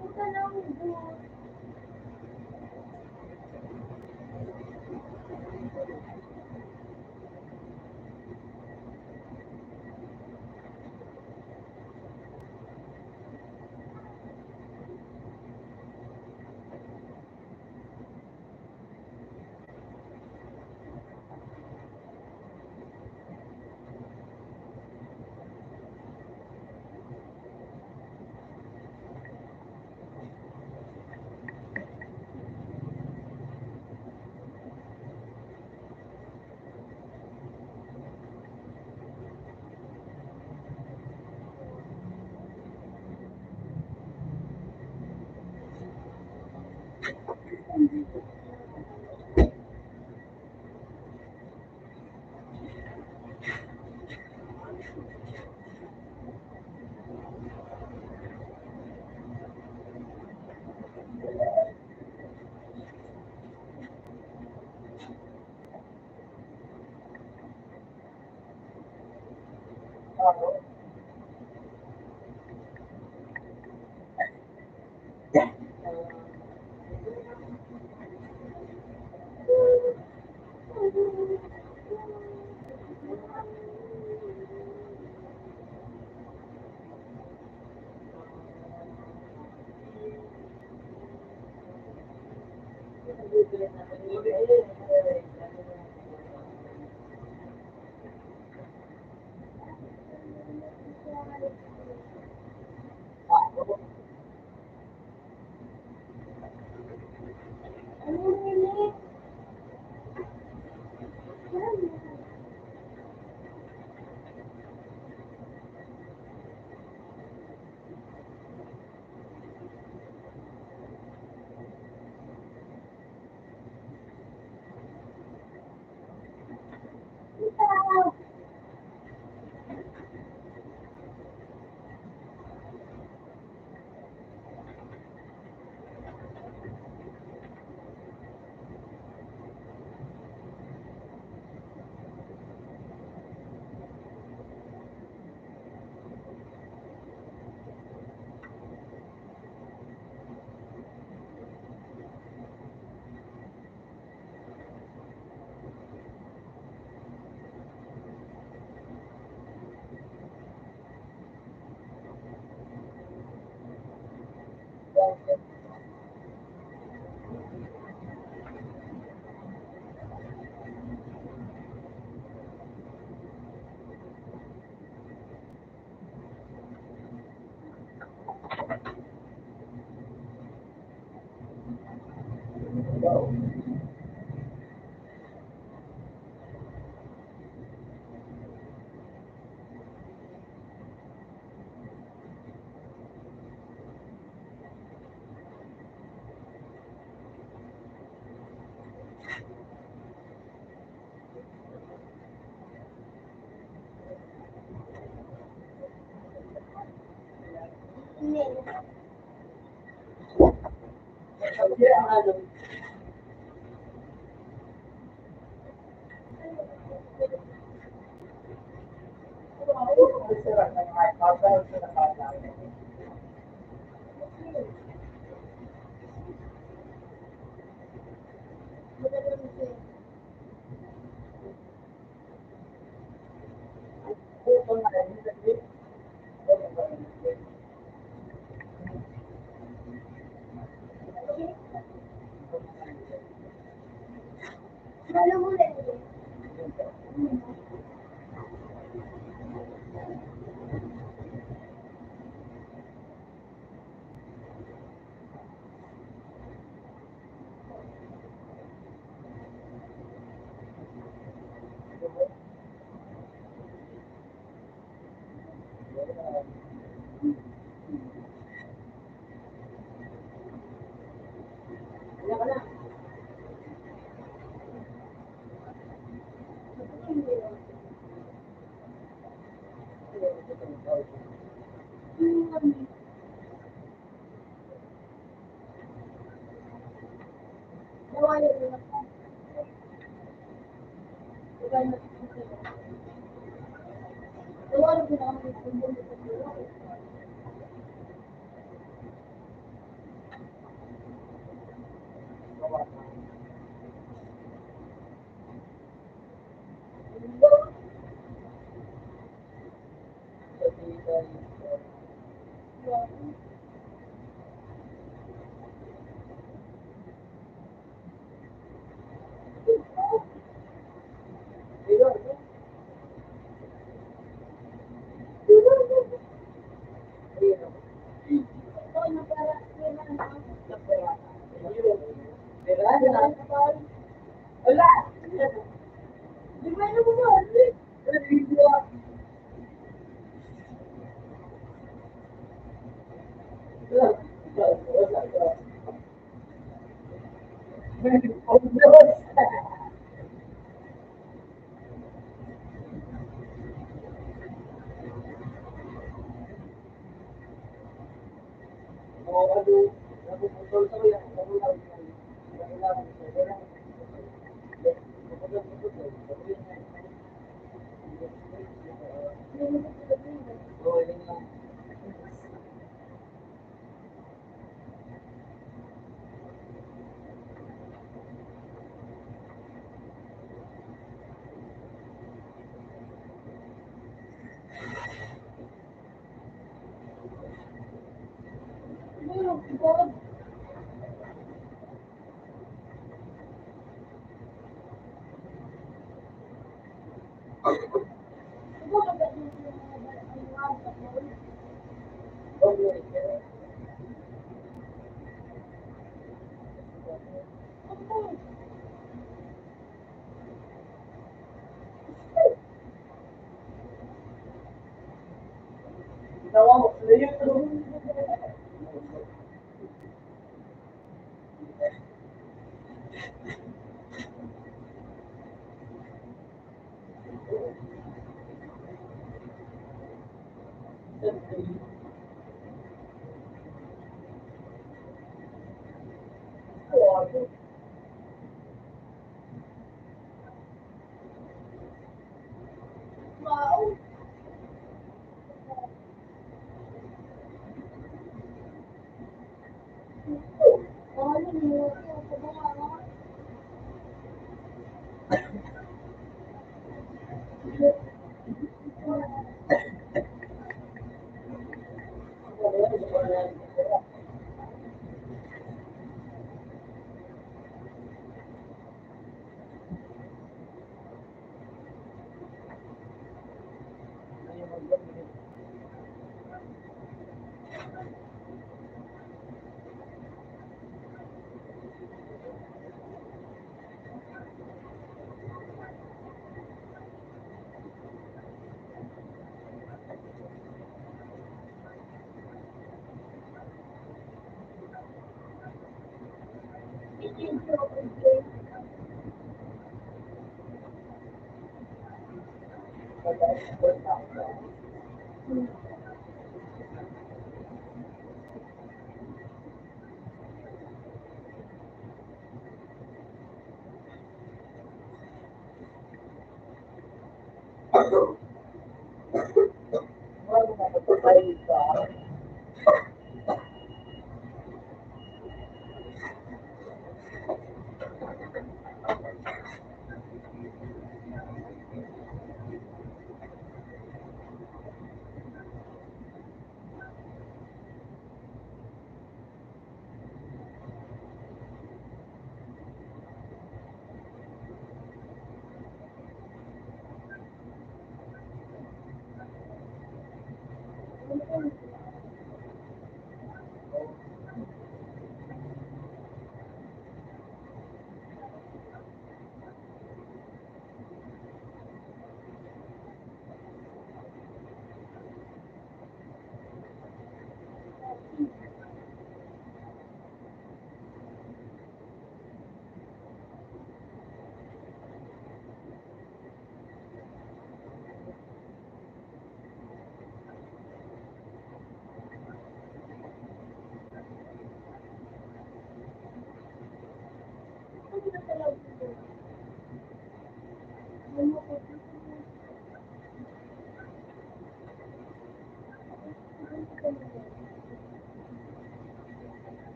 Punta lang doon. Ano yun? Hindi.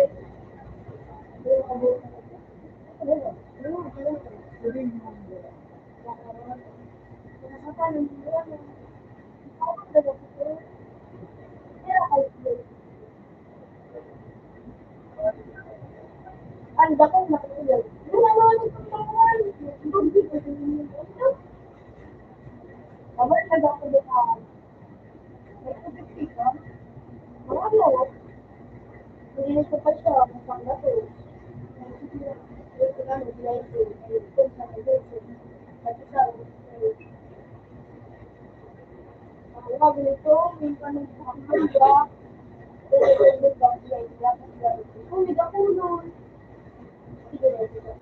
Anda ko matulog. Lumalawin ko naman. Hindi ko din. Abang nag ako dito. May tubig ka? Wala. Hindi ko pa siya. Masang na to. Ito na, nag-live ko. Ito na, nag-live ko. Kasi sa wag nito, minsan ng pangkaya. Kung hindi ako nun. Sige, sige.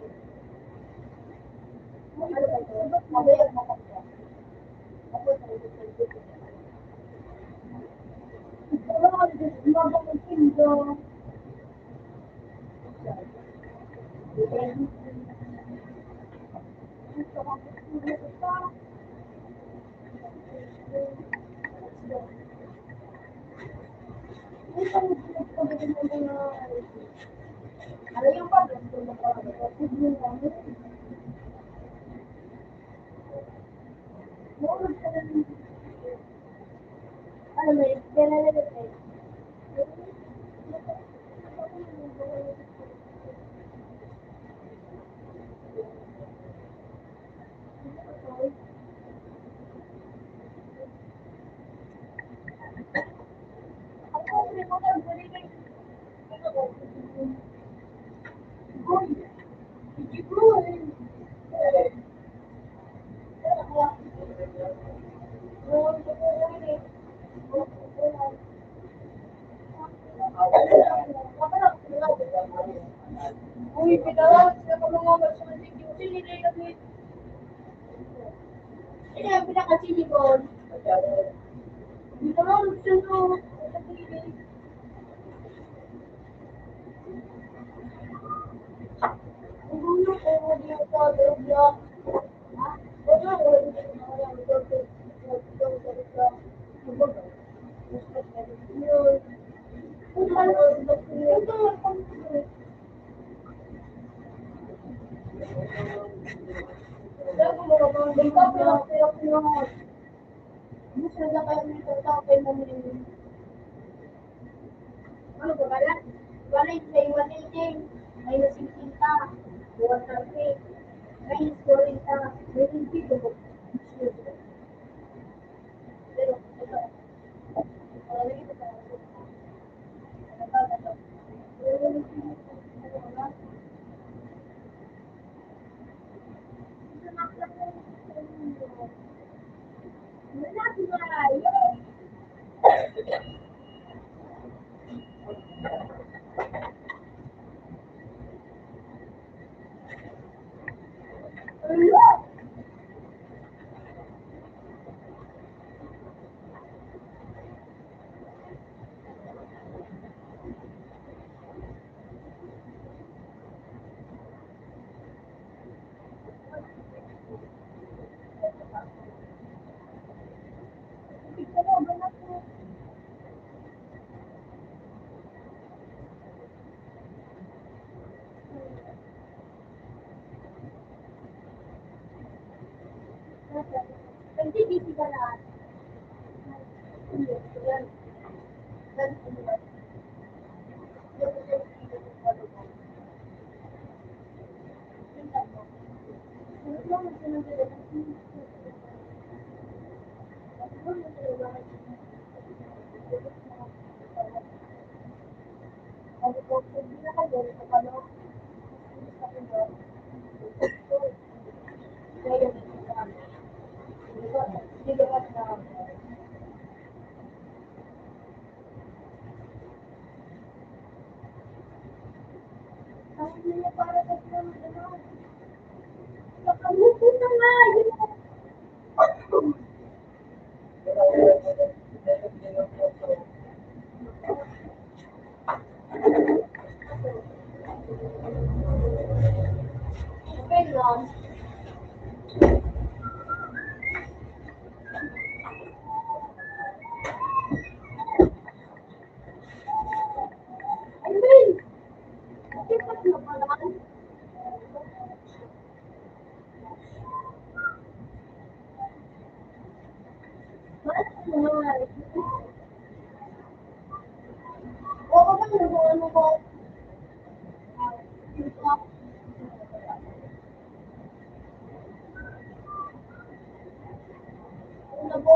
Ano ba ito? Mabayag mo ka siya. Ako sa ito. Wala ka dito. Mabang ang pindo. Gusto ka gusto pa. Ano yung pag-gusto mo pa? Ano mo yun? Uy, pinawag sa mga sa security nila yung ini ang pinaka-silikon. Pinawag sa no. Ulo ko di ko dobla. Ha? Ulo ko di ano ba ba? Wala yung waliting. Ay nasinta. Buwan tarpe. Ay istorita. May hindi ko. Pero ito. Wala ito pa. Kasi busy ka na. Hindi. Yan. Oo, ano ko? Ano po?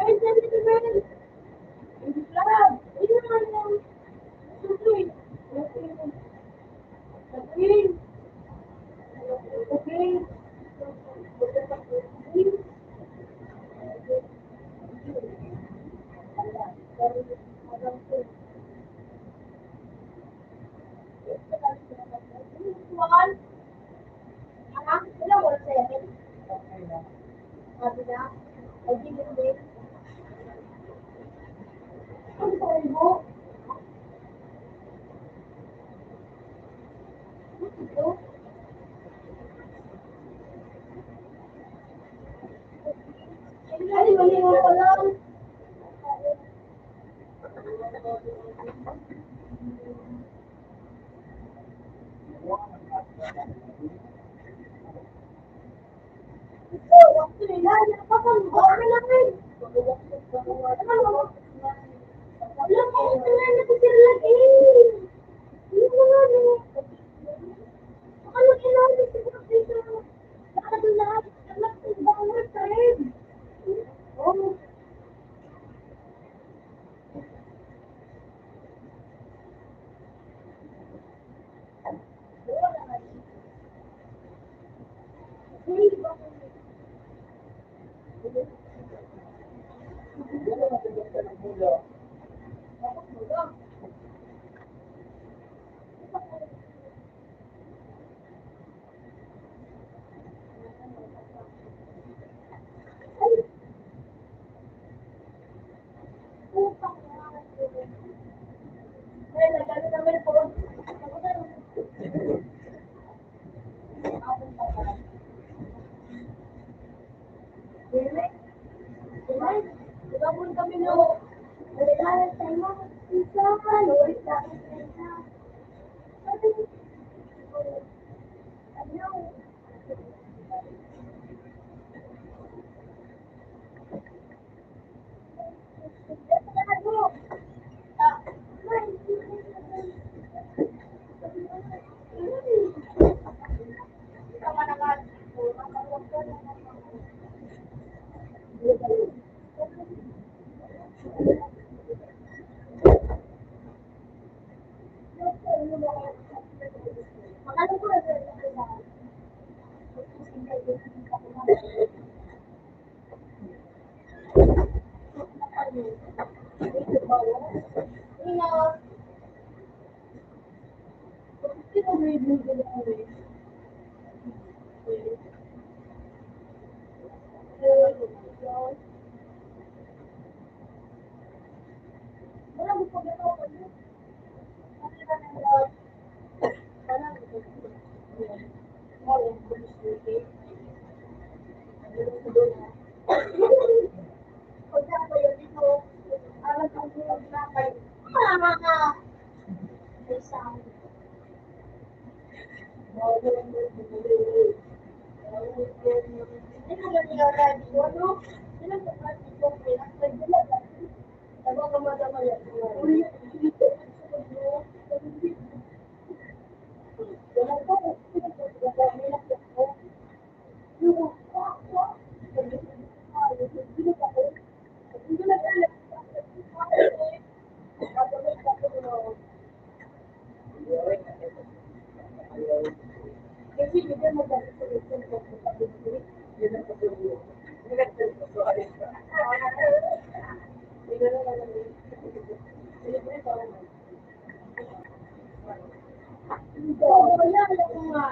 Ay, sabi ko ba? Love, yun naman yung susunod. Okay. Okay. One, ilang oras na yan? Sabi na, I didn't wait. Ang sabi mo? Ito? Ay, mali mo pa lang. Oh, Wala ko nga.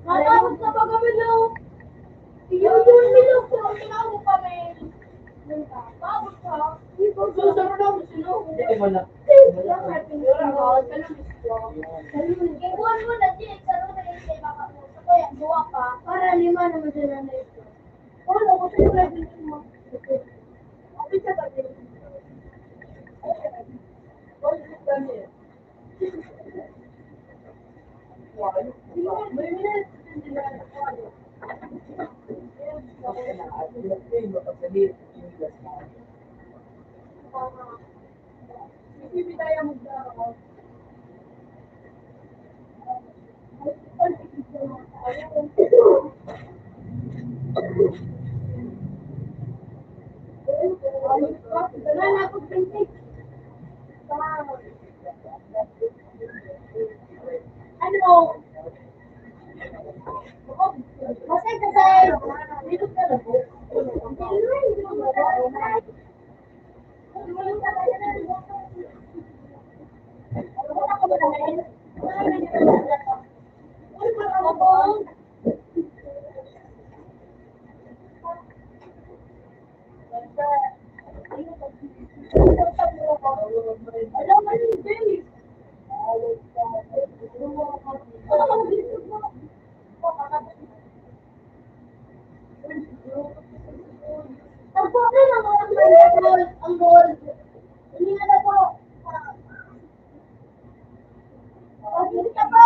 Matawag sa pagkabilo. Yung nilo ko, tinawag pa rin. Tapos ka, susaro na mo sino. Hindi mo na. Ibuan mo na din, saro na yung say baka mo. Sa kaya, buwa pa. Para lima naman sila na ito. Wala ko sa'yo na din mo. Kapit sa kapit. Ano? Kasi dito ka na po. Ang gold. Hindi na po. Hindi ka po.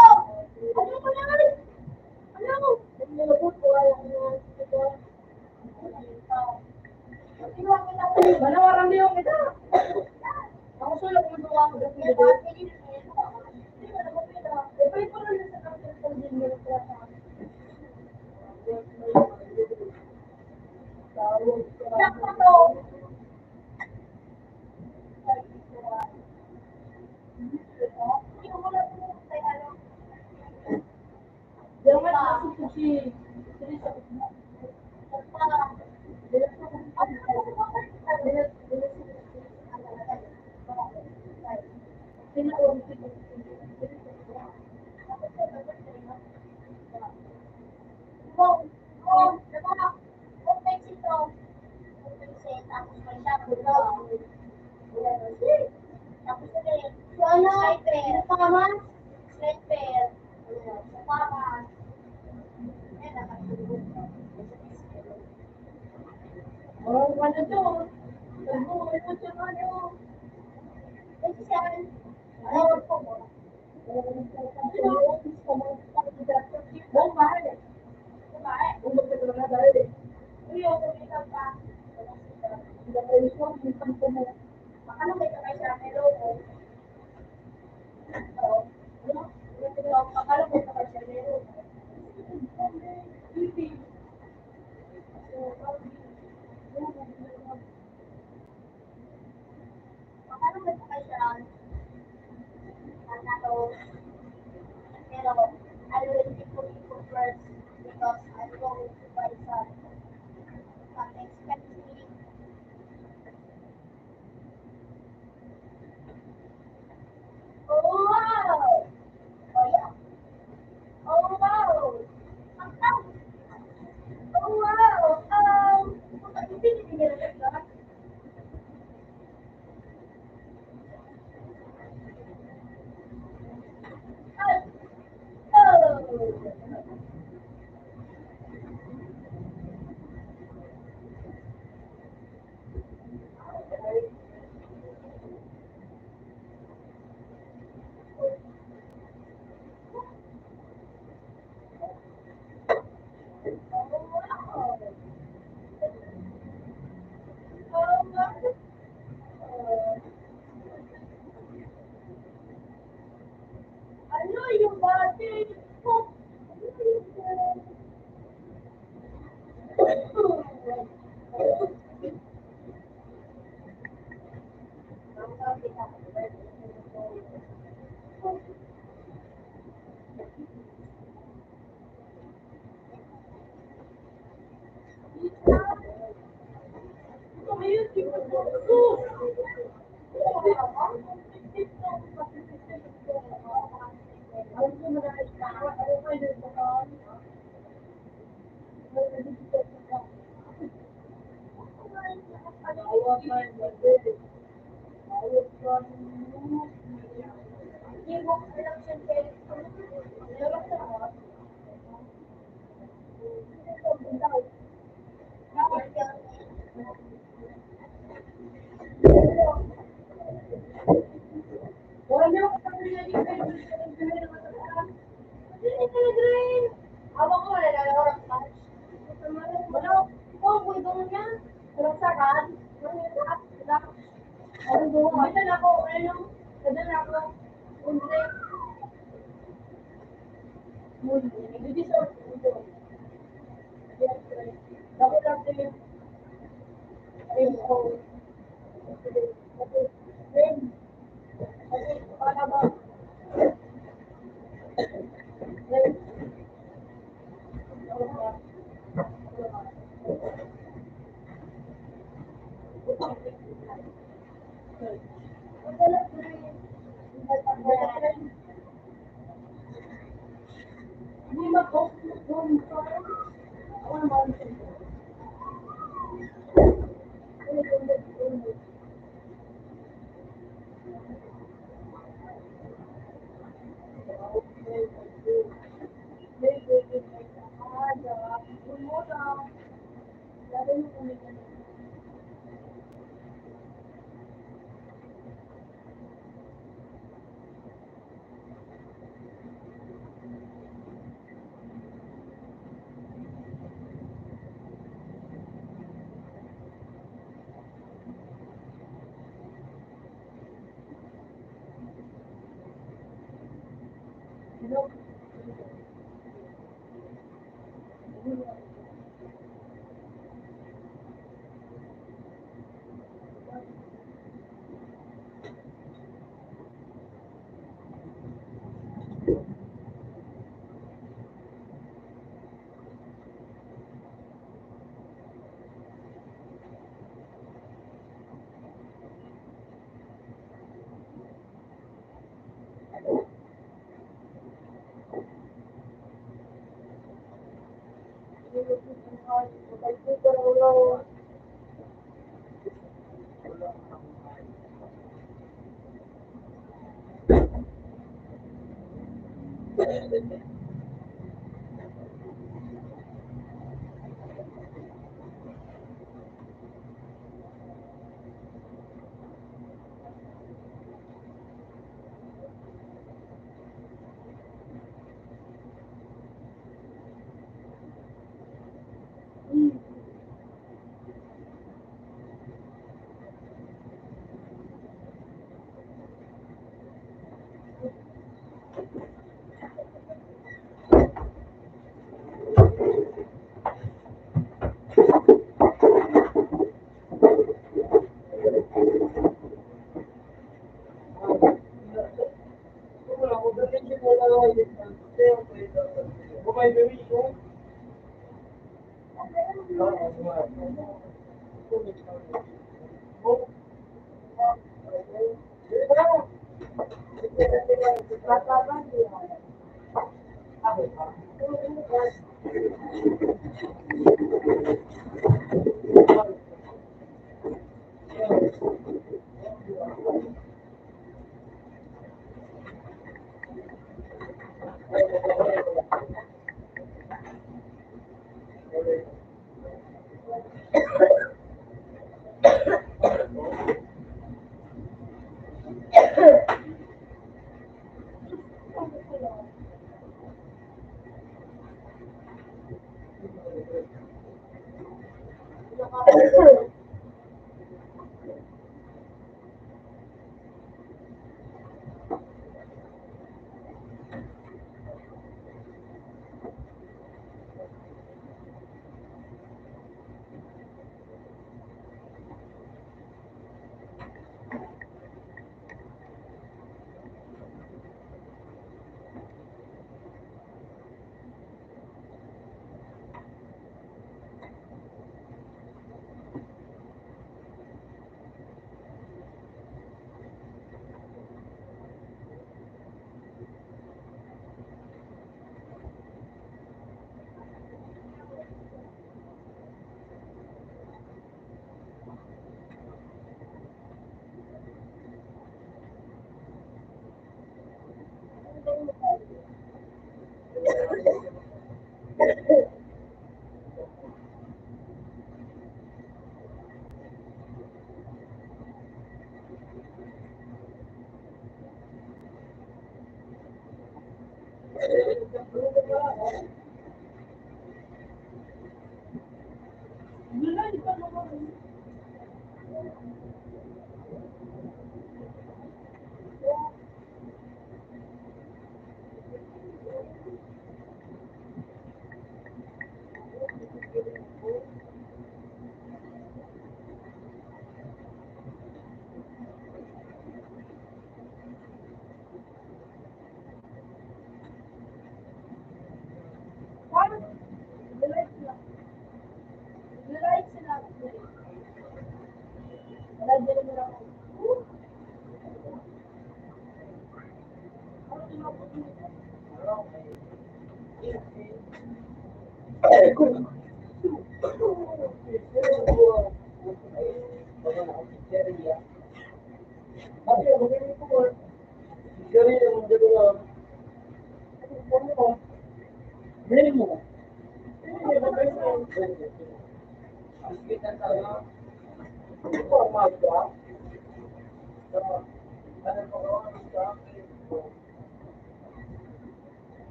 Ano ko na? Ano? Ano po po? Manawaran niyo kita. Ako solo kung magawa ko dito. Ipay ko lang sa kapatid ko din yung plata. Sakto to. Jangan masuk suci. Oh, ano to? Ano siya ano? Bom bahay. Bom bahay dahil. Ano may kamay sa melo mo? Akala ko sa kasyalero. Akala ko sa kasyalero. Pero I will be putting for first because I'm going to buy some expensive. Oh wow! Oh yeah.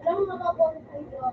Ilang nakabon kayo?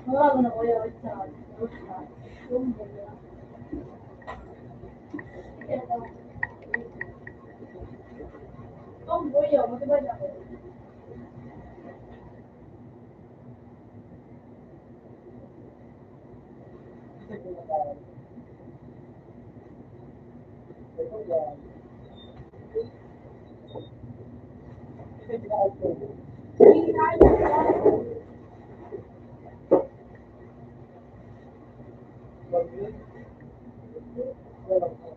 Wala na kuya sa yung tomboy yun, matibay na ako. Kasi pinakain. Ito yan. Kasi pinakain. Hindi kaya na. Pag yun, wala ko.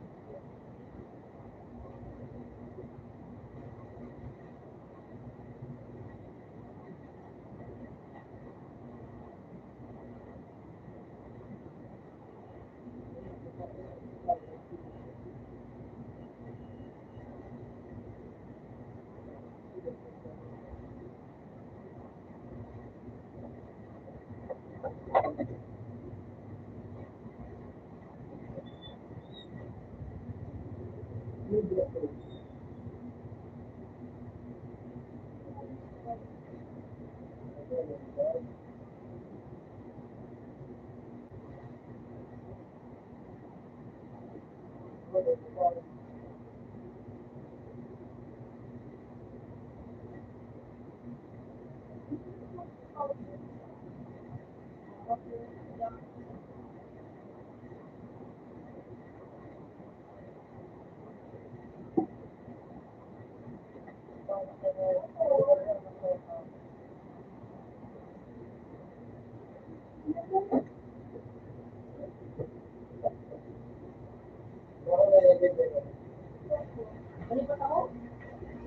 Malipat ako?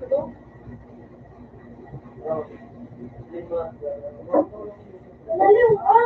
Ito? Laliw ka!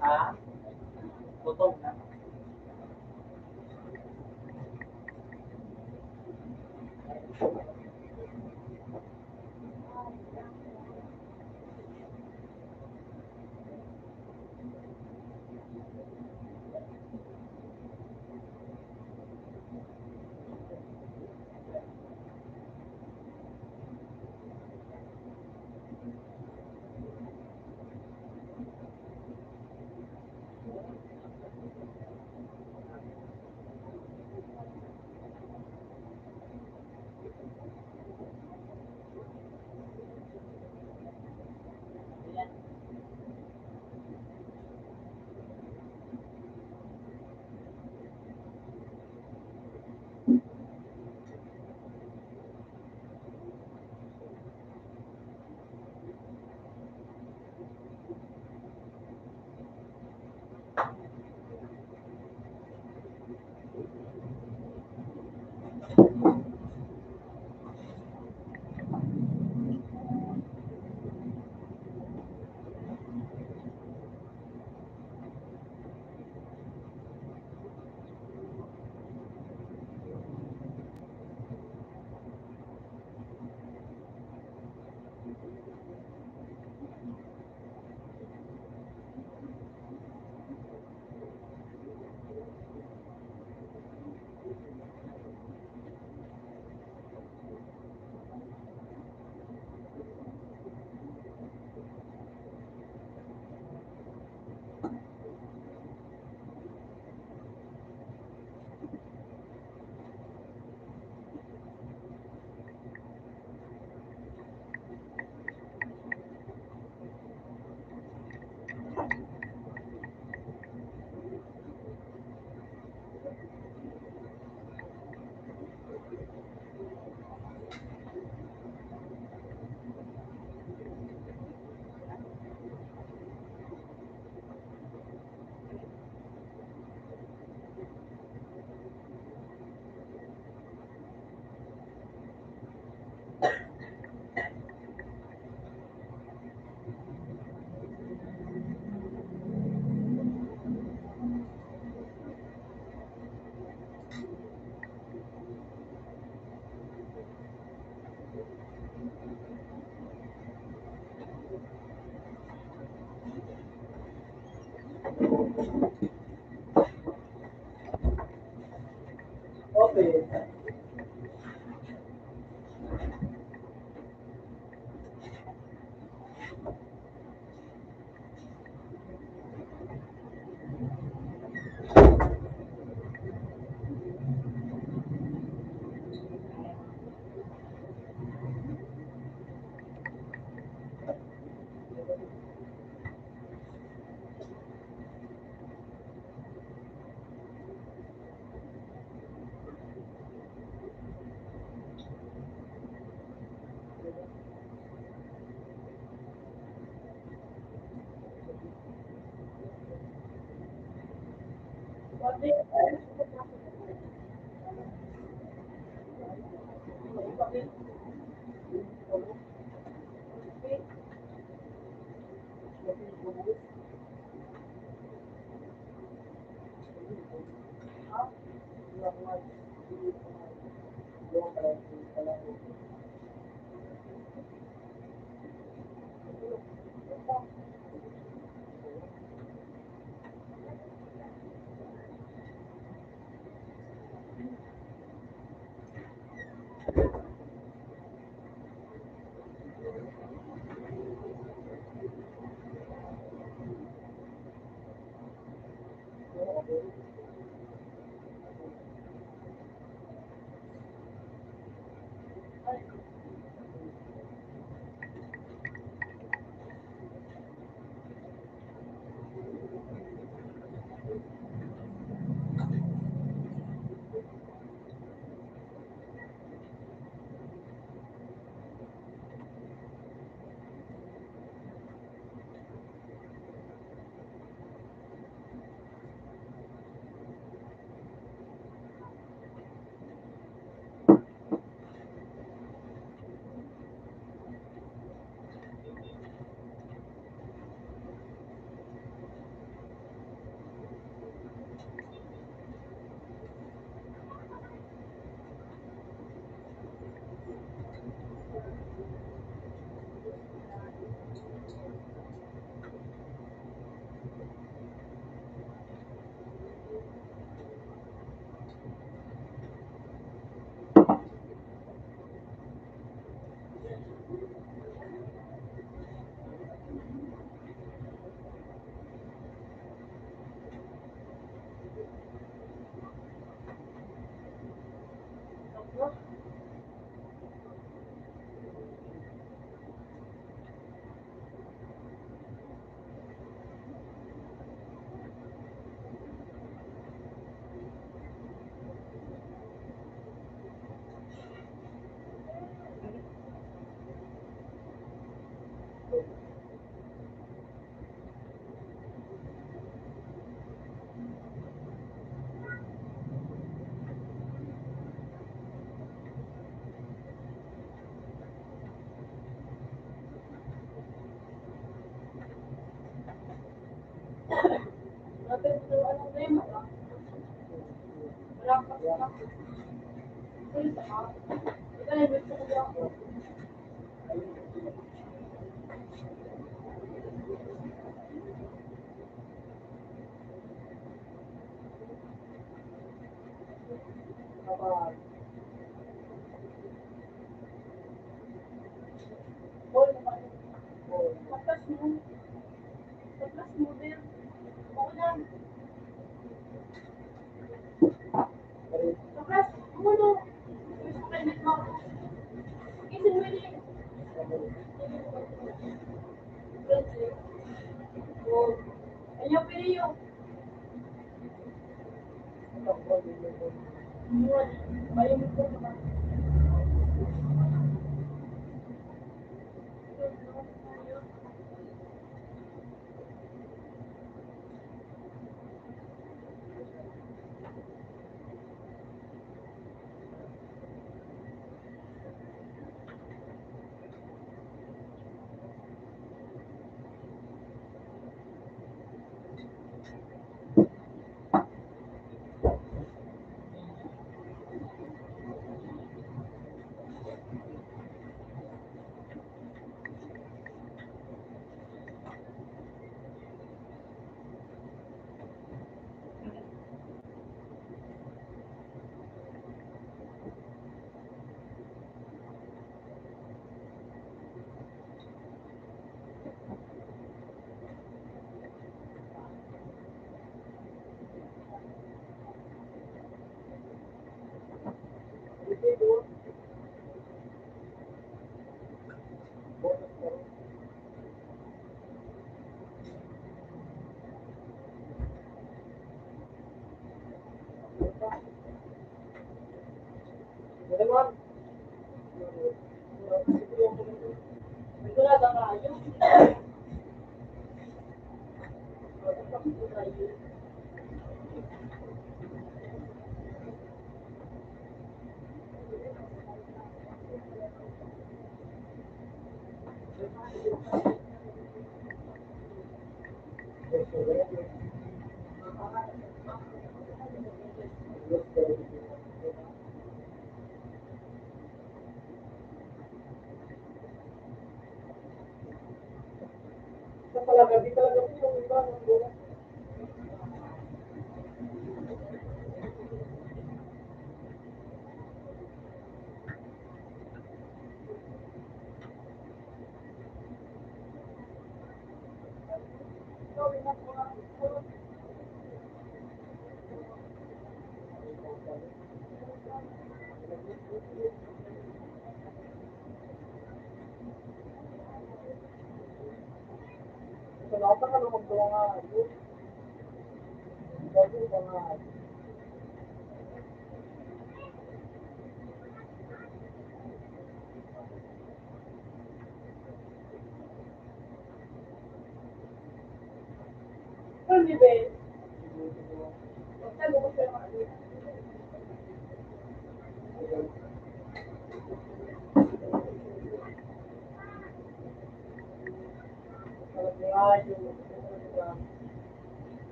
Ha? Gutom na. Lapit.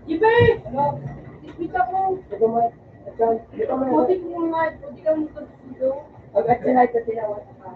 Ibe! Ano? Kita ko. Ito mo. Putik mo nga. Putik ang magkasundo. Agad sila ito tinawag ka.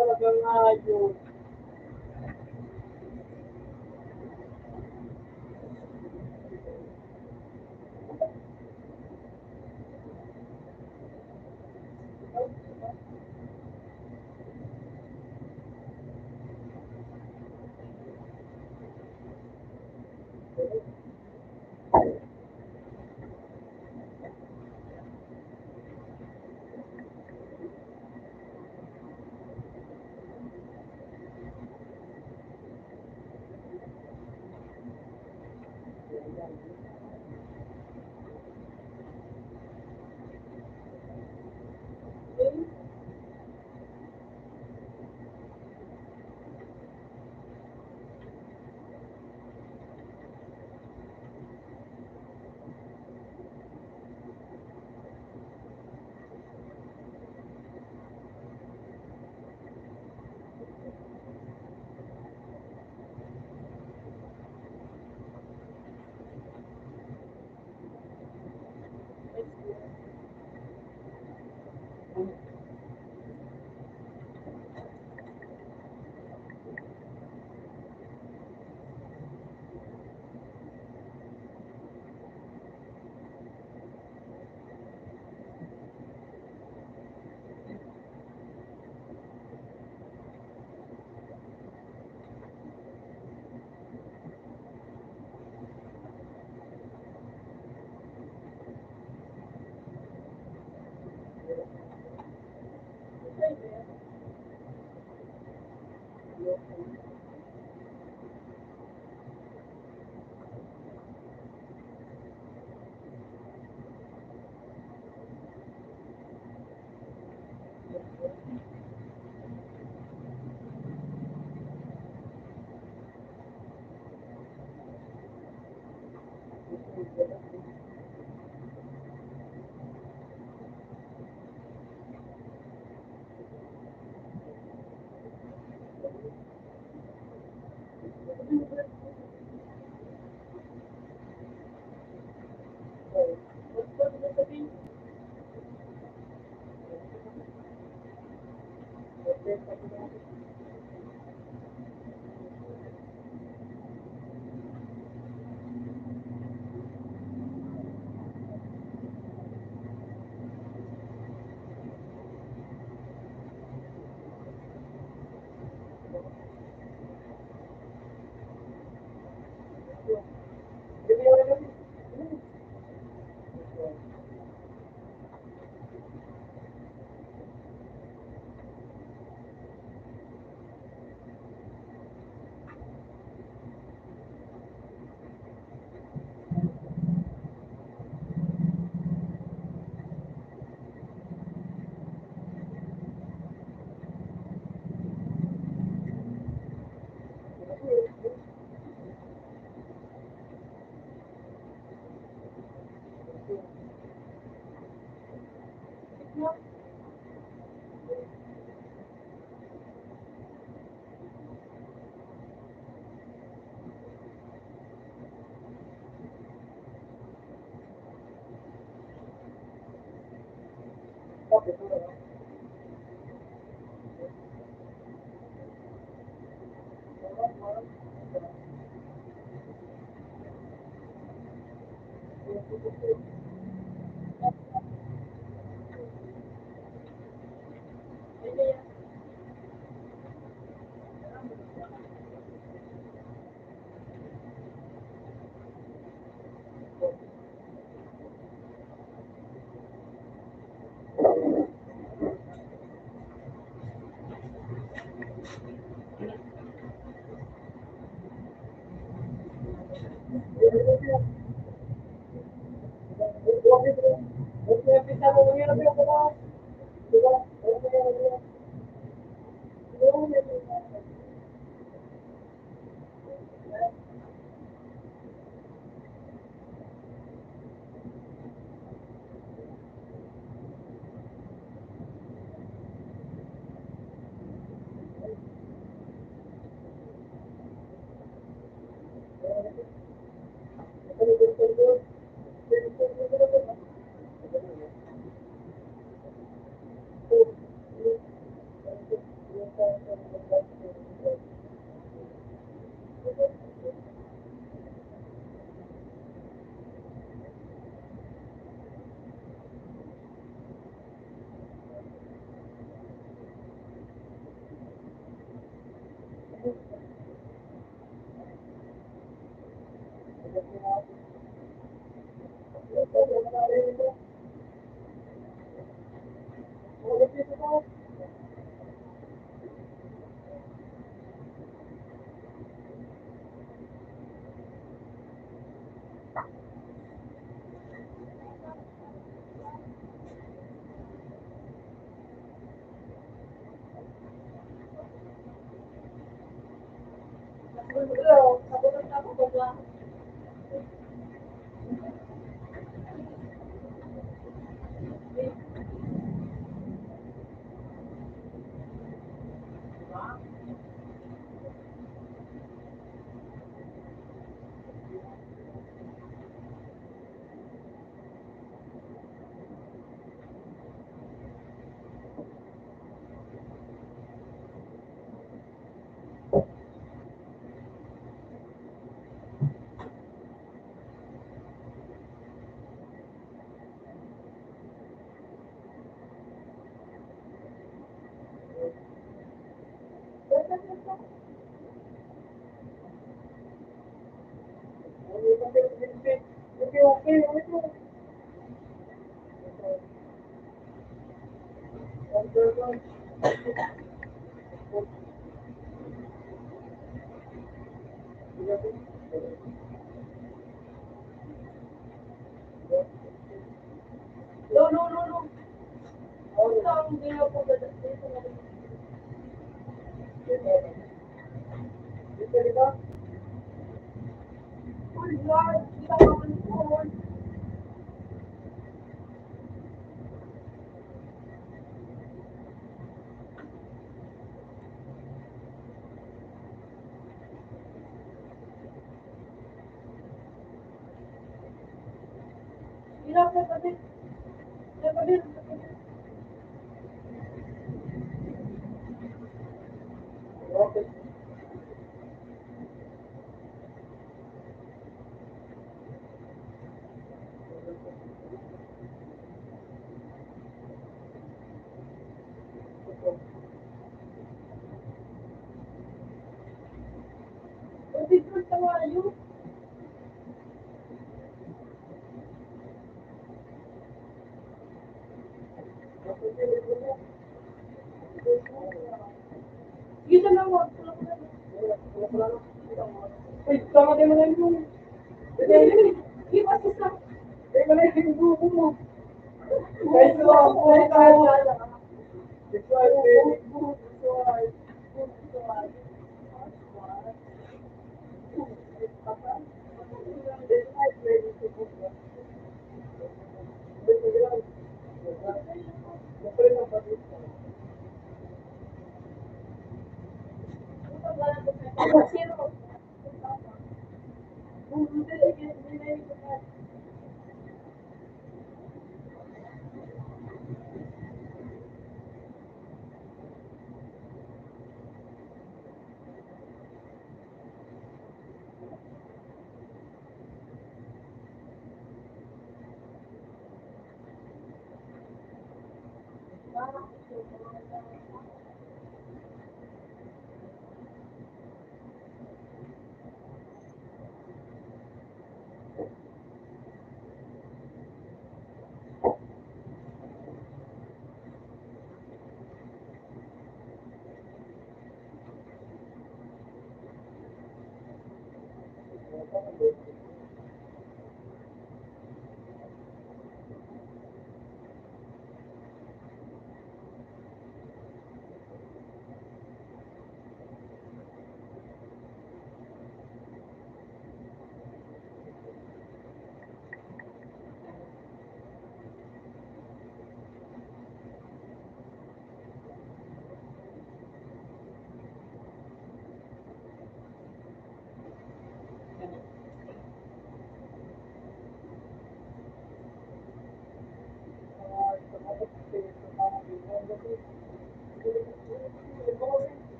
Talagang ayos.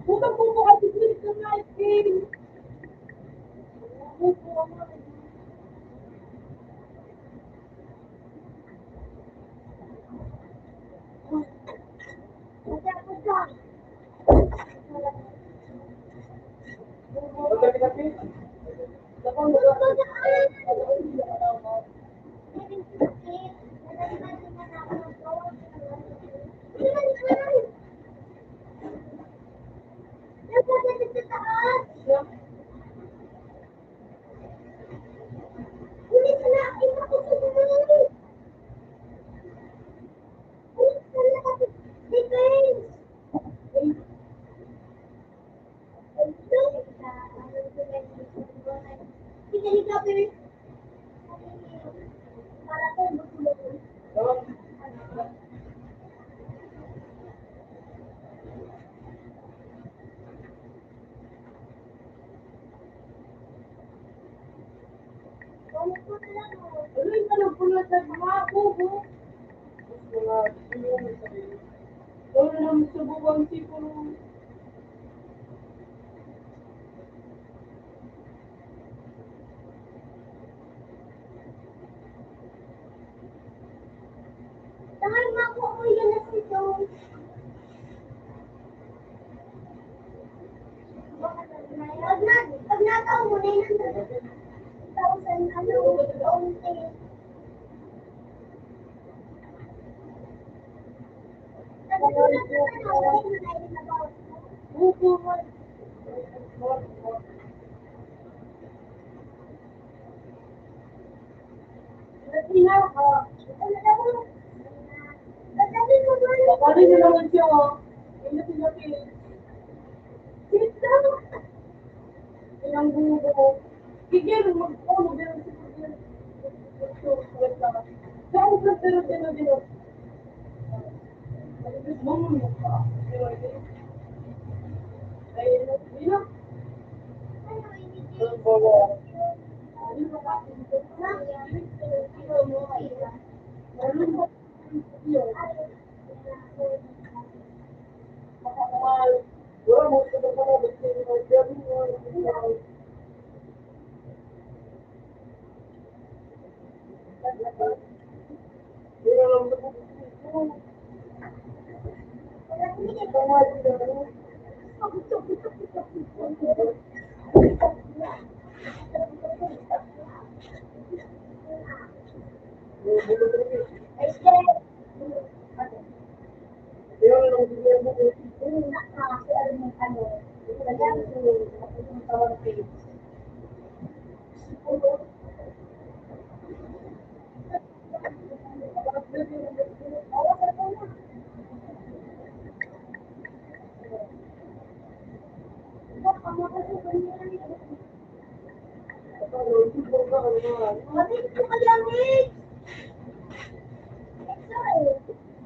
Puta po po kasi dito na ice. Kasi ako siya. Pagkakitapi. Tapos mo Tuloy ka ng pulot sa mga kubo. Mga tulong sa iyo. Doon na subukan siguro. Tangan mo ako yan na sito. Pag nakaw mo na yun, 1,000 ano, onti. Nagsulat na ano, writing about Kubo. Latina, ano daw? Dadalhin mo ba? Bakari na naman siya. Hindi pinapil. Dito. Ilang bubo. Kigil, mag-ono din si Kigil. Saan ka pero. Bumulong mo ka. Ay, hindi na. Ano, hindi Ang bawa. Marunong ba? Yun. Makakamahal. Wala mo sa mga gusto niyo. Sabi mo, hindi na lang sa gusto. Kamahal sila. Mabit ko kalamig. Sorry.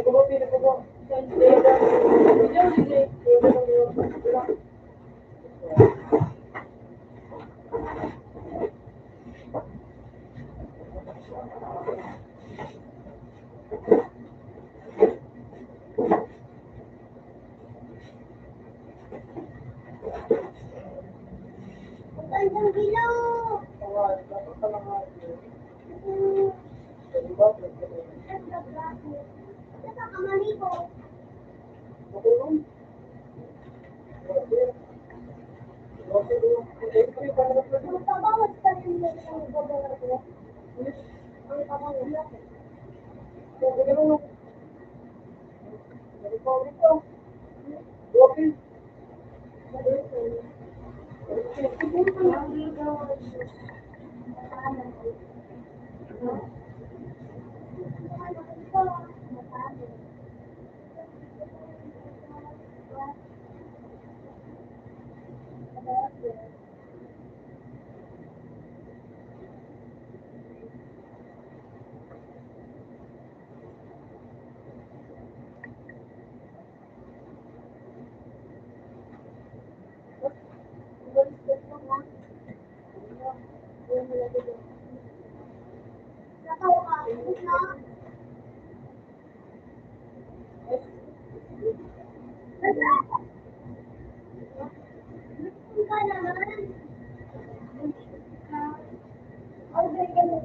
kumapit ako po. Ang gandang dilaw. Saka kamali ko. Magpabawat ka rin yung gagawin ko. Ang pamangulak. Natawa ka. Na. Ka naman. Order ka na.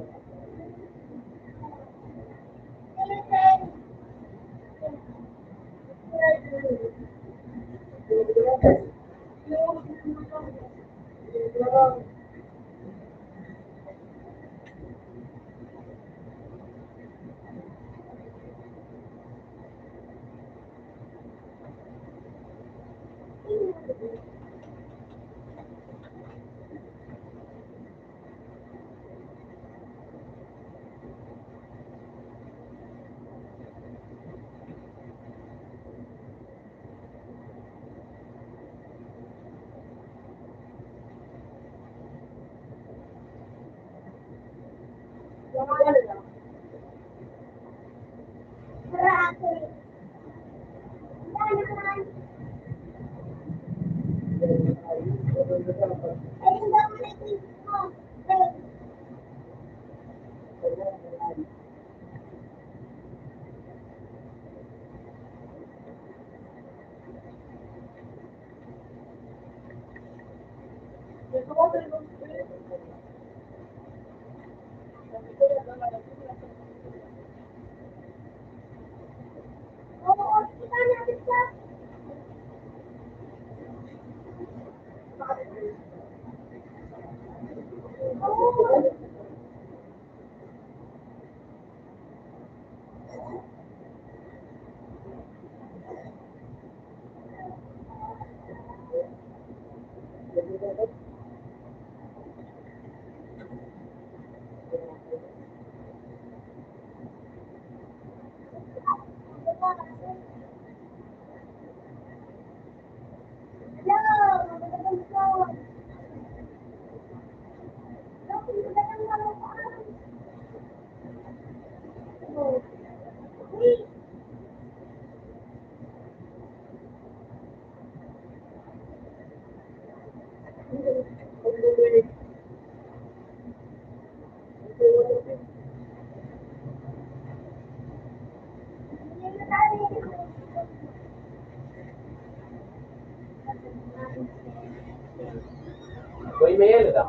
कोई मेल था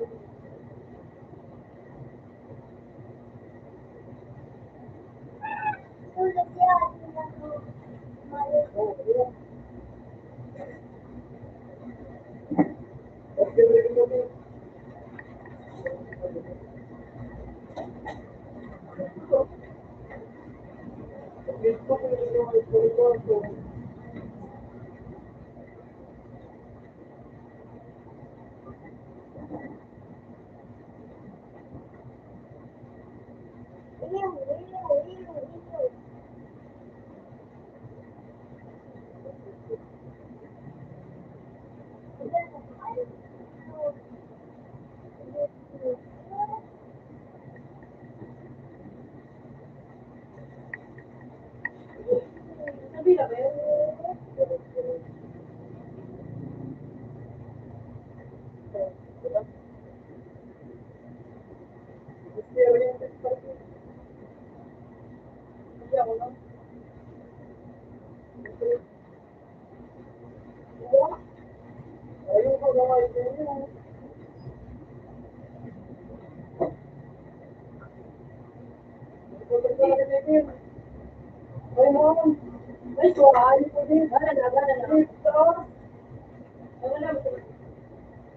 Tulog yan. Mali. Iliw, iliw, iliw, iliw. Sabi na ba yun? Ayun ko na kayo yun. Ay, mom. Ay, suwahan ko din. Bala na. Dito.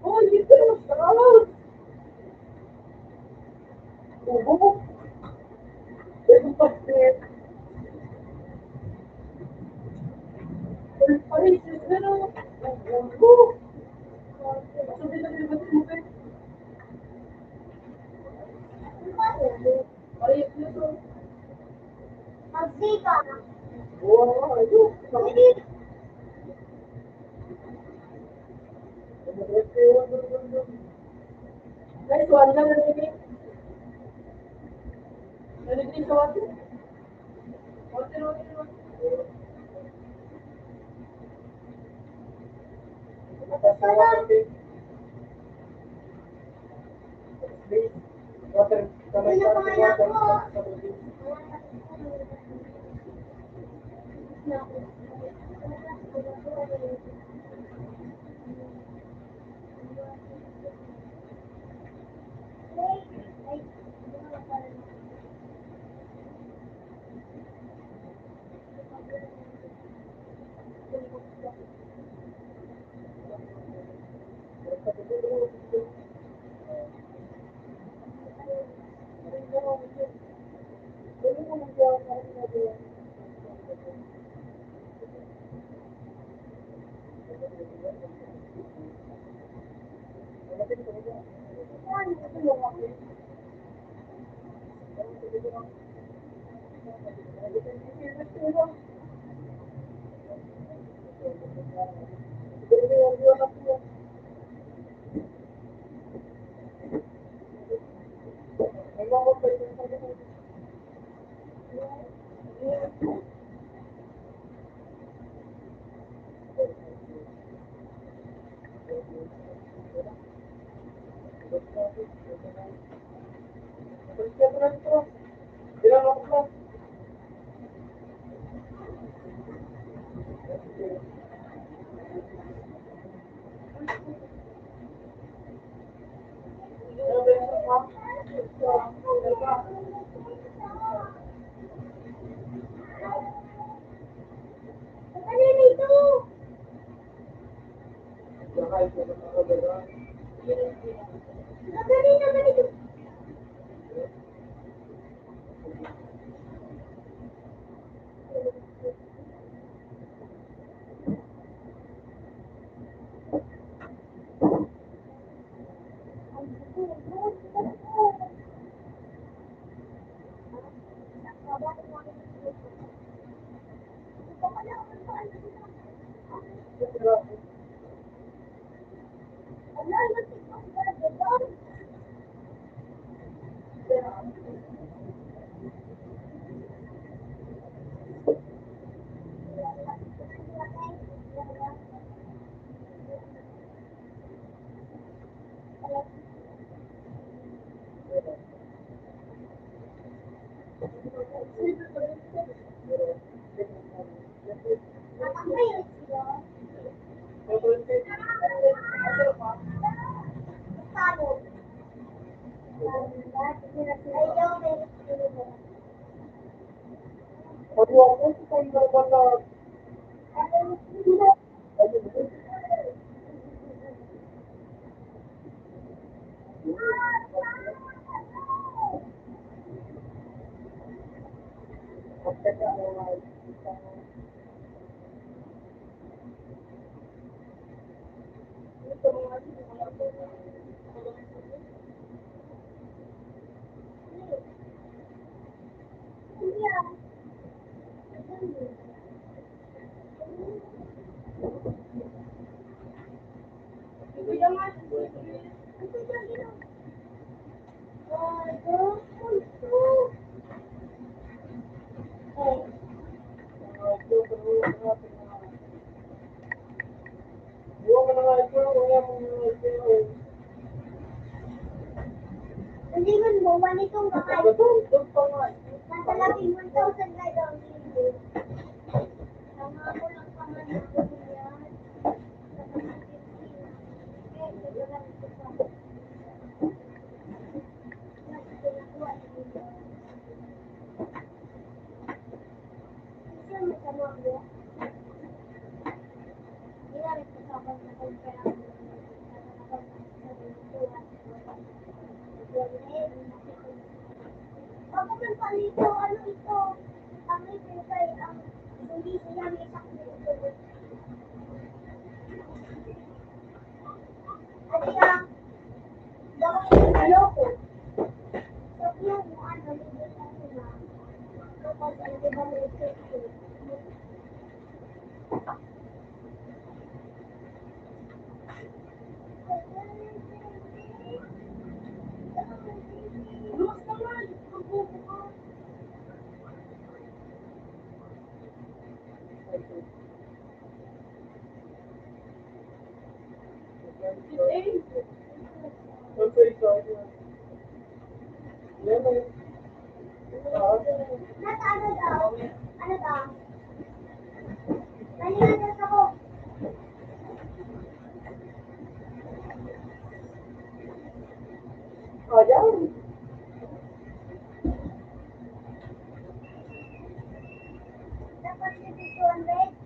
Oh, dito. Sarap. Ubo. Ito paslit. Ay, ano? Ubo. Sabi mo kayo. Ay, ito. Magsika. Oh, ayun. Hindi. Ay, suwan lang na rin. Nalagay sa water. Water. Ano pa nga ako? Kanina ito. Kanina ganito. Talo. Hindi man mo, manitong kakay. Nasa laking 1,000 ka daw. Tama ko lang paman ako yan. Ako man palito, ano ito? Ang ito kay ang hindi siya may sakit. At siya, gawin ano ko. So, yung ano, hindi sa sila. Kapag ang di ba may sakit. Nasa ano daw? Ano daw? Nalihanas ako. Dapat hindi 200.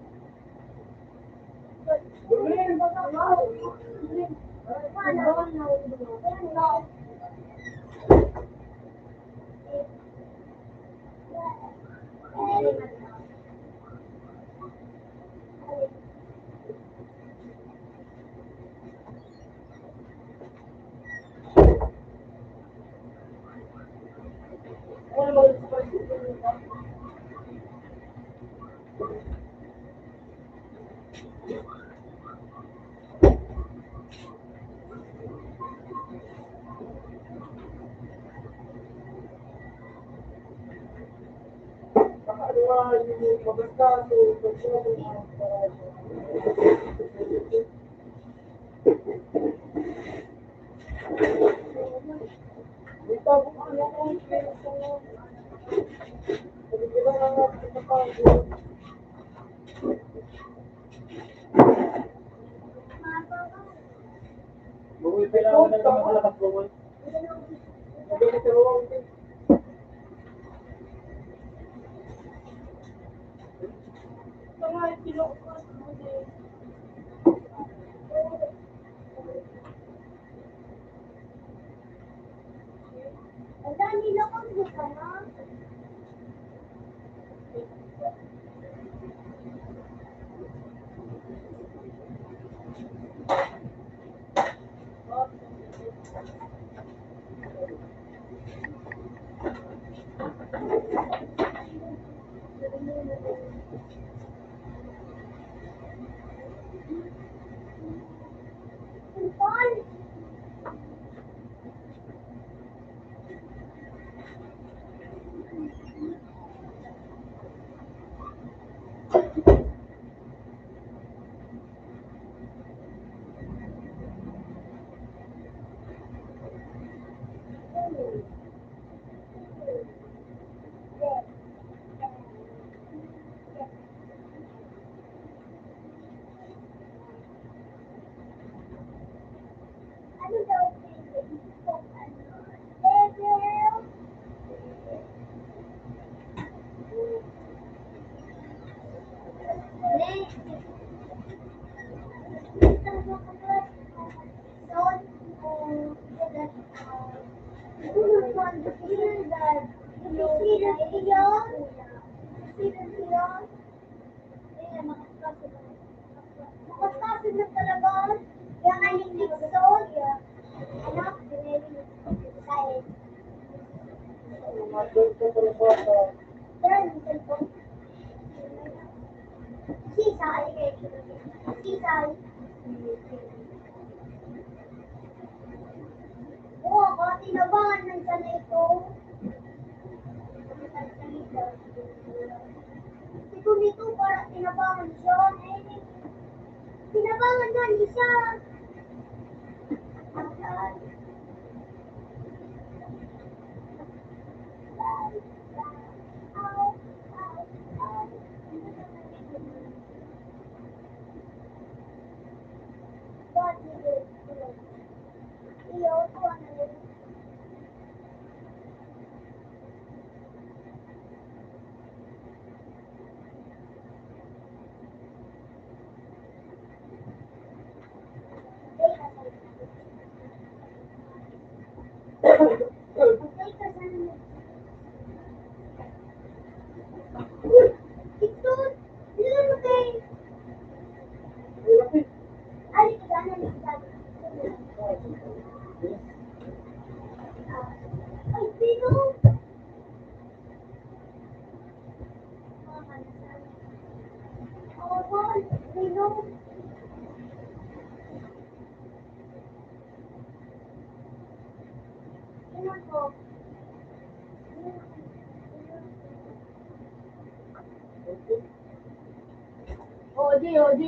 Kailangan na naman malakas bumol. Ang dami na kang buka na. Paul! Ano daw? Devil! Next. Makakasin na talaga. Kaya nga yung Nixon, anak, kahit Doon ka pala bata. Sisal. Sisal. Oo, ako tinabangan ng sana ito. Si Kumito para tinabangan siya. Eh, tinabangan na isa.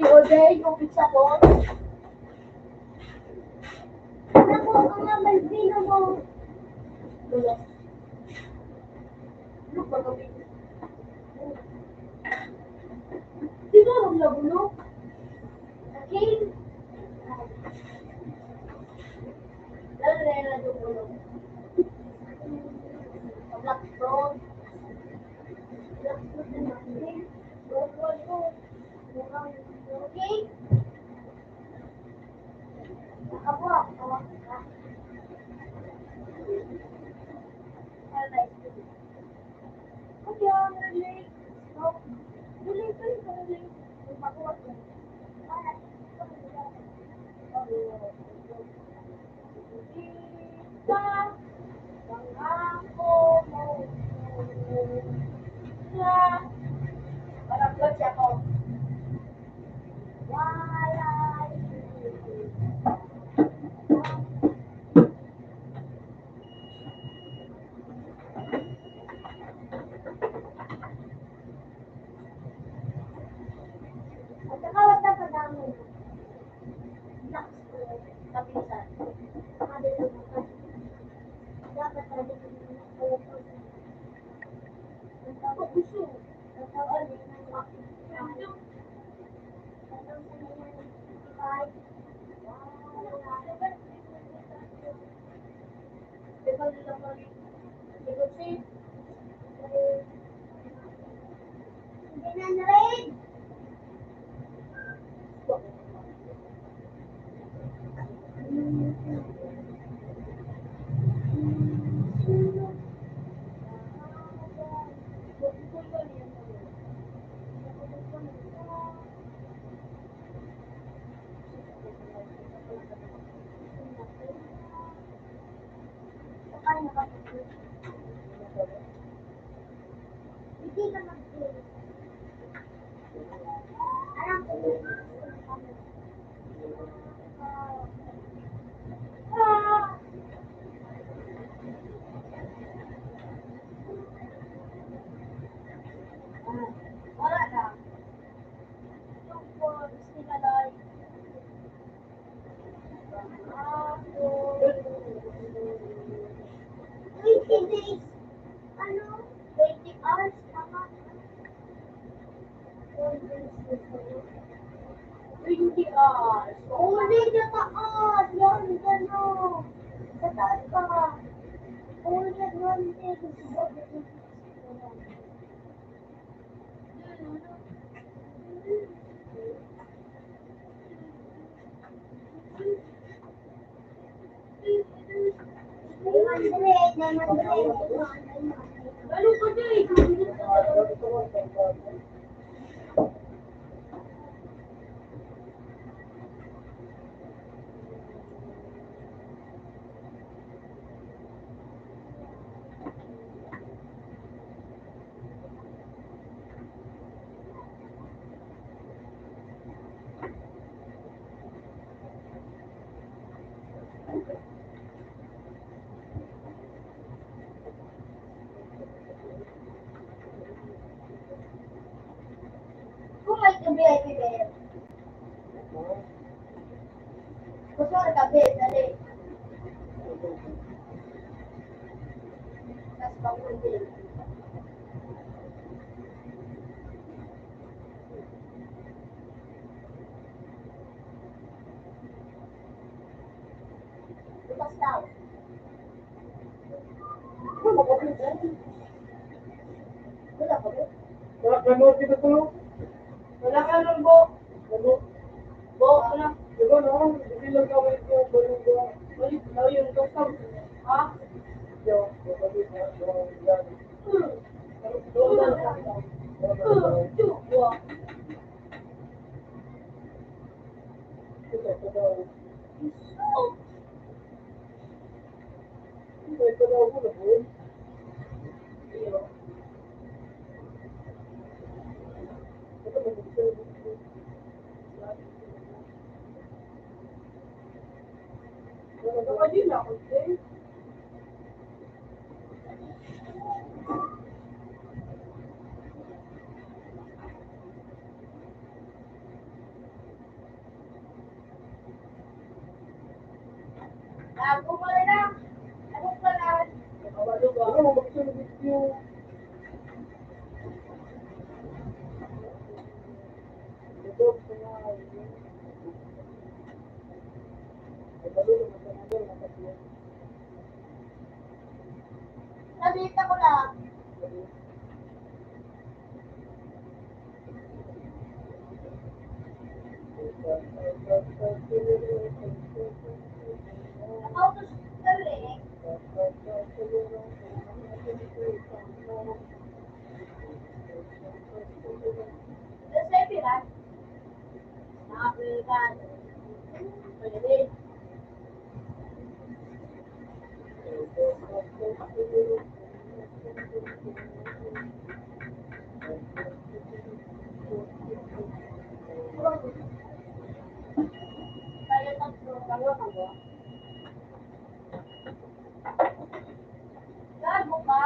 Ode, yung pizza ko. Naku, ang amalbino mo. Dulas. Ano ba kami? Di ba maglabulok? Okay? Lalo na yung nagulong. Black frog. Okay? Nakabuha. Parang kotse ako. At saka wag na padami. Kapisan. Dapat tayo Ako gusto. Diba nila kami? Diba si? Hindi na rin. Hindi ka mag-play. Alam ko. Wala na. Yung for Sinalay. Ako. 20 days. Ano? 20 hours. Tama. 20 hours. Uli na taas. Yan, gano'n. Sa taas ka. Uli na Lalo ka dyan eh. Kung may gabi ay bibig. Gusto ko gabi, dali. Tapos pakundi. Bukas daw. Wala ka ba? Wala ka mo, di ba tulog? Wala ka nang bo. Ano? Bo ko na. Di ba no? Hindi lang ka may ito, balong ba? Balik daw yung doktor. Ha? Yo, babalik na, yan. Doon lang ka. Chukwa. Ito daw. Ito daw ko na po. Baka din ako din. Ako mo rin na. Ano pa na? Nakawalo ba? Ano mo, magsunod yung ito, kaya Nabita ko lang. Nakautos ka rin. Tapos ay pirat. Nakapilan. Pwede. Kaya tatlo. Kaya ka ba? Gago ka.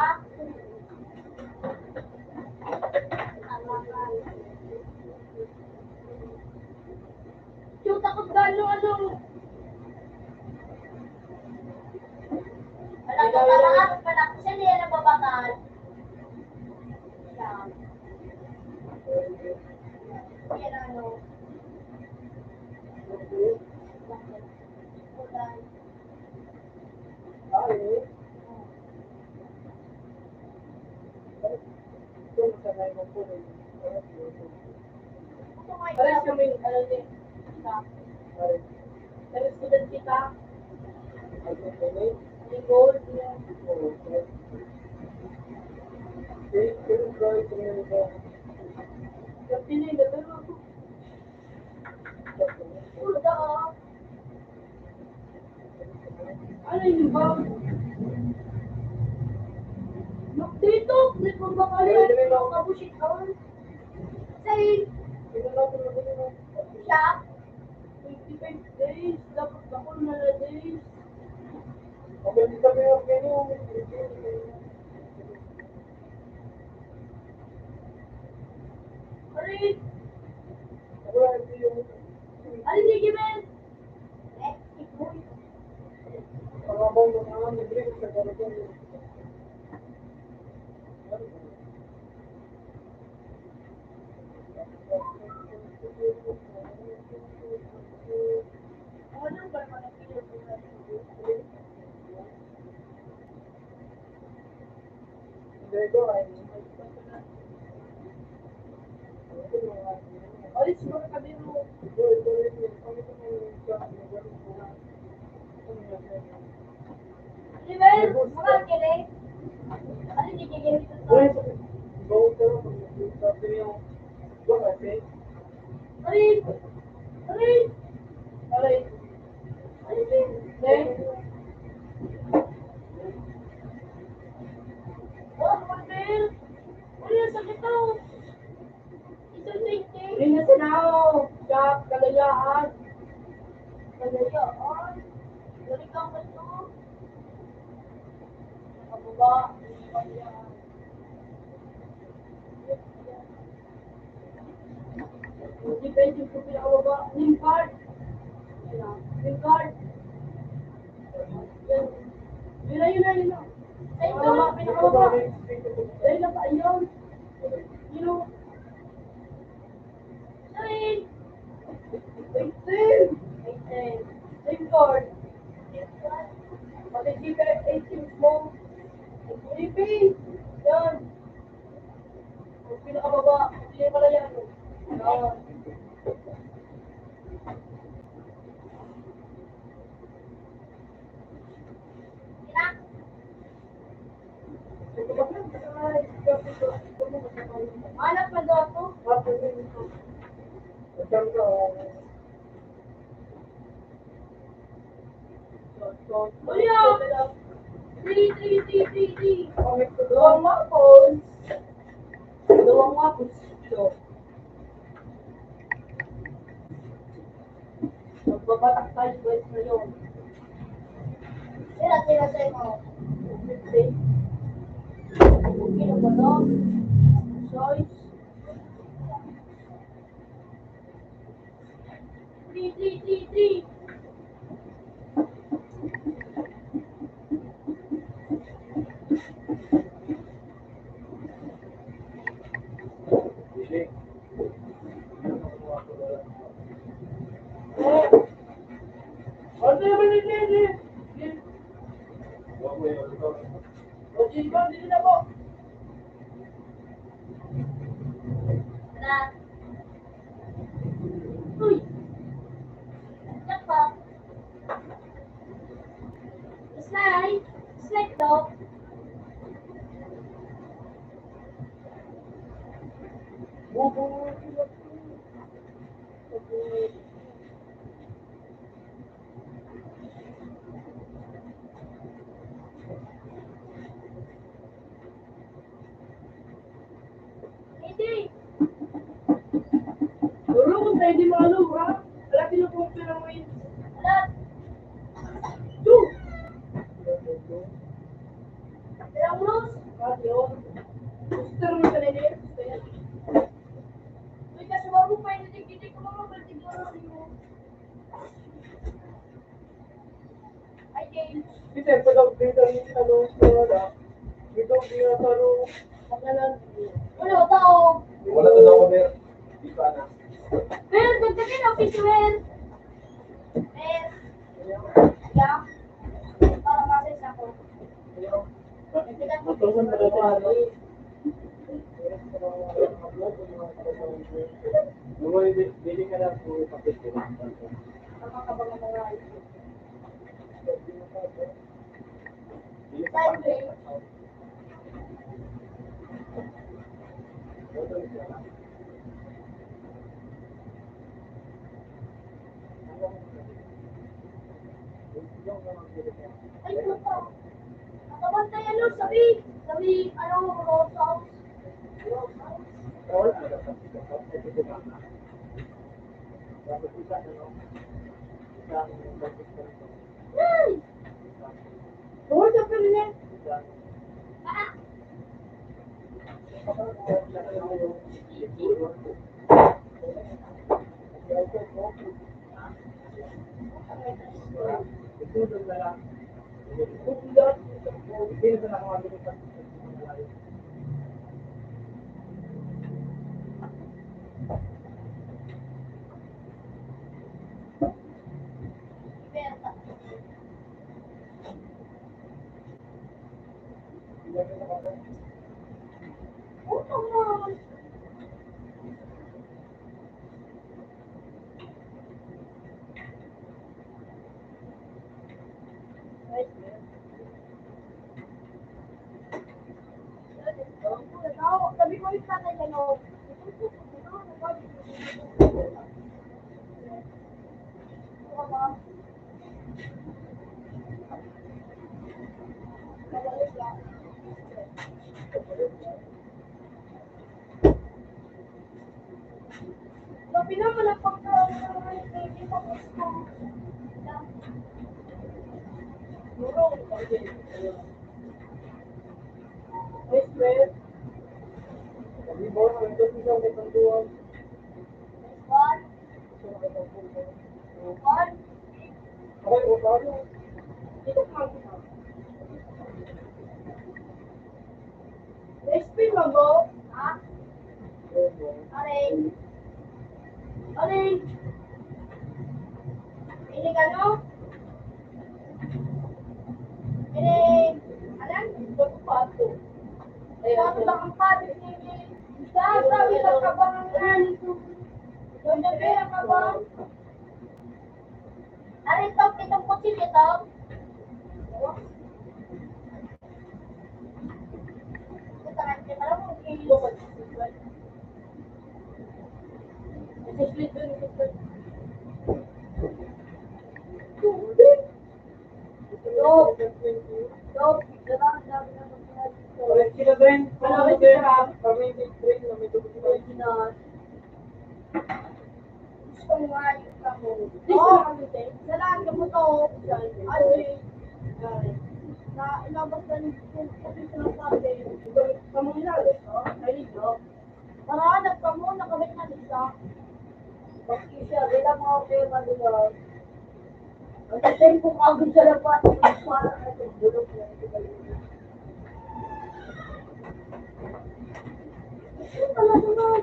Tama ka. Yung takot gano'n ano. Wala ka paraan. Wala ko siya niya nababakal. Siya. Yan ano. Ulan. Gusto ko Parang ikaw. kami, ano din. Pero student kita. Yung gold. Yung pinili. Pero Puda oh. ano yun ba? Look dito. May pagbakalyan. Kabushit ka. Say, siya. 25 days. Dapat ako na days. Aray! Aray, sige, men! Eh, ikaw. Ano ba naman ang pinupunan? Alis mo na kami mo. Di ba? Mga kere. Then, oh, Marvel! Ano yung sakit to? Hindi na sinaw. Jack, kalayaan. Kalayaan. Galing ka ba ito? Nakababa. Kalayaan. Depende kung pinakababa. Name card. Name card. Yun na, yun na, yun na. Pinakababa, pinakababa. Dahil na ba, yun. You know. Sarin. 18. 18. Name card. Pati GPF 18 mo. Philippines. Yan. Kung pinakababa, hindi pala yan. Yan. Anak pa daw ako? Kuya! Three. Dalawang mapos. Dalawang mapos. Magbabatak tayo guys ngayon. Tira sa'yo. Okay na ba no? Choice. Three. Lili. Ano naman ni Lili? Huwag mo yun. O, Jibon, dito na po. Tara. Uy! Jack pa. Slide. Slide daw. Hindi. Duro kung tayo di malo, ha? Wala pinupunto ng win. Alat. Two! Tirang Rose. Yun. Gusto rin ka nila. Uy, kasi bago pa yung tigitig ko mga baltig laro mo. Ay, James. Hindi, pag dito rin ano, wala. Dito, di na taro. Pagkalan. Ulo, tao. Wala to daw kami. Di pa na. Pero, dagdagan na, picture. Yeah. Para masis ako. Matulungan na daw ano. Lumay, bili ka na po pakit ko. Tama ka ba ng mga Bili ka pa. Ay, puto. Nakabantay ano, sabi, ano, Rose House. Ay! Lord, sa pili. Ah! Iberta. Puto mo. Sabi ko yung tatay ka, no? Sabi naman ang pagkakas ng baby ko gusto. Hey, Fred. Sabi mo, ang ito siya may panduan. What? What? Okay, o paano? Dito ka mag-isa. Explain mo ba? Ha? Aray. Aray. Ini ka no? Ini. Alam? Pagpapato. Pato lang ang pato. Sabi lang ka ba ng nito? Yung gabi ka ba? Aray, itong kutsil ito. Correct sila din. Paano din? Kami din train na may tubig na. Marahanap ka mo, nakabit na isa. Bakit siya, bilang mga kayo maluwag. Ang tatay kong agad sa lapat, parang natin bulok na ito kayo. Dalaw mo naman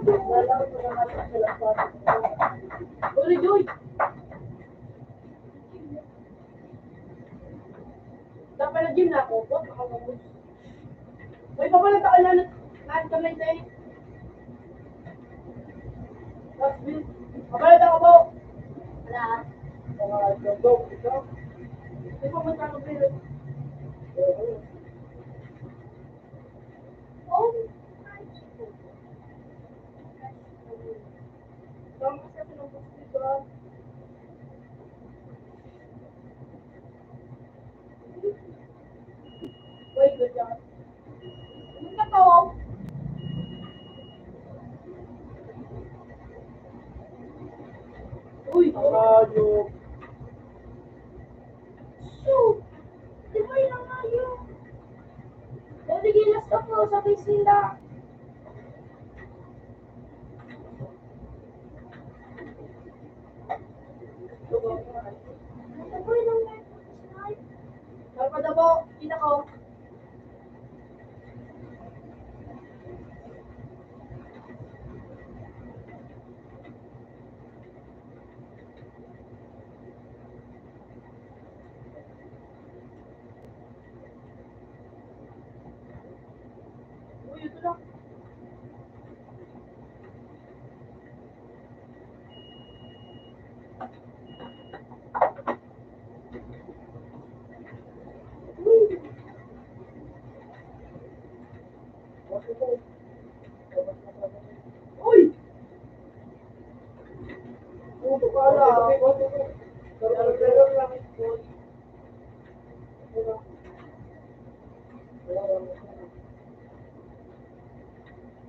sa lapat. Uy, Joy! Dapat na gym na ako, po, nakamamus. Uy, papalag ka na, lahat kamay tayo. Last week, papalag ako po. Wala. Hindi ko magkano pero. Oh, tama siya pinabos dito. Wait, good job. Ano ka to? Uy, Radyo. shoot! Di ba yun ang ayaw? Naligilas ako, sabay sila. Sabay lang na ito. Dapat na po, kita ko. Uy, ito lang. Uy! Upo ka lang. Pero lang ito.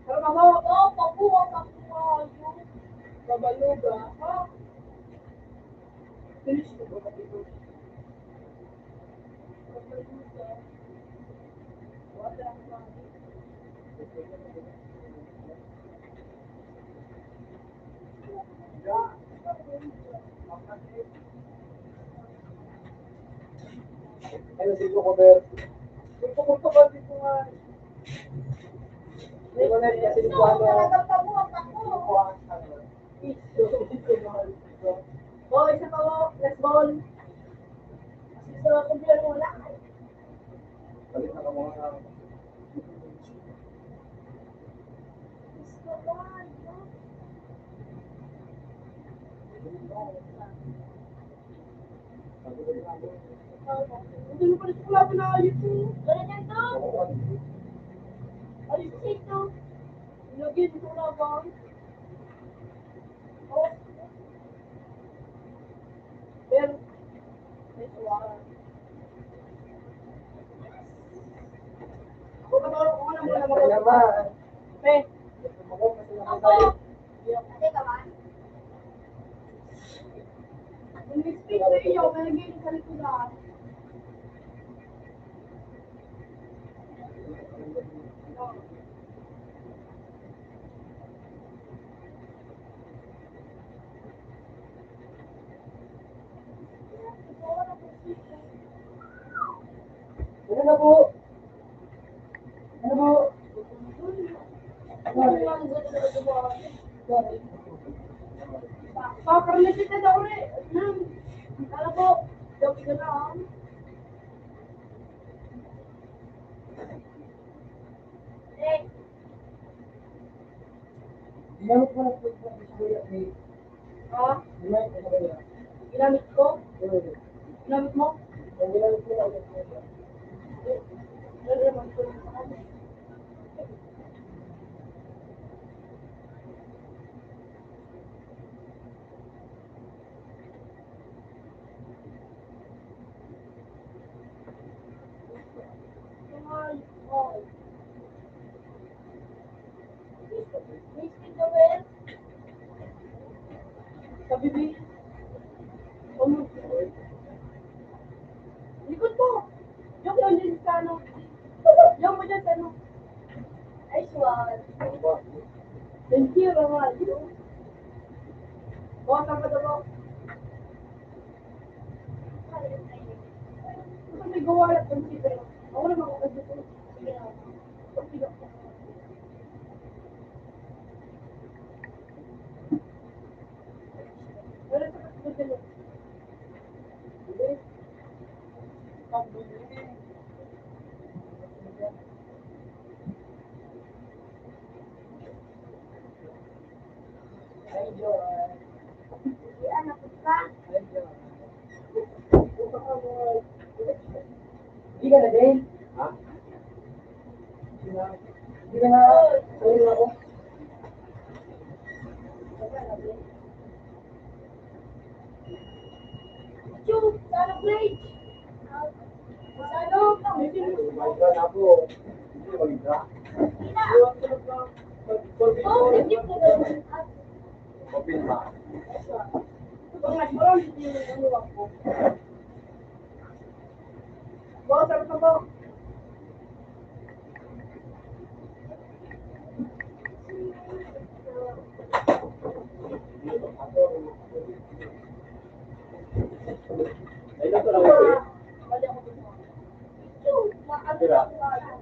Pero mama, pabuha ka mo. Babaluga. Ha? Finish ko ba ito? Babaluga. Wala ka. Ano si Cover? Pupunta ba dito nga? Hindi ko na kasi dito ano. Talagang pabuha ka mo. Oh, isa pa mo. Let's ball. Kasi sa kumpiyan mo wala. Balik na ka mga Hindi mo pa rin sa klabo na ayos mo. Ganyan to. Ayos ito. Ilagin ito na ba? Oh. Pero, may suwara. Ako Pagkatulog ko na muna Kaya ba? Pe, Ako, kasi Ako. nakagalit. Ate ka man? nag-speak na iyo, may nagiging sa likuran. Ano na po? Ano po? Paparalitin na daw rin. Kala po, joke ka lang. Eh, Ginamit mo na po sa kuya ni... Ha? Ginamit mo na kuya. Ginamit ko? Oo. Ginamit mo? Ang ginamit mo na kuya. Nalaman ko lang sa kanya. Kabibi. Likod mo. Yung yun din sa ano. Yung mo dyan sa ano. ay, swan. Thank you, Ramal. Bawa ka pa daw. Kung may gawa na kung sila. Ako naman ako kasi ito. Sige na. Sige na. Pero sa kasi ito. Ay, Joy. Si anak ko ka. Ay, Joy. Hindi ka na din? Ha? Hindi ka na... Sorry ako. Chuk, sana plate. Ano? Kumain ka na po. Hindi, mag-isa. Ina. Oh, Oh, nagtip ko na. Open ba? Kung nagbaron, hindi yung nanuwag ko. Bawa sa ito ba? Ay, ito lang ako eh. Mali ako dun. Chuk, maano Tira. na tayo.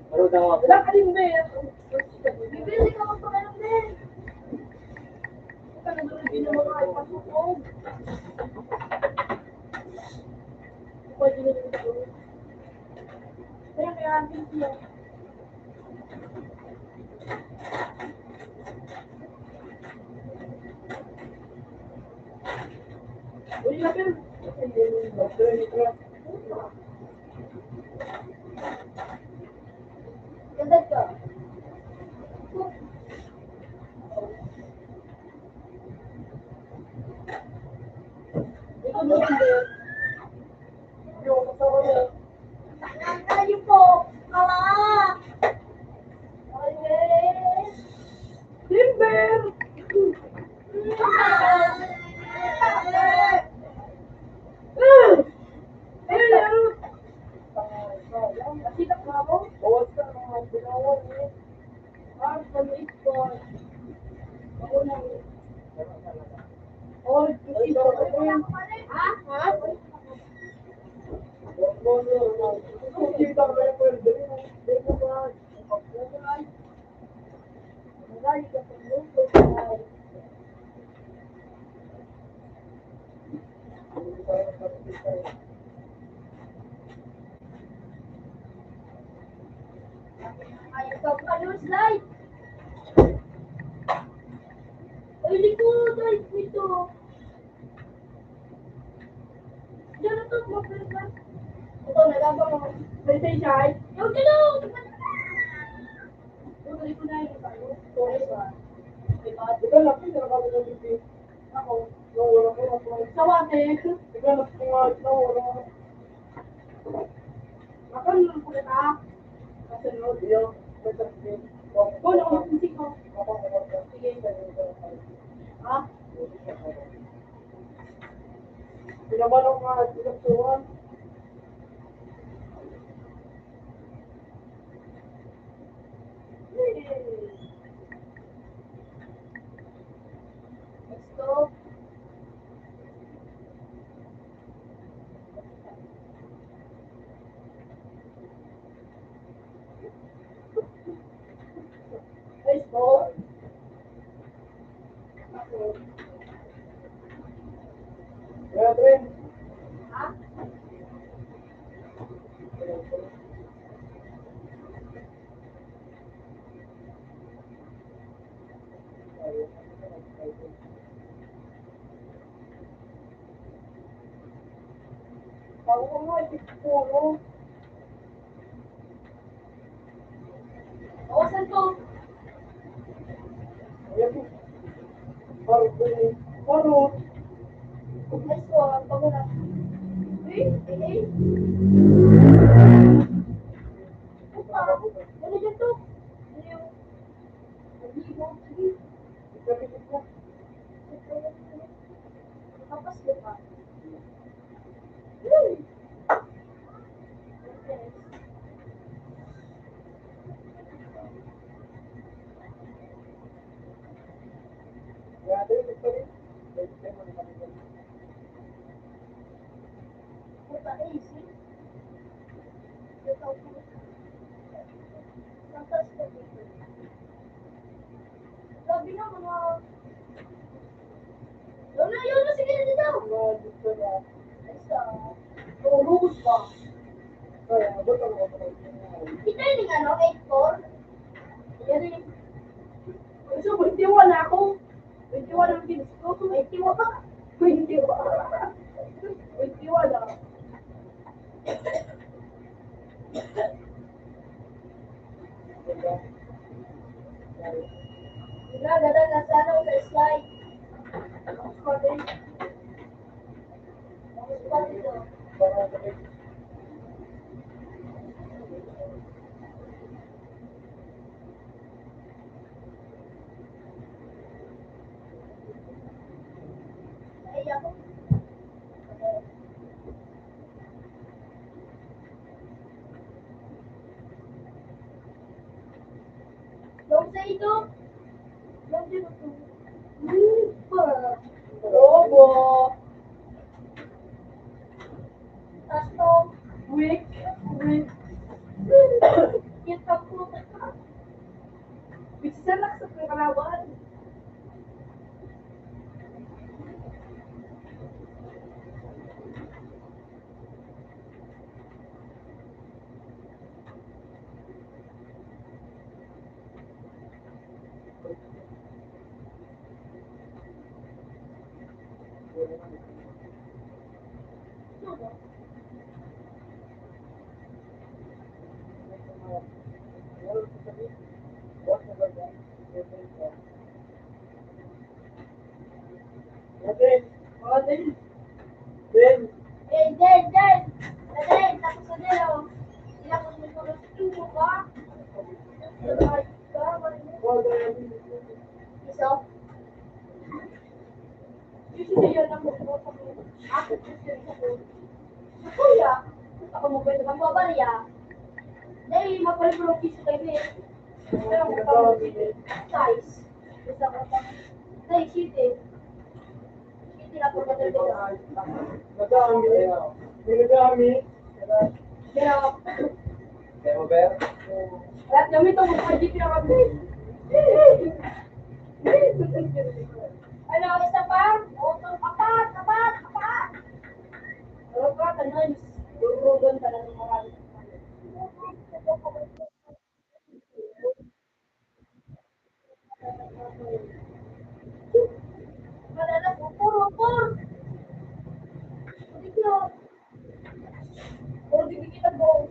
Parang na ako. Wala ka rin ba eh. Bibili ka magpakalam din. Ito na doon din naman ay pasukog. Pwede na rin ito. Kaya atin siya. Uy, lapin. Ganda ka. Ikaw mo din din. Yung kasama niya. Kayo po. Kala. Timber! Ay, ano? Nakita ko ako? Bawas ka ng binawan eh. Ah, pamit ko. Ako na. Oh, ito ko rin. Ha? Ha? Kita ko yung pwede. Hindi ko ba? Magaling ka sa mundo. Ay. Ayaw ka pa yung slide. Ay, likod. Ay, ito. Diyan na to. Mabilis na. Ito, nagagawa mo. PlayStation. Yung gano'n. Yung balik ko na yung tayo. Sorry ba? Diba? Ikaw lang, hindi na kami nag-ibig. Ako. Wala ko na. Sa wate. Ikaw lang, wala ko. Ako nung kulit ah. Kasi sunod, yung pagkakit. Puno, hindi ko. Sige. Ha? Pinabalong nga, pinagsuhan. Let's go. Let's go. Kaya, Trin. Ha? Bago ko nga, puro. Bawasan ko. Ayan, parang Trin. Parang. Let's go. Pagula. Eh. Puta. Ano dyan to? Ano yung... Nag-ibo. Sige. Ikapikit ko. Kapas ko pa. Kaya, Trin, ito rin. Ito mo naman ito. Puta, easy. Ito po. Santas ko dito. Sabi na mga... Yun na, sige na dito. Mga dito na. Isa. Tulog ba? Kaya, abot ang mga Kita yung ano, 8-4. Yan yung... So, 21 na ako. 21 ang bilis ko. 21 pa. 21. 21 na. Ganda na sana ako sa slide. Ang squad din. Ang squad dito. Naiyak ko. Long sa ito. Long dito to. Robo. Tas to. Weak. Weak. Kita po. Bisa lang sa pangalawan. Okay. Okay. Then, Den. Tapos na din, oh. Ilang ko nito na tubo ka. Iso. Usually yun ang magbubuto ko. Ako, kuya. Ako mo pwede kang babaliya. Dahil mapalipulong piso kayo eh. Pero kung pang size. Isa ko pa. Dahil city. City na po na talaga. Ginagamit. Pero, Kaya mo, Ber? lahat kami ito, mag-GP na kami. Ano, isa pa? Auto, apat. Pero ka, tanong, durugan ka na ng marami. Malala ko, puro. Hindi ko. Puro di kita go.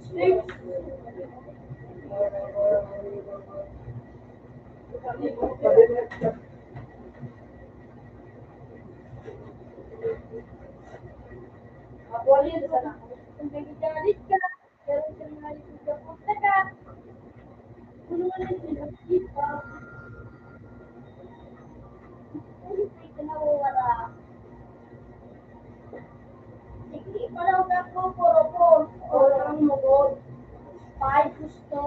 Six. Ako alin sana. Kung bigit ka. Pero sinungaling ako. Teka, sinungaling sila. Hindi ko nawawala. Sige, palaw na ko, puro ko. Orang mo ko. Five gusto.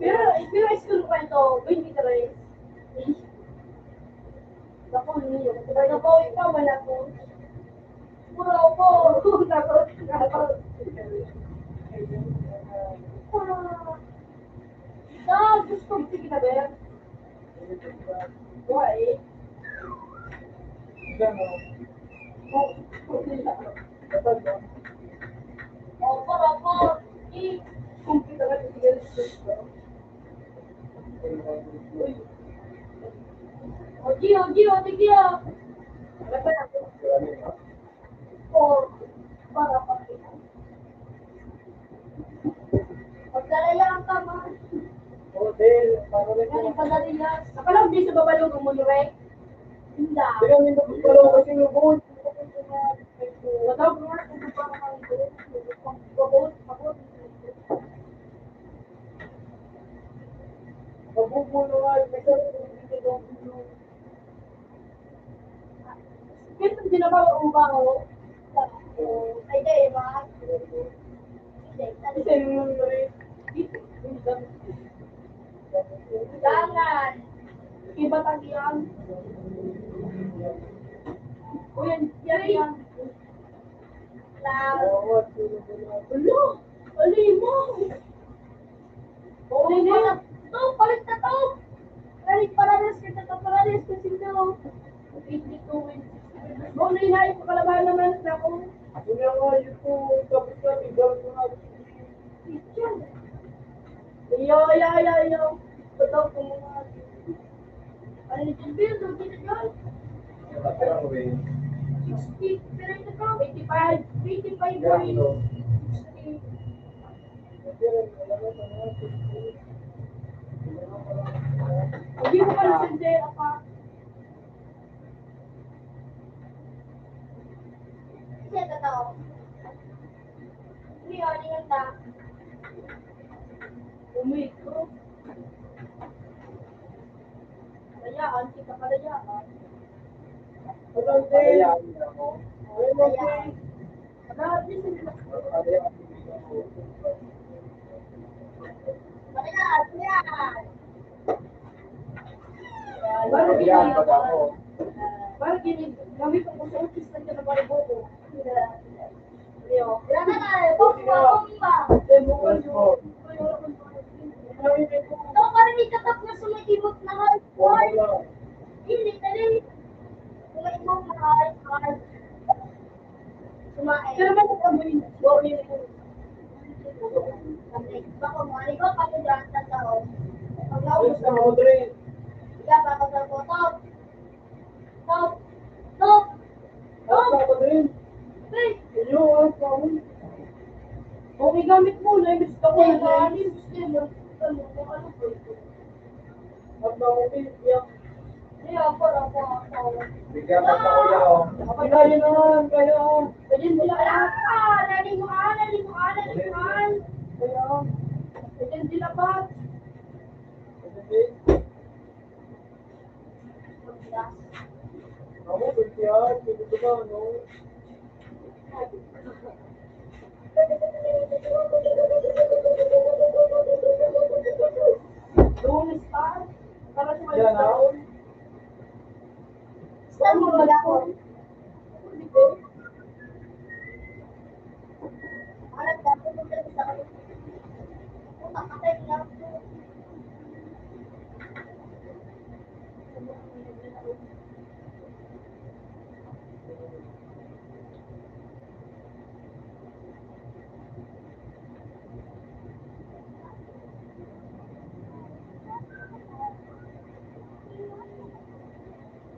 Pero school kwento, 23. Ako, niyo. Ako, ikaw, wala ko. Puro ko. Gusto ko sige na ba? Why? Opo. Kumpita ka sige. Oji. Para pakita. Pagkalayaan ka, ma. Hotel, para rin Galing pa dali yan. Nakalang di sa babalong umulurek. Hindi. Kaya hindi ko pala kasi lubos. Matawag mo na kung paano ka ito. Pagod. Mabubulo nga, may sarili dito daw. Kaya hindi na ba ubang o? Ay, di, ma. Kasi yung rin. Jangan. Iba tagiyan. Yan. Oo, tulog na. Mo. Palit na to. Palit kasi no. 82 wins. Boleh na ipakalabahan naman na ako. Yun nga, yun po, tapos na, igal ko na. Iyo. Totoo ko mga. Ano yung bill? Doon din yun. 60. Pero ito ka. 85 wins. 60. Hindi mo ka nasendera pa. Siya totoo. Hindi yun, yun na. Umikro. Kalayaan, kita kalayaan. Kaya, ako. Kalayaan. Kalayaan din sila. Kalayaan. Baru gini, kami pag-usap sa kanya na bago ko. Wala na na, bomba. Ito parang ikatap na sumakibot na hard. Hindi, dali. Sumakibot na hard. Sumae. Pero may kakabuhin. Bako mo, ano ko pag yung sa taon? Pag naubos na mo. Ika, bako sa ko. Stop. Okay, gamit mo na. Gusto ko na. Bigyan ka sa kuya, oh. Kaya naman, kaya. Pwede sila. Nalimuan. Kaya. Pwede sila ba? Ako, bigyan. Dito ba, no? Doon, star. Para sa mga Yan, ah. taon. Star mo ba ako? Alam ka, pumunta sa akin. Pumunta ka tayo lang.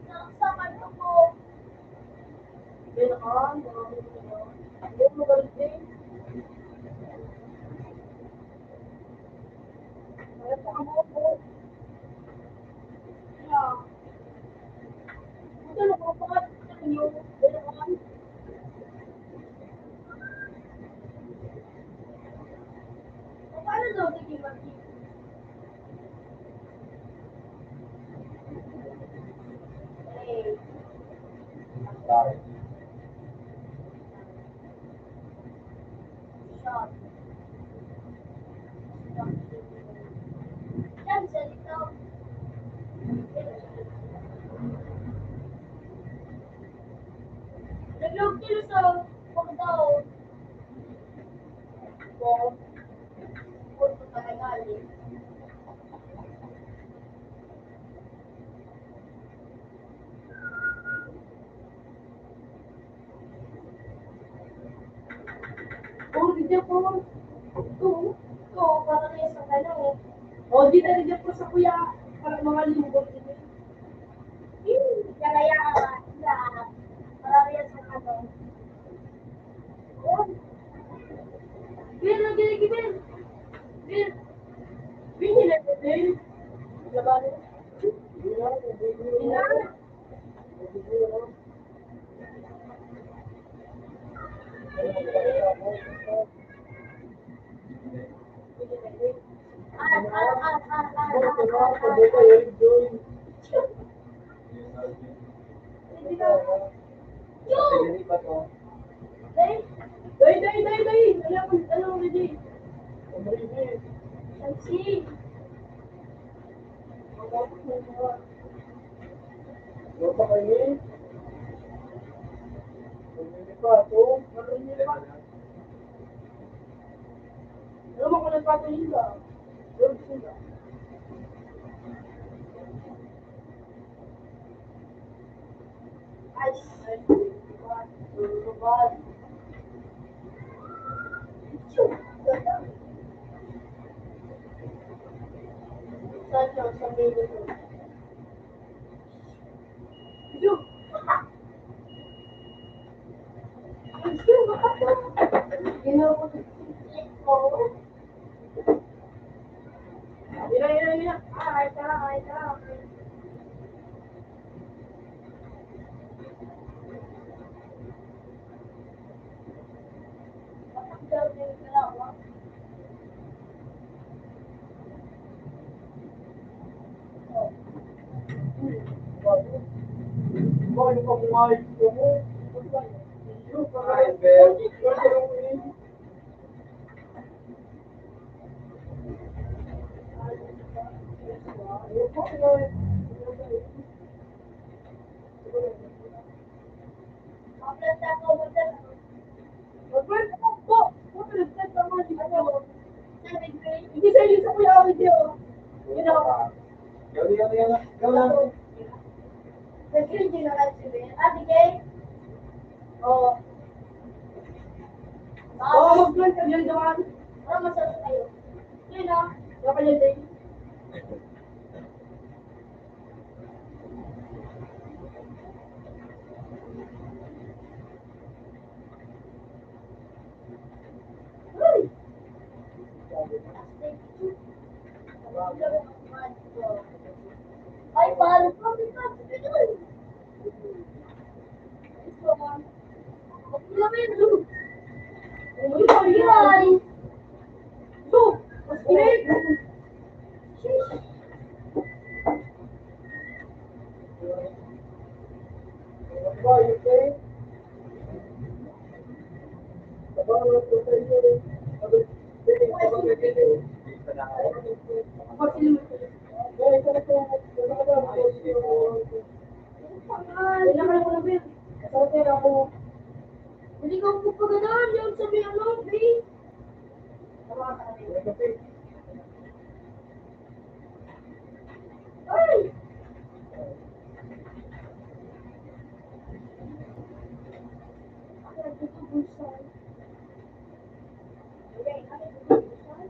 Nakasama ko. Yan ka, yan mo galing. Kaya pa mo po. Yeah. Ito na po pa. Ito nyo. Yan, sa dito. Naglog kilo sa pagdaw. Punto ka galing. Di po. Ito, para kayo sa ano. O, di na rin po sa kuya. Para mga limbot. Kalaya ka lahat. Para kayo sa ano. Bin, lagi lagi, Bin. Bin. Bin, nila, Bin. Labanin. Bin. Day, day, day, day. Alam mo, day. Nancy. Alam mo kung nagpatuloy ka. Hindi sa iyo sa kuya video. You know. Nag-green na lang si Ben. Bigay. Oo. Oo, mag-vlog ka dyan naman. Ano masasabi kayo? Yun na. Wala ka dyan, day. Ay, parang kami ka. Ay, So, mas kinig. hindi ko po pagano'n yung sabi ano, babe. Ay! Ay, ito bulsan. Okay, ano ito bulsan?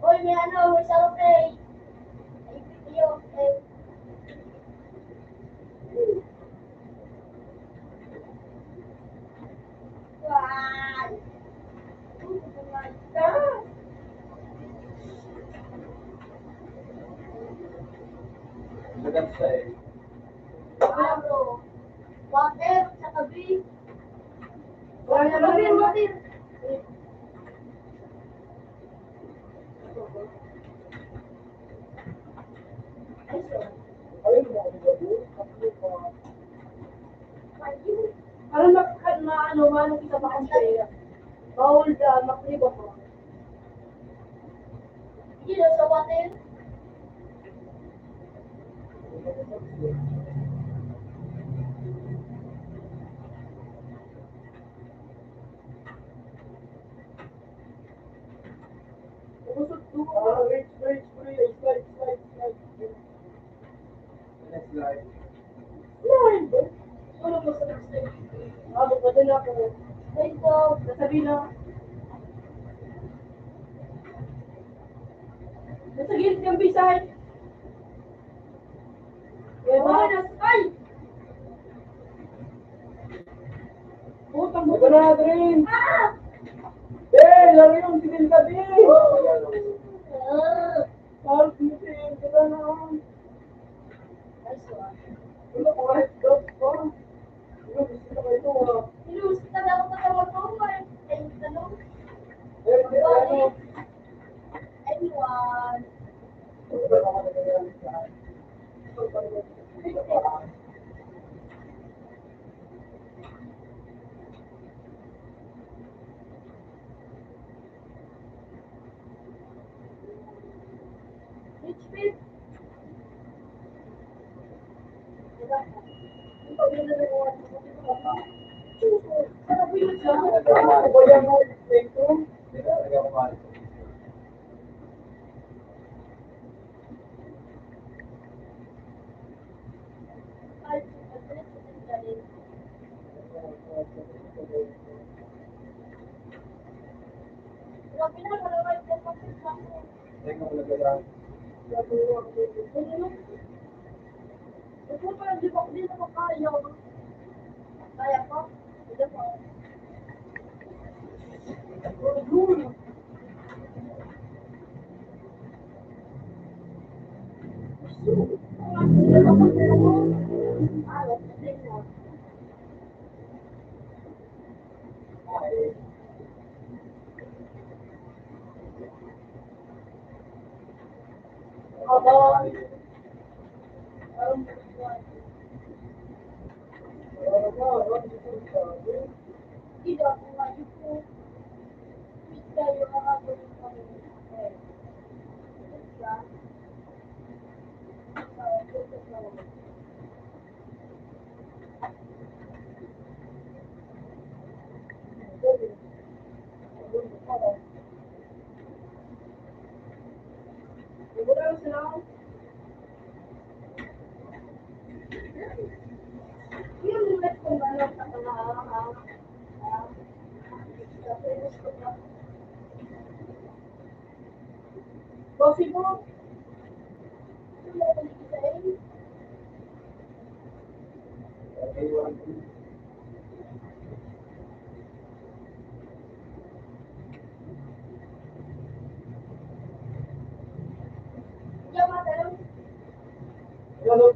Oy, may ano, may salapay. May video. Wow! Oh my God! Magat siya eh. Bro. Water, sa kabi. Wala na lang. Water. Ay, so. Ayun mo ako gabi. Parang maano kita ba ang kaya? Bawal da, makriba mo. Hindi daw sa water. Usot to. Wait. Slide. Next slide. Tulog mo sa next time. Ba din ako. Dito, nasabi na. Nasa gilid kang bisay. Ay! Utang mo. Ito na, Adrian! Ah! Laro yung tigil ka din! Parang tigil ka na. Wala ko kahit dot ko. Gusto ko ito ah. Inuusap na ako sa tawag-tawag. Ay, tanong. Ano? Anyone? Which bit? Ako yan mo, ito. Hindi ka talaga kumalit. Teka mo naglalang. Kaya ko? Hindi po. Possible? Ano?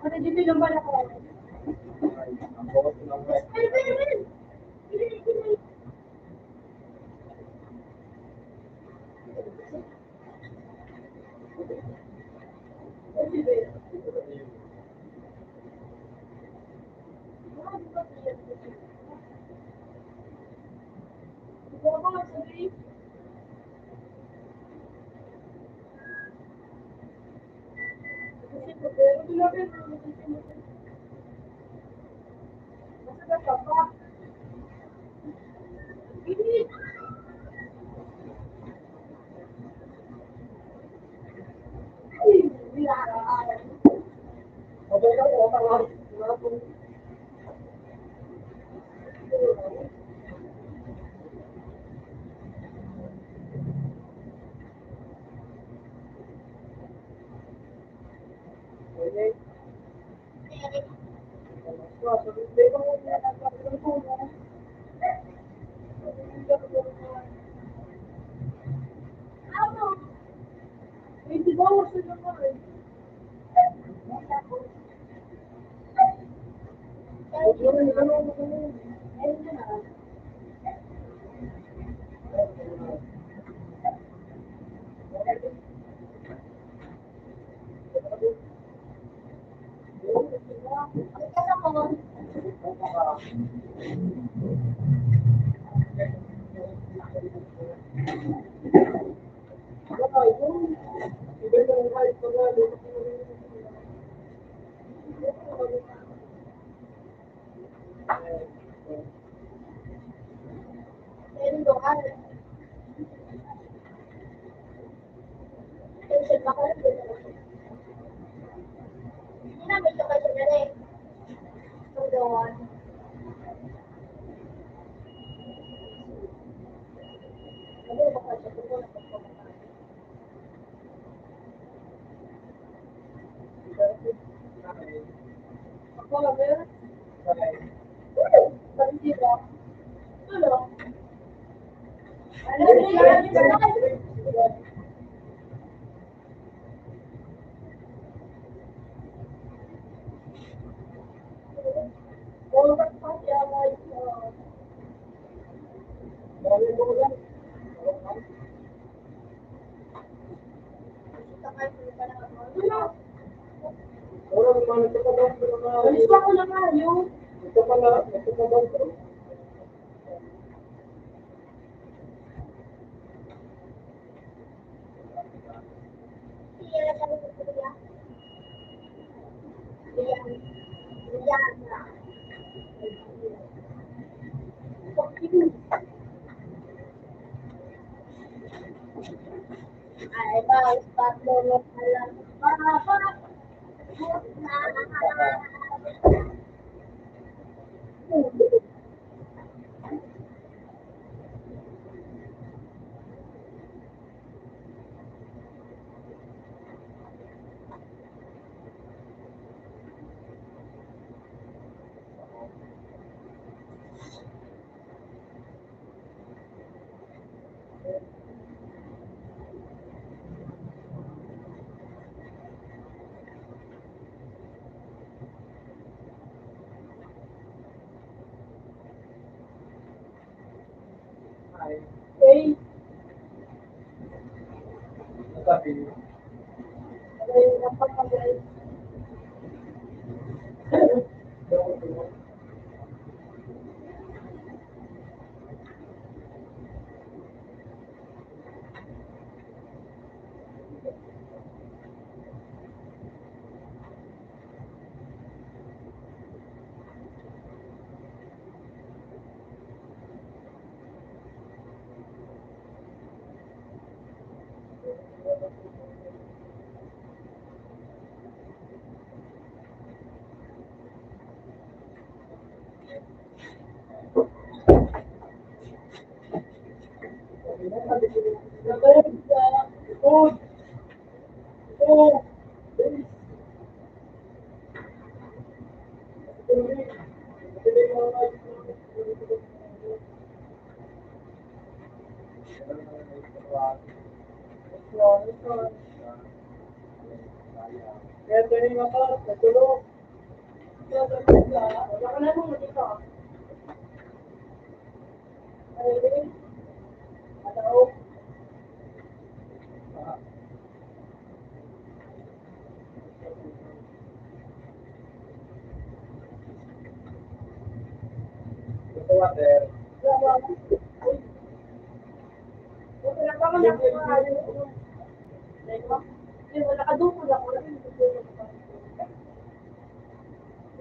Ano dito yung bala ko?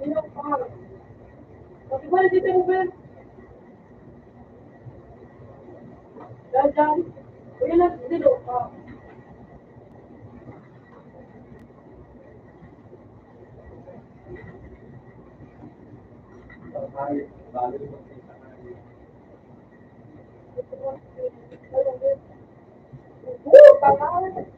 Ano pa? Pati ba dito mo ba? Dadan. Kuya lang dito ka. Pagkakas.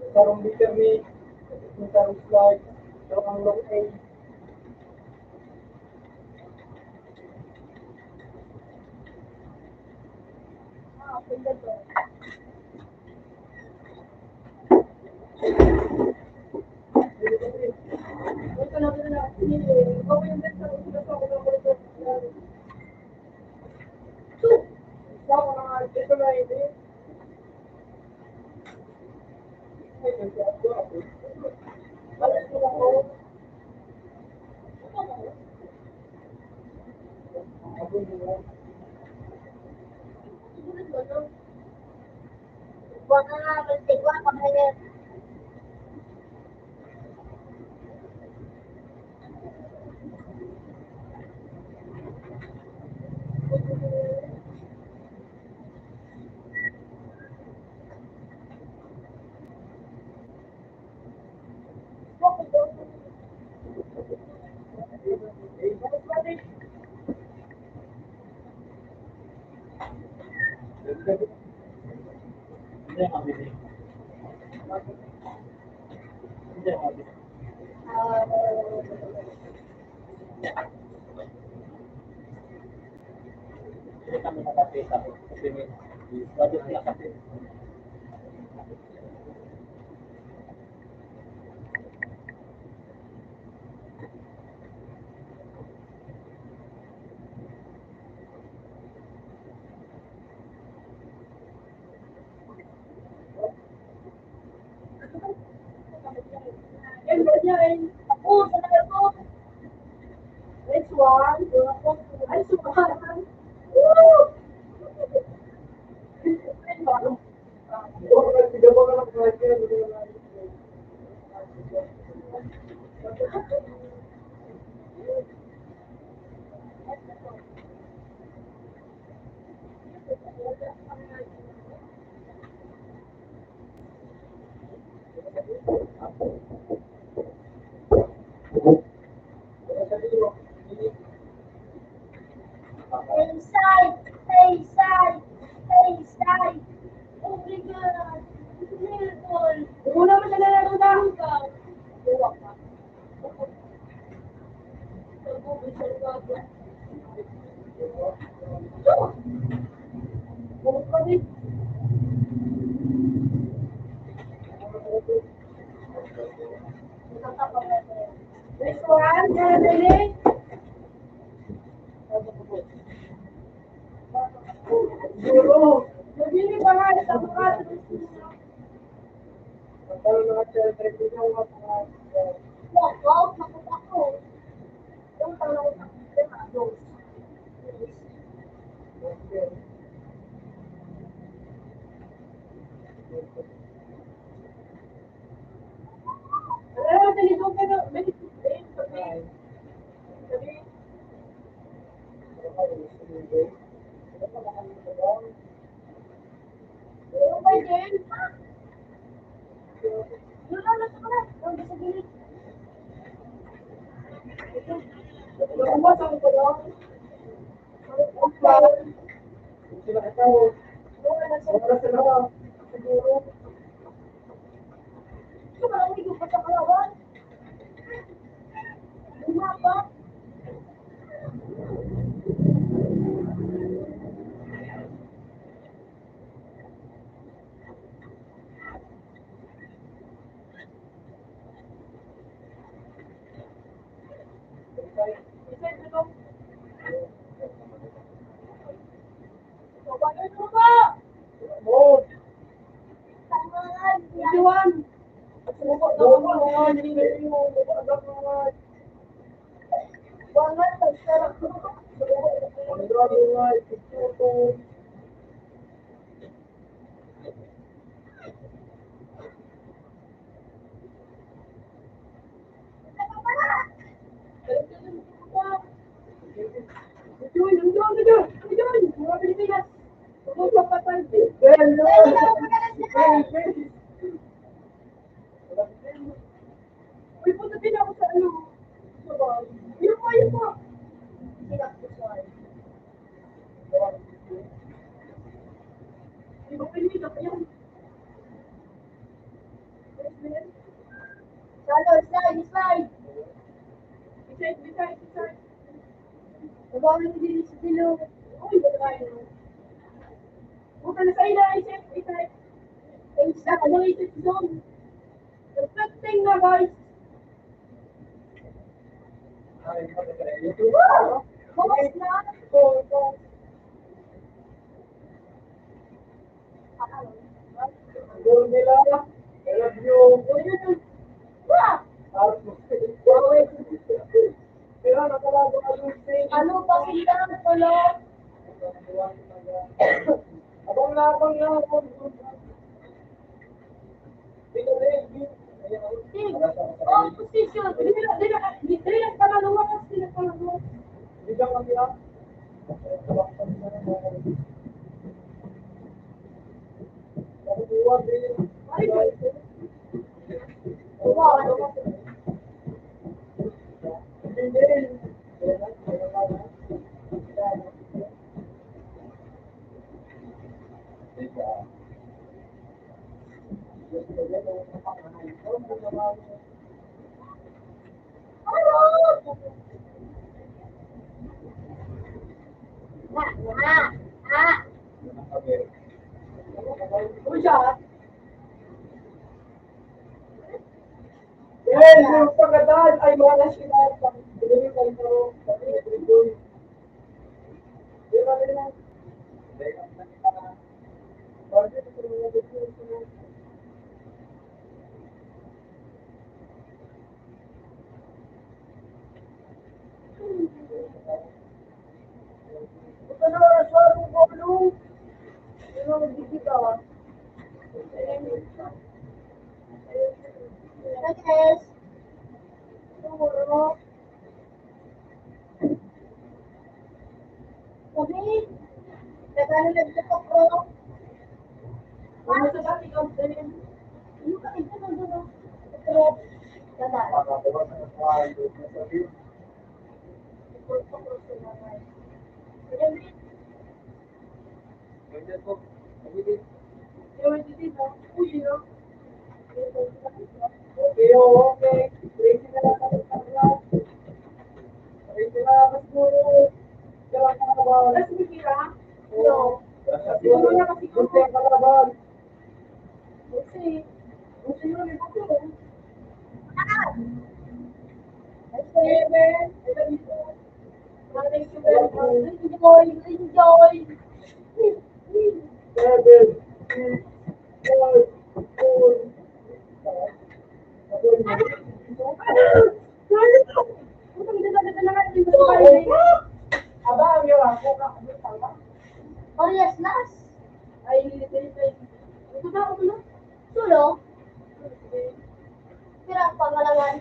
Sarong bitter meat, sarong slide, sarong long egg. Huwag ka nga magtigwa pag ganyan. Ako, talaga ko. Next one, ay sumahan. Woo! Stay inside, stay inside, stay inside. Oh my God. Little. Una mo siya nalalong ka. Next one, Nene. Guru. Jadi ni bahaya tak bukan. Kalau nak cari kita orang Wow, wow, takot ako. Yung tanong ko sa dos. Alam mo, dito ka na. Yung ba din? Yung lalas ko na. Yung sa gilid. Lumabas ako ko lang. Sila ka tao. Wala sila. Siguro. Ito ba lang yung pa sa kalawan? Lumapa. Oh, Tangan. Iwan. Bangat pagsarak ko. Uy, punta din ako sa ano. Yun po, yun po. Di ba pinita pa yan? Salo, slide, slide. Beside. Nabawal mo din sa dilo. Uy, buka na sa ila, isip. Isa ka Ano isip zone? Reflecting na guys. Bukas na. Goal nila. I love you. Wah! Kaya nakalago ka Lucy. Ano pa sila? Tulog. Abang na. Dito rin. Oh, position. Hindi lang palaluwas. Hindi lang kami lang. Nakukuha din. Wow. Ah. Yung pagkadaan ay mga sila. Hindi kayo pero Yes. Siguro. Sabi, nagano nagtutok ko. Ano ka ito na doon? Pero, dada. Okay. Crazy na lang kami sa vlog. Crazy na lang siguro. Kailan ka na ba? No. Siguro na kasi kung ka na ba? Enjoy. 7, 6, 5, 4, Aba, ang hirap ko na. Oh, yes, last. Sulo. Kira pangalawan.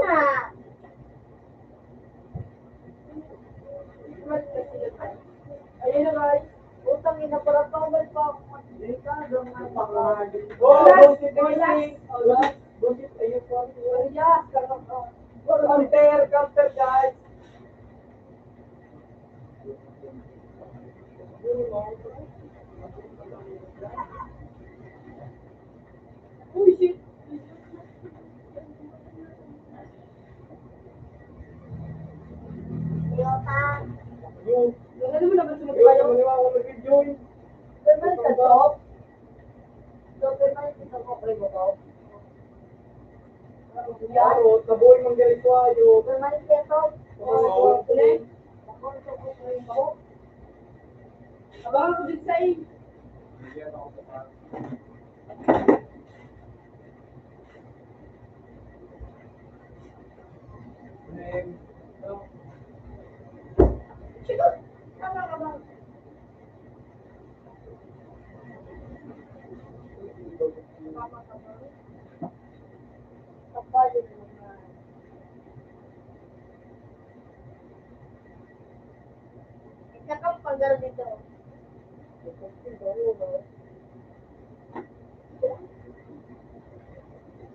Na. Ayun na guys. Utang ina para tawag pa. Counter guys. Yota. Yun. Maniwala mo video yun. Ano, taboy mong ganito ayo. Bumalik dito. Oo. Ulit. Ako, ito ko rin ako. Abangan ko din sa iyo. Sige. Tama ka ba? Tama ka ba? Kapalo naman. Ikakap pagdaro dito.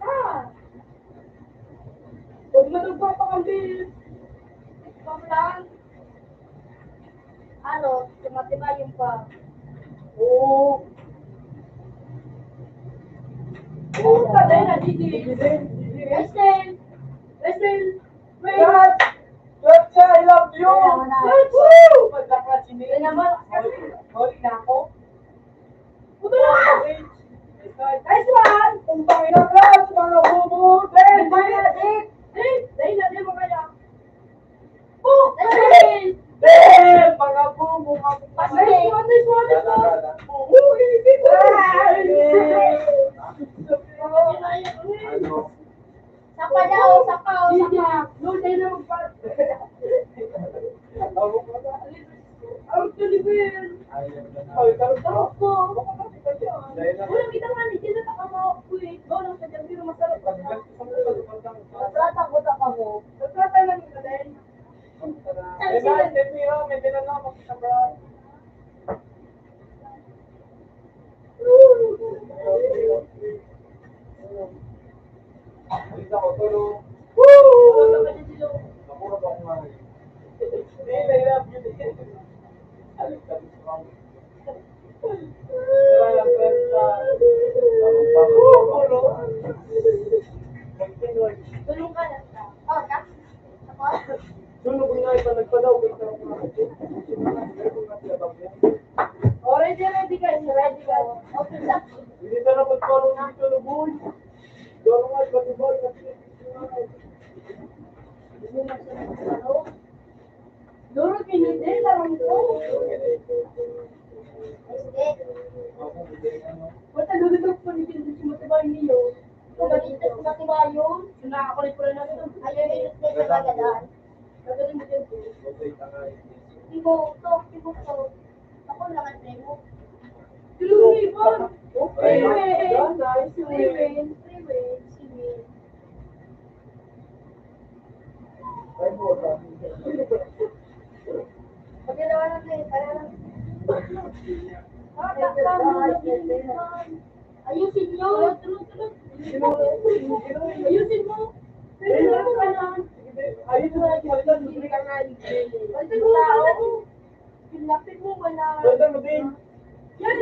Ah! Huwag na nagpapakambis. Ikaw lang. Ano, tumatibayin pa. Oo. Oo, patay na, Gigi. Listen! Listen! Wait! Dad! Gotcha, I love you! Wala na. Woo! Magkaka sinili. Kaya naman, Sorry na ako. puto na! Nice one! Kung Panginoon Class, mga bubu! Then, Dahil na, di mo kaya. Oh! Listen! Then, mga bubu! Nice one, nice one, nice one! Oo, hindi ko! Saka daw, saka, saka. Doon tayo na magpa- Ang tulibin! Ay, karot ko! Ulang kita nga, hindi na takamawak-wait. Doon, sa dyan, pero masarap. Nagtatang ko sa kamo. Nagtatay lang ka din. Eh, guys, may binala mo sa bra. Alisa ko, tulong. Wala ka dyan sila. Nakurap ako nga eh. Hindi, nahirap yun eh. Alis ka dito lang. Wala lang, kwenta. Puro. Continuous. Tulong ka na. Oh, tap. Tapos? Sunog nga iba nagpadaw. Oh, ready, ready guys. Ready guys. Okay, tap. Hindi ka na pagparo dito, luboy. Doon nga, batibay. Hindi na siya nagpapalo. Duro, kiniti. Larang ko. Wata duro ito po ni Kinti si Matibay niyo. Kung ganito si Matibay yun, sinakakulit ko rin natin. Ayaw yun, hindi ka nagadaan. Gagaling mo din po. Tibo, to. Ako lang ang premo. Tulungan mo. Freeway. Pag ginawa natin, kaya lang. Ayusin nyo. Ayusin mo. Ayun na, kalitan, libre ka nga. Pinlapit mo, wala. Kwenta mo din. Yan,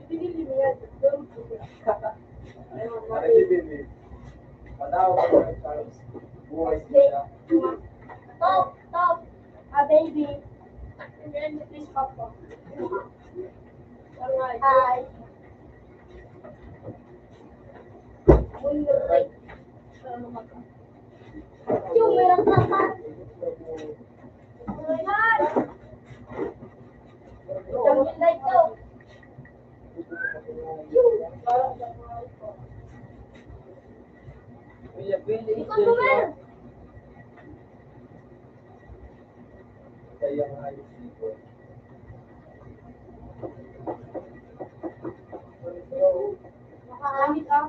pinili mo yan. Top. Baby. And then, please, Papa. Hi. Yung merang papa. Tulungan. Yung light ko. Ikot mo, Mer. Nakakamit ah.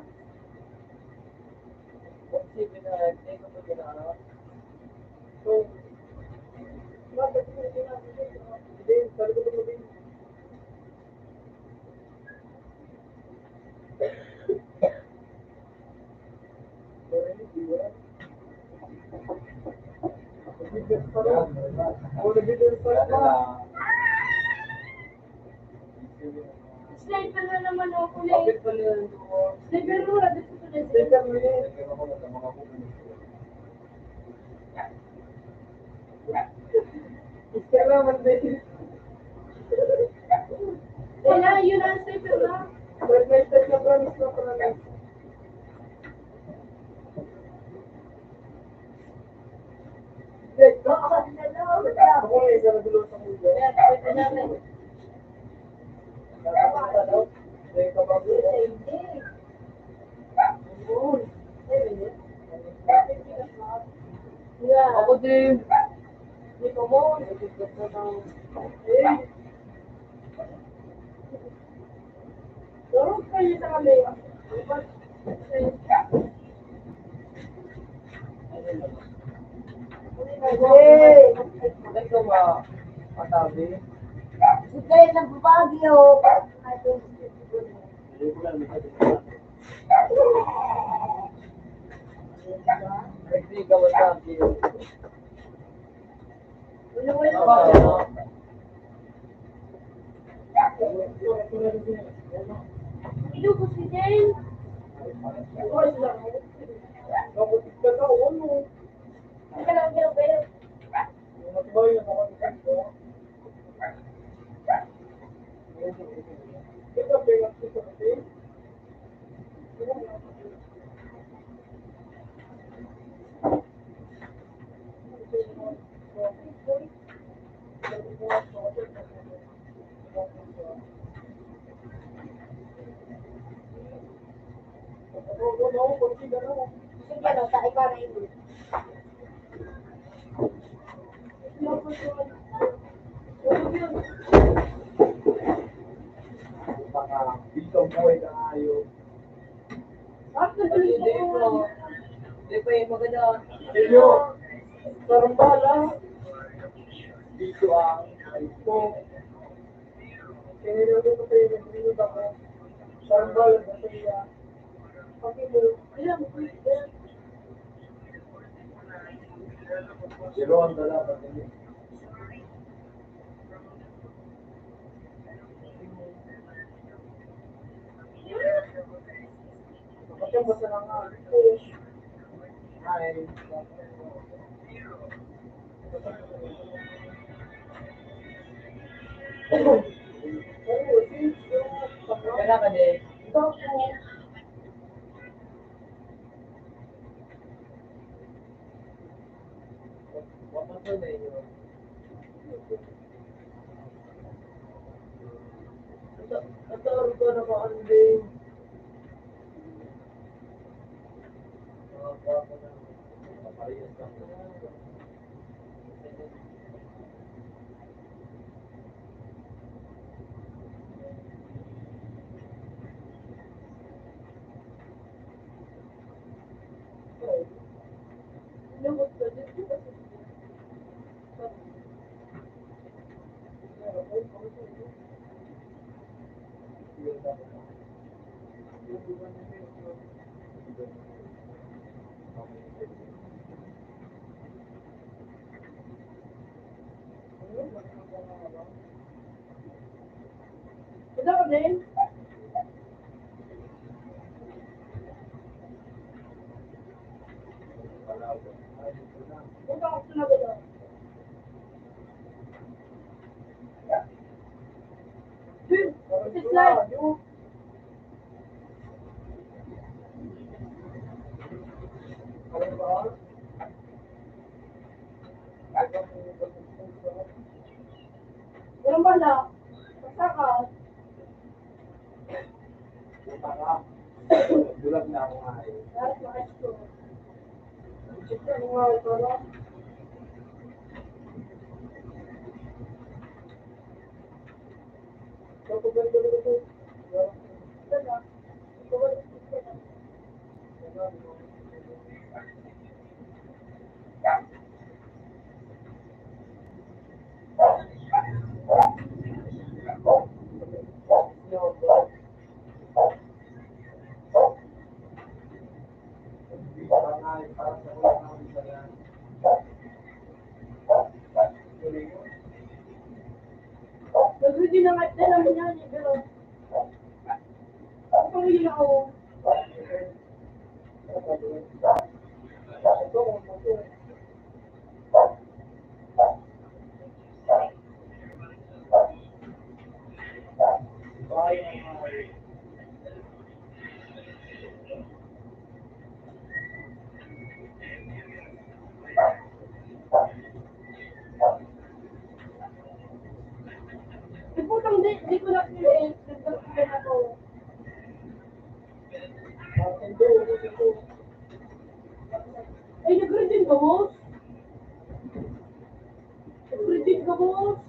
Sniper na naman ako ulit. Sniper mo na dito sa dito. Yun ang safer na. Fragmented na promise na promise. Ako nga yung ganagulo sa mundo. Ako din. Dito mo. Dorong kayo sa kami. Hey! Ito ba? Matabi? Sigay ng Baguio. Hindi ka matabi. Ilo ko si Jane. Ang kalaw pero. Sige, no, sa ikaw na yun. Dito buhay na ayaw. Hindi pa yung maganda. Inyo, sarambala. Dito ang ito. Kaya nyo ko tayo nagrinod ako. Sarambala na tayo. Pero ang dalaman ninyo. Kapag basta na nga. Hi. Kaya ka din. Ito ko na ba ang din? Ito ko din. Ito ako sinabi daw. It's like, walang bala. Basta ka. Dulag na ako nga eh. Lahat na ito. Ito nga ito lang. Nag-ready na nga ito namin yan. Pero, ako pang hindi na ako. Di putang di ko na create. Nagdagdagan ako. Ay, nag-read din ka, boss? Nag-read din ka, boss?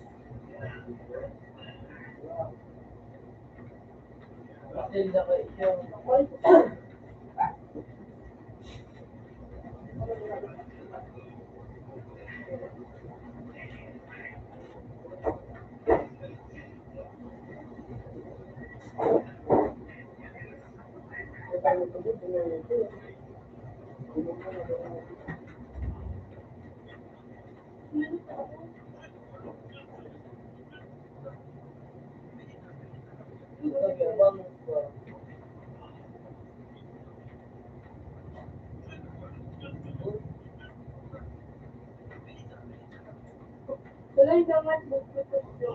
Matilda ka ikaw. Ay, wala yung dapat book ko to.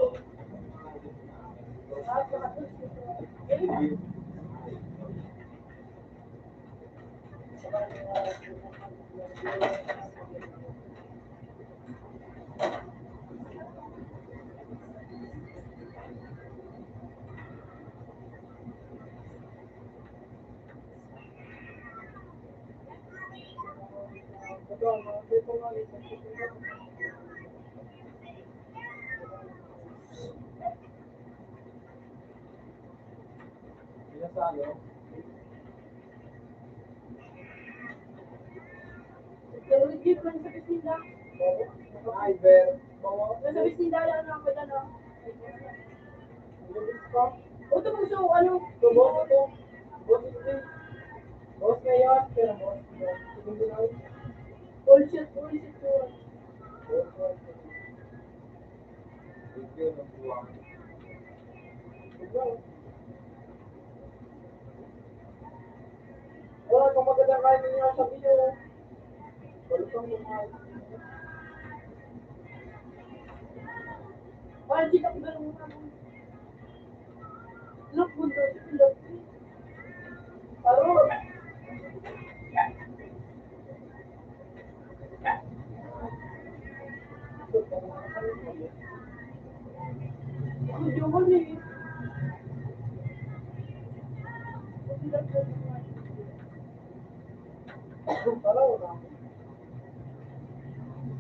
Pinasalo. Pero legit man sa pisina. Ay, Ver. Nasa pisina lang ako dyan, no? O, ito mo, so, ano? So, boss ito. Boss ito. Boss ngayon. Pero boss. Hindi na. Bullshit to. Wala kang magandang kain ninyo sa video. Wala kang kumain. Ay, chika ko ganun muna. Look, mundo. Look. Parol. Ang jumon eh. Wala wala.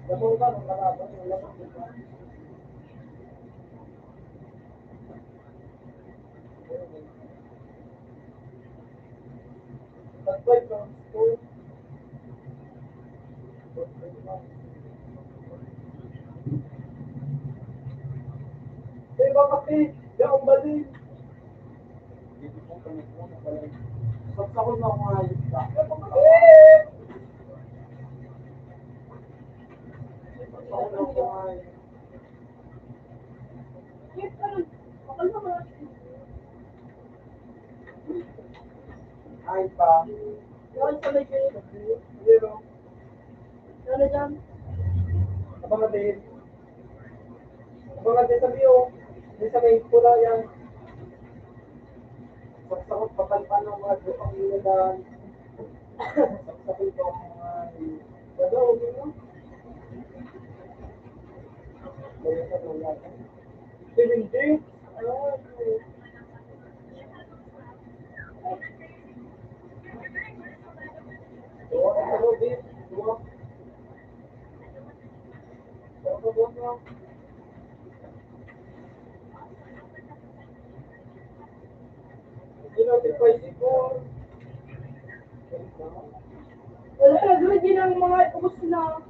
Lamang ka nung kalaban. Lamang ka. Pag-fight ng school. Eh, bakit eh? Yan, balik. Dito po kami po na pala. Pagsakot na akong ayos ka. Pagsakot na akong ayos. Yes, ano? Bakal mo ba? Ay pa. Yan, sa may kayo. Zero. Ano dyan? Abangan din. Abangan din sa bio. Hindi sa may pula yan. Pagsakot papalpan ng mga grupang iladan. Pagsakot ko ang mga gagaw. Bayan sa mga lahat. Hindi. Dua ka sa lobby. Dua. Dua ka buwan mo. Notify si ko. Wala ka, gawin din ang mga ubos na.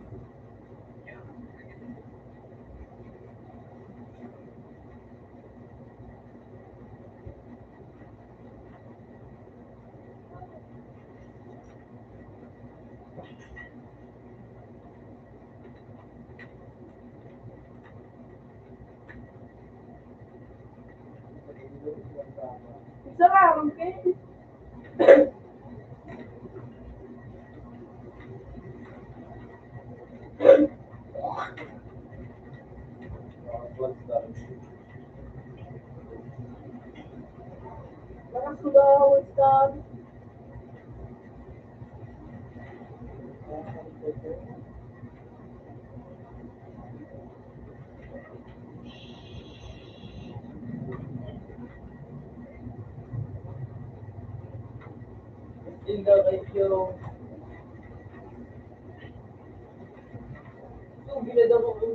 Isa ka, okay? flowers done. Inga kayo. So, ginagawa ko.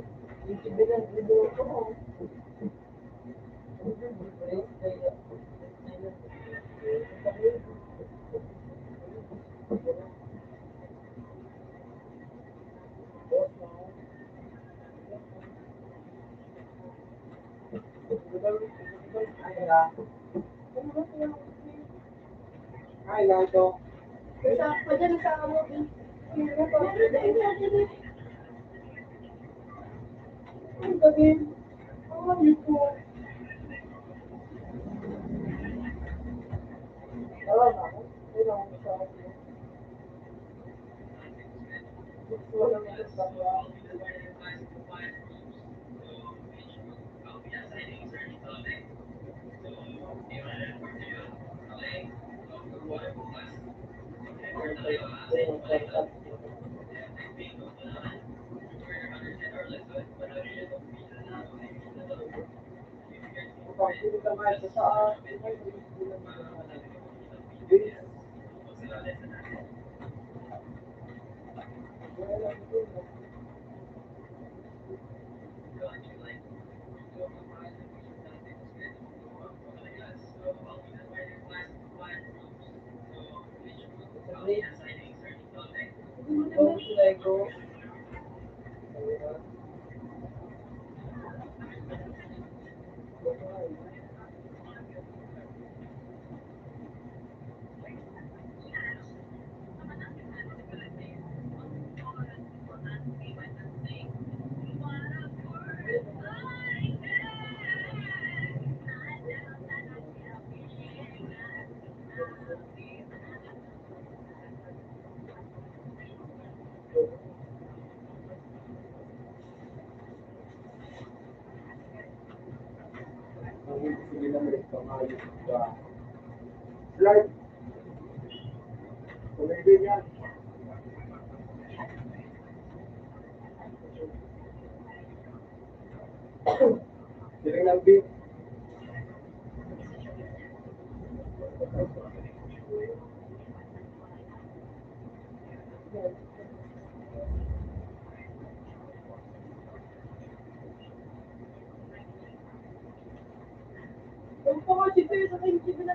Yung tibigan, ginagawa ko. Ay, na ito. Sa dyan sa ano, Ang gabi. Ang gabi po. Wala na ako. Wala akong sa akin. Gusto ko lang ito sa mga. Slide. Tumibig yan. Diring ng beat. yung mga sipin, sa kayo sipin na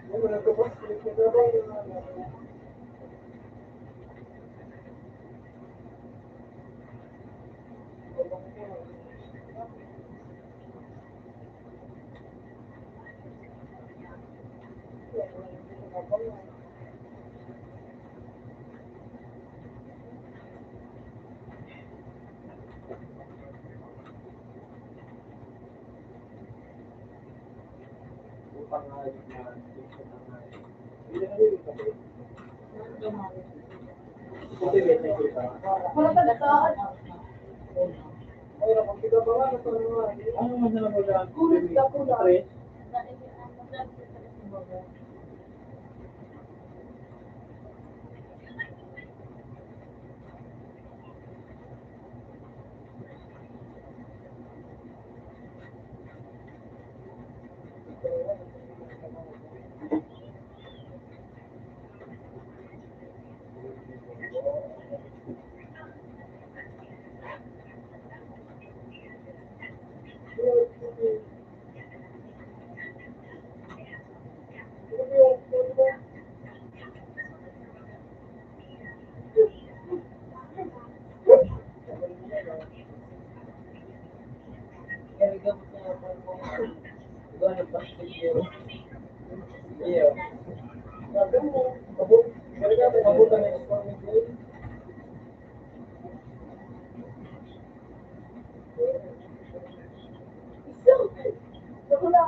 Ano na ito boss? Nagkakaroon yung pangayos na Puti may nakita. wala pa nataan. Ay, kung kita ba nga, ano mo na mo dyan? Kulit ka po na. Tres. Iya. Sabi mo, mabutan na yung Wala.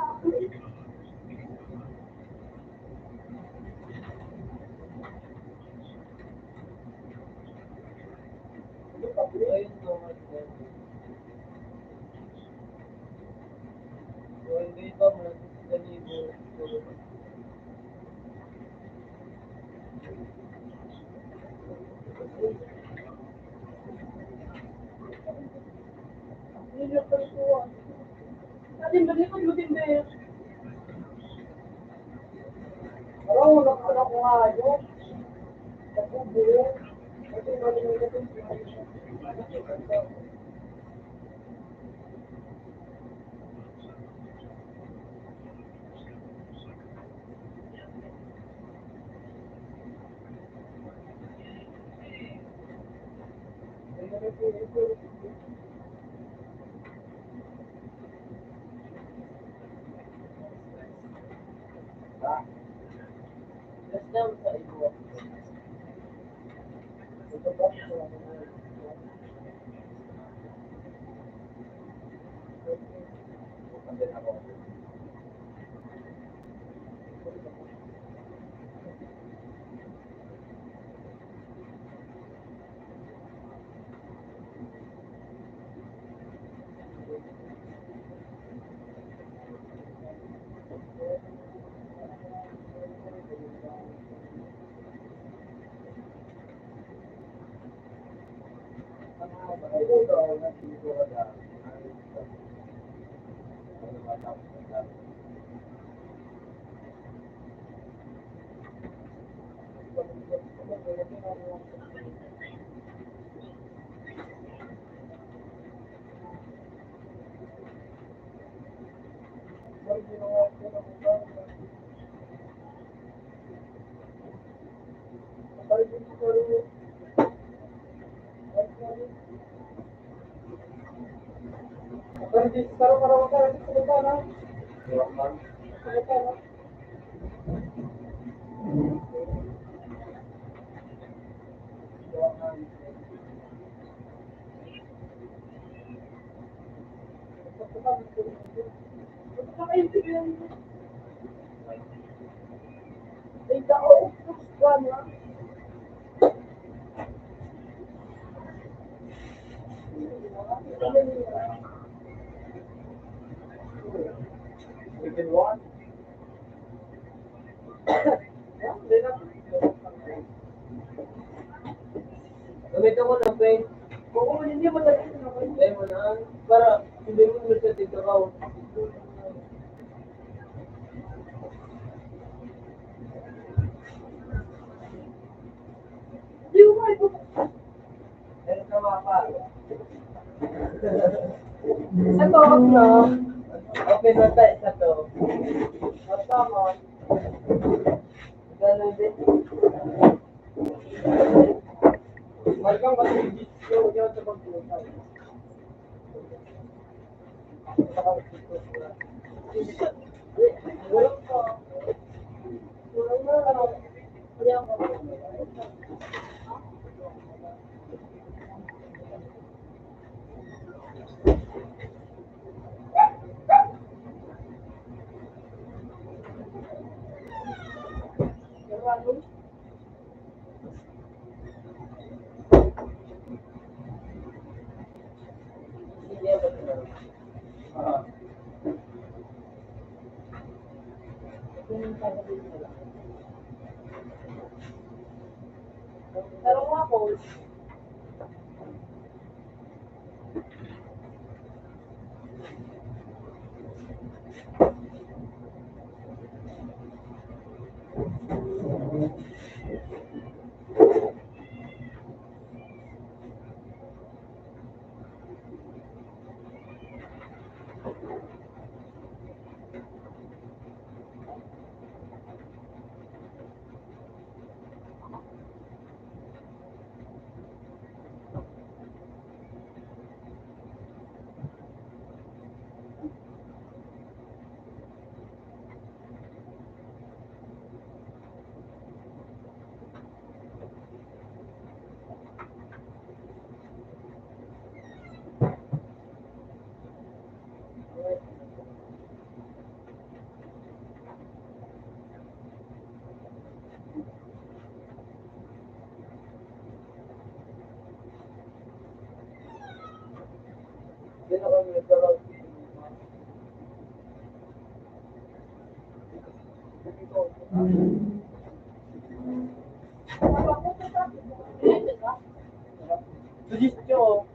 na palikuan. Natin balikod mo din ba? Pero nakakala ko nga yun. Sa bubo. Kasi malimutan ko yung Just down sa iyo. Gamitin mo na, Pen. Kung hindi mo dali na Gamitin mo na. Para hindi mo na siya dito ka. Meron ka mapalo. Ito, no? Open na tayo sa to. Kasama. Ganun din. Markang ba yung video niya sa pagbuhay? Pero ako, Hindi na kami nagkaroon. Suggestion.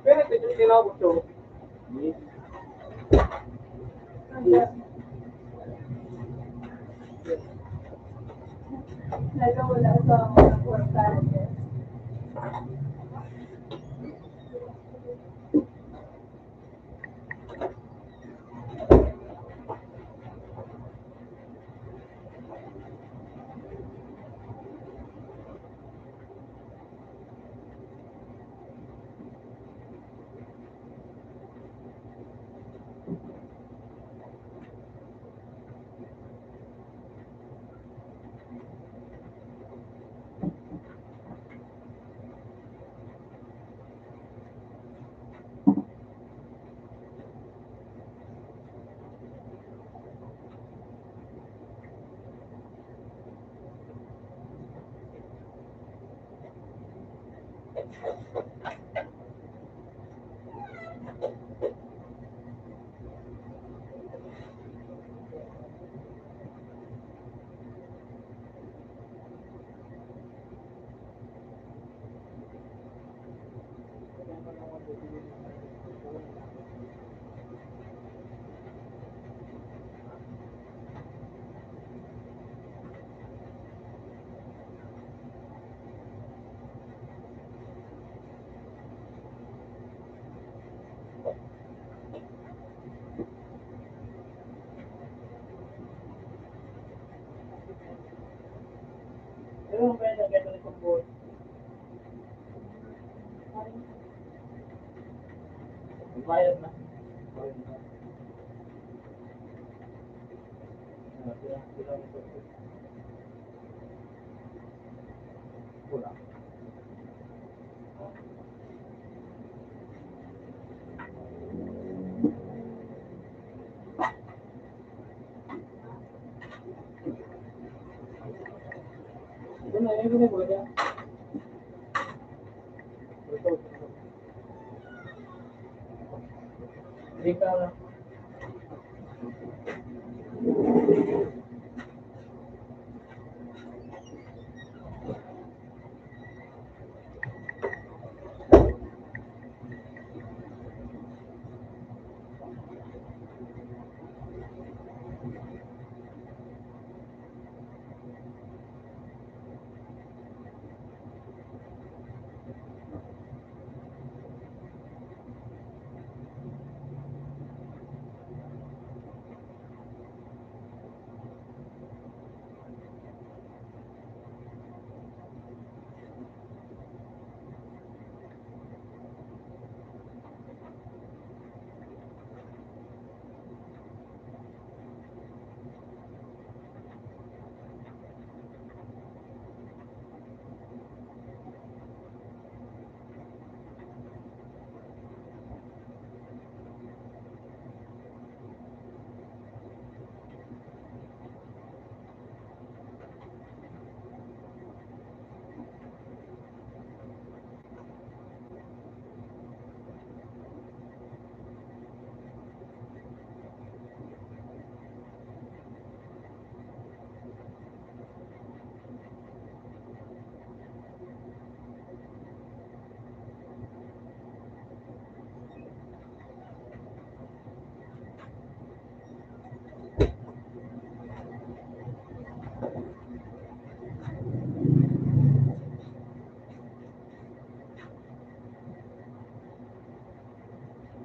Pero ito yung tinawag ko. Nagawala sa mga portales. Ano ba yung nagkita ng kumpul? Bayad na. Bayad na. Wala. Ito na, yun na wala. Hindi ka na.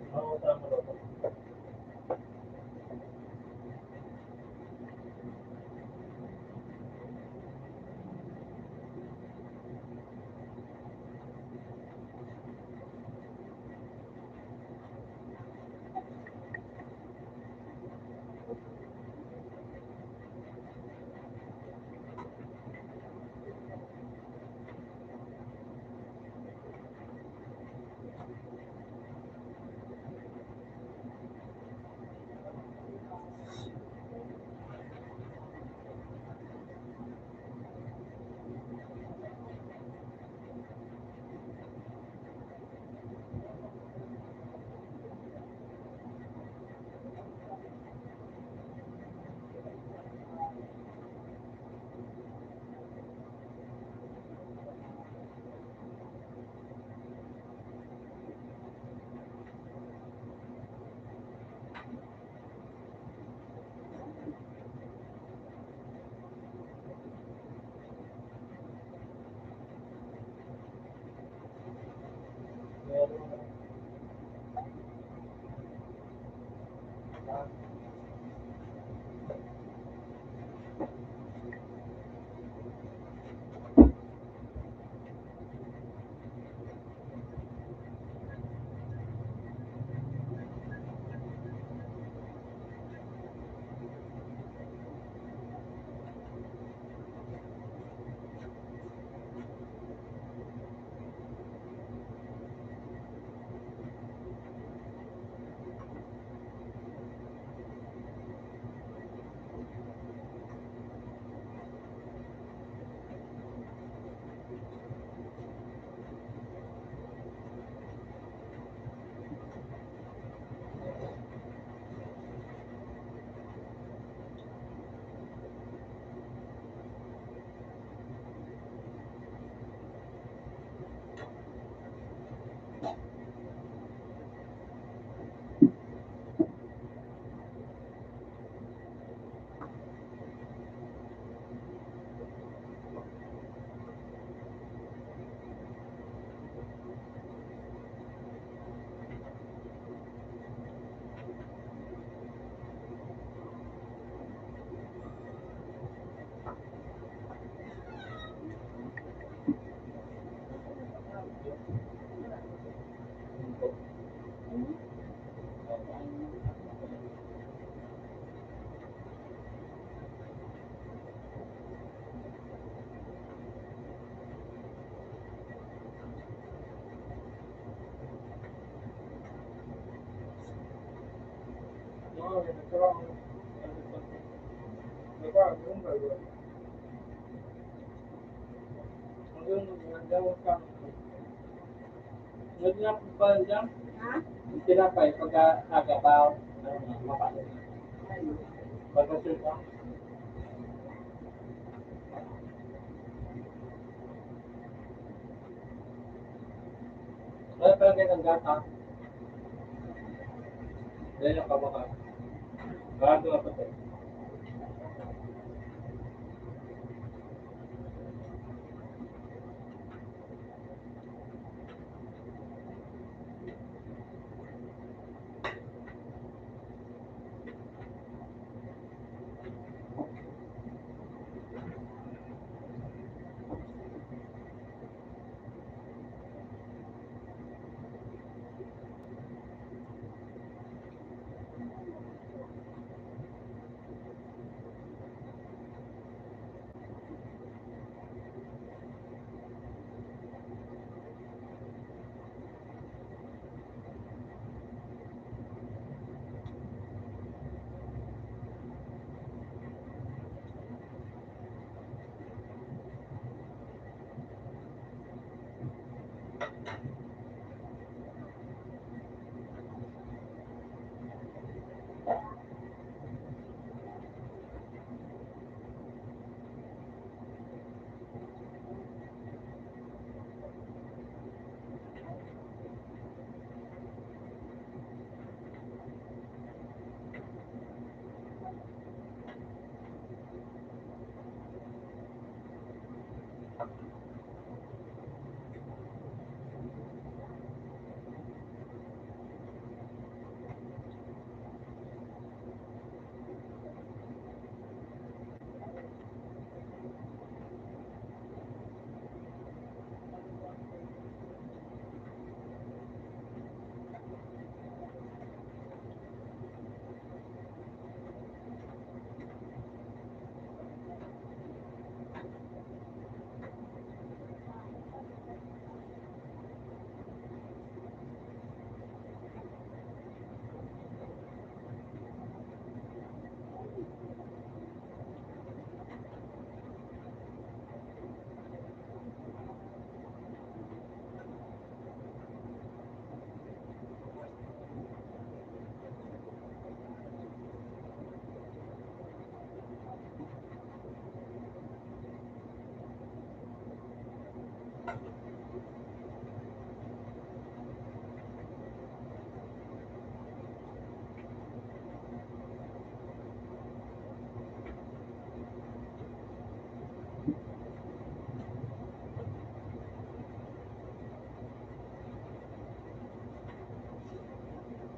Oo, tama daw. No, che ne trovo. Lo guardo, comunque lo guardo. Ngayon, andiamo sa ngayon na po ba dyan? Ha? Yung tinapay, pagka agabaw, mapasok na. Pagka-sir ka, wala pa lang ng gata. Dahil yung kabaka. Bago na pa